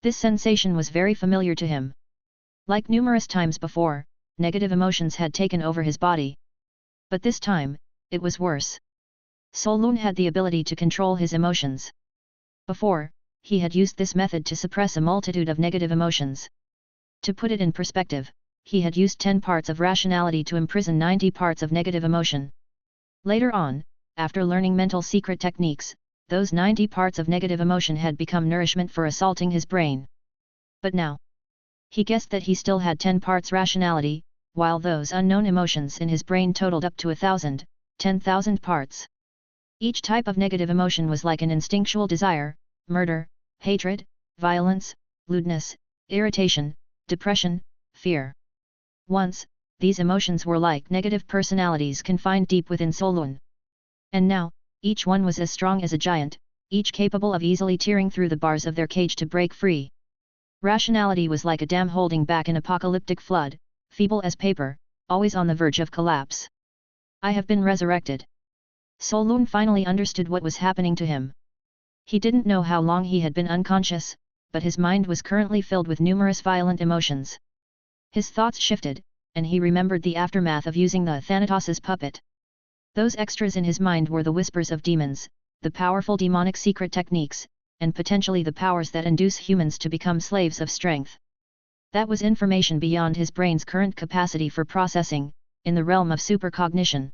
This sensation was very familiar to him. Like numerous times before, negative emotions had taken over his body. But this time, it was worse. Solun had the ability to control his emotions. Before, he had used this method to suppress a multitude of negative emotions. To put it in perspective, he had used 10 parts of rationality to imprison 90 parts of negative emotion. Later on, after learning mental secret techniques, those 90 parts of negative emotion had become nourishment for assaulting his brain. But now, he guessed that he still had 10 parts rationality, while those unknown emotions in his brain totaled up to 10,000 parts. Each type of negative emotion was like an instinctual desire: murder, hatred, violence, lewdness, irritation, depression, fear. Once, these emotions were like negative personalities confined deep within Solun. And now, each one was as strong as a giant, each capable of easily tearing through the bars of their cage to break free. Rationality was like a dam holding back an apocalyptic flood, feeble as paper, always on the verge of collapse. I have been resurrected. Solun finally understood what was happening to him. He didn't know how long he had been unconscious, but his mind was currently filled with numerous violent emotions. His thoughts shifted, and he remembered the aftermath of using the Thanatos' puppet. Those extras in his mind were the whispers of demons, the powerful demonic secret techniques, and potentially the powers that induce humans to become slaves of strength. That was information beyond his brain's current capacity for processing, in the realm of supercognition.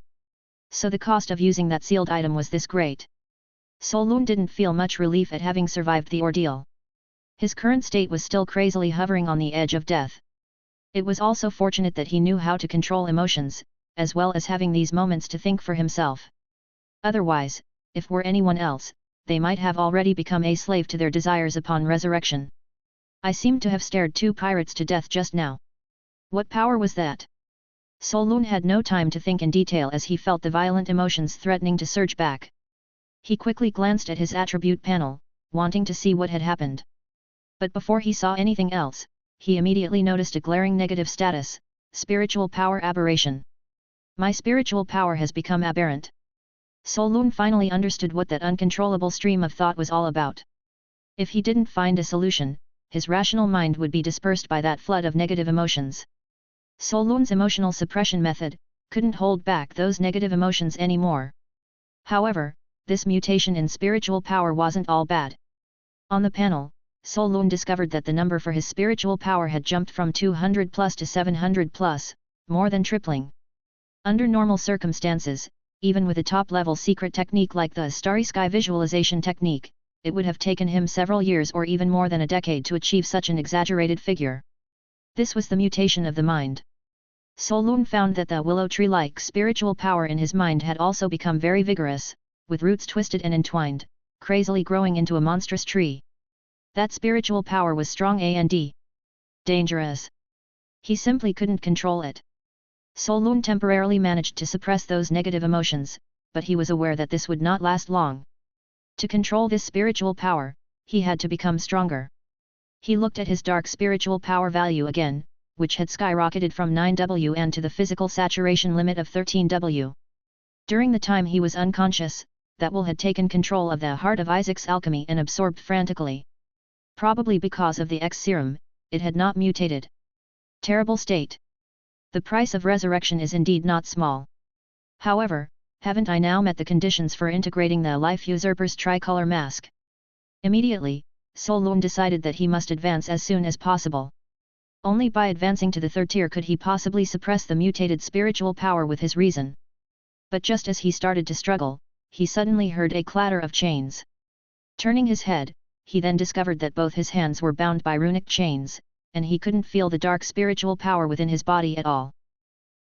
So the cost of using that sealed item was this great. Solun didn't feel much relief at having survived the ordeal. His current state was still crazily hovering on the edge of death. It was also fortunate that he knew how to control emotions, as well as having these moments to think for himself. Otherwise, if were anyone else, they might have already become a slave to their desires upon resurrection. I seemed to have stared 2 pirates to death just now. What power was that? Solun had no time to think in detail as he felt the violent emotions threatening to surge back. He quickly glanced at his attribute panel, wanting to see what had happened. But before he saw anything else, he immediately noticed a glaring negative status: spiritual power aberration. My spiritual power has become aberrant. Solun finally understood what that uncontrollable stream of thought was all about. If he didn't find a solution, his rational mind would be dispersed by that flood of negative emotions. Solun's emotional suppression method couldn't hold back those negative emotions anymore. However, this mutation in spiritual power wasn't all bad. On the panel, Solun discovered that the number for his spiritual power had jumped from 200 plus to 700 plus, more than tripling. Under normal circumstances, even with a top-level secret technique like the Starry Sky visualization technique, it would have taken him several years or even more than a decade to achieve such an exaggerated figure. This was the mutation of the mind. Solun found that the willow tree-like spiritual power in his mind had also become very vigorous, with roots twisted and entwined, crazily growing into a monstrous tree. That spiritual power was strong and dangerous. He simply couldn't control it. Solun temporarily managed to suppress those negative emotions, but he was aware that this would not last long. To control this spiritual power, he had to become stronger. He looked at his dark spiritual power value again, which had skyrocketed from 9W to the physical saturation limit of 13W. During the time he was unconscious, that will had taken control of the heart of Isaac's alchemy and absorbed frantically. Probably because of the X serum, it had not mutated. Terrible state. The price of resurrection is indeed not small. However, haven't I now met the conditions for integrating the Life Usurper's tricolor mask? Immediately, Solon decided that he must advance as soon as possible. Only by advancing to the third tier could he possibly suppress the mutated spiritual power with his reason. But just as he started to struggle, he suddenly heard a clatter of chains. Turning his head, he then discovered that both his hands were bound by runic chains, and he couldn't feel the dark spiritual power within his body at all.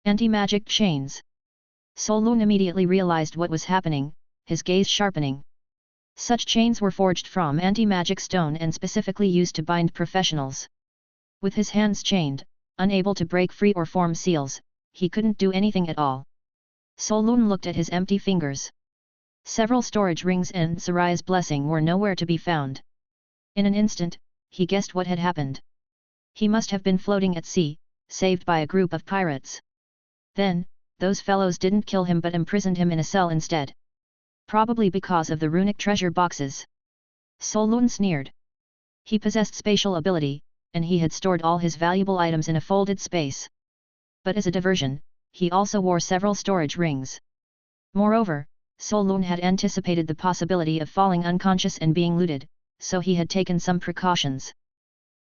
Anti-magic chains. Solon immediately realized what was happening, his gaze sharpening. Such chains were forged from anti-magic stone and specifically used to bind professionals. With his hands chained, unable to break free or form seals, he couldn't do anything at all. Solon looked at his empty fingers. Several storage rings and Sarai's blessing were nowhere to be found. In an instant, he guessed what had happened. He must have been floating at sea, saved by a group of pirates. Then, those fellows didn't kill him but imprisoned him in a cell instead. Probably because of the runic treasure boxes. Solon sneered. He possessed spatial ability, and he had stored all his valuable items in a folded space. But as a diversion, he also wore several storage rings. Moreover, Solon had anticipated the possibility of falling unconscious and being looted, so he had taken some precautions.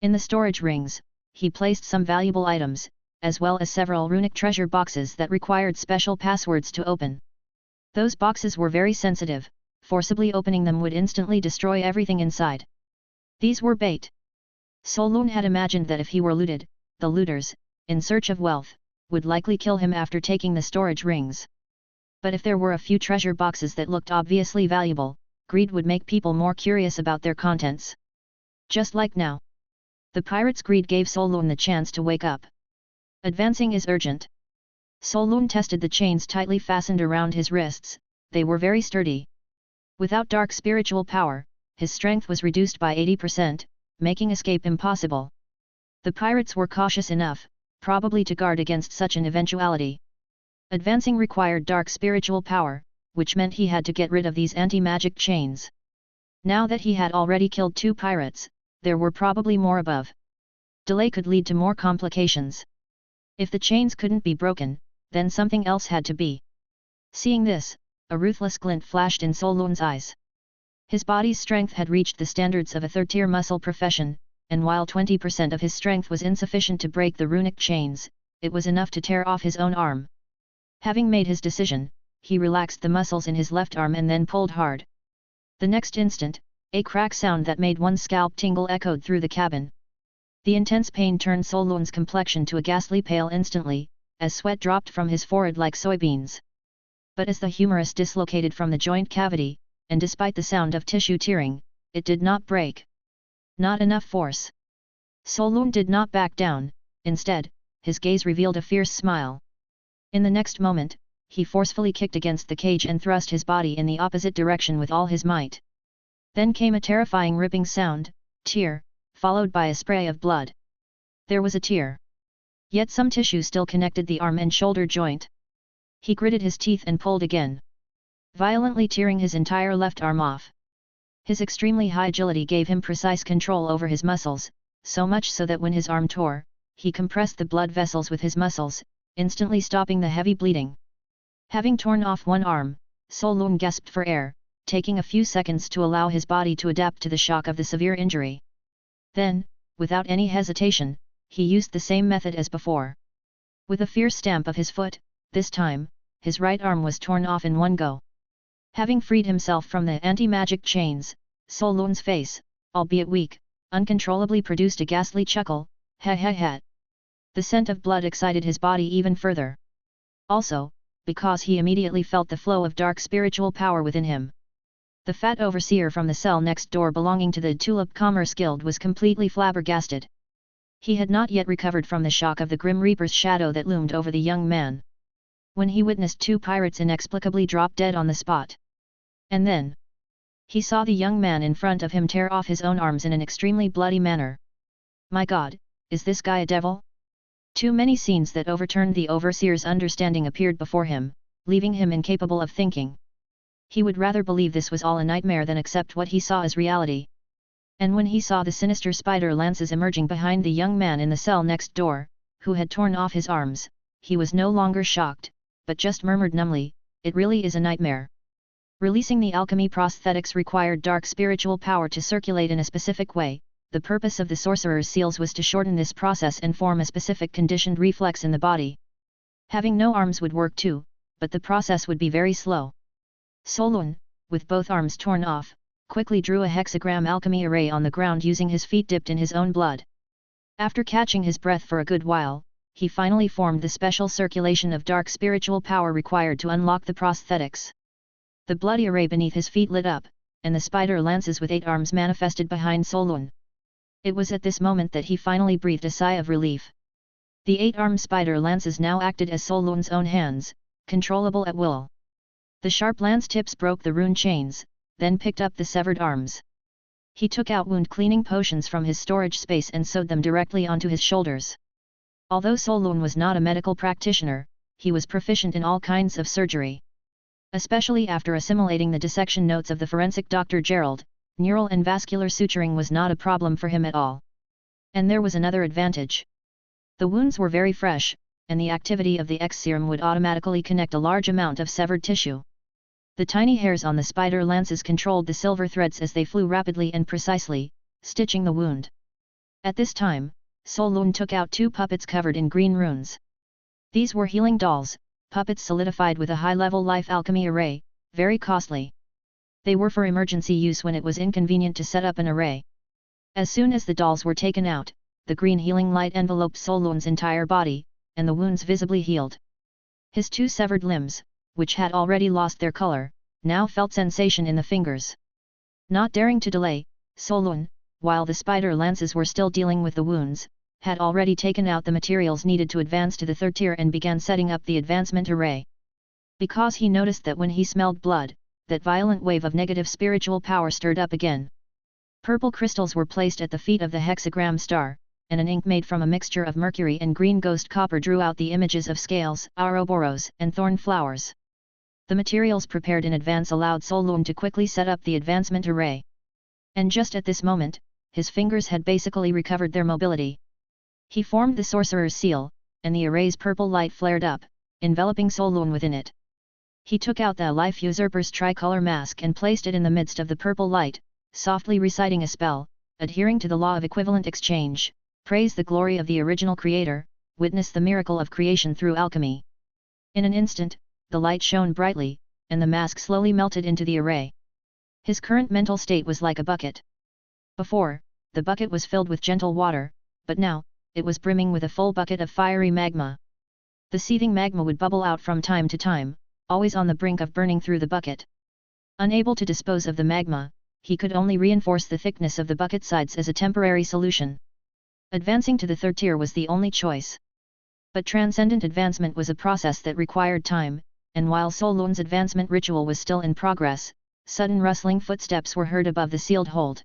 In the storage rings, he placed some valuable items, as well as several runic treasure boxes that required special passwords to open. Those boxes were very sensitive, forcibly opening them would instantly destroy everything inside. These were bait. Solon had imagined that if he were looted, the looters, in search of wealth, would likely kill him after taking the storage rings. But if there were a few treasure boxes that looked obviously valuable, greed would make people more curious about their contents. Just like now. The pirate's greed gave Solon the chance to wake up. Advancing is urgent. Solon tested the chains tightly fastened around his wrists, they were very sturdy. Without dark spiritual power, his strength was reduced by 80%, making escape impossible. The pirates were cautious enough, probably to guard against such an eventuality. Advancing required dark spiritual power, which meant he had to get rid of these anti-magic chains. Now that he had already killed 2 pirates, there were probably more above. Delay could lead to more complications. If the chains couldn't be broken, then something else had to be. Seeing this, a ruthless glint flashed in Solon's eyes. His body's strength had reached the standards of a third-tier muscle profession, and while 20% of his strength was insufficient to break the runic chains, it was enough to tear off his own arm. Having made his decision, he relaxed the muscles in his left arm and then pulled hard. The next instant, a crack sound that made one's scalp tingle echoed through the cabin. The intense pain turned Solon's complexion to a ghastly pale instantly, as sweat dropped from his forehead like soybeans. But as the humerus dislocated from the joint cavity, and despite the sound of tissue tearing, it did not break. Not enough force. Solon did not back down, instead, his gaze revealed a fierce smile. In the next moment, he forcefully kicked against the cage and thrust his body in the opposite direction with all his might. Then came a terrifying ripping sound, tear, followed by a spray of blood. There was a tear. Yet some tissue still connected the arm and shoulder joint. He gritted his teeth and pulled again, violently tearing his entire left arm off. His extremely high agility gave him precise control over his muscles, so much so that when his arm tore, he compressed the blood vessels with his muscles, instantly stopping the heavy bleeding. Having torn off one arm, Solon gasped for air, taking a few seconds to allow his body to adapt to the shock of the severe injury. Then, without any hesitation, he used the same method as before. With a fierce stamp of his foot, this time, his right arm was torn off in one go. Having freed himself from the anti-magic chains, Solon's face, albeit weak, uncontrollably produced a ghastly chuckle, ha ha ha. The scent of blood excited his body even further. Also, because he immediately felt the flow of dark spiritual power within him. The fat overseer from the cell next door belonging to the Tulip Commerce Guild was completely flabbergasted. He had not yet recovered from the shock of the Grim Reaper's shadow that loomed over the young man. When he witnessed 2 pirates inexplicably drop dead on the spot. And then, he saw the young man in front of him tear off his own arms in an extremely bloody manner. My God, is this guy a devil? Too many scenes that overturned the overseer's understanding appeared before him, leaving him incapable of thinking. He would rather believe this was all a nightmare than accept what he saw as reality. And when he saw the sinister spider lances emerging behind the young man in the cell next door, who had torn off his arms, he was no longer shocked, but just murmured numbly, "It really is a nightmare." Releasing the alchemy prosthetics required dark spiritual power to circulate in a specific way. The purpose of the sorcerer's seals was to shorten this process and form a specific conditioned reflex in the body. Having no arms would work too, but the process would be very slow. Solun, with both arms torn off, quickly drew a hexagram alchemy array on the ground using his feet dipped in his own blood. After catching his breath for a good while, he finally formed the special circulation of dark spiritual power required to unlock the prosthetics. The bloody array beneath his feet lit up, and the spider lances with 8 arms manifested behind Solun. It was at this moment that he finally breathed a sigh of relief. The 8-armed spider lances now acted as Solun's own hands, controllable at will. The sharp lance tips broke the rune chains, then picked up the severed arms. He took out wound cleaning potions from his storage space and sewed them directly onto his shoulders. Although Solun was not a medical practitioner, he was proficient in all kinds of surgery. Especially after assimilating the dissection notes of the forensic Dr. Gerald, neural and vascular suturing was not a problem for him at all. And there was another advantage. The wounds were very fresh, and the activity of the X serum would automatically connect a large amount of severed tissue. The tiny hairs on the spider lances controlled the silver threads as they flew rapidly and precisely, stitching the wound. At this time, Solun took out 2 puppets covered in green runes. These were healing dolls, puppets solidified with a high-level life alchemy array, very costly. They were for emergency use when it was inconvenient to set up an array. As soon as the dolls were taken out, the green healing light enveloped Solun's entire body, and the wounds visibly healed. His 2 severed limbs, which had already lost their color, now felt sensation in the fingers. Not daring to delay, Solun, while the spider lances were still dealing with the wounds, had already taken out the materials needed to advance to the 3rd tier and began setting up the advancement array. Because he noticed that when he smelled blood, that violent wave of negative spiritual power stirred up again. Purple crystals were placed at the feet of the hexagram star, and an ink made from a mixture of mercury and green ghost copper drew out the images of scales, ouroboros, and thorn flowers. The materials prepared in advance allowed Solun to quickly set up the advancement array. And just at this moment, his fingers had basically recovered their mobility. He formed the sorcerer's seal, and the array's purple light flared up, enveloping Solun within it. He took out the life usurper's tricolor mask and placed it in the midst of the purple light, softly reciting a spell, adhering to the law of equivalent exchange. Praise the glory of the original creator, witness the miracle of creation through alchemy. In an instant, the light shone brightly, and the mask slowly melted into the array. His current mental state was like a bucket. Before, the bucket was filled with gentle water, but now, it was brimming with a full bucket of fiery magma. The seething magma would bubble out from time to time, always on the brink of burning through the bucket. Unable to dispose of the magma, he could only reinforce the thickness of the bucket sides as a temporary solution. Advancing to the 3rd tier was the only choice. But transcendent advancement was a process that required time, and while Solun's advancement ritual was still in progress, sudden rustling footsteps were heard above the sealed hold.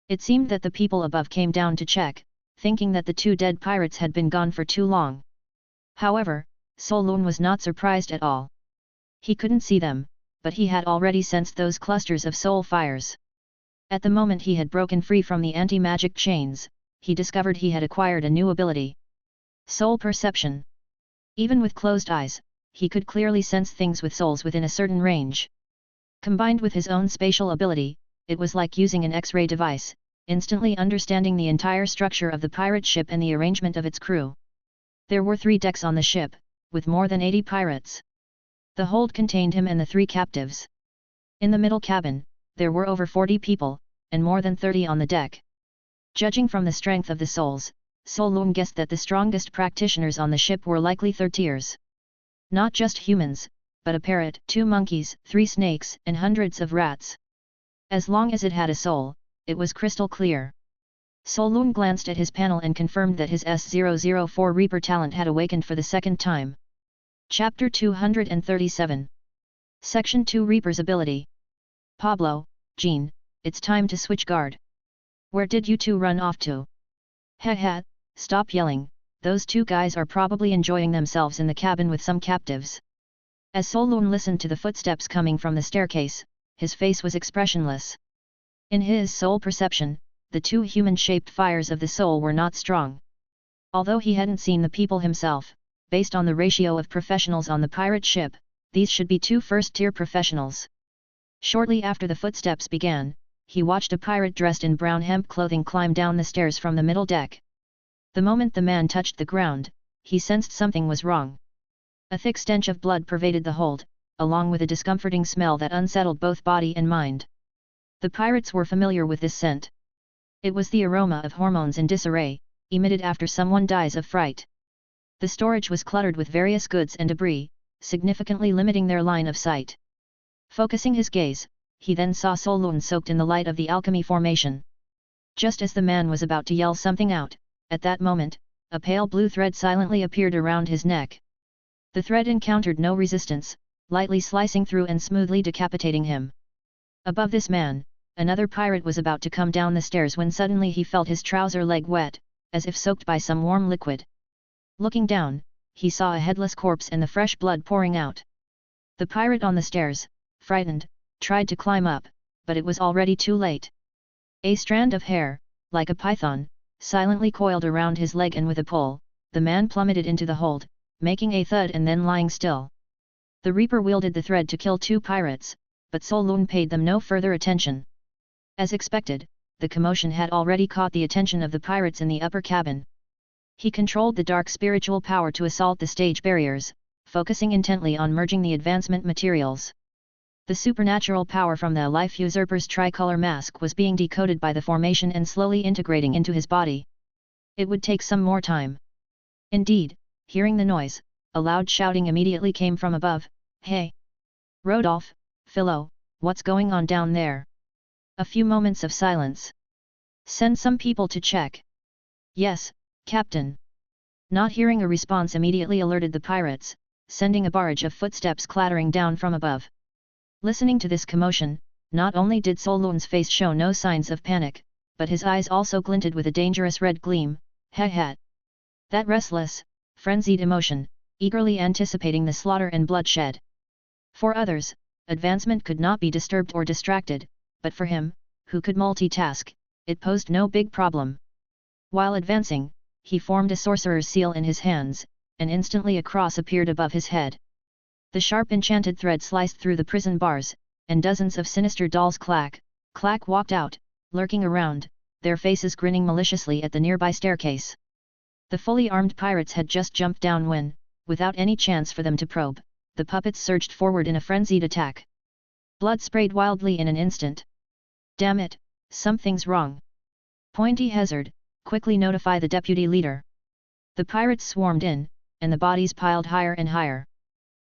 It seemed that the people above came down to check, thinking that the 2 dead pirates had been gone for too long. However, Solun was not surprised at all. He couldn't see them, but he had already sensed those clusters of soul fires. At the moment he had broken free from the anti-magic chains, he discovered he had acquired a new ability. Soul perception. Even with closed eyes, he could clearly sense things with souls within a certain range. Combined with his own spatial ability, it was like using an X-ray device, instantly understanding the entire structure of the pirate ship and the arrangement of its crew. There were 3 decks on the ship, with more than 80 pirates. The hold contained him and the 3 captives. In the middle cabin, there were over 40 people, and more than 30 on the deck. Judging from the strength of the souls, Solun guessed that the strongest practitioners on the ship were likely 3rd tiers. Not just humans, but a parrot, 2 monkeys, 3 snakes, and hundreds of rats. As long as it had a soul, it was crystal clear. Solun glanced at his panel and confirmed that his S004 Reaper talent had awakened for the 2nd time. Chapter 237. Section 2 Reaper's Ability. Pablo, Jean, it's time to switch guard. Where did you 2 run off to? Heh, stop yelling, those 2 guys are probably enjoying themselves in the cabin with some captives. As Solun listened to the footsteps coming from the staircase, his face was expressionless. In his soul perception, the two human-shaped fires of the soul were not strong. Although he hadn't seen the people himself, based on the ratio of professionals on the pirate ship, these should be two first-tier professionals. Shortly after the footsteps began, he watched a pirate dressed in brown hemp clothing climb down the stairs from the middle deck. The moment the man touched the ground, he sensed something was wrong. A thick stench of blood pervaded the hold, along with a discomforting smell that unsettled both body and mind. The pirates were familiar with this scent. It was the aroma of hormones in disarray, emitted after someone dies of fright. The storage was cluttered with various goods and debris, significantly limiting their line of sight. Focusing his gaze, he then saw Solun soaked in the light of the alchemy formation. Just as the man was about to yell something out, at that moment, a pale blue thread silently appeared around his neck. The thread encountered no resistance, lightly slicing through and smoothly decapitating him. Above this man, another pirate was about to come down the stairs when suddenly he felt his trouser leg wet, as if soaked by some warm liquid. Looking down, he saw a headless corpse and the fresh blood pouring out. The pirate on the stairs, frightened, tried to climb up, but it was already too late. A strand of hair, like a python, silently coiled around his leg, and with a pull, the man plummeted into the hold, making a thud and then lying still. The Reaper wielded the thread to kill two pirates, but Solun paid them no further attention. As expected, the commotion had already caught the attention of the pirates in the upper cabin. He controlled the dark spiritual power to assault the stage barriers, focusing intently on merging the advancement materials. The supernatural power from the Life Usurper's tricolor mask was being decoded by the formation and slowly integrating into his body. It would take some more time. Indeed, hearing the noise, a loud shouting immediately came from above. "Hey! Rodolphe, Philo, what's going on down there?" A few moments of silence. "Send some people to check." "Yes, Captain." Not hearing a response immediately alerted the pirates, sending a barrage of footsteps clattering down from above. Listening to this commotion, not only did Solun's face show no signs of panic, but his eyes also glinted with a dangerous red gleam. "Ha!" That restless, frenzied emotion, eagerly anticipating the slaughter and bloodshed. For others, advancement could not be disturbed or distracted, but for him, who could multitask, it posed no big problem. While advancing, he formed a sorcerer's seal in his hands, and instantly a cross appeared above his head. The sharp enchanted thread sliced through the prison bars, and dozens of sinister dolls clack walked out, lurking around, their faces grinning maliciously at the nearby staircase. The fully armed pirates had just jumped down when, without any chance for them to probe, the puppets surged forward in a frenzied attack. Blood sprayed wildly in an instant. "Damn it, something's wrong." Pointy Hazard, quickly notify the deputy leader. The pirates swarmed in, and the bodies piled higher and higher.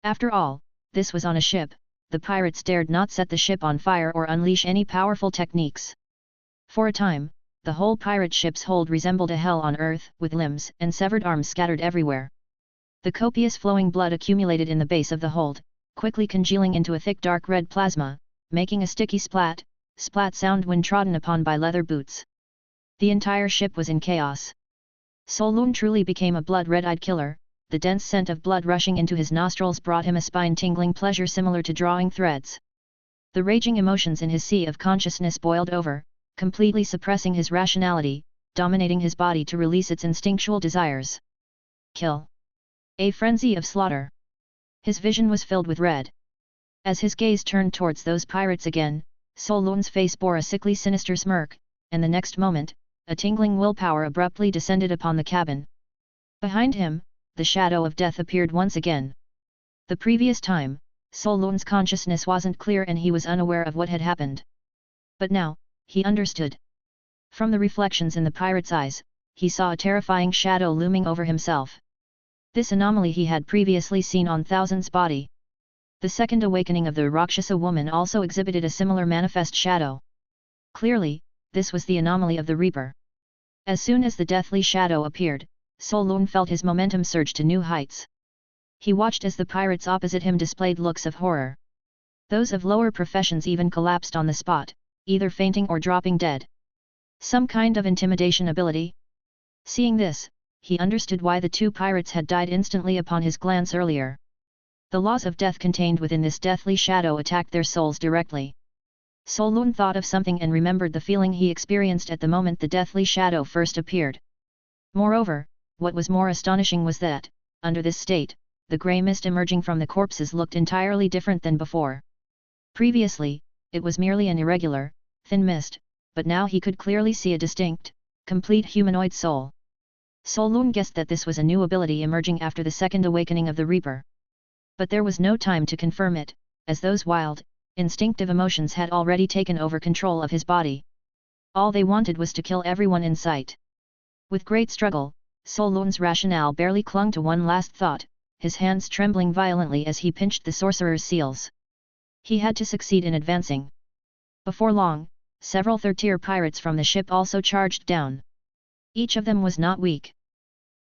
After all, this was on a ship, the pirates dared not set the ship on fire or unleash any powerful techniques. For a time, the whole pirate ship's hold resembled a hell on earth, with limbs and severed arms scattered everywhere. The copious flowing blood accumulated in the base of the hold, quickly congealing into a thick dark red plasma, making a sticky splat sound when trodden upon by leather boots. The entire ship was in chaos. Solun truly became a blood-red-eyed killer. The dense scent of blood rushing into his nostrils brought him a spine-tingling pleasure similar to drawing threads. The raging emotions in his sea of consciousness boiled over, completely suppressing his rationality, dominating his body to release its instinctual desires. Kill. A frenzy of slaughter. His vision was filled with red. As his gaze turned towards those pirates again, Solun's face bore a sickly sinister smirk, and the next moment, a tingling willpower abruptly descended upon the cabin. Behind him, the shadow of death appeared once again. The previous time, Solun's consciousness wasn't clear and he was unaware of what had happened. But now, he understood. From the reflections in the pirate's eyes, he saw a terrifying shadow looming over himself. This anomaly he had previously seen on Thousand's body. The second awakening of the Rakshasa woman also exhibited a similar manifest shadow. Clearly, this was the anomaly of the Reaper. As soon as the deathly shadow appeared, Solun felt his momentum surge to new heights. He watched as the pirates opposite him displayed looks of horror. Those of lower professions even collapsed on the spot, either fainting or dropping dead. Some kind of intimidation ability? Seeing this, he understood why the two pirates had died instantly upon his glance earlier. The laws of death contained within this deathly shadow attacked their souls directly. Solun thought of something and remembered the feeling he experienced at the moment the deathly shadow first appeared. Moreover, what was more astonishing was that, under this state, the grey mist emerging from the corpses looked entirely different than before. Previously, it was merely an irregular, thin mist, but now he could clearly see a distinct, complete humanoid soul. Solun guessed that this was a new ability emerging after the second awakening of the Reaper. But there was no time to confirm it, as those wild, instinctive emotions had already taken over control of his body. All they wanted was to kill everyone in sight. With great struggle, Solun's rationale barely clung to one last thought, his hands trembling violently as he pinched the sorcerer's seals. He had to succeed in advancing. Before long, several third-tier pirates from the ship also charged down. Each of them was not weak.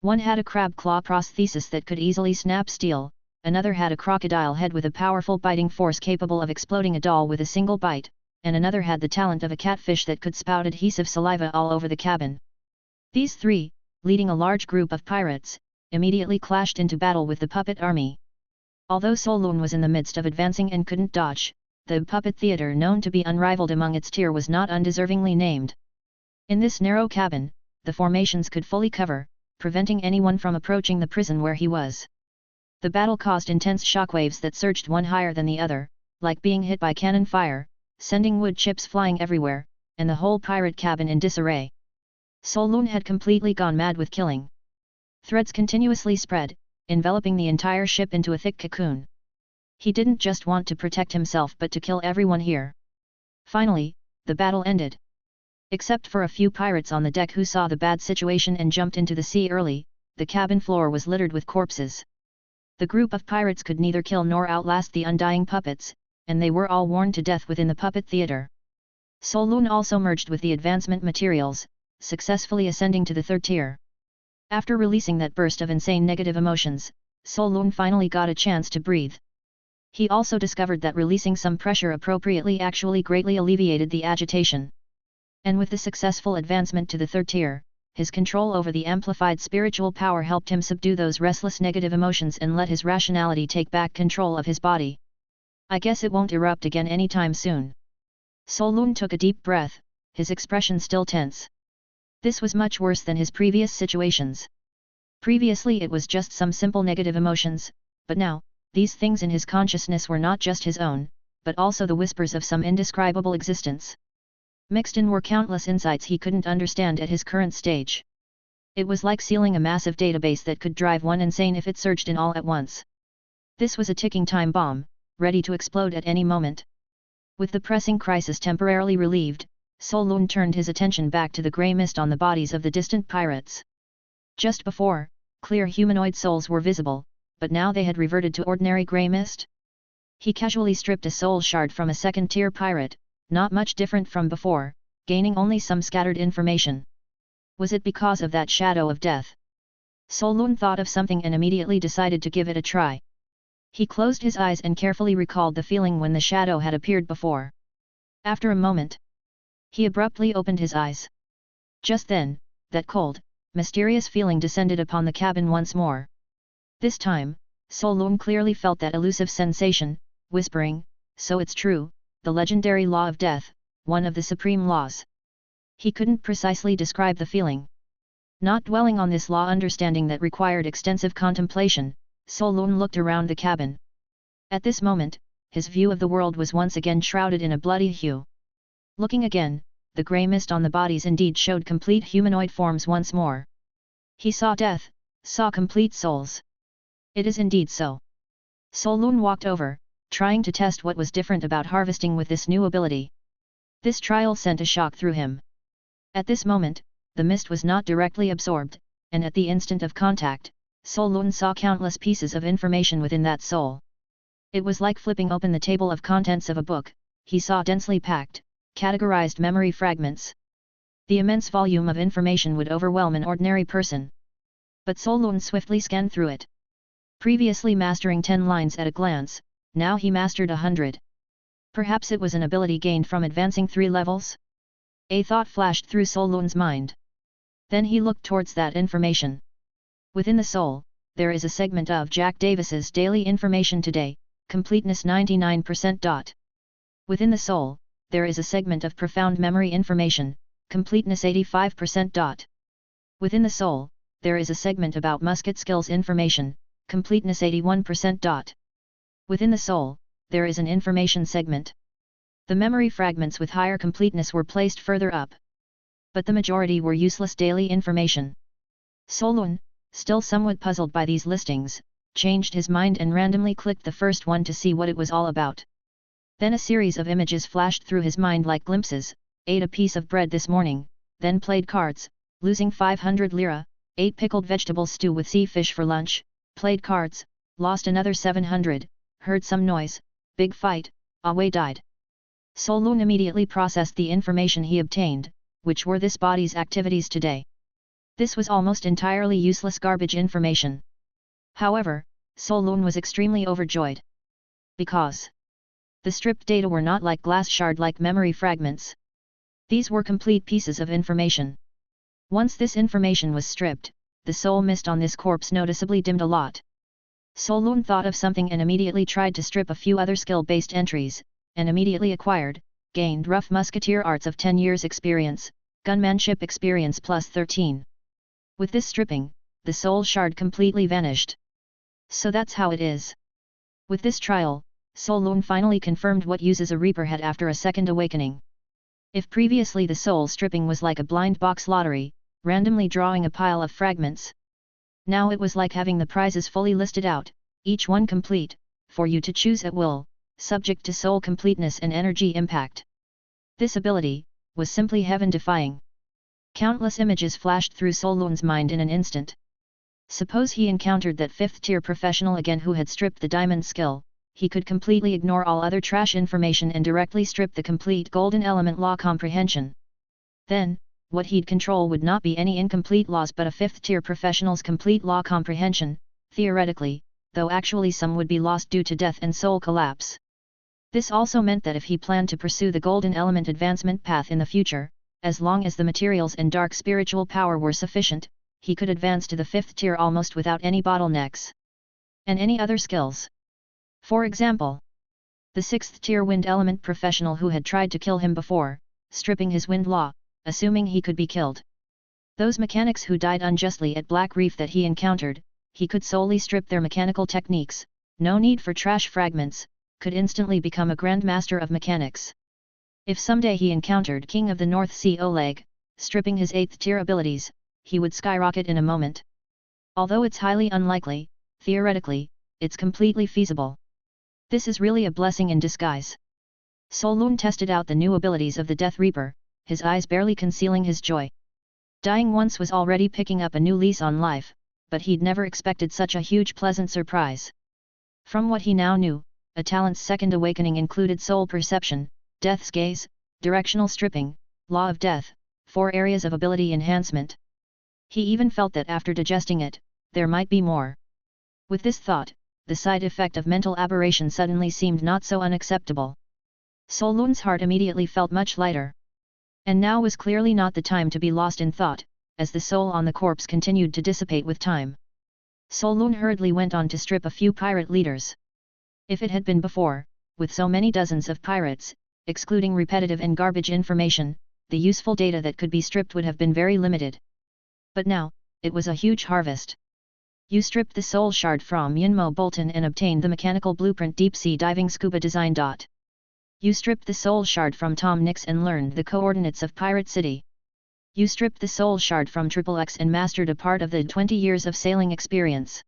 One had a crab claw prosthesis that could easily snap steel, another had a crocodile head with a powerful biting force capable of exploding a doll with a single bite, and another had the talent of a catfish that could spout adhesive saliva all over the cabin. These three, leading a large group of pirates, immediately clashed into battle with the puppet army. Although Solun was in the midst of advancing and couldn't dodge, the puppet theatre known to be unrivaled among its tier was not undeservingly named. In this narrow cabin, the formations could fully cover, preventing anyone from approaching the prison where he was. The battle caused intense shockwaves that surged one higher than the other, like being hit by cannon fire, sending wood chips flying everywhere, and the whole pirate cabin in disarray. Solun had completely gone mad with killing. Threads continuously spread, enveloping the entire ship into a thick cocoon. He didn't just want to protect himself but to kill everyone here. Finally, the battle ended. Except for a few pirates on the deck who saw the bad situation and jumped into the sea early, the cabin floor was littered with corpses. The group of pirates could neither kill nor outlast the undying puppets, and they were all worn to death within the puppet theatre. Solun also merged with the advancement materials, successfully ascending to the third tier. After releasing that burst of insane negative emotions, Solun finally got a chance to breathe. He also discovered that releasing some pressure appropriately actually greatly alleviated the agitation. And with the successful advancement to the third tier, his control over the amplified spiritual power helped him subdue those restless negative emotions and let his rationality take back control of his body. I guess it won't erupt again anytime soon. Solun took a deep breath, his expression still tense. This was much worse than his previous situations. Previously it was just some simple negative emotions, but now, these things in his consciousness were not just his own, but also the whispers of some indescribable existence. Mixed in were countless insights he couldn't understand at his current stage. It was like sealing a massive database that could drive one insane if it surged in all at once. This was a ticking time bomb, ready to explode at any moment. With the pressing crisis temporarily relieved, Solun turned his attention back to the grey mist on the bodies of the distant pirates. Just before, clear humanoid souls were visible, but now they had reverted to ordinary grey mist. He casually stripped a soul shard from a second-tier pirate, not much different from before, gaining only some scattered information. Was it because of that shadow of death? Solun thought of something and immediately decided to give it a try. He closed his eyes and carefully recalled the feeling when the shadow had appeared before. After a moment, he abruptly opened his eyes. Just then, that cold, mysterious feeling descended upon the cabin once more. This time, Solun clearly felt that elusive sensation, whispering, "So it's true, the legendary law of death, one of the supreme laws." He couldn't precisely describe the feeling. Not dwelling on this law understanding that required extensive contemplation, Solun looked around the cabin. At this moment, his view of the world was once again shrouded in a bloody hue. Looking again, the grey mist on the bodies indeed showed complete humanoid forms once more. He saw death, saw complete souls. It is indeed so. Solun walked over, trying to test what was different about harvesting with this new ability. This trial sent a shock through him. At this moment, the mist was not directly absorbed, and at the instant of contact, Solun saw countless pieces of information within that soul. It was like flipping open the table of contents of a book. He saw densely packed, categorized memory fragments. The immense volume of information would overwhelm an ordinary person. But Solun swiftly scanned through it. Previously mastering 10 lines at a glance, now he mastered 100. Perhaps it was an ability gained from advancing 3 levels? A thought flashed through Solun's mind. Then he looked towards that information. Within the soul, there is a segment of Jack Davis's daily information today, completeness 99%. Within the soul, there is a segment of profound memory information, completeness 85%. Within the soul, there is a segment about musket skills information, completeness 81%. Within the soul, there is an information segment. The memory fragments with higher completeness were placed further up. But the majority were useless daily information. Solun, still somewhat puzzled by these listings, changed his mind and randomly clicked the first one to see what it was all about. Then a series of images flashed through his mind like glimpses: ate a piece of bread this morning, then played cards, losing 500 lira, ate pickled vegetable stew with sea fish for lunch, played cards, lost another 700, heard some noise, big fight, Awe died. Solun immediately processed the information he obtained, which were this body's activities today. This was almost entirely useless garbage information. However, Solun was extremely overjoyed. Because the stripped data were not like glass shard-like memory fragments. These were complete pieces of information. Once this information was stripped, the soul mist on this corpse noticeably dimmed a lot. Solun thought of something and immediately tried to strip a few other skill-based entries, and immediately gained rough musketeer arts of 10 years experience, gunmanship experience plus 13. With this stripping, the soul shard completely vanished. So that's how it is. With this trial, Solun finally confirmed what uses a reaper had after a second awakening. If previously the soul stripping was like a blind box lottery, randomly drawing a pile of fragments, now it was like having the prizes fully listed out, each one complete, for you to choose at will, subject to soul completeness and energy impact. This ability was simply heaven-defying. Countless images flashed through Solun's mind in an instant. Suppose he encountered that 5th-tier professional again who had stripped the diamond skill, he could completely ignore all other trash information and directly strip the complete golden element law comprehension. Then, what he'd control would not be any incomplete laws but a 5th-tier professional's complete law comprehension, theoretically, though actually some would be lost due to death and soul collapse. This also meant that if he planned to pursue the golden element advancement path in the future, as long as the materials and dark spiritual power were sufficient, he could advance to the 5th tier almost without any bottlenecks. And any other skills. For example, the 6th tier wind element professional who had tried to kill him before, stripping his wind law, assuming he could be killed. Those mechanics who died unjustly at Black Reef that he encountered, he could solely strip their mechanical techniques, no need for trash fragments, could instantly become a grandmaster of mechanics. If someday he encountered King of the North Sea Oleg, stripping his 8th tier abilities, he would skyrocket in a moment. Although it's highly unlikely, theoretically, it's completely feasible. This is really a blessing in disguise. Solun tested out the new abilities of the Death Reaper, his eyes barely concealing his joy. Dying once was already picking up a new lease on life, but he'd never expected such a huge pleasant surprise. From what he now knew, a talent's second awakening included soul perception, death's gaze, directional stripping, law of death, 4 areas of ability enhancement. He even felt that after digesting it, there might be more. With this thought, the side effect of mental aberration suddenly seemed not so unacceptable. Solun's heart immediately felt much lighter. And now was clearly not the time to be lost in thought, as the soul on the corpse continued to dissipate with time. Solun hurriedly went on to strip a few pirate leaders. If it had been before, with so many dozens of pirates, excluding repetitive and garbage information, the useful data that could be stripped would have been very limited. But now, it was a huge harvest. You stripped the soul shard from Yunmo Bolton and obtained the mechanical blueprint deep sea diving scuba design. You stripped the soul shard from Tom Nix and learned the coordinates of Pirate City. You stripped the soul shard from XXX and mastered a part of the 20 years of sailing experience.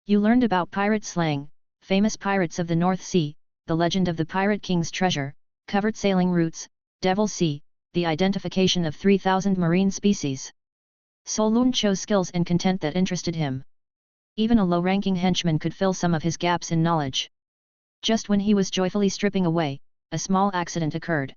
You learned about pirate slang, famous pirates of the North Sea, the legend of the Pirate King's treasure, covered sailing routes, Devil Sea, the identification of 3,000 marine species. Solun chose skills and content that interested him. Even a low-ranking henchman could fill some of his gaps in knowledge. Just when he was joyfully stripping away, a small accident occurred.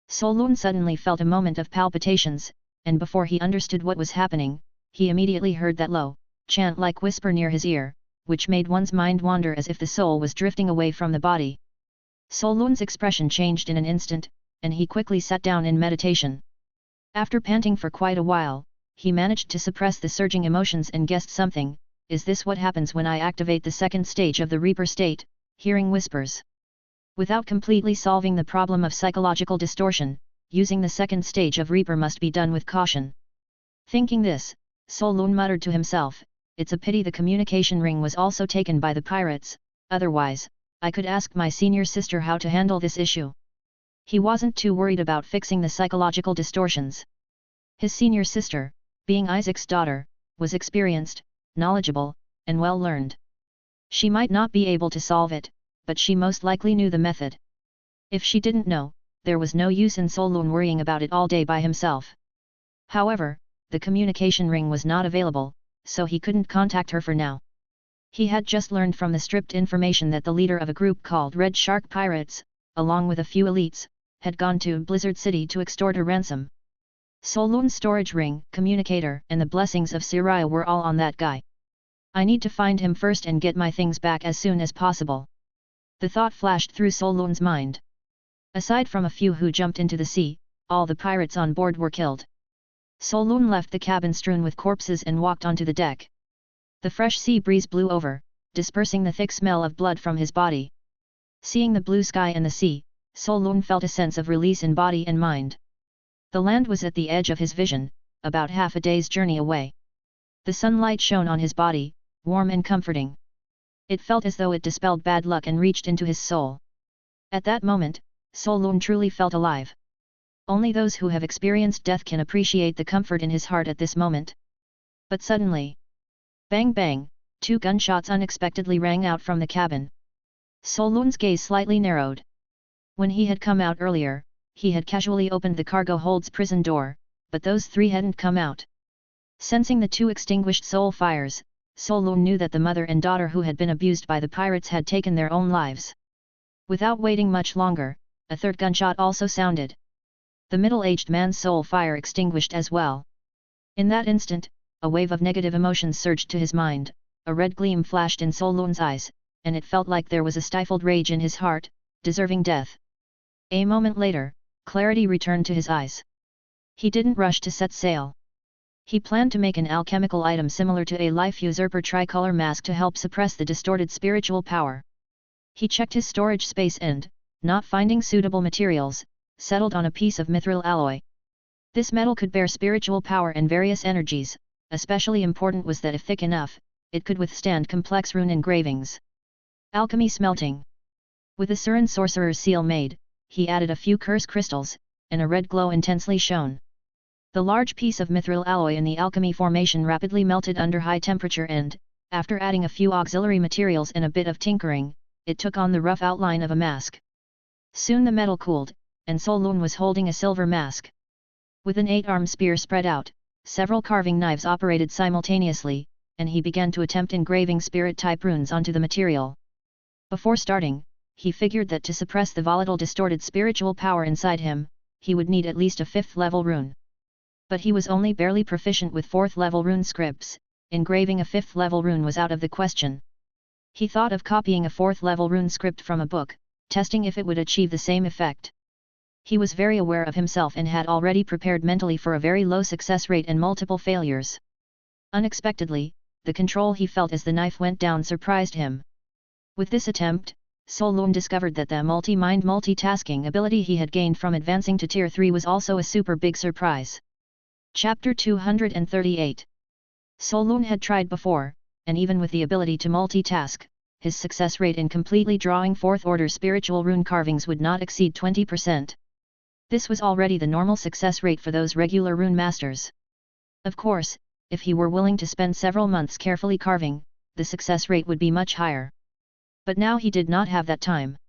Solun suddenly felt a moment of palpitations, and before he understood what was happening, he immediately heard that low, chant-like whisper near his ear, which made one's mind wander as if the soul was drifting away from the body. Solun's expression changed in an instant, and he quickly sat down in meditation. After panting for quite a while, he managed to suppress the surging emotions and guessed something. Is this what happens when I activate the second stage of the Reaper state, hearing whispers? Without completely solving the problem of psychological distortion, using the second stage of Reaper must be done with caution. Thinking this, Solun muttered to himself, "It's a pity the communication ring was also taken by the pirates, otherwise, I could ask my senior sister how to handle this issue." He wasn't too worried about fixing the psychological distortions. His senior sister, being Isaac's daughter, was experienced, knowledgeable, and well-learned. She might not be able to solve it, but she most likely knew the method. If she didn't know, there was no use in Solun worrying about it all day by himself. However, the communication ring was not available, so he couldn't contact her for now. He had just learned from the stripped information that the leader of a group called Red Shark Pirates, along with a few elites, had gone to Blizzard City to extort a ransom. Solun's storage ring, communicator, and the blessings of Siriah were all on that guy. I need to find him first and get my things back as soon as possible. The thought flashed through Solun's mind. Aside from a few who jumped into the sea, all the pirates on board were killed. Solun left the cabin strewn with corpses and walked onto the deck. The fresh sea breeze blew over, dispersing the thick smell of blood from his body. Seeing the blue sky and the sea, Solun felt a sense of release in body and mind. The land was at the edge of his vision, about half a day's journey away. The sunlight shone on his body, warm and comforting. It felt as though it dispelled bad luck and reached into his soul. At that moment, Solun truly felt alive. Only those who have experienced death can appreciate the comfort in his heart at this moment. But suddenly, bang bang, 2 gunshots unexpectedly rang out from the cabin. Solun's gaze slightly narrowed. When he had come out earlier, he had casually opened the cargo hold's prison door, but those 3 hadn't come out. Sensing the 2 extinguished soul fires, Solun knew that the mother and daughter who had been abused by the pirates had taken their own lives. Without waiting much longer, a 3rd gunshot also sounded. The middle-aged man's soul fire extinguished as well. In that instant, a wave of negative emotions surged to his mind, a red gleam flashed in Solun's eyes, and it felt like there was a stifled rage in his heart, deserving death. A moment later, clarity returned to his eyes. He didn't rush to set sail. He planned to make an alchemical item similar to a life usurper tricolor mask to help suppress the distorted spiritual power. He checked his storage space and, not finding suitable materials, settled on a piece of mithril alloy. This metal could bear spiritual power and various energies, especially important was that if thick enough, it could withstand complex rune engravings. Alchemy smelting. With a Surin sorcerer's seal made, he added a few curse crystals, and a red glow intensely shone. The large piece of mithril alloy in the alchemy formation rapidly melted under high temperature and, after adding a few auxiliary materials and a bit of tinkering, it took on the rough outline of a mask. Soon the metal cooled, and Solun was holding a silver mask. With an 8-armed spear spread out, several carving knives operated simultaneously, and he began to attempt engraving spirit-type runes onto the material. Before starting, he figured that to suppress the volatile distorted spiritual power inside him, he would need at least a 5th-level rune. But he was only barely proficient with 4th-level rune scripts, engraving a 5th-level rune was out of the question. He thought of copying a 4th-level rune script from a book, testing if it would achieve the same effect. He was very aware of himself and had already prepared mentally for a very low success rate and multiple failures. Unexpectedly, the control he felt as the knife went down surprised him. With this attempt, Solun discovered that the multi-mind multitasking ability he had gained from advancing to Tier 3 was also a super big surprise. Chapter 238. Solun had tried before, and even with the ability to multitask, his success rate in completely drawing 4th-order spiritual rune carvings would not exceed 20%. This was already the normal success rate for those regular rune masters. Of course, if he were willing to spend several months carefully carving, the success rate would be much higher. But now he did not have that time.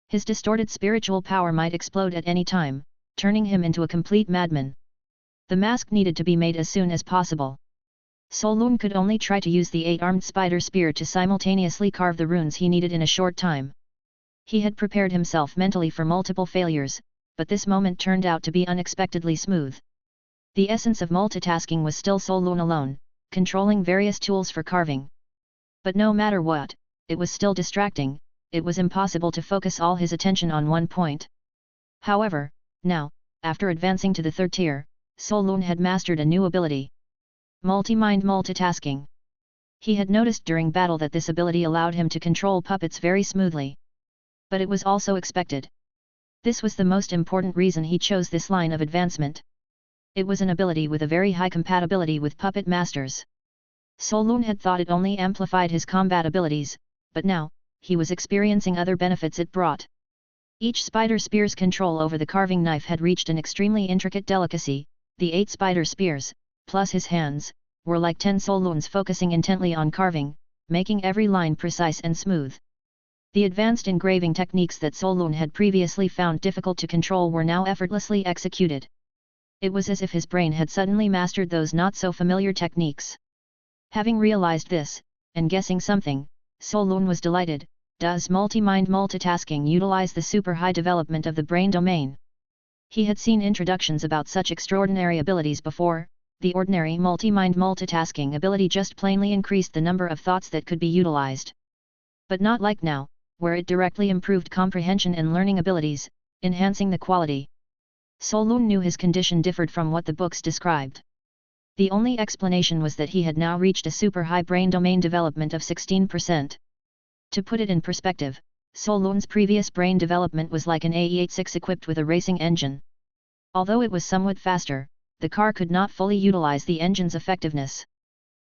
His distorted spiritual power might explode at any time, turning him into a complete madman. The mask needed to be made as soon as possible. Solun could only try to use the 8-armed spider spear to simultaneously carve the runes he needed in a short time. He had prepared himself mentally for multiple failures, but this moment turned out to be unexpectedly smooth. The essence of multitasking was still Solun alone, controlling various tools for carving. But no matter what, it was still distracting, it was impossible to focus all his attention on one point. However, now, after advancing to the 3rd tier, Solun had mastered a new ability. Multi-mind multitasking. He had noticed during battle that this ability allowed him to control puppets very smoothly. But it was also expected. This was the most important reason he chose this line of advancement. It was an ability with a very high compatibility with puppet masters. Solun had thought it only amplified his combat abilities, but now, he was experiencing other benefits it brought. Each spider spear's control over the carving knife had reached an extremely intricate delicacy. The 8 spider spears, plus his hands, were like 10 Soluns focusing intently on carving, making every line precise and smooth. The advanced engraving techniques that Solun had previously found difficult to control were now effortlessly executed. It was as if his brain had suddenly mastered those not-so-familiar techniques. Having realized this, and guessing something, Solun was delighted. Does multi-mind multitasking utilize the super-high development of the brain domain? He had seen introductions about such extraordinary abilities before. The ordinary multi-mind multitasking ability just plainly increased the number of thoughts that could be utilized. But not like now, where it directly improved comprehension and learning abilities, enhancing the quality. Solun knew his condition differed from what the books described. The only explanation was that he had now reached a super-high brain domain development of 16%. To put it in perspective, Solun's previous brain development was like an AE86 equipped with a racing engine. Although it was somewhat faster, the car could not fully utilize the engine's effectiveness.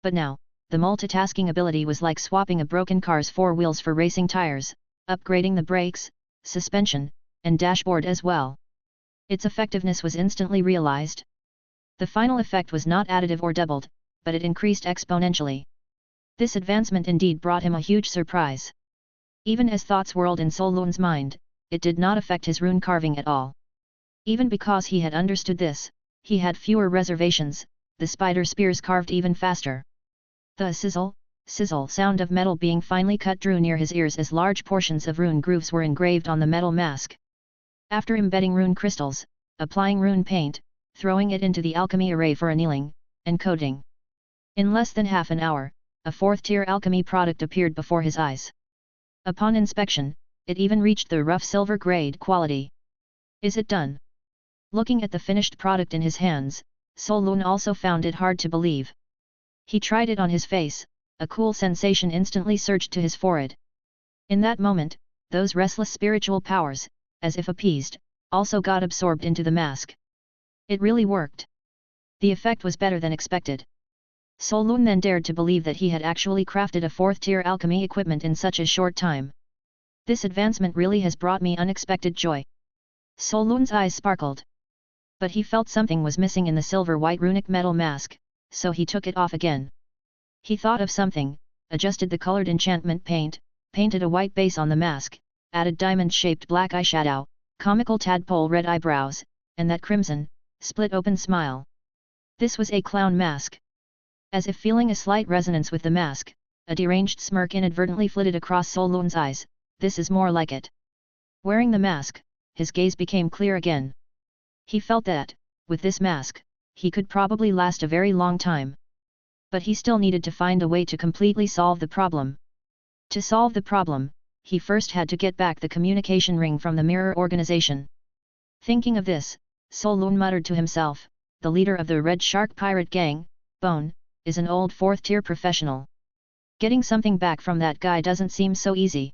But now, the multitasking ability was like swapping a broken car's 4 wheels for racing tires, upgrading the brakes, suspension, and dashboard as well. Its effectiveness was instantly realized. The final effect was not additive or doubled, but it increased exponentially. This advancement indeed brought him a huge surprise. Even as thoughts whirled in Solun's mind, it did not affect his rune carving at all. Even because he had understood this, he had fewer reservations. The spider spears carved even faster. The sizzle sound of metal being finely cut drew near his ears as large portions of rune grooves were engraved on the metal mask. After embedding rune crystals, applying rune paint, throwing it into the alchemy array for annealing, and coating. In less than half an hour, a 4th-tier alchemy product appeared before his eyes. Upon inspection, it even reached the rough silver grade quality. Is it done? Looking at the finished product in his hands, Solun also found it hard to believe. He tried it on his face, a cool sensation instantly surged to his forehead. In that moment, those restless spiritual powers, as if appeased, also got absorbed into the mask. It really worked. The effect was better than expected. Solun then dared to believe that he had actually crafted a 4th-tier alchemy equipment in such a short time. This advancement really has brought me unexpected joy. Solun's eyes sparkled. But he felt something was missing in the silver-white runic metal mask, so he took it off again. He thought of something, adjusted the colored enchantment paint, painted a white base on the mask, added diamond-shaped black eyeshadow, comical tadpole red eyebrows, and that crimson, split-open smile. This was a clown mask. As if feeling a slight resonance with the mask, a deranged smirk inadvertently flitted across Solun's eyes. This is more like it. Wearing the mask, his gaze became clear again. He felt that, with this mask, he could probably last a very long time. But he still needed to find a way to completely solve the problem. To solve the problem, he first had to get back the communication ring from the mirror organization. Thinking of this, Solun muttered to himself, the leader of the Red Shark pirate gang, Bone, is an old 4th-tier professional. Getting something back from that guy doesn't seem so easy.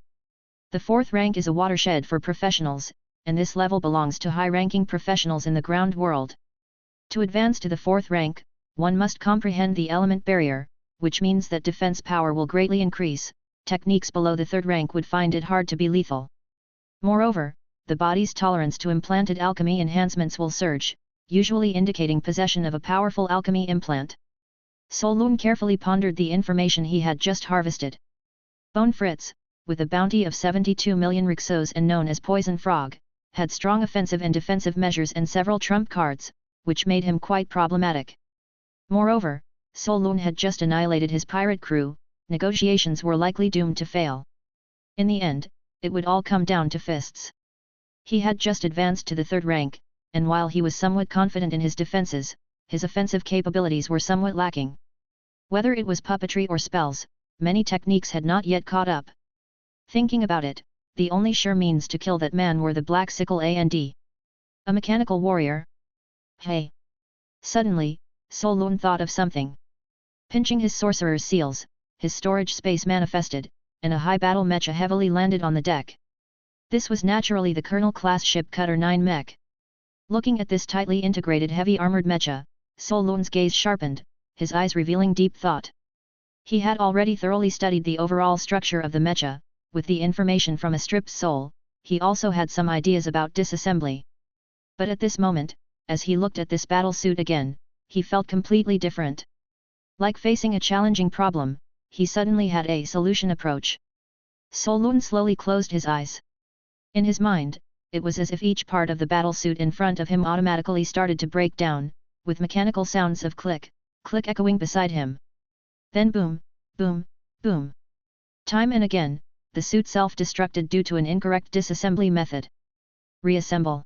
The 4th rank is a watershed for professionals, and this level belongs to high-ranking professionals in the ground world. To advance to the 4th rank, one must comprehend the element barrier, which means that defense power will greatly increase. Techniques below the 3rd rank would find it hard to be lethal. Moreover, the body's tolerance to implanted alchemy enhancements will surge, usually indicating possession of a powerful alchemy implant. Solun carefully pondered the information he had just harvested. Bone Fritz, with a bounty of 72 million rixos and known as Poison Frog, had strong offensive and defensive measures and several trump cards, which made him quite problematic. Moreover, Solun had just annihilated his pirate crew. Negotiations were likely doomed to fail. In the end, it would all come down to fists. He had just advanced to the 3rd rank, and while he was somewhat confident in his defenses, his offensive capabilities were somewhat lacking. Whether it was puppetry or spells, many techniques had not yet caught up. Thinking about it, the only sure means to kill that man were the black sickle and a mechanical warrior. Hey! Suddenly, Solun thought of something. Pinching his sorcerer's seals, his storage space manifested, and a high battle mecha heavily landed on the deck. This was naturally the Colonel-class ship Cutter 9 mech. Looking at this tightly integrated heavy-armored mecha, Solun's gaze sharpened, his eyes revealing deep thought. He had already thoroughly studied the overall structure of the mecha. With the information from a stripped soul, he also had some ideas about disassembly. But at this moment, as he looked at this battle suit again, he felt completely different. Like facing a challenging problem, he suddenly had a solution approach. Solun slowly closed his eyes. In his mind, it was as if each part of the battlesuit in front of him automatically started to break down, with mechanical sounds of click, click echoing beside him. Then boom, boom, boom. Time and again, the suit self-destructed due to an incorrect disassembly method. Reassemble.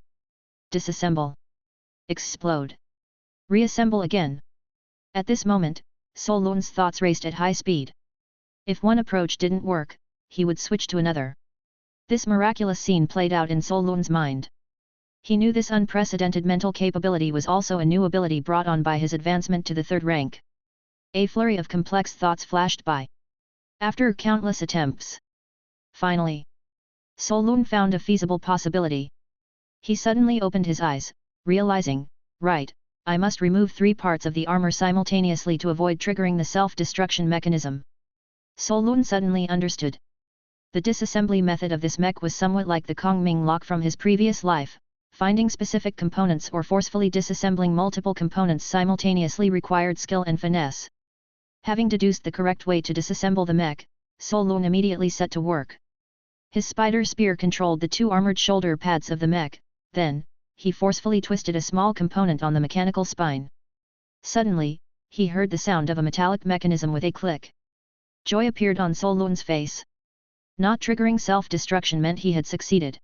Disassemble. Explode. Reassemble again. At this moment, Solun's thoughts raced at high speed. If one approach didn't work, he would switch to another. This miraculous scene played out in Solun's mind. He knew this unprecedented mental capability was also a new ability brought on by his advancement to the 3rd rank. A flurry of complex thoughts flashed by. After countless attempts, finally, Solun found a feasible possibility. He suddenly opened his eyes, realizing, right, I must remove 3 parts of the armor simultaneously to avoid triggering the self-destruction mechanism. Solun suddenly understood. The disassembly method of this mech was somewhat like the Kongming lock from his previous life. Finding specific components or forcefully disassembling multiple components simultaneously required skill and finesse. Having deduced the correct way to disassemble the mech, Solun immediately set to work. His spider spear controlled the 2 armored shoulder pads of the mech, then, he forcefully twisted a small component on the mechanical spine. Suddenly, he heard the sound of a metallic mechanism with a click. Joy appeared on Solun's face. Not triggering self-destruction meant he had succeeded.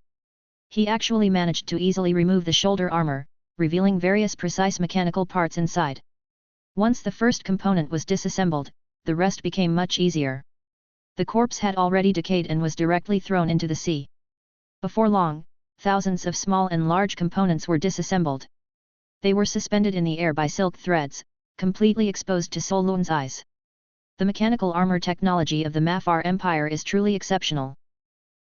He actually managed to easily remove the shoulder armor, revealing various precise mechanical parts inside. Once the first component was disassembled, the rest became much easier. The corpse had already decayed and was directly thrown into the sea. Before long, thousands of small and large components were disassembled. They were suspended in the air by silk threads, completely exposed to Solun's eyes. The mechanical armor technology of the Mafar Empire is truly exceptional.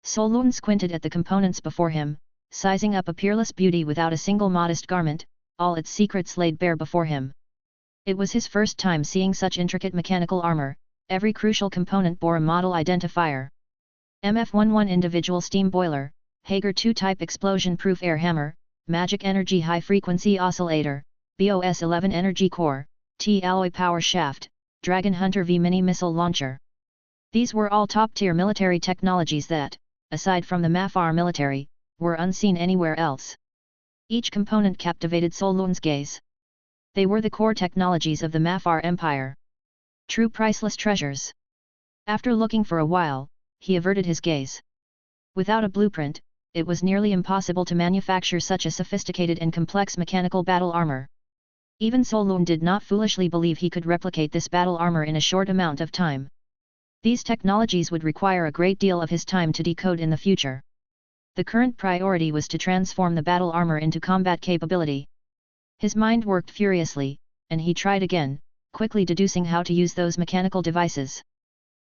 Solun squinted at the components before him, sizing up a peerless beauty without a single modest garment, all its secrets laid bare before him. It was his first time seeing such intricate mechanical armor. Every crucial component bore a model identifier. MF11 individual steam boiler, Hager 2 type explosion-proof air hammer, magic energy high-frequency oscillator, BOS-11 energy core, T-alloy power shaft, Dragon Hunter V mini missile launcher. These were all top-tier military technologies that, aside from the Mafar military, were unseen anywhere else. Each component captivated Solun's gaze. They were the core technologies of the Mafar Empire. True priceless treasures. After looking for a while, he averted his gaze. Without a blueprint, it was nearly impossible to manufacture such a sophisticated and complex mechanical battle armor. Even Solun did not foolishly believe he could replicate this battle armor in a short amount of time. These technologies would require a great deal of his time to decode in the future. The current priority was to transform the battle armor into combat capability. His mind worked furiously, and he tried again, quickly deducing how to use those mechanical devices.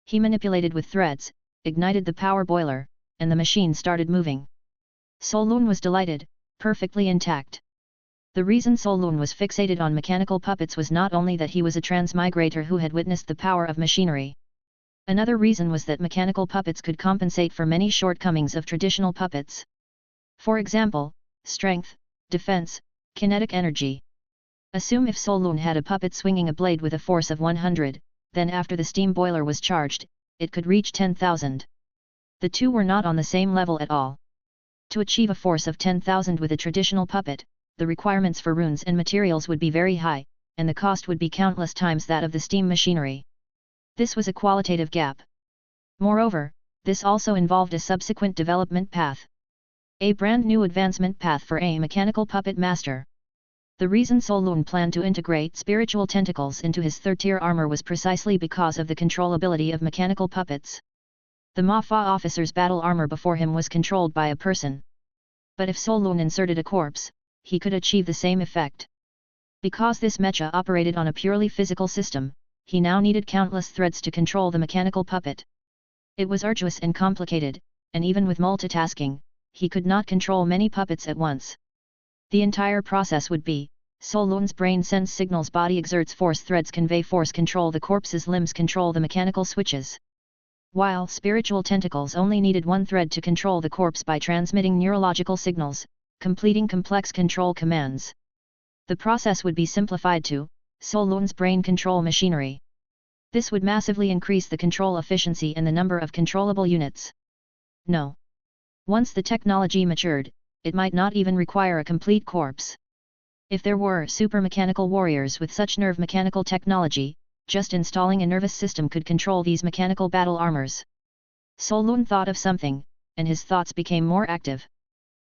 He manipulated with threads, ignited the power boiler, and the machine started moving. Solun was delighted, perfectly intact. The reason Solun was fixated on mechanical puppets was not only that he was a transmigrator who had witnessed the power of machinery. Another reason was that mechanical puppets could compensate for many shortcomings of traditional puppets. For example, strength, defense, kinetic energy. Assume if Solun had a puppet swinging a blade with a force of 100, then after the steam boiler was charged, it could reach 10,000. The two were not on the same level at all. To achieve a force of 10,000 with a traditional puppet, the requirements for runes and materials would be very high, and the cost would be countless times that of the steam machinery. This was a qualitative gap. Moreover, this also involved a subsequent development path. A brand new advancement path for a mechanical puppet master. The reason Solun planned to integrate spiritual tentacles into his third-tier armor was precisely because of the controllability of mechanical puppets. The Mafa officer's battle armor before him was controlled by a person. But if Solun inserted a corpse, he could achieve the same effect. Because this mecha operated on a purely physical system, he now needed countless threads to control the mechanical puppet. It was arduous and complicated, and even with multitasking, he could not control many puppets at once. The entire process would be, Solun's brain sends signals, body exerts force, threads convey force, control the corpse's limbs, control the mechanical switches. While spiritual tentacles only needed one thread to control the corpse by transmitting neurological signals, completing complex control commands. The process would be simplified to, Solun's brain control machinery. This would massively increase the control efficiency and the number of controllable units. No. Once the technology matured, it might not even require a complete corpse. If there were super-mechanical warriors with such nerve-mechanical technology, just installing a nervous system could control these mechanical battle armors. Solun thought of something, and his thoughts became more active.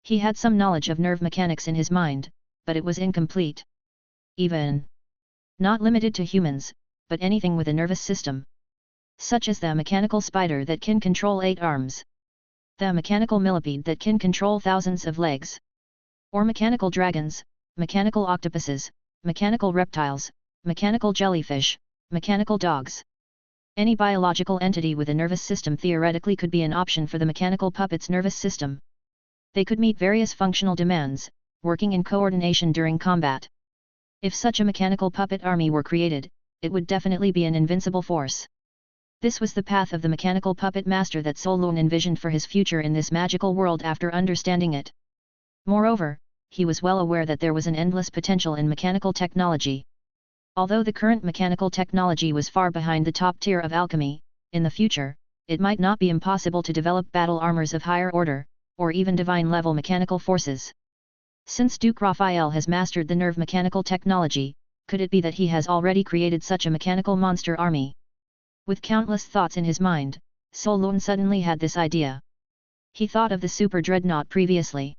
He had some knowledge of nerve mechanics in his mind, but it was incomplete. Even not limited to humans, but anything with a nervous system. Such as the mechanical spider that can control 8 arms. The mechanical millipede that can control thousands of legs. Or mechanical dragons, mechanical octopuses, mechanical reptiles, mechanical jellyfish, mechanical dogs. Any biological entity with a nervous system theoretically could be an option for the mechanical puppet's nervous system. They could meet various functional demands, working in coordination during combat. If such a mechanical puppet army were created, it would definitely be an invincible force. This was the path of the mechanical puppet master that Solun envisioned for his future in this magical world after understanding it. Moreover, he was well aware that there was an endless potential in mechanical technology. Although the current mechanical technology was far behind the top tier of alchemy, in the future, it might not be impossible to develop battle armors of higher order, or even divine-level mechanical forces. Since Duke Raphael has mastered the nerve mechanical technology, could it be that he has already created such a mechanical monster army? With countless thoughts in his mind, Solun suddenly had this idea. He thought of the super dreadnought previously.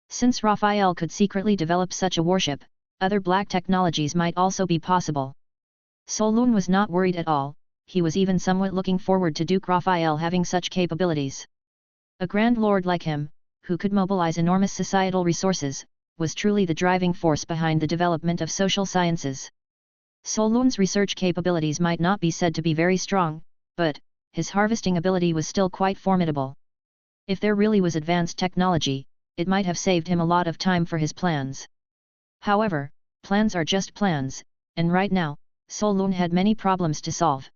Since Raphael could secretly develop such a warship, other black technologies might also be possible. Solun was not worried at all, he was even somewhat looking forward to Duke Raphael having such capabilities. A grand lord like him, who could mobilize enormous societal resources, was truly the driving force behind the development of social sciences. Solun's research capabilities might not be said to be very strong, but his harvesting ability was still quite formidable. If there really was advanced technology, it might have saved him a lot of time for his plans. However, plans are just plans, and right now, Solun had many problems to solve.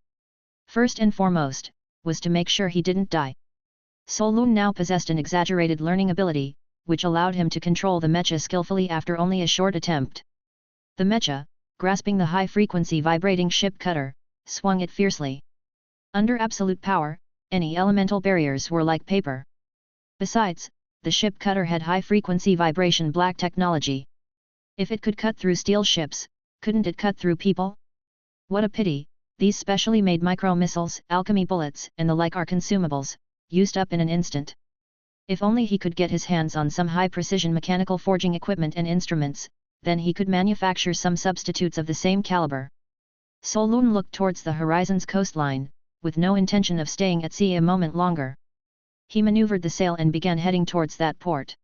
First and foremost, was to make sure he didn't die. Solun now possessed an exaggerated learning ability, which allowed him to control the mecha skillfully after only a short attempt. The mecha, grasping the high-frequency vibrating ship cutter, swung it fiercely. Under absolute power, any elemental barriers were like paper. Besides, the ship cutter had high-frequency vibration black technology. If it could cut through steel ships, couldn't it cut through people? What a pity, these specially made micro-missiles, alchemy bullets, and the like are consumables, used up in an instant. If only he could get his hands on some high-precision mechanical forging equipment and instruments, then he could manufacture some substitutes of the same caliber. Solun looked towards the horizon's coastline, with no intention of staying at sea a moment longer. He maneuvered the sail and began heading towards that port.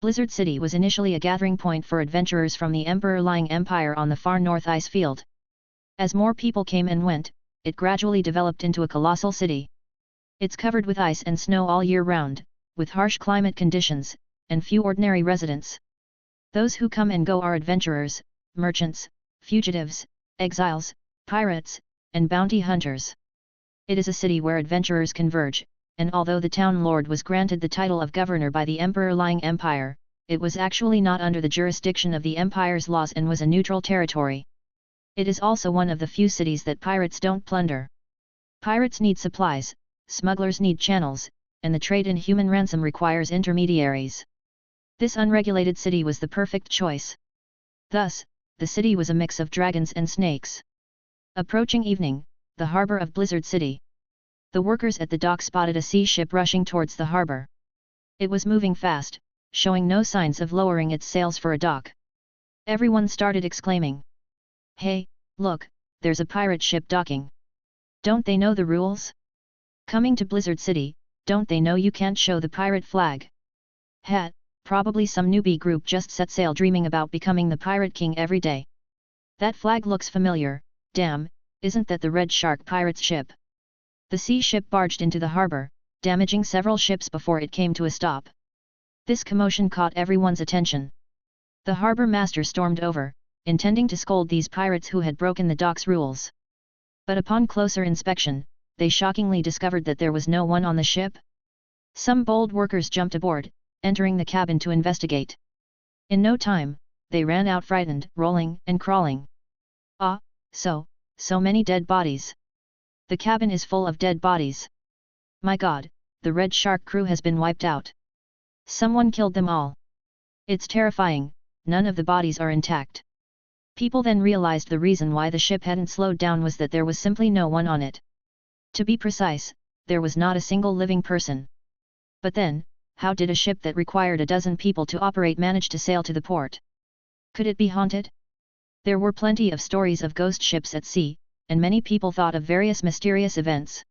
Blizzard City was initially a gathering point for adventurers from the Emperor-lying empire on the far north ice field. As more people came and went, it gradually developed into a colossal city. It's covered with ice and snow all year round, with harsh climate conditions, and few ordinary residents. Those who come and go are adventurers, merchants, fugitives, exiles, pirates, and bounty hunters. It is a city where adventurers converge, and although the town lord was granted the title of governor by the Emperor-lying empire, it was actually not under the jurisdiction of the empire's laws and was a neutral territory. It is also one of the few cities that pirates don't plunder. Pirates need supplies, smugglers need channels, and the trade in human ransom requires intermediaries. This unregulated city was the perfect choice. Thus, the city was a mix of dragons and snakes. Approaching evening, the harbor of Blizzard City. The workers at the dock spotted a sea ship rushing towards the harbor. It was moving fast, showing no signs of lowering its sails for a dock. Everyone started exclaiming. "Hey, look, there's a pirate ship docking. Don't they know the rules? Coming to Blizzard City, don't they know you can't show the pirate flag? Heh, probably some newbie group just set sail dreaming about becoming the pirate king every day. That flag looks familiar, damn, isn't that the Red Shark pirate's ship?" The sea ship barged into the harbor, damaging several ships before it came to a stop. This commotion caught everyone's attention. The harbor master stormed over, intending to scold these pirates who had broken the dock's rules. But upon closer inspection, they shockingly discovered that there was no one on the ship. Some bold workers jumped aboard, entering the cabin to investigate. In no time, they ran out frightened, rolling and crawling. Ah, so many dead bodies. The cabin is full of dead bodies. My God, the Red Shark crew has been wiped out. Someone killed them all. It's terrifying, none of the bodies are intact. People then realized the reason why the ship hadn't slowed down was that there was simply no one on it. To be precise, there was not a single living person. But then, how did a ship that required a dozen people to operate manage to sail to the port? Could it be haunted? There were plenty of stories of ghost ships at sea, and many people thought of various mysterious events.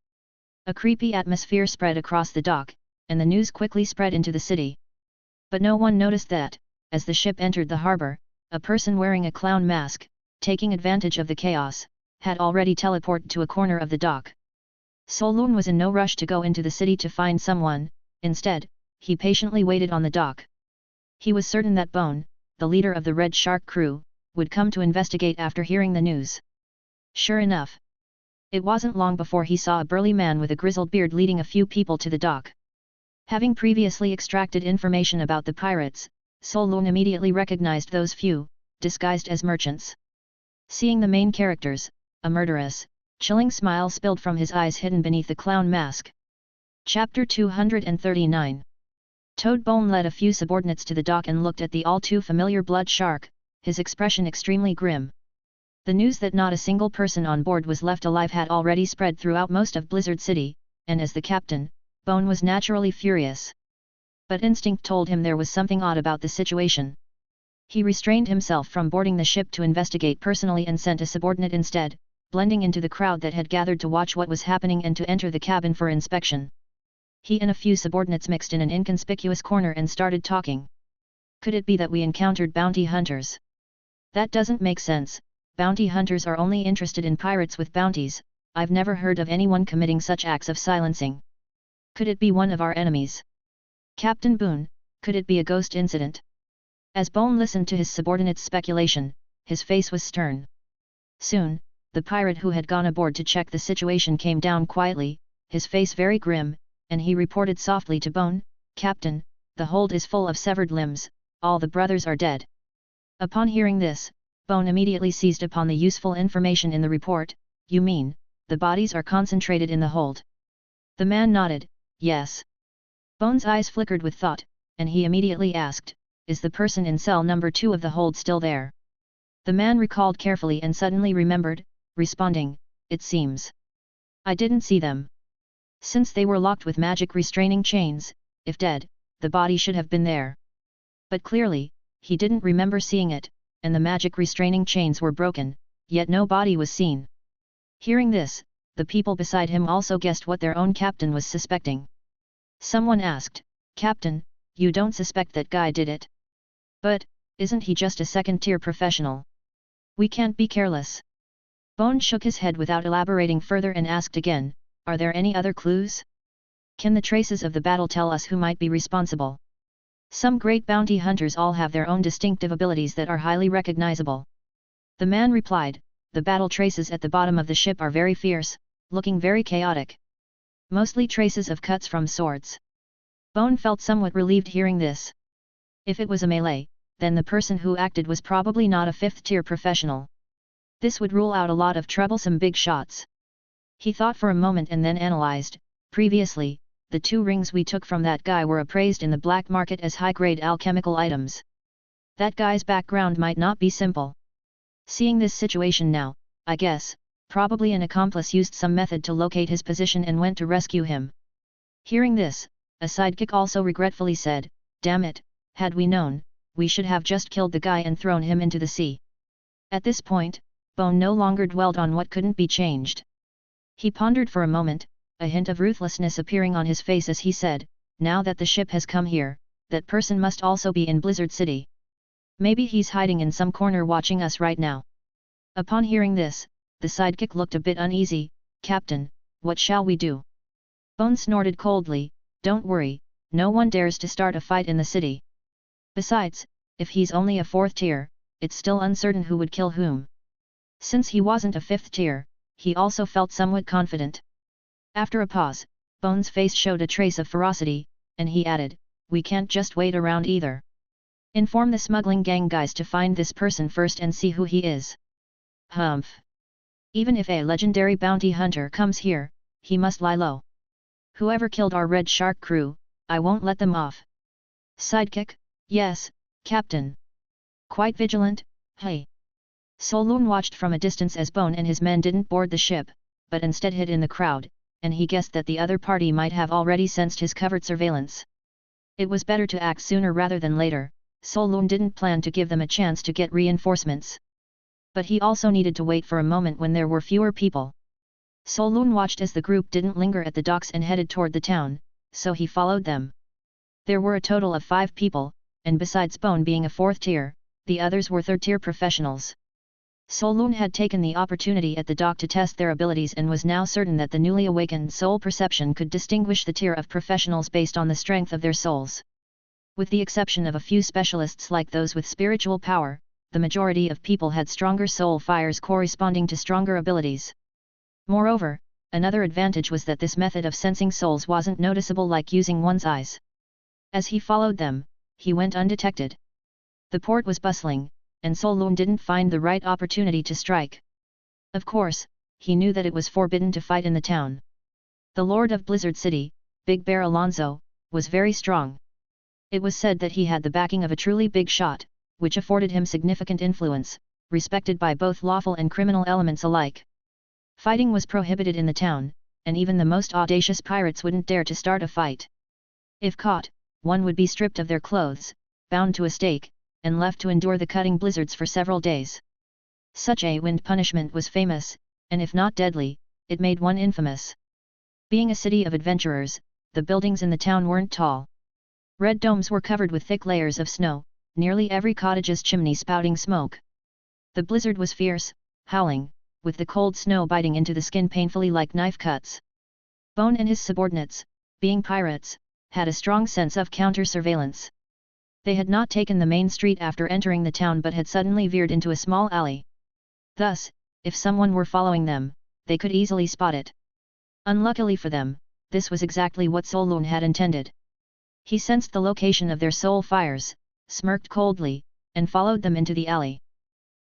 A creepy atmosphere spread across the dock, and the news quickly spread into the city. But no one noticed that, as the ship entered the harbor, a person wearing a clown mask, taking advantage of the chaos, had already teleported to a corner of the dock. Solun was in no rush to go into the city to find someone, instead, he patiently waited on the dock. He was certain that Bone, the leader of the Red Shark crew, would come to investigate after hearing the news. Sure enough. It wasn't long before he saw a burly man with a grizzled beard leading a few people to the dock. Having previously extracted information about the pirates, Solun immediately recognized those few, disguised as merchants. Seeing the main characters, a murderous, chilling smile spilled from his eyes hidden beneath the clown mask. Chapter 239. Toadbone led a few subordinates to the dock and looked at the all-too-familiar blood shark, his expression extremely grim. The news that not a single person on board was left alive had already spread throughout most of Blizzard City, and as the captain, Bone was naturally furious. But instinct told him there was something odd about the situation. He restrained himself from boarding the ship to investigate personally and sent a subordinate instead, blending into the crowd that had gathered to watch what was happening and to enter the cabin for inspection. He and a few subordinates mixed in an inconspicuous corner and started talking. Could it be that we encountered bounty hunters? That doesn't make sense. Bounty hunters are only interested in pirates with bounties. I've never heard of anyone committing such acts of silencing. Could it be one of our enemies? Captain Boone, could it be a ghost incident? As Bone listened to his subordinate's speculation, his face was stern. Soon, the pirate who had gone aboard to check the situation came down quietly, his face very grim, and he reported softly to Bone, "Captain, the hold is full of severed limbs, all the brothers are dead." Upon hearing this, Bone immediately seized upon the useful information in the report. "You mean, the bodies are concentrated in the hold?" The man nodded, "Yes." Bone's eyes flickered with thought, and he immediately asked, "Is the person in cell number 2 of the hold still there?" The man recalled carefully and suddenly remembered, responding, "It seems. I didn't see them. Since they were locked with magic restraining chains, if dead, the body should have been there." But clearly, he didn't remember seeing it, and the magic restraining chains were broken, yet no body was seen. Hearing this, the people beside him also guessed what their own captain was suspecting. Someone asked, "Captain, you don't suspect that guy did it? But, isn't he just a second-tier professional? We can't be careless." Bone shook his head without elaborating further and asked again, "Are there any other clues? Can the traces of the battle tell us who might be responsible? Some great bounty hunters all have their own distinctive abilities that are highly recognizable." The man replied, "The battle traces at the bottom of the ship are very fierce, looking very chaotic. Mostly traces of cuts from swords." Bone felt somewhat relieved hearing this. If it was a melee, then the person who acted was probably not a 5th-tier professional. This would rule out a lot of troublesome big shots. He thought for a moment and then analyzed, "Previously, the 2 rings we took from that guy were appraised in the black market as high-grade alchemical items. That guy's background might not be simple. Seeing this situation now, I guess, probably an accomplice used some method to locate his position and went to rescue him." Hearing this, a sidekick also regretfully said, "Damn it, had we known, we should have just killed the guy and thrown him into the sea." At this point, Bone no longer dwelled on what couldn't be changed. He pondered for a moment, a hint of ruthlessness appearing on his face as he said, "Now that the ship has come here, that person must also be in Blizzard City. Maybe he's hiding in some corner watching us right now." Upon hearing this, the sidekick looked a bit uneasy. "Captain, what shall we do?" Bone snorted coldly, "Don't worry, no one dares to start a fight in the city. Besides, if he's only a 4th tier, it's still uncertain who would kill whom. Since he wasn't a 5th tier, he also felt somewhat confident. After a pause, Bones' face showed a trace of ferocity, and he added, "We can't just wait around either. Inform the smuggling gang guys to find this person first and see who he is." "Humph. Even if a legendary bounty hunter comes here, he must lie low. Whoever killed our Red Shark crew, I won't let them off." Sidekick: "Yes, Captain. Quite vigilant, hey." Solun watched from a distance as Bone and his men didn't board the ship, but instead hid in the crowd, and he guessed that the other party might have already sensed his covert surveillance. It was better to act sooner rather than later. Solun didn't plan to give them a chance to get reinforcements. But he also needed to wait for a moment when there were fewer people. Solun watched as the group didn't linger at the docks and headed toward the town, so he followed them. There were a total of 5 people, and besides Bone being a 4th tier, the others were 3rd tier professionals. Solun had taken the opportunity at the dock to test their abilities and was now certain that the newly awakened soul perception could distinguish the tier of professionals based on the strength of their souls. With the exception of a few specialists like those with spiritual power, the majority of people had stronger soul fires corresponding to stronger abilities. Moreover, another advantage was that this method of sensing souls wasn't noticeable like using one's eyes. As he followed them, he went undetected. The port was bustling, and Solun didn't find the right opportunity to strike. Of course, he knew that it was forbidden to fight in the town. The Lord of Blizzard City, Big Bear Alonso, was very strong. It was said that he had the backing of a truly big shot, which afforded him significant influence, respected by both lawful and criminal elements alike. Fighting was prohibited in the town, and even the most audacious pirates wouldn't dare to start a fight. If caught, one would be stripped of their clothes, bound to a stake, and left to endure the cutting blizzards for several days. Such a wind punishment was famous, and if not deadly, it made one infamous. Being a city of adventurers, the buildings in the town weren't tall. Red domes were covered with thick layers of snow, nearly every cottage's chimney spouting smoke. The blizzard was fierce, howling, with the cold snow biting into the skin painfully like knife cuts. Bone and his subordinates, being pirates, had a strong sense of counter-surveillance. They had not taken the main street after entering the town but had suddenly veered into a small alley. Thus, if someone were following them, they could easily spot it. Unluckily for them, this was exactly what Solun had intended. He sensed the location of their soul fires, smirked coldly, and followed them into the alley.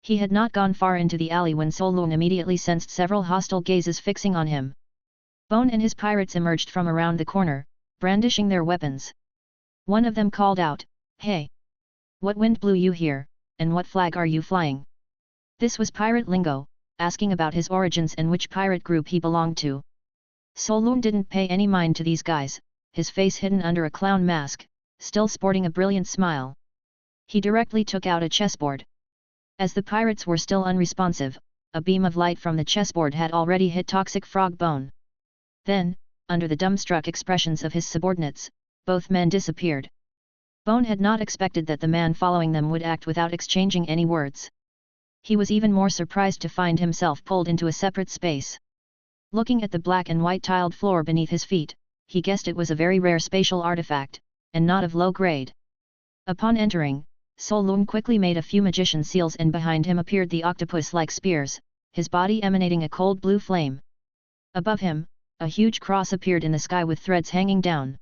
He had not gone far into the alley when Solun immediately sensed several hostile gazes fixing on him. Bone and his pirates emerged from around the corner, brandishing their weapons. One of them called out, "Hey! What wind blew you here, and what flag are you flying?" This was pirate lingo, asking about his origins and which pirate group he belonged to. Solun didn't pay any mind to these guys, his face hidden under a clown mask, still sporting a brilliant smile. He directly took out a chessboard. As the pirates were still unresponsive, a beam of light from the chessboard had already hit Toxic Frog Bone. Then, under the dumbstruck expressions of his subordinates, both men disappeared. Bone had not expected that the man following them would act without exchanging any words. He was even more surprised to find himself pulled into a separate space. Looking at the black and white tiled floor beneath his feet, he guessed it was a very rare spatial artifact, and not of low grade. Upon entering, Solun quickly made a few magician seals and behind him appeared the octopus-like spears, his body emanating a cold blue flame. Above him, a huge cross appeared in the sky with threads hanging down.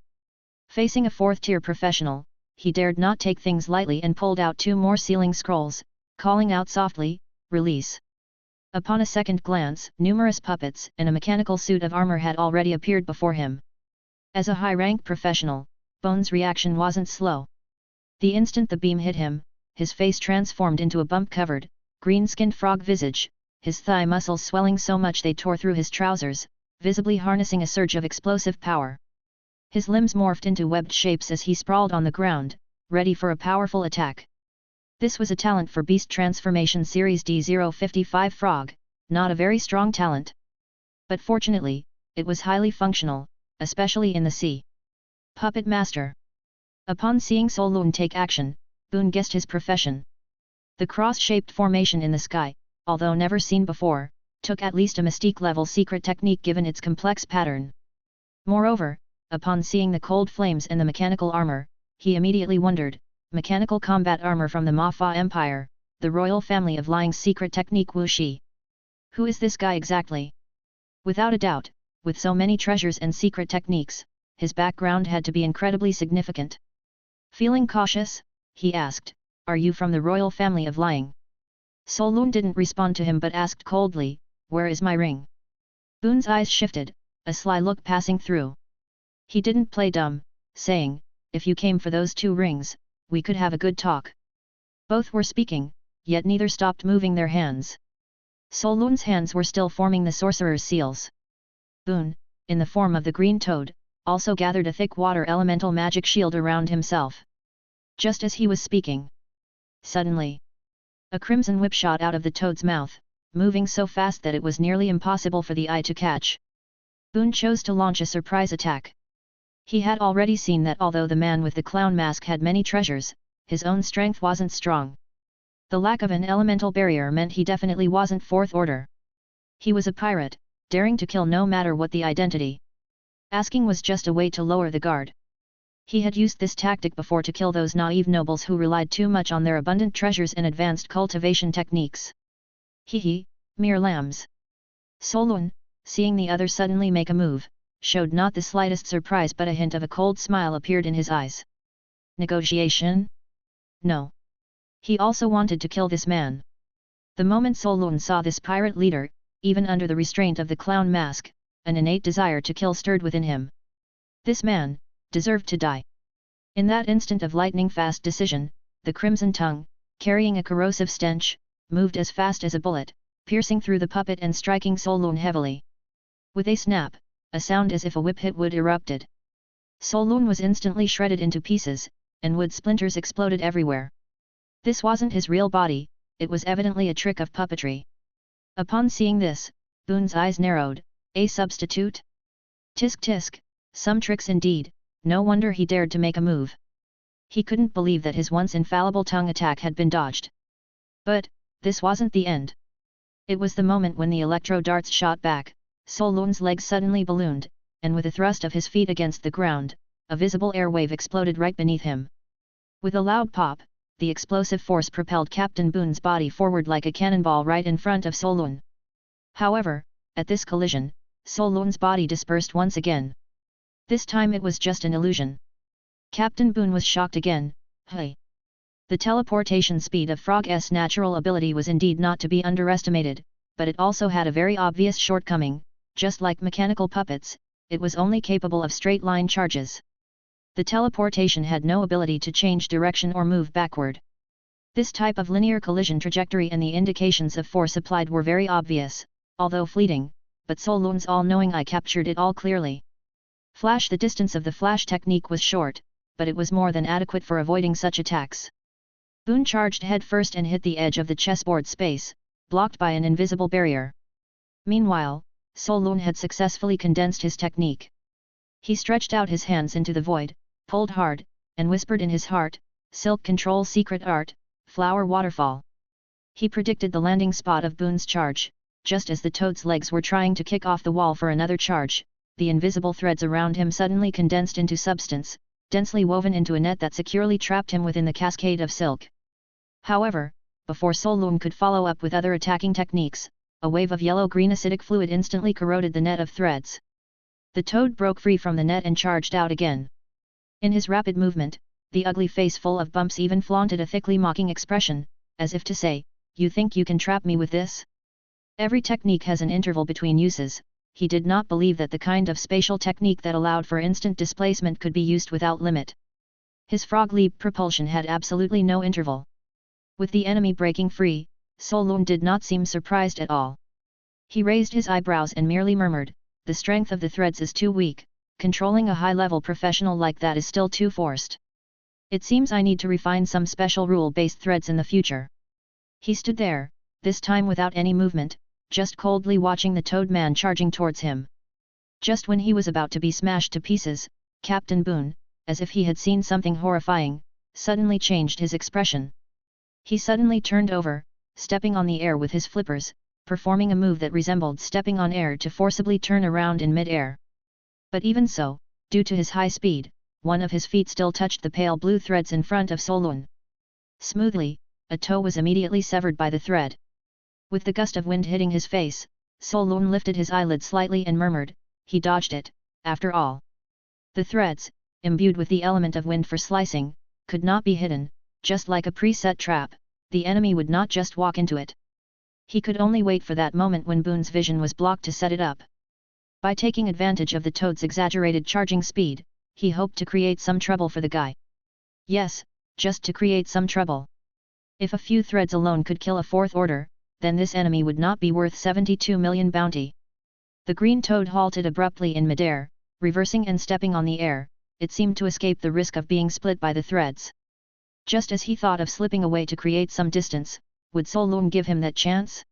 Facing a 4th-tier professional, he dared not take things lightly and pulled out 2 more sealing scrolls, calling out softly, "Release." Upon a second glance, numerous puppets and a mechanical suit of armor had already appeared before him. As a high-rank professional, Bone's reaction wasn't slow. The instant the beam hit him, his face transformed into a bump-covered, green-skinned frog visage, his thigh muscles swelling so much they tore through his trousers, visibly harnessing a surge of explosive power. His limbs morphed into webbed shapes as he sprawled on the ground, ready for a powerful attack. This was a talent for Beast Transformation Series D055 Frog, not a very strong talent. But fortunately, it was highly functional, especially in the sea. Puppet Master. Upon seeing Solun take action, Boone guessed his profession. The cross-shaped formation in the sky, although never seen before, took at least a mystique-level secret technique given its complex pattern. Moreover, upon seeing the cold flames and the mechanical armor, he immediately wondered, mechanical combat armor from the Mafa Empire, the royal family of Lying's secret technique wuxi. Who is this guy exactly? Without a doubt, with so many treasures and secret techniques, his background had to be incredibly significant. Feeling cautious, he asked, "Are you from the royal family of Lying?" Solun didn't respond to him but asked coldly, "Where is my ring?" Boon's eyes shifted, a sly look passing through. He didn't play dumb, saying, "If you came for those 2 rings, we could have a good talk." Both were speaking, yet neither stopped moving their hands. Solun's hands were still forming the sorcerer's seals. Boon, in the form of the green toad, also gathered a thick water elemental magic shield around himself. Just as he was speaking, suddenly, a crimson whip shot out of the toad's mouth, moving so fast that it was nearly impossible for the eye to catch. Boon chose to launch a surprise attack. He had already seen that although the man with the clown mask had many treasures, his own strength wasn't strong. The lack of an elemental barrier meant he definitely wasn't 4th order. He was a pirate, daring to kill no matter what the identity. Asking was just a way to lower the guard. He had used this tactic before to kill those naive nobles who relied too much on their abundant treasures and advanced cultivation techniques. Hee, mere lambs. Solun, seeing the other suddenly make a move, showed not the slightest surprise but a hint of a cold smile appeared in his eyes. Negotiation? No. He also wanted to kill this man. The moment Solun saw this pirate leader, even under the restraint of the clown mask, an innate desire to kill stirred within him. This man deserved to die. In that instant of lightning-fast decision, the crimson tongue, carrying a corrosive stench, moved as fast as a bullet, piercing through the puppet and striking Solun heavily. With a snap, a sound as if a whip hit wood erupted. Solun was instantly shredded into pieces, and wood splinters exploded everywhere. This wasn't his real body, it was evidently a trick of puppetry. Upon seeing this, Boon's eyes narrowed. A substitute? Tisk tisk, some tricks indeed, no wonder he dared to make a move. He couldn't believe that his once infallible tongue attack had been dodged. But, this wasn't the end. It was the moment when the electro darts shot back, Solun's legs suddenly ballooned, and with a thrust of his feet against the ground, a visible air wave exploded right beneath him. With a loud pop, the explosive force propelled Captain Boon's body forward like a cannonball right in front of Solun. However, at this collision, Solun's body dispersed once again. This time it was just an illusion. Captain Boon was shocked again. Hey! The teleportation speed of Frog's natural ability was indeed not to be underestimated, but it also had a very obvious shortcoming. Just like mechanical puppets, it was only capable of straight-line charges. The teleportation had no ability to change direction or move backward. This type of linear collision trajectory and the indications of force applied were very obvious, although fleeting, but Solun's all-knowing eye captured it all clearly. The distance of the flash technique was short, but it was more than adequate for avoiding such attacks. Boon charged headfirst and hit the edge of the chessboard space, blocked by an invisible barrier. Meanwhile, Solun had successfully condensed his technique. He stretched out his hands into the void, pulled hard, and whispered in his heart, "Silk control secret art, flower waterfall." He predicted the landing spot of Boon's charge. Just as the toad's legs were trying to kick off the wall for another charge, the invisible threads around him suddenly condensed into substance, densely woven into a net that securely trapped him within the cascade of silk. However, before Solun could follow up with other attacking techniques, a wave of yellow-green acidic fluid instantly corroded the net of threads. The toad broke free from the net and charged out again. In his rapid movement, the ugly face full of bumps even flaunted a thickly mocking expression, as if to say, "You think you can trap me with this?" Every technique has an interval between uses. He did not believe that the kind of spatial technique that allowed for instant displacement could be used without limit. His frog leap propulsion had absolutely no interval. With the enemy breaking free, Solun did not seem surprised at all. He raised his eyebrows and merely murmured, "The strength of the threads is too weak, controlling a high-level professional like that is still too forced. It seems I need to refine some special rule-based threads in the future." He stood there, this time without any movement, just coldly watching the toad man charging towards him. Just when he was about to be smashed to pieces, Captain Boon, as if he had seen something horrifying, suddenly changed his expression. He suddenly turned over, stepping on the air with his flippers, performing a move that resembled stepping on air to forcibly turn around in mid-air. But even so, Due to his high speed, one of his feet still touched the pale blue threads in front of Solun. Smoothly, a toe was immediately severed by the thread. With the gust of wind hitting his face, Solun lifted his eyelid slightly and murmured, he dodged it, after all. The threads, imbued with the element of wind for slicing, could not be hidden, just like a preset trap, the enemy would not just walk into it. He could only wait for that moment when Boone's vision was blocked to set it up. By taking advantage of the toad's exaggerated charging speed, he hoped to create some trouble for the guy. Yes, just to create some trouble. If a few threads alone could kill a fourth order, then this enemy would not be worth 72 million bounty. The green toad halted abruptly in midair, reversing and stepping on the air. It seemed to escape the risk of being split by the threads. Just as he thought of slipping away to create some distance, would Solun give him that chance?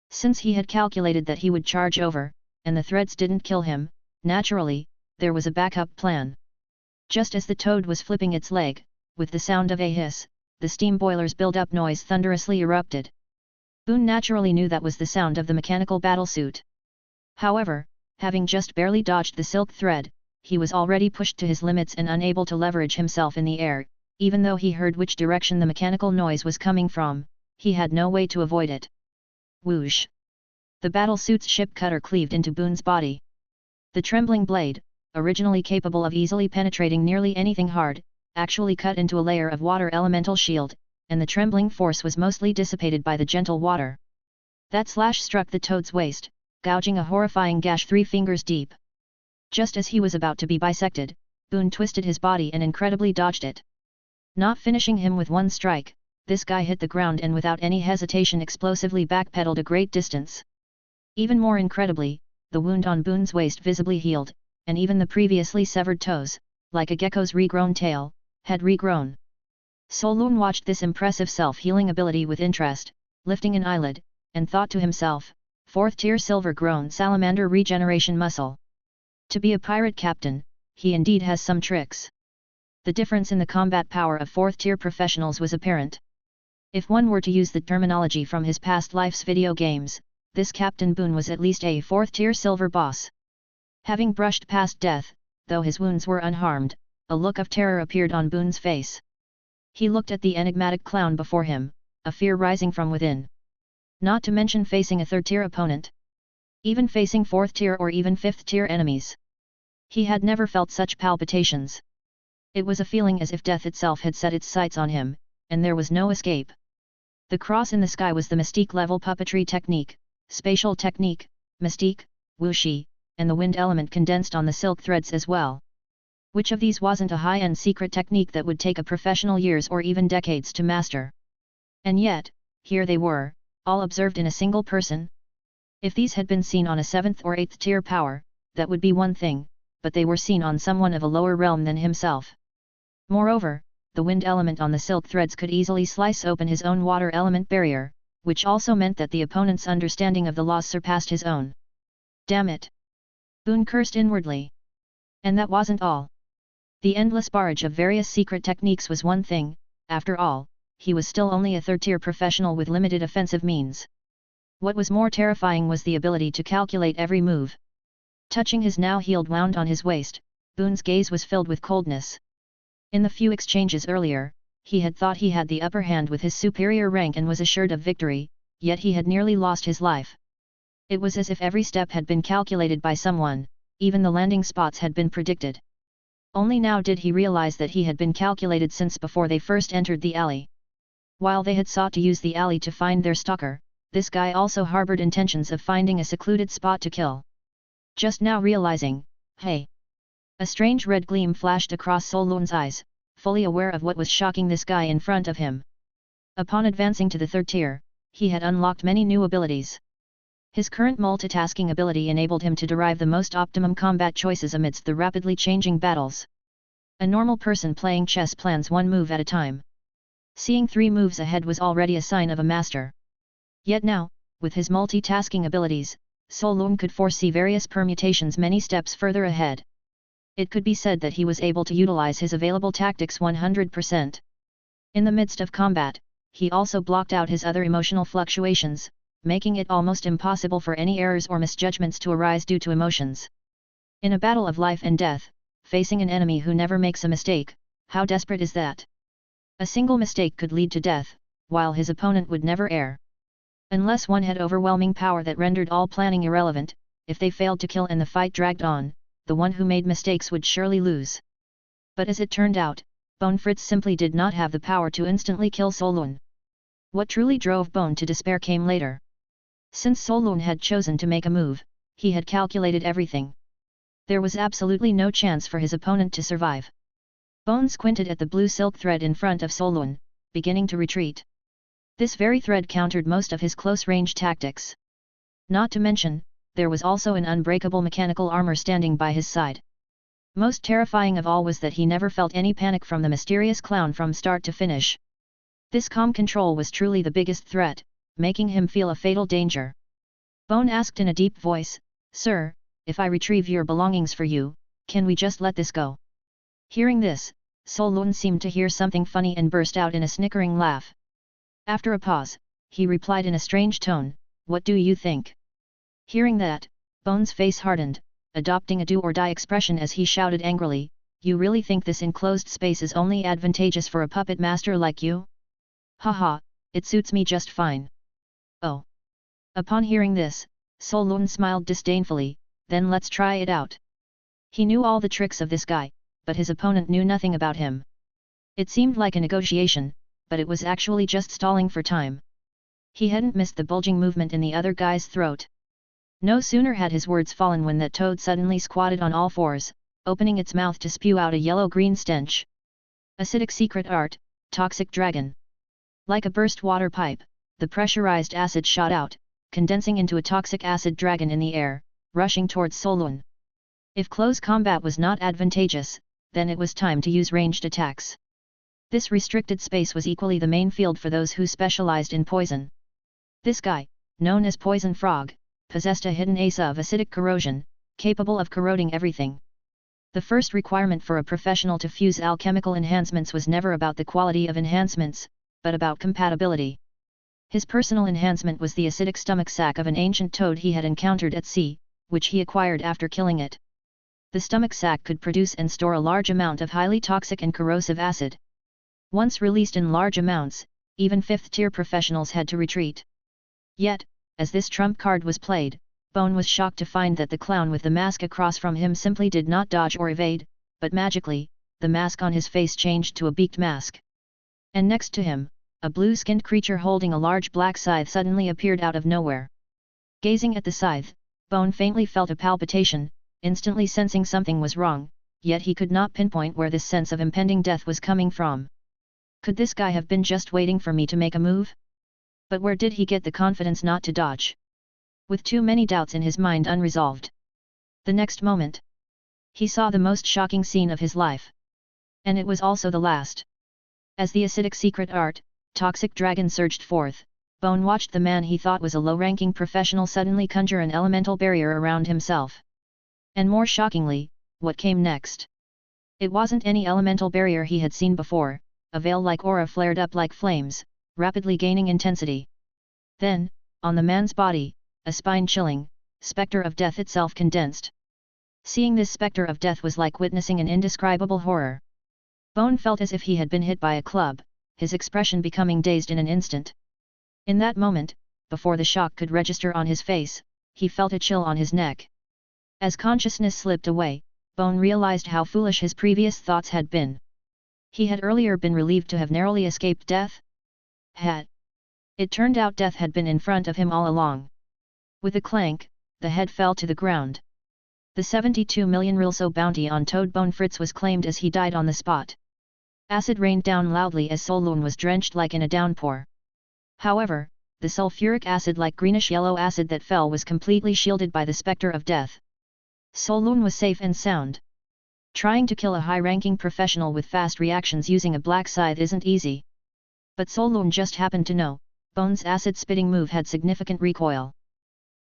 Since he had calculated that he would charge over, and the threads didn't kill him, naturally, there was a backup plan. Just as the toad was flipping its leg, with the sound of a hiss, the steam boiler's build-up noise thunderously erupted. Boone naturally knew that was the sound of the mechanical battlesuit. However, having just barely dodged the silk thread, he was already pushed to his limits and unable to leverage himself in the air. Even though he heard which direction the mechanical noise was coming from, he had no way to avoid it. Whoosh! The battlesuit's ship cutter cleaved into Boone's body. The trembling blade, originally capable of easily penetrating nearly anything hard, actually cut into a layer of water elemental shield, and the trembling force was mostly dissipated by the gentle water. That slash struck the toad's waist, gouging a horrifying gash 3 fingers deep. Just as he was about to be bisected, Boone twisted his body and incredibly dodged it. Not finishing him with one strike, this guy hit the ground and without any hesitation explosively backpedaled a great distance. Even more incredibly, the wound on Boone's waist visibly healed, and even the previously severed toes, like a gecko's regrown tail, had regrown. Solun watched this impressive self-healing ability with interest, lifting an eyelid, and thought to himself, 4th tier silver-grown salamander regeneration muscle. To be a pirate captain, he indeed has some tricks. The difference in the combat power of 4th tier professionals was apparent. If one were to use the terminology from his past life's video games, this Captain Boone was at least a 4th tier silver boss. Having brushed past death, though his wounds were unharmed, a look of terror appeared on Boone's face. He looked at the enigmatic clown before him, a fear rising from within. Not to mention facing a 3rd tier opponent. Even facing 4th tier or even 5th tier enemies. He had never felt such palpitations. It was a feeling as if death itself had set its sights on him, and there was no escape. The cross in the sky was the mystique level puppetry technique, spatial technique, mystique, wuxi, and the wind element condensed on the silk threads as well. Which of these wasn't a high-end secret technique that would take a professional years or even decades to master? And yet, here they were, all observed in a single person. If these had been seen on a 7th or 8th tier power, that would be one thing, but they were seen on someone of a lower realm than himself. Moreover, the wind element on the silk threads could easily slice open his own water element barrier, which also meant that the opponent's understanding of the laws surpassed his own. Damn it! Boone cursed inwardly. And that wasn't all. The endless barrage of various secret techniques was one thing, after all, he was still only a 3rd tier professional with limited offensive means. What was more terrifying was the ability to calculate every move. Touching his now healed wound on his waist, Boone's gaze was filled with coldness. In the few exchanges earlier, he had thought he had the upper hand with his superior rank and was assured of victory, yet he had nearly lost his life. It was as if every step had been calculated by someone, even the landing spots had been predicted. Only now did he realize that he had been calculated since before they first entered the alley. While they had sought to use the alley to find their stalker, this guy also harbored intentions of finding a secluded spot to kill. Just now realizing, hey! A strange red gleam flashed across Solun's eyes, fully aware of what was shocking this guy in front of him. Upon advancing to the 3rd tier, he had unlocked many new abilities. His current multitasking ability enabled him to derive the most optimum combat choices amidst the rapidly changing battles. A normal person playing chess plans one move at a time. Seeing 3 moves ahead was already a sign of a master. Yet now, with his multitasking abilities, Solun could foresee various permutations many steps further ahead. It could be said that he was able to utilize his available tactics 100%. In the midst of combat, he also blocked out his other emotional fluctuations, making it almost impossible for any errors or misjudgments to arise due to emotions. In a battle of life and death, facing an enemy who never makes a mistake, how desperate is that? A single mistake could lead to death, while his opponent would never err. Unless one had overwhelming power that rendered all planning irrelevant, if they failed to kill and the fight dragged on, the one who made mistakes would surely lose. But as it turned out, Bone Fritz simply did not have the power to instantly kill Solun. What truly drove Bone to despair came later. Since Solun had chosen to make a move, he had calculated everything. There was absolutely no chance for his opponent to survive. Bone squinted at the blue silk thread in front of Solun, beginning to retreat. This very thread countered most of his close-range tactics. Not to mention, there was also an unbreakable mechanical armor standing by his side. Most terrifying of all was that he never felt any panic from the mysterious clown from start to finish. This calm control was truly the biggest threat, making him feel a fatal danger. Bone asked in a deep voice, "Sir, if I retrieve your belongings for you, can we just let this go?" Hearing this, Solun seemed to hear something funny and burst out in a snickering laugh. After a pause, he replied in a strange tone, "What do you think?" Hearing that, Bone's face hardened, adopting a do-or-die expression as he shouted angrily, "You really think this enclosed space is only advantageous for a puppet master like you? Haha, it suits me just fine." Oh. Upon hearing this, Solun smiled disdainfully, "Then let's try it out." He knew all the tricks of this guy, but his opponent knew nothing about him. It seemed like a negotiation, but it was actually just stalling for time. He hadn't missed the bulging movement in the other guy's throat. No sooner had his words fallen when that toad suddenly squatted on all fours, opening its mouth to spew out a yellow-green stench. Acidic secret art, toxic dragon. Like a burst water pipe, the pressurized acid shot out, condensing into a toxic acid dragon in the air, rushing towards Solun. If close combat was not advantageous, then it was time to use ranged attacks. This restricted space was equally the main field for those who specialized in poison. This guy, known as Poison Frog, possessed a hidden ace of acidic corrosion, capable of corroding everything. The first requirement for a professional to fuse alchemical enhancements was never about the quality of enhancements, but about compatibility. His personal enhancement was the acidic stomach sac of an ancient toad he had encountered at sea, which he acquired after killing it. The stomach sac could produce and store a large amount of highly toxic and corrosive acid. Once released in large amounts, even fifth-tier professionals had to retreat. Yet, as this trump card was played, Bone was shocked to find that the clown with the mask across from him simply did not dodge or evade, but magically, the mask on his face changed to a beaked mask. And next to him, a blue-skinned creature holding a large black scythe suddenly appeared out of nowhere. Gazing at the scythe, Bone faintly felt a palpitation, instantly sensing something was wrong, yet he could not pinpoint where this sense of impending death was coming from. Could this guy have been just waiting for me to make a move? But where did he get the confidence not to dodge? With too many doubts in his mind unresolved. The next moment, he saw the most shocking scene of his life. And it was also the last. As the acidic secret art, toxic dragon surged forth, Bone watched the man he thought was a low-ranking professional suddenly conjure an elemental barrier around himself. And more shockingly, what came next? It wasn't any elemental barrier he had seen before. A veil-like aura flared up like flames, rapidly gaining intensity. Then, on the man's body, a spine-chilling specter of death itself condensed. Seeing this specter of death was like witnessing an indescribable horror. Bone felt as if he had been hit by a club, his expression becoming dazed in an instant. In that moment, before the shock could register on his face, he felt a chill on his neck. As consciousness slipped away, Bone realized how foolish his previous thoughts had been. He had earlier been relieved to have narrowly escaped death. It turned out death had been in front of him all along. With a clank, the head fell to the ground. The 72 million rilso bounty on Toad Bone Fritz was claimed as he died on the spot. Acid rained down loudly as Solun was drenched like in a downpour. However, the sulfuric acid-like greenish-yellow acid that fell was completely shielded by the specter of death. Solun was safe and sound. Trying to kill a high-ranking professional with fast reactions using a black scythe isn't easy. But Solun just happened to know, Bone's acid-spitting move had significant recoil.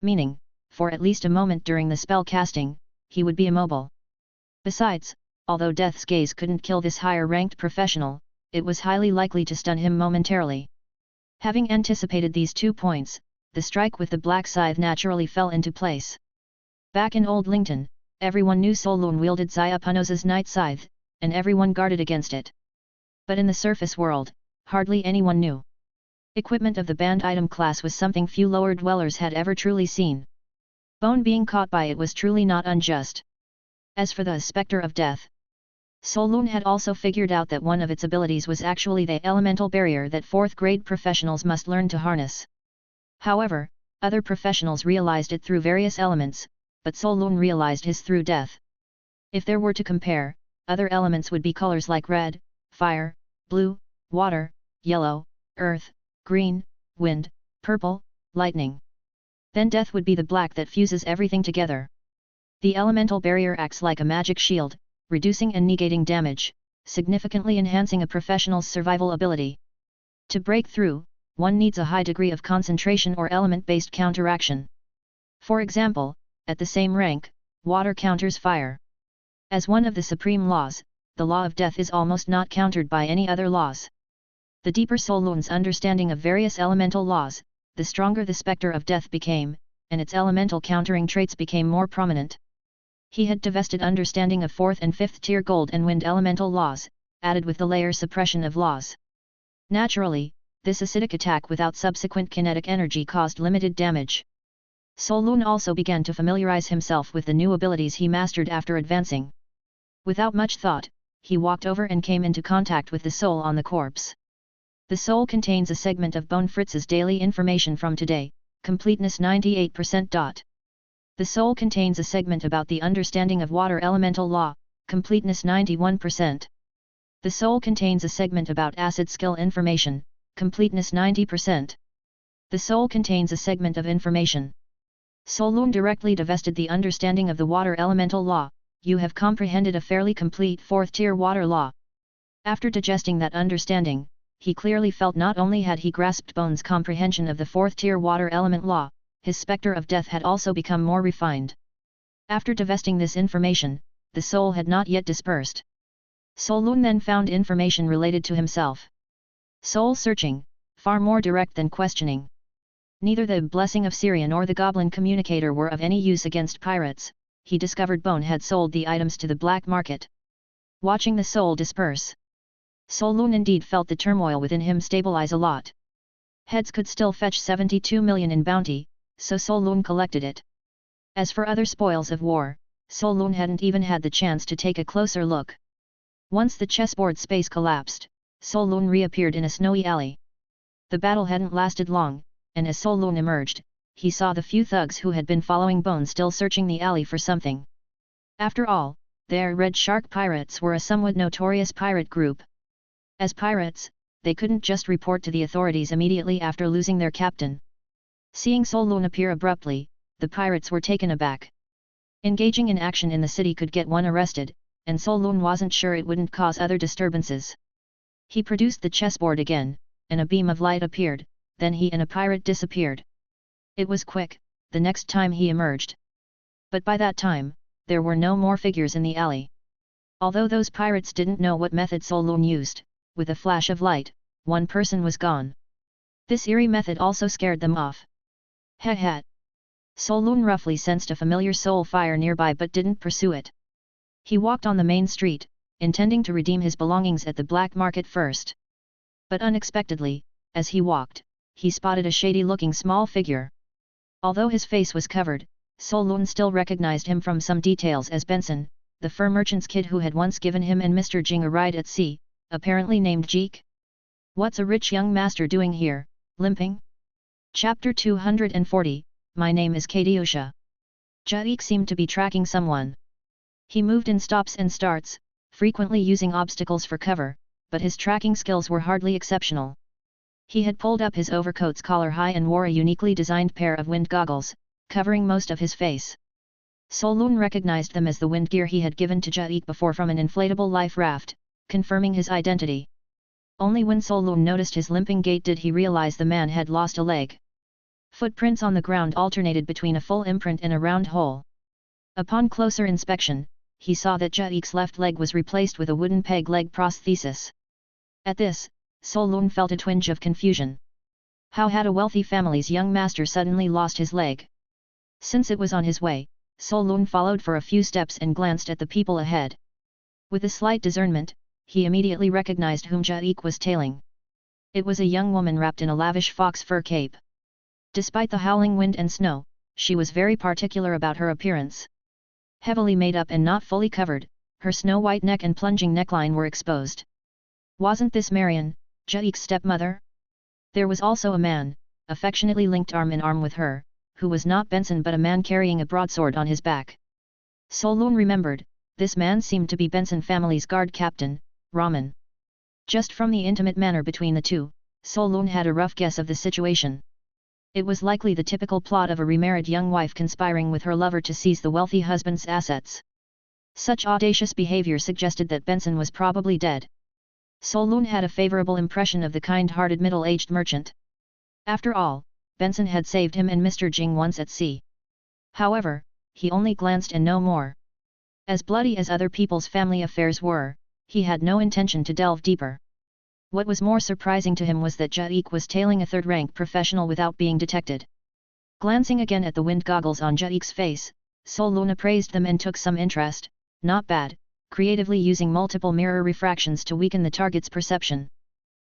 Meaning, for at least a moment during the spell casting, he would be immobile. Besides, although Death's gaze couldn't kill this higher-ranked professional, it was highly likely to stun him momentarily. Having anticipated these 2 points, the strike with the black scythe naturally fell into place. Back in Old Lington, Everyone knew Solun wielded Xiapunoza's night scythe, and everyone guarded against it. But in the surface world, hardly anyone knew. Equipment of the banned item class was something few lower dwellers had ever truly seen. Bone being caught by it was truly not unjust. As for the Spectre of Death, Solun had also figured out that one of its abilities was actually the elemental barrier that 4th grade professionals must learn to harness. However, other professionals realized it through various elements, but Solun realized his through death. If there were to compare, other elements would be colors like red, fire, blue, water, yellow, earth, green, wind, purple, lightning. Then death would be the black that fuses everything together. The elemental barrier acts like a magic shield, reducing and negating damage, significantly enhancing a professional's survival ability. To break through, one needs a high degree of concentration or element-based counteraction. For example, at the same rank, water counters fire. As one of the supreme laws, the law of death is almost not countered by any other laws. The deeper Solun's understanding of various elemental laws, the stronger the Spectre of Death became, and its elemental countering traits became more prominent. He had divested understanding of 4th and 5th tier gold and wind elemental laws, added with the layer suppression of laws. Naturally, this acidic attack without subsequent kinetic energy caused limited damage. Solun also began to familiarize himself with the new abilities he mastered after advancing. Without much thought, he walked over and came into contact with the soul on the corpse. The soul contains a segment of Bone Fritz's daily information from today, completeness 98%. The soul contains a segment about the understanding of water elemental law, completeness 91%. The soul contains a segment about acid skill information, completeness 90%. The soul contains a segment of information. Solun directly divested the understanding of the water elemental law. You have comprehended a fairly complete 4th tier water law. After digesting that understanding, he clearly felt not only had he grasped Bone's comprehension of the 4th tier water element law, his Spectre of Death had also become more refined. After divesting this information, the soul had not yet dispersed. Solun then found information related to himself. Soul searching, far more direct than questioning. Neither the blessing of Syria nor the goblin communicator were of any use against pirates. He discovered Bone had sold the items to the black market. Watching the soul disperse, Solun indeed felt the turmoil within him stabilize a lot. Heads could still fetch 72 million in bounty, so Solun collected it. As for other spoils of war, Solun hadn't even had the chance to take a closer look. Once the chessboard space collapsed, Solun reappeared in a snowy alley. The battle hadn't lasted long, and as Solun emerged, he saw the few thugs who had been following Bone still searching the alley for something. After all, their Red Shark Pirates were a somewhat notorious pirate group. As pirates, they couldn't just report to the authorities immediately after losing their captain. Seeing Solun appear abruptly, the pirates were taken aback. Engaging in action in the city could get one arrested, and Solun wasn't sure it wouldn't cause other disturbances. He produced the chessboard again, and a beam of light appeared, then he and a pirate disappeared. It was quick, the next time he emerged. But by that time, there were no more figures in the alley. Although those pirates didn't know what method Solun used, with a flash of light, one person was gone. This eerie method also scared them off. Heh. Solun roughly sensed a familiar soul fire nearby but didn't pursue it. He walked on the main street, intending to redeem his belongings at the black market first. But unexpectedly, as he walked, he spotted a shady-looking small figure. Although his face was covered, Solun still recognized him from some details as Benson, the fur merchant's kid who had once given him and Mr. Jing a ride at sea, apparently named Jeek. What's a rich young master doing here, limping? Chapter 240, My name is Katiosha. Jeek seemed to be tracking someone. He moved in stops and starts, frequently using obstacles for cover, but his tracking skills were hardly exceptional. He had pulled up his overcoat's collar high and wore a uniquely designed pair of wind goggles, covering most of his face. Solun recognized them as the wind gear he had given to Jeek before from an inflatable life raft, confirming his identity. Only when Solun noticed his limping gait did he realize the man had lost a leg. Footprints on the ground alternated between a full imprint and a round hole. Upon closer inspection, he saw that Jeek's left leg was replaced with a wooden peg leg prosthesis. At this, Solun felt a twinge of confusion. How had a wealthy family's young master suddenly lost his leg? Since it was on his way, Solun followed for a few steps and glanced at the people ahead. With a slight discernment, he immediately recognized whom Jaik was tailing. It was a young woman wrapped in a lavish fox fur cape. Despite the howling wind and snow, she was very particular about her appearance. Heavily made up and not fully covered, her snow-white neck and plunging neckline were exposed. Wasn't this Marion, Jaik's stepmother? There was also a man, affectionately linked arm in arm with her, who was not Benson but a man carrying a broadsword on his back. Solun remembered, this man seemed to be Benson family's guard captain, Raman. Just from the intimate manner between the two, Solun had a rough guess of the situation. It was likely the typical plot of a remarried young wife conspiring with her lover to seize the wealthy husband's assets. Such audacious behavior suggested that Benson was probably dead. Solun had a favorable impression of the kind-hearted middle-aged merchant. After all, Benson had saved him and Mr. Jing once at sea. However, he only glanced and no more. As bloody as other people's family affairs were, he had no intention to delve deeper. What was more surprising to him was that Jaik was tailing a third-rank professional without being detected. Glancing again at the wind goggles on Jaik's face, Solun appraised them and took some interest, not bad, creatively using multiple mirror refractions to weaken the target's perception.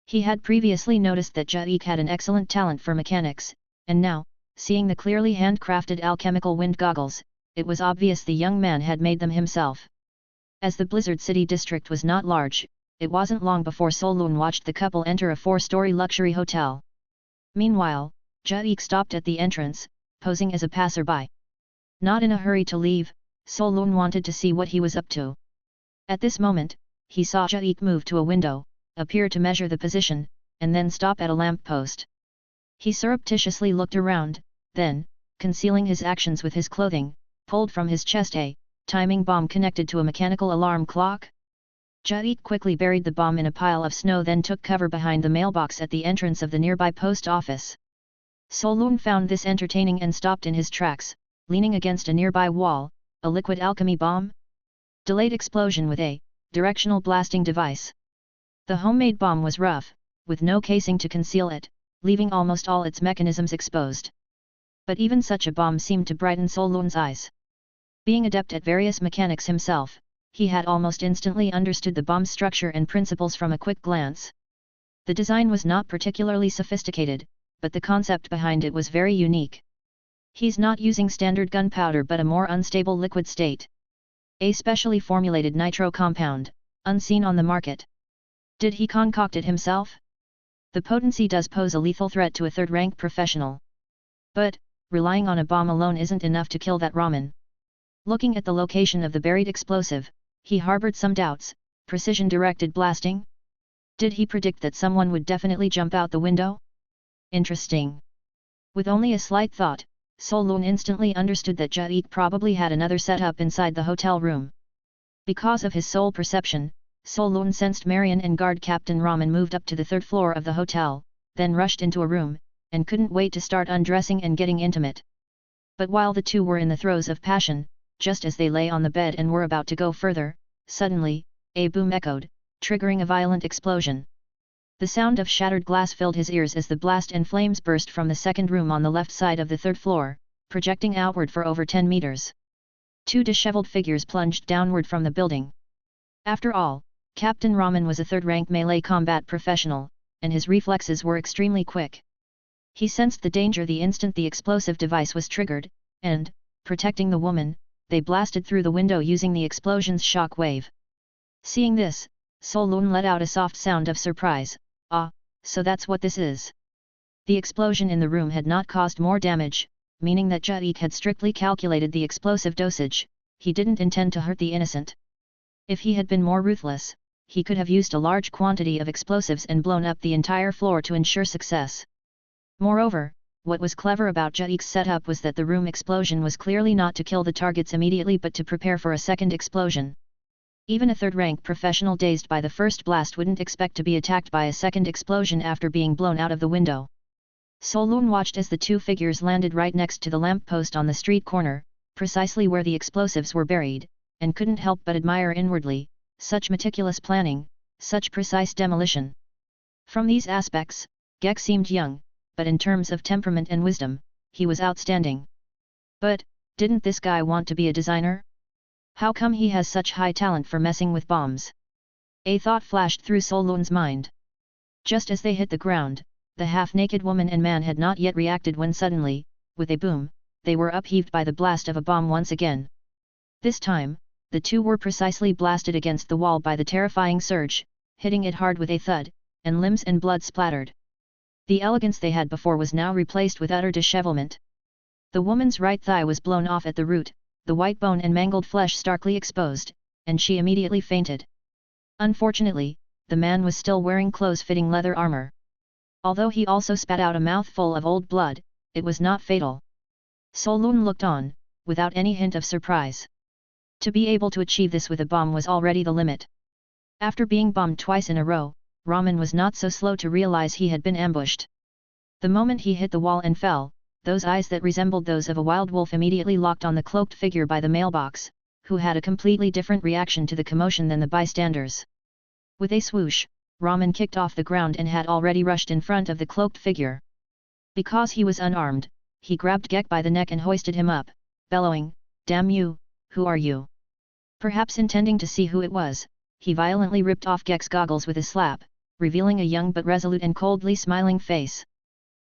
He had previously noticed that Jaik had an excellent talent for mechanics, and now, seeing the clearly handcrafted alchemical wind goggles, it was obvious the young man had made them himself. As the Blizzard City district was not large, it wasn't long before Solun watched the couple enter a 4-story luxury hotel. Meanwhile, Jaik stopped at the entrance, posing as a passerby. Not in a hurry to leave, Solun wanted to see what he was up to. At this moment, he saw Jaik move to a window, appear to measure the position, and then stop at a lamp post. He surreptitiously looked around, then, concealing his actions with his clothing, pulled from his chest a timing bomb connected to a mechanical alarm clock. Jaik quickly buried the bomb in a pile of snow, then took cover behind the mailbox at the entrance of the nearby post office. Solun found this entertaining and stopped in his tracks, leaning against a nearby wall. A liquid alchemy bomb? Delayed explosion with a directional blasting device. The homemade bomb was rough, with no casing to conceal it, leaving almost all its mechanisms exposed. But even such a bomb seemed to brighten Solun's eyes. Being adept at various mechanics himself, he had almost instantly understood the bomb's structure and principles from a quick glance. The design was not particularly sophisticated, but the concept behind it was very unique. He's not using standard gunpowder but a more unstable liquid state. A specially formulated nitro compound, unseen on the market. Did he concoct it himself? The potency does pose a lethal threat to a third-rank professional. But, relying on a bomb alone isn't enough to kill that Raman. Looking at the location of the buried explosive, he harbored some doubts. Precision-directed blasting? Did he predict that someone would definitely jump out the window? Interesting. With only a slight thought, Solun instantly understood that Jaik probably had another setup inside the hotel room. Because of his sole perception, Solun sensed Marion and guard Captain Raman moved up to the third floor of the hotel, then rushed into a room, and couldn't wait to start undressing and getting intimate. But while the two were in the throes of passion, just as they lay on the bed and were about to go further, suddenly, a boom echoed, triggering a violent explosion. The sound of shattered glass filled his ears as the blast and flames burst from the second room on the left side of the third floor, projecting outward for over 10 meters. Two disheveled figures plunged downward from the building. After all, Captain Raman was a third-rank melee combat professional, and his reflexes were extremely quick. He sensed the danger the instant the explosive device was triggered, and, protecting the woman, they blasted through the window using the explosion's shock wave. Seeing this, Solun let out a soft sound of surprise. Ah, so that's what this is. The explosion in the room had not caused more damage, meaning that Jaik had strictly calculated the explosive dosage. He didn't intend to hurt the innocent. If he had been more ruthless, he could have used a large quantity of explosives and blown up the entire floor to ensure success. Moreover, what was clever about Jaik's setup was that the room explosion was clearly not to kill the targets immediately but to prepare for a second explosion. Even a third-rank professional dazed by the first blast wouldn't expect to be attacked by a second explosion after being blown out of the window. Solun watched as the two figures landed right next to the lamppost on the street corner, precisely where the explosives were buried, and couldn't help but admire inwardly, such meticulous planning, such precise demolition. From these aspects, Gek seemed young, but in terms of temperament and wisdom, he was outstanding. But, Didn't this guy want to be a designer? How come he has such high talent for messing with bombs? A thought flashed through Solun's mind. Just as they hit the ground, the half-naked woman and man had not yet reacted when suddenly, with a boom, they were upheaved by the blast of a bomb once again. This time, the two were precisely blasted against the wall by the terrifying surge, hitting it hard with a thud, and limbs and blood splattered. The elegance they had before was now replaced with utter dishevelment. The woman's right thigh was blown off at the root, the white bone and mangled flesh starkly exposed, and she immediately fainted. Unfortunately, the man was still wearing close-fitting leather armor. Although he also spat out a mouthful of old blood, it was not fatal. Solun looked on, without any hint of surprise. To be able to achieve this with a bomb was already the limit. After being bombed twice in a row, Raman was not so slow to realize he had been ambushed. The moment he hit the wall and fell, those eyes that resembled those of a wild wolf immediately locked on the cloaked figure by the mailbox, who had a completely different reaction to the commotion than the bystanders. With a swoosh, Raman kicked off the ground and had already rushed in front of the cloaked figure. Because he was unarmed, he grabbed Gek by the neck and hoisted him up, bellowing, "Damn you, who are you?" Perhaps intending to see who it was, he violently ripped off Gek's goggles with a slap, revealing a young but resolute and coldly smiling face.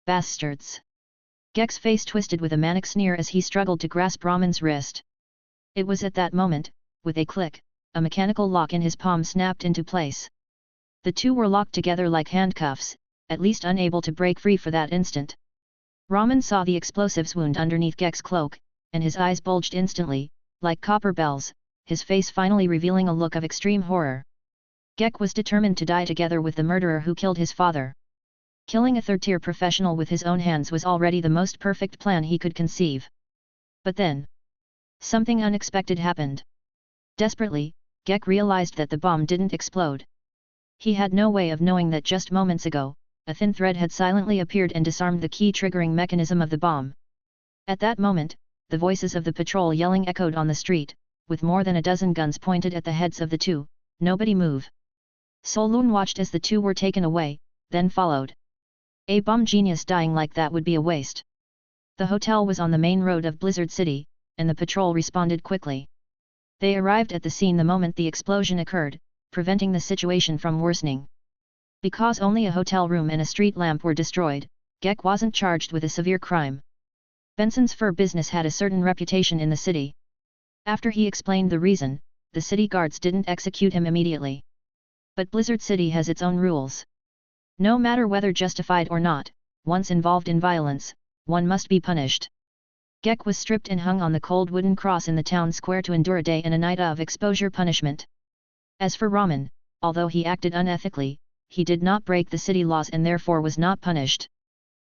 "Bastards!" Gek's face twisted with a manic sneer as he struggled to grasp Raman's wrist. It was at that moment, with a click, a mechanical lock in his palm snapped into place. The two were locked together like handcuffs, at least unable to break free for that instant. Raman saw the explosives wound underneath Gek's cloak, and his eyes bulged instantly, like copper bells, his face finally revealing a look of extreme horror. Gek was determined to die together with the murderer who killed his father. Killing a third-tier professional with his own hands was already the most perfect plan he could conceive. But then, something unexpected happened. Desperately, Gek realized that the bomb didn't explode. He had no way of knowing that just moments ago, a thin thread had silently appeared and disarmed the key triggering mechanism of the bomb. At that moment, the voices of the patrol yelling echoed on the street, with more than a dozen guns pointed at the heads of the two. "Nobody move." Solun watched as the two were taken away, then followed. A bomb genius dying like that would be a waste. The hotel was on the main road of Blizzard City, and the patrol responded quickly. They arrived at the scene the moment the explosion occurred, preventing the situation from worsening. Because only a hotel room and a street lamp were destroyed, Gek wasn't charged with a severe crime. Benson's fur business had a certain reputation in the city. After he explained the reason, the city guards didn't execute him immediately. But Blizzard City has its own rules. No matter whether justified or not, once involved in violence, one must be punished. Gek was stripped and hung on the cold wooden cross in the town square to endure a day and a night of exposure punishment. As for Raman, although he acted unethically, he did not break the city laws and therefore was not punished.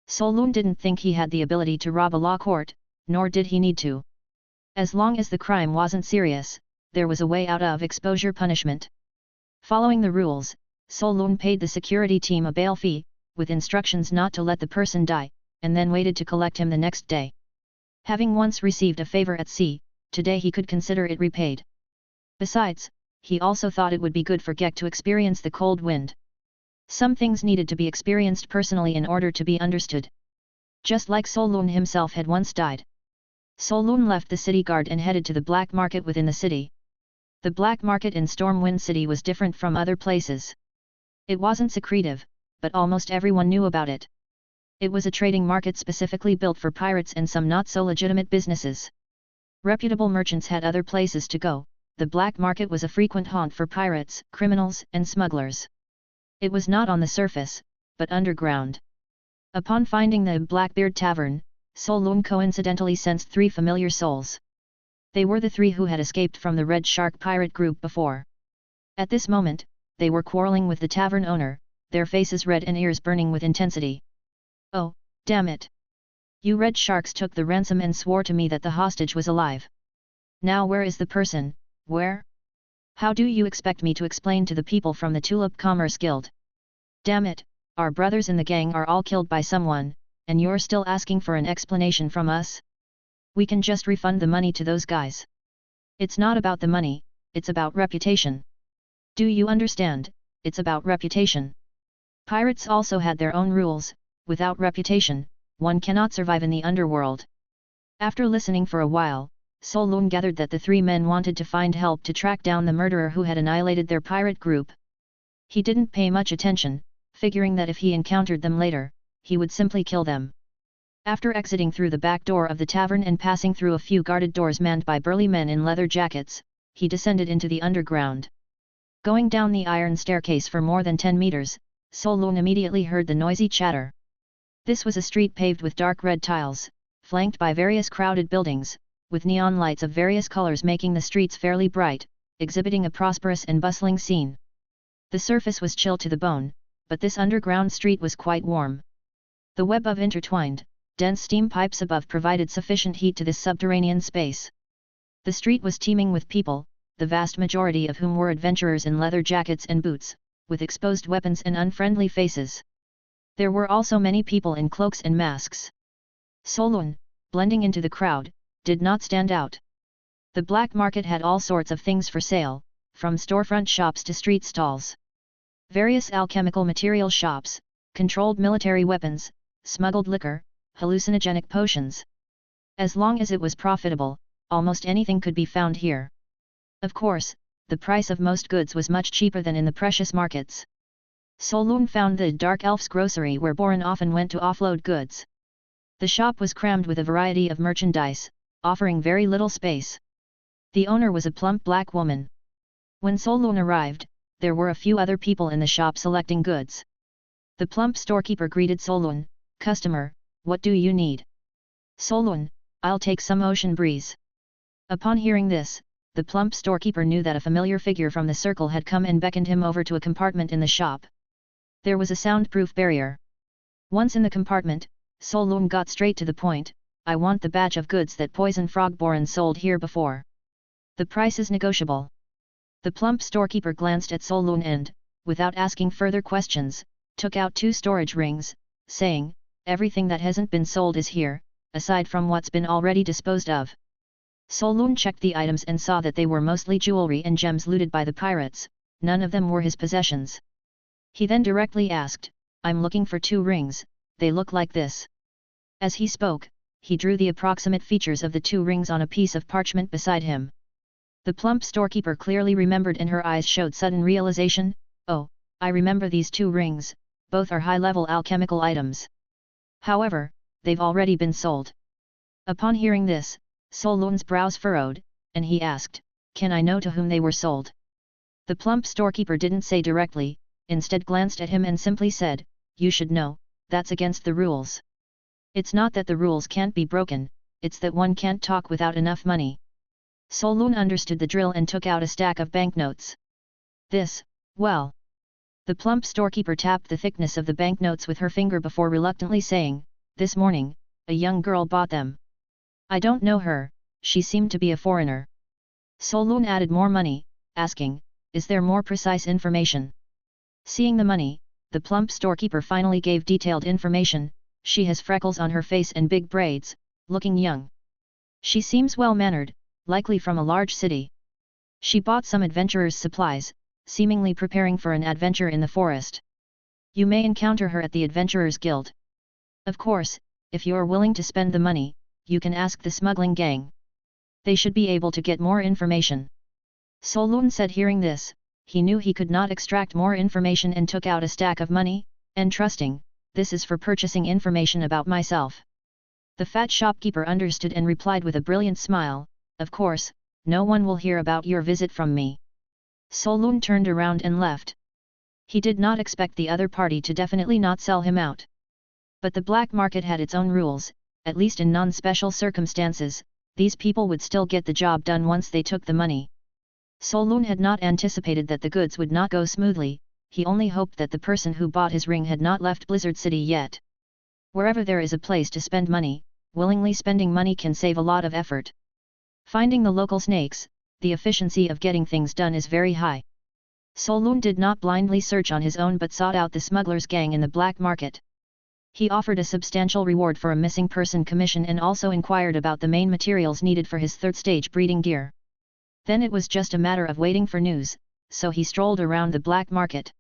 Solun didn't think he had the ability to rob a law court, nor did he need to. As long as the crime wasn't serious, there was a way out of exposure punishment. Following the rules, Solun paid the security team a bail fee, with instructions not to let the person die, and then waited to collect him the next day. Having once received a favor at sea, today he could consider it repaid. Besides, he also thought it would be good for Gek to experience the cold wind. Some things needed to be experienced personally in order to be understood. Just like Solun himself had once died. Solun left the city guard and headed to the black market within the city. The black market in Stormwind City was different from other places. It wasn't secretive, but almost everyone knew about it. It was a trading market specifically built for pirates and some not-so-legitimate businesses. Reputable merchants had other places to go. The black market was a frequent haunt for pirates, criminals, and smugglers. It was not on the surface, but underground. Upon finding the Blackbeard Tavern, Solun coincidentally sensed three familiar souls. They were the three who had escaped from the Red Shark pirate group before. At this moment, they were quarreling with the tavern owner, their faces red and ears burning with intensity. "Oh, damn it! You Red Sharks took the ransom and swore to me that the hostage was alive. Now where is the person, where? How do you expect me to explain to the people from the Tulip Commerce Guild? Damn it, our brothers in the gang are all killed by someone, and you're still asking for an explanation from us? We can just refund the money to those guys. It's not about the money, it's about reputation. Do you understand? It's about reputation." Pirates also had their own rules. Without reputation, one cannot survive in the underworld. After listening for a while, Solun gathered that the three men wanted to find help to track down the murderer who had annihilated their pirate group. He didn't pay much attention, figuring that if he encountered them later, he would simply kill them. After exiting through the back door of the tavern and passing through a few guarded doors manned by burly men in leather jackets, he descended into the underground. Going down the iron staircase for more than 10 meters, Solun immediately heard the noisy chatter. This was a street paved with dark red tiles, flanked by various crowded buildings, with neon lights of various colors making the streets fairly bright, exhibiting a prosperous and bustling scene. The surface was chill to the bone, but this underground street was quite warm. The web of intertwined, dense steam pipes above provided sufficient heat to this subterranean space. The street was teeming with people, the vast majority of whom were adventurers in leather jackets and boots, with exposed weapons and unfriendly faces. There were also many people in cloaks and masks. Solun, blending into the crowd, did not stand out. The black market had all sorts of things for sale, from storefront shops to street stalls. Various alchemical material shops, controlled military weapons, smuggled liquor, hallucinogenic potions. As long as it was profitable, almost anything could be found here. Of course, the price of most goods was much cheaper than in the precious markets. Solun found the Dark Elf's grocery where Boran often went to offload goods. The shop was crammed with a variety of merchandise, offering very little space. The owner was a plump black woman. When Solun arrived, there were a few other people in the shop selecting goods. The plump storekeeper greeted Solun, "Customer, what do you need?" "Solun, I'll take some ocean breeze." Upon hearing this, the plump storekeeper knew that a familiar figure from the circle had come and beckoned him over to a compartment in the shop. There was a soundproof barrier. Once in the compartment, Solun got straight to the point, "I want the batch of goods that Poison Frog Boran sold here before. The price is negotiable." The plump storekeeper glanced at Solun and, without asking further questions, took out 2 storage rings, saying, "Everything that hasn't been sold is here, aside from what's been already disposed of." Solun checked the items and saw that they were mostly jewelry and gems looted by the pirates, none of them were his possessions. He then directly asked, "I'm looking for 2 rings, they look like this." As he spoke, he drew the approximate features of the 2 rings on a piece of parchment beside him. The plump storekeeper clearly remembered and her eyes showed sudden realization, "Oh, I remember these 2 rings, both are high-level alchemical items. However, they've already been sold." Upon hearing this, Solun's brows furrowed, and he asked, "Can I know to whom they were sold?" The plump storekeeper didn't say directly, instead glanced at him and simply said, "You should know, that's against the rules." "It's not that the rules can't be broken, it's that one can't talk without enough money." Solun understood the drill and took out a stack of banknotes. Well. The plump storekeeper tapped the thickness of the banknotes with her finger before reluctantly saying, "This morning, a young girl bought them. I don't know her, she seemed to be a foreigner." Solun added more money, asking, "Is there more precise information?" Seeing the money, the plump storekeeper finally gave detailed information. "She has freckles on her face and big braids, looking young. She seems well-mannered, likely from a large city. She bought some adventurer's supplies, seemingly preparing for an adventure in the forest. You may encounter her at the Adventurers Guild. Of course, if you're willing to spend the money, you can ask the smuggling gang. They should be able to get more information." Solun said. Hearing this, he knew he could not extract more information and took out a stack of money, entrusting, "This is for purchasing information about myself." The fat shopkeeper understood and replied with a brilliant smile, "Of course, no one will hear about your visit from me." Solun turned around and left. He did not expect the other party to definitely not sell him out. But the black market had its own rules, at least in non-special circumstances, these people would still get the job done once they took the money. Solun had not anticipated that the goods would not go smoothly, he only hoped that the person who bought his ring had not left Blizzard City yet. Wherever there is a place to spend money, willingly spending money can save a lot of effort. Finding the local snakes, the efficiency of getting things done is very high. Solun did not blindly search on his own but sought out the smugglers' gang in the black market. He offered a substantial reward for a missing person commission and also inquired about the main materials needed for his 3rd stage breeding gear. Then it was just a matter of waiting for news, so he strolled around the black market.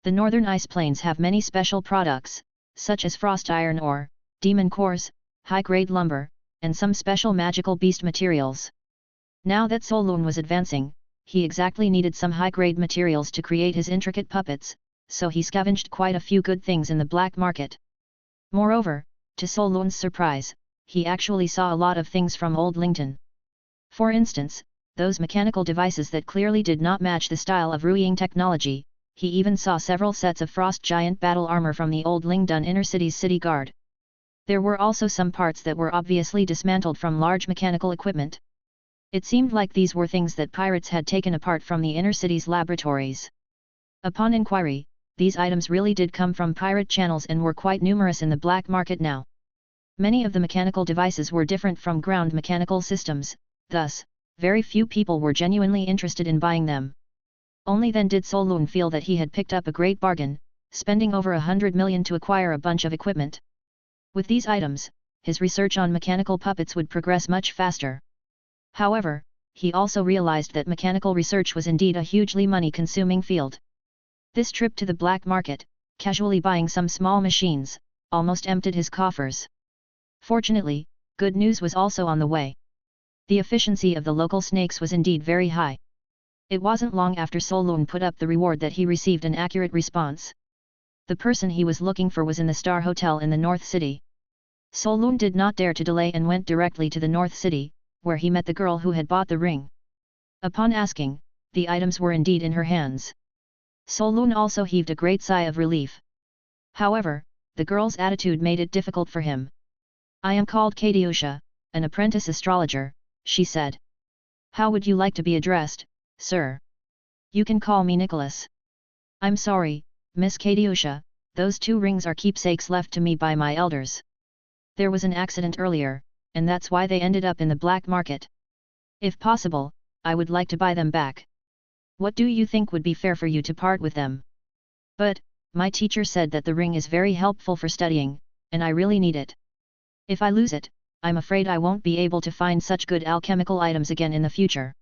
The northern ice plains have many special products, such as frost iron ore, demon cores, high-grade lumber, and some special magical beast materials. Now that Solun was advancing, he exactly needed some high-grade materials to create his intricate puppets, so he scavenged quite a few good things in the black market. Moreover, to Solun's surprise, he actually saw a lot of things from Old Lington. For instance, those mechanical devices that clearly did not match the style of Ruiying technology. He even saw several sets of frost giant battle armor from the Old Lingdun Inner City's city guard. There were also some parts that were obviously dismantled from large mechanical equipment. It seemed like these were things that pirates had taken apart from the inner city's laboratories. Upon inquiry, these items really did come from pirate channels and were quite numerous in the black market now. Many of the mechanical devices were different from ground mechanical systems, thus, very few people were genuinely interested in buying them. Only then did Solun feel that he had picked up a great bargain, spending over 100 million to acquire a bunch of equipment. With these items, his research on mechanical puppets would progress much faster. However, he also realized that mechanical research was indeed a hugely money-consuming field. This trip to the black market, casually buying some small machines, almost emptied his coffers. Fortunately, good news was also on the way. The efficiency of the local snakes was indeed very high. It wasn't long after Solun put up the reward that he received an accurate response. The person he was looking for was in the Star Hotel in the North City. Solun did not dare to delay and went directly to the North City, where he met the girl who had bought the ring. Upon asking, the items were indeed in her hands. Solun also heaved a great sigh of relief. However, the girl's attitude made it difficult for him. "I am called Katiusha, an apprentice astrologer," she said. "How would you like to be addressed, sir?" "You can call me Nicholas." "I'm sorry, Miss Katiusha, those 2 rings are keepsakes left to me by my elders. There was an accident earlier, and that's why they ended up in the black market. If possible, I would like to buy them back. What do you think would be fair for you to part with them?" "But, my teacher said that the ring is very helpful for studying, and I really need it. If I lose it, I'm afraid I won't be able to find such good alchemical items again in the future."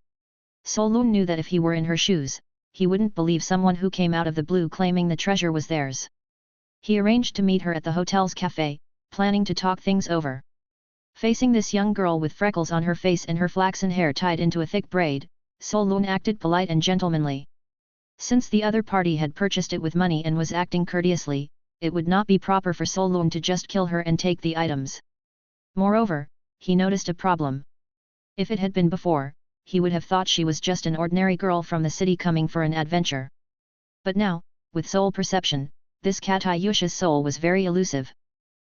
Solun knew that if he were in her shoes, he wouldn't believe someone who came out of the blue claiming the treasure was theirs. He arranged to meet her at the hotel's cafe, planning to talk things over. Facing this young girl with freckles on her face and her flaxen hair tied into a thick braid, Solun acted polite and gentlemanly. Since the other party had purchased it with money and was acting courteously, it would not be proper for Solun to just kill her and take the items. Moreover, he noticed a problem. If it had been before, he would have thought she was just an ordinary girl from the city coming for an adventure. But now, with soul perception, this Katiusha's soul was very elusive.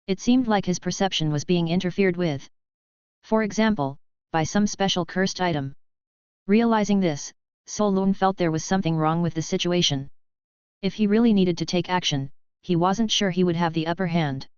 It seemed like his perception was being interfered with. For example, by some special cursed item. Realizing this, Solun felt there was something wrong with the situation. If he really needed to take action, he wasn't sure he would have the upper hand.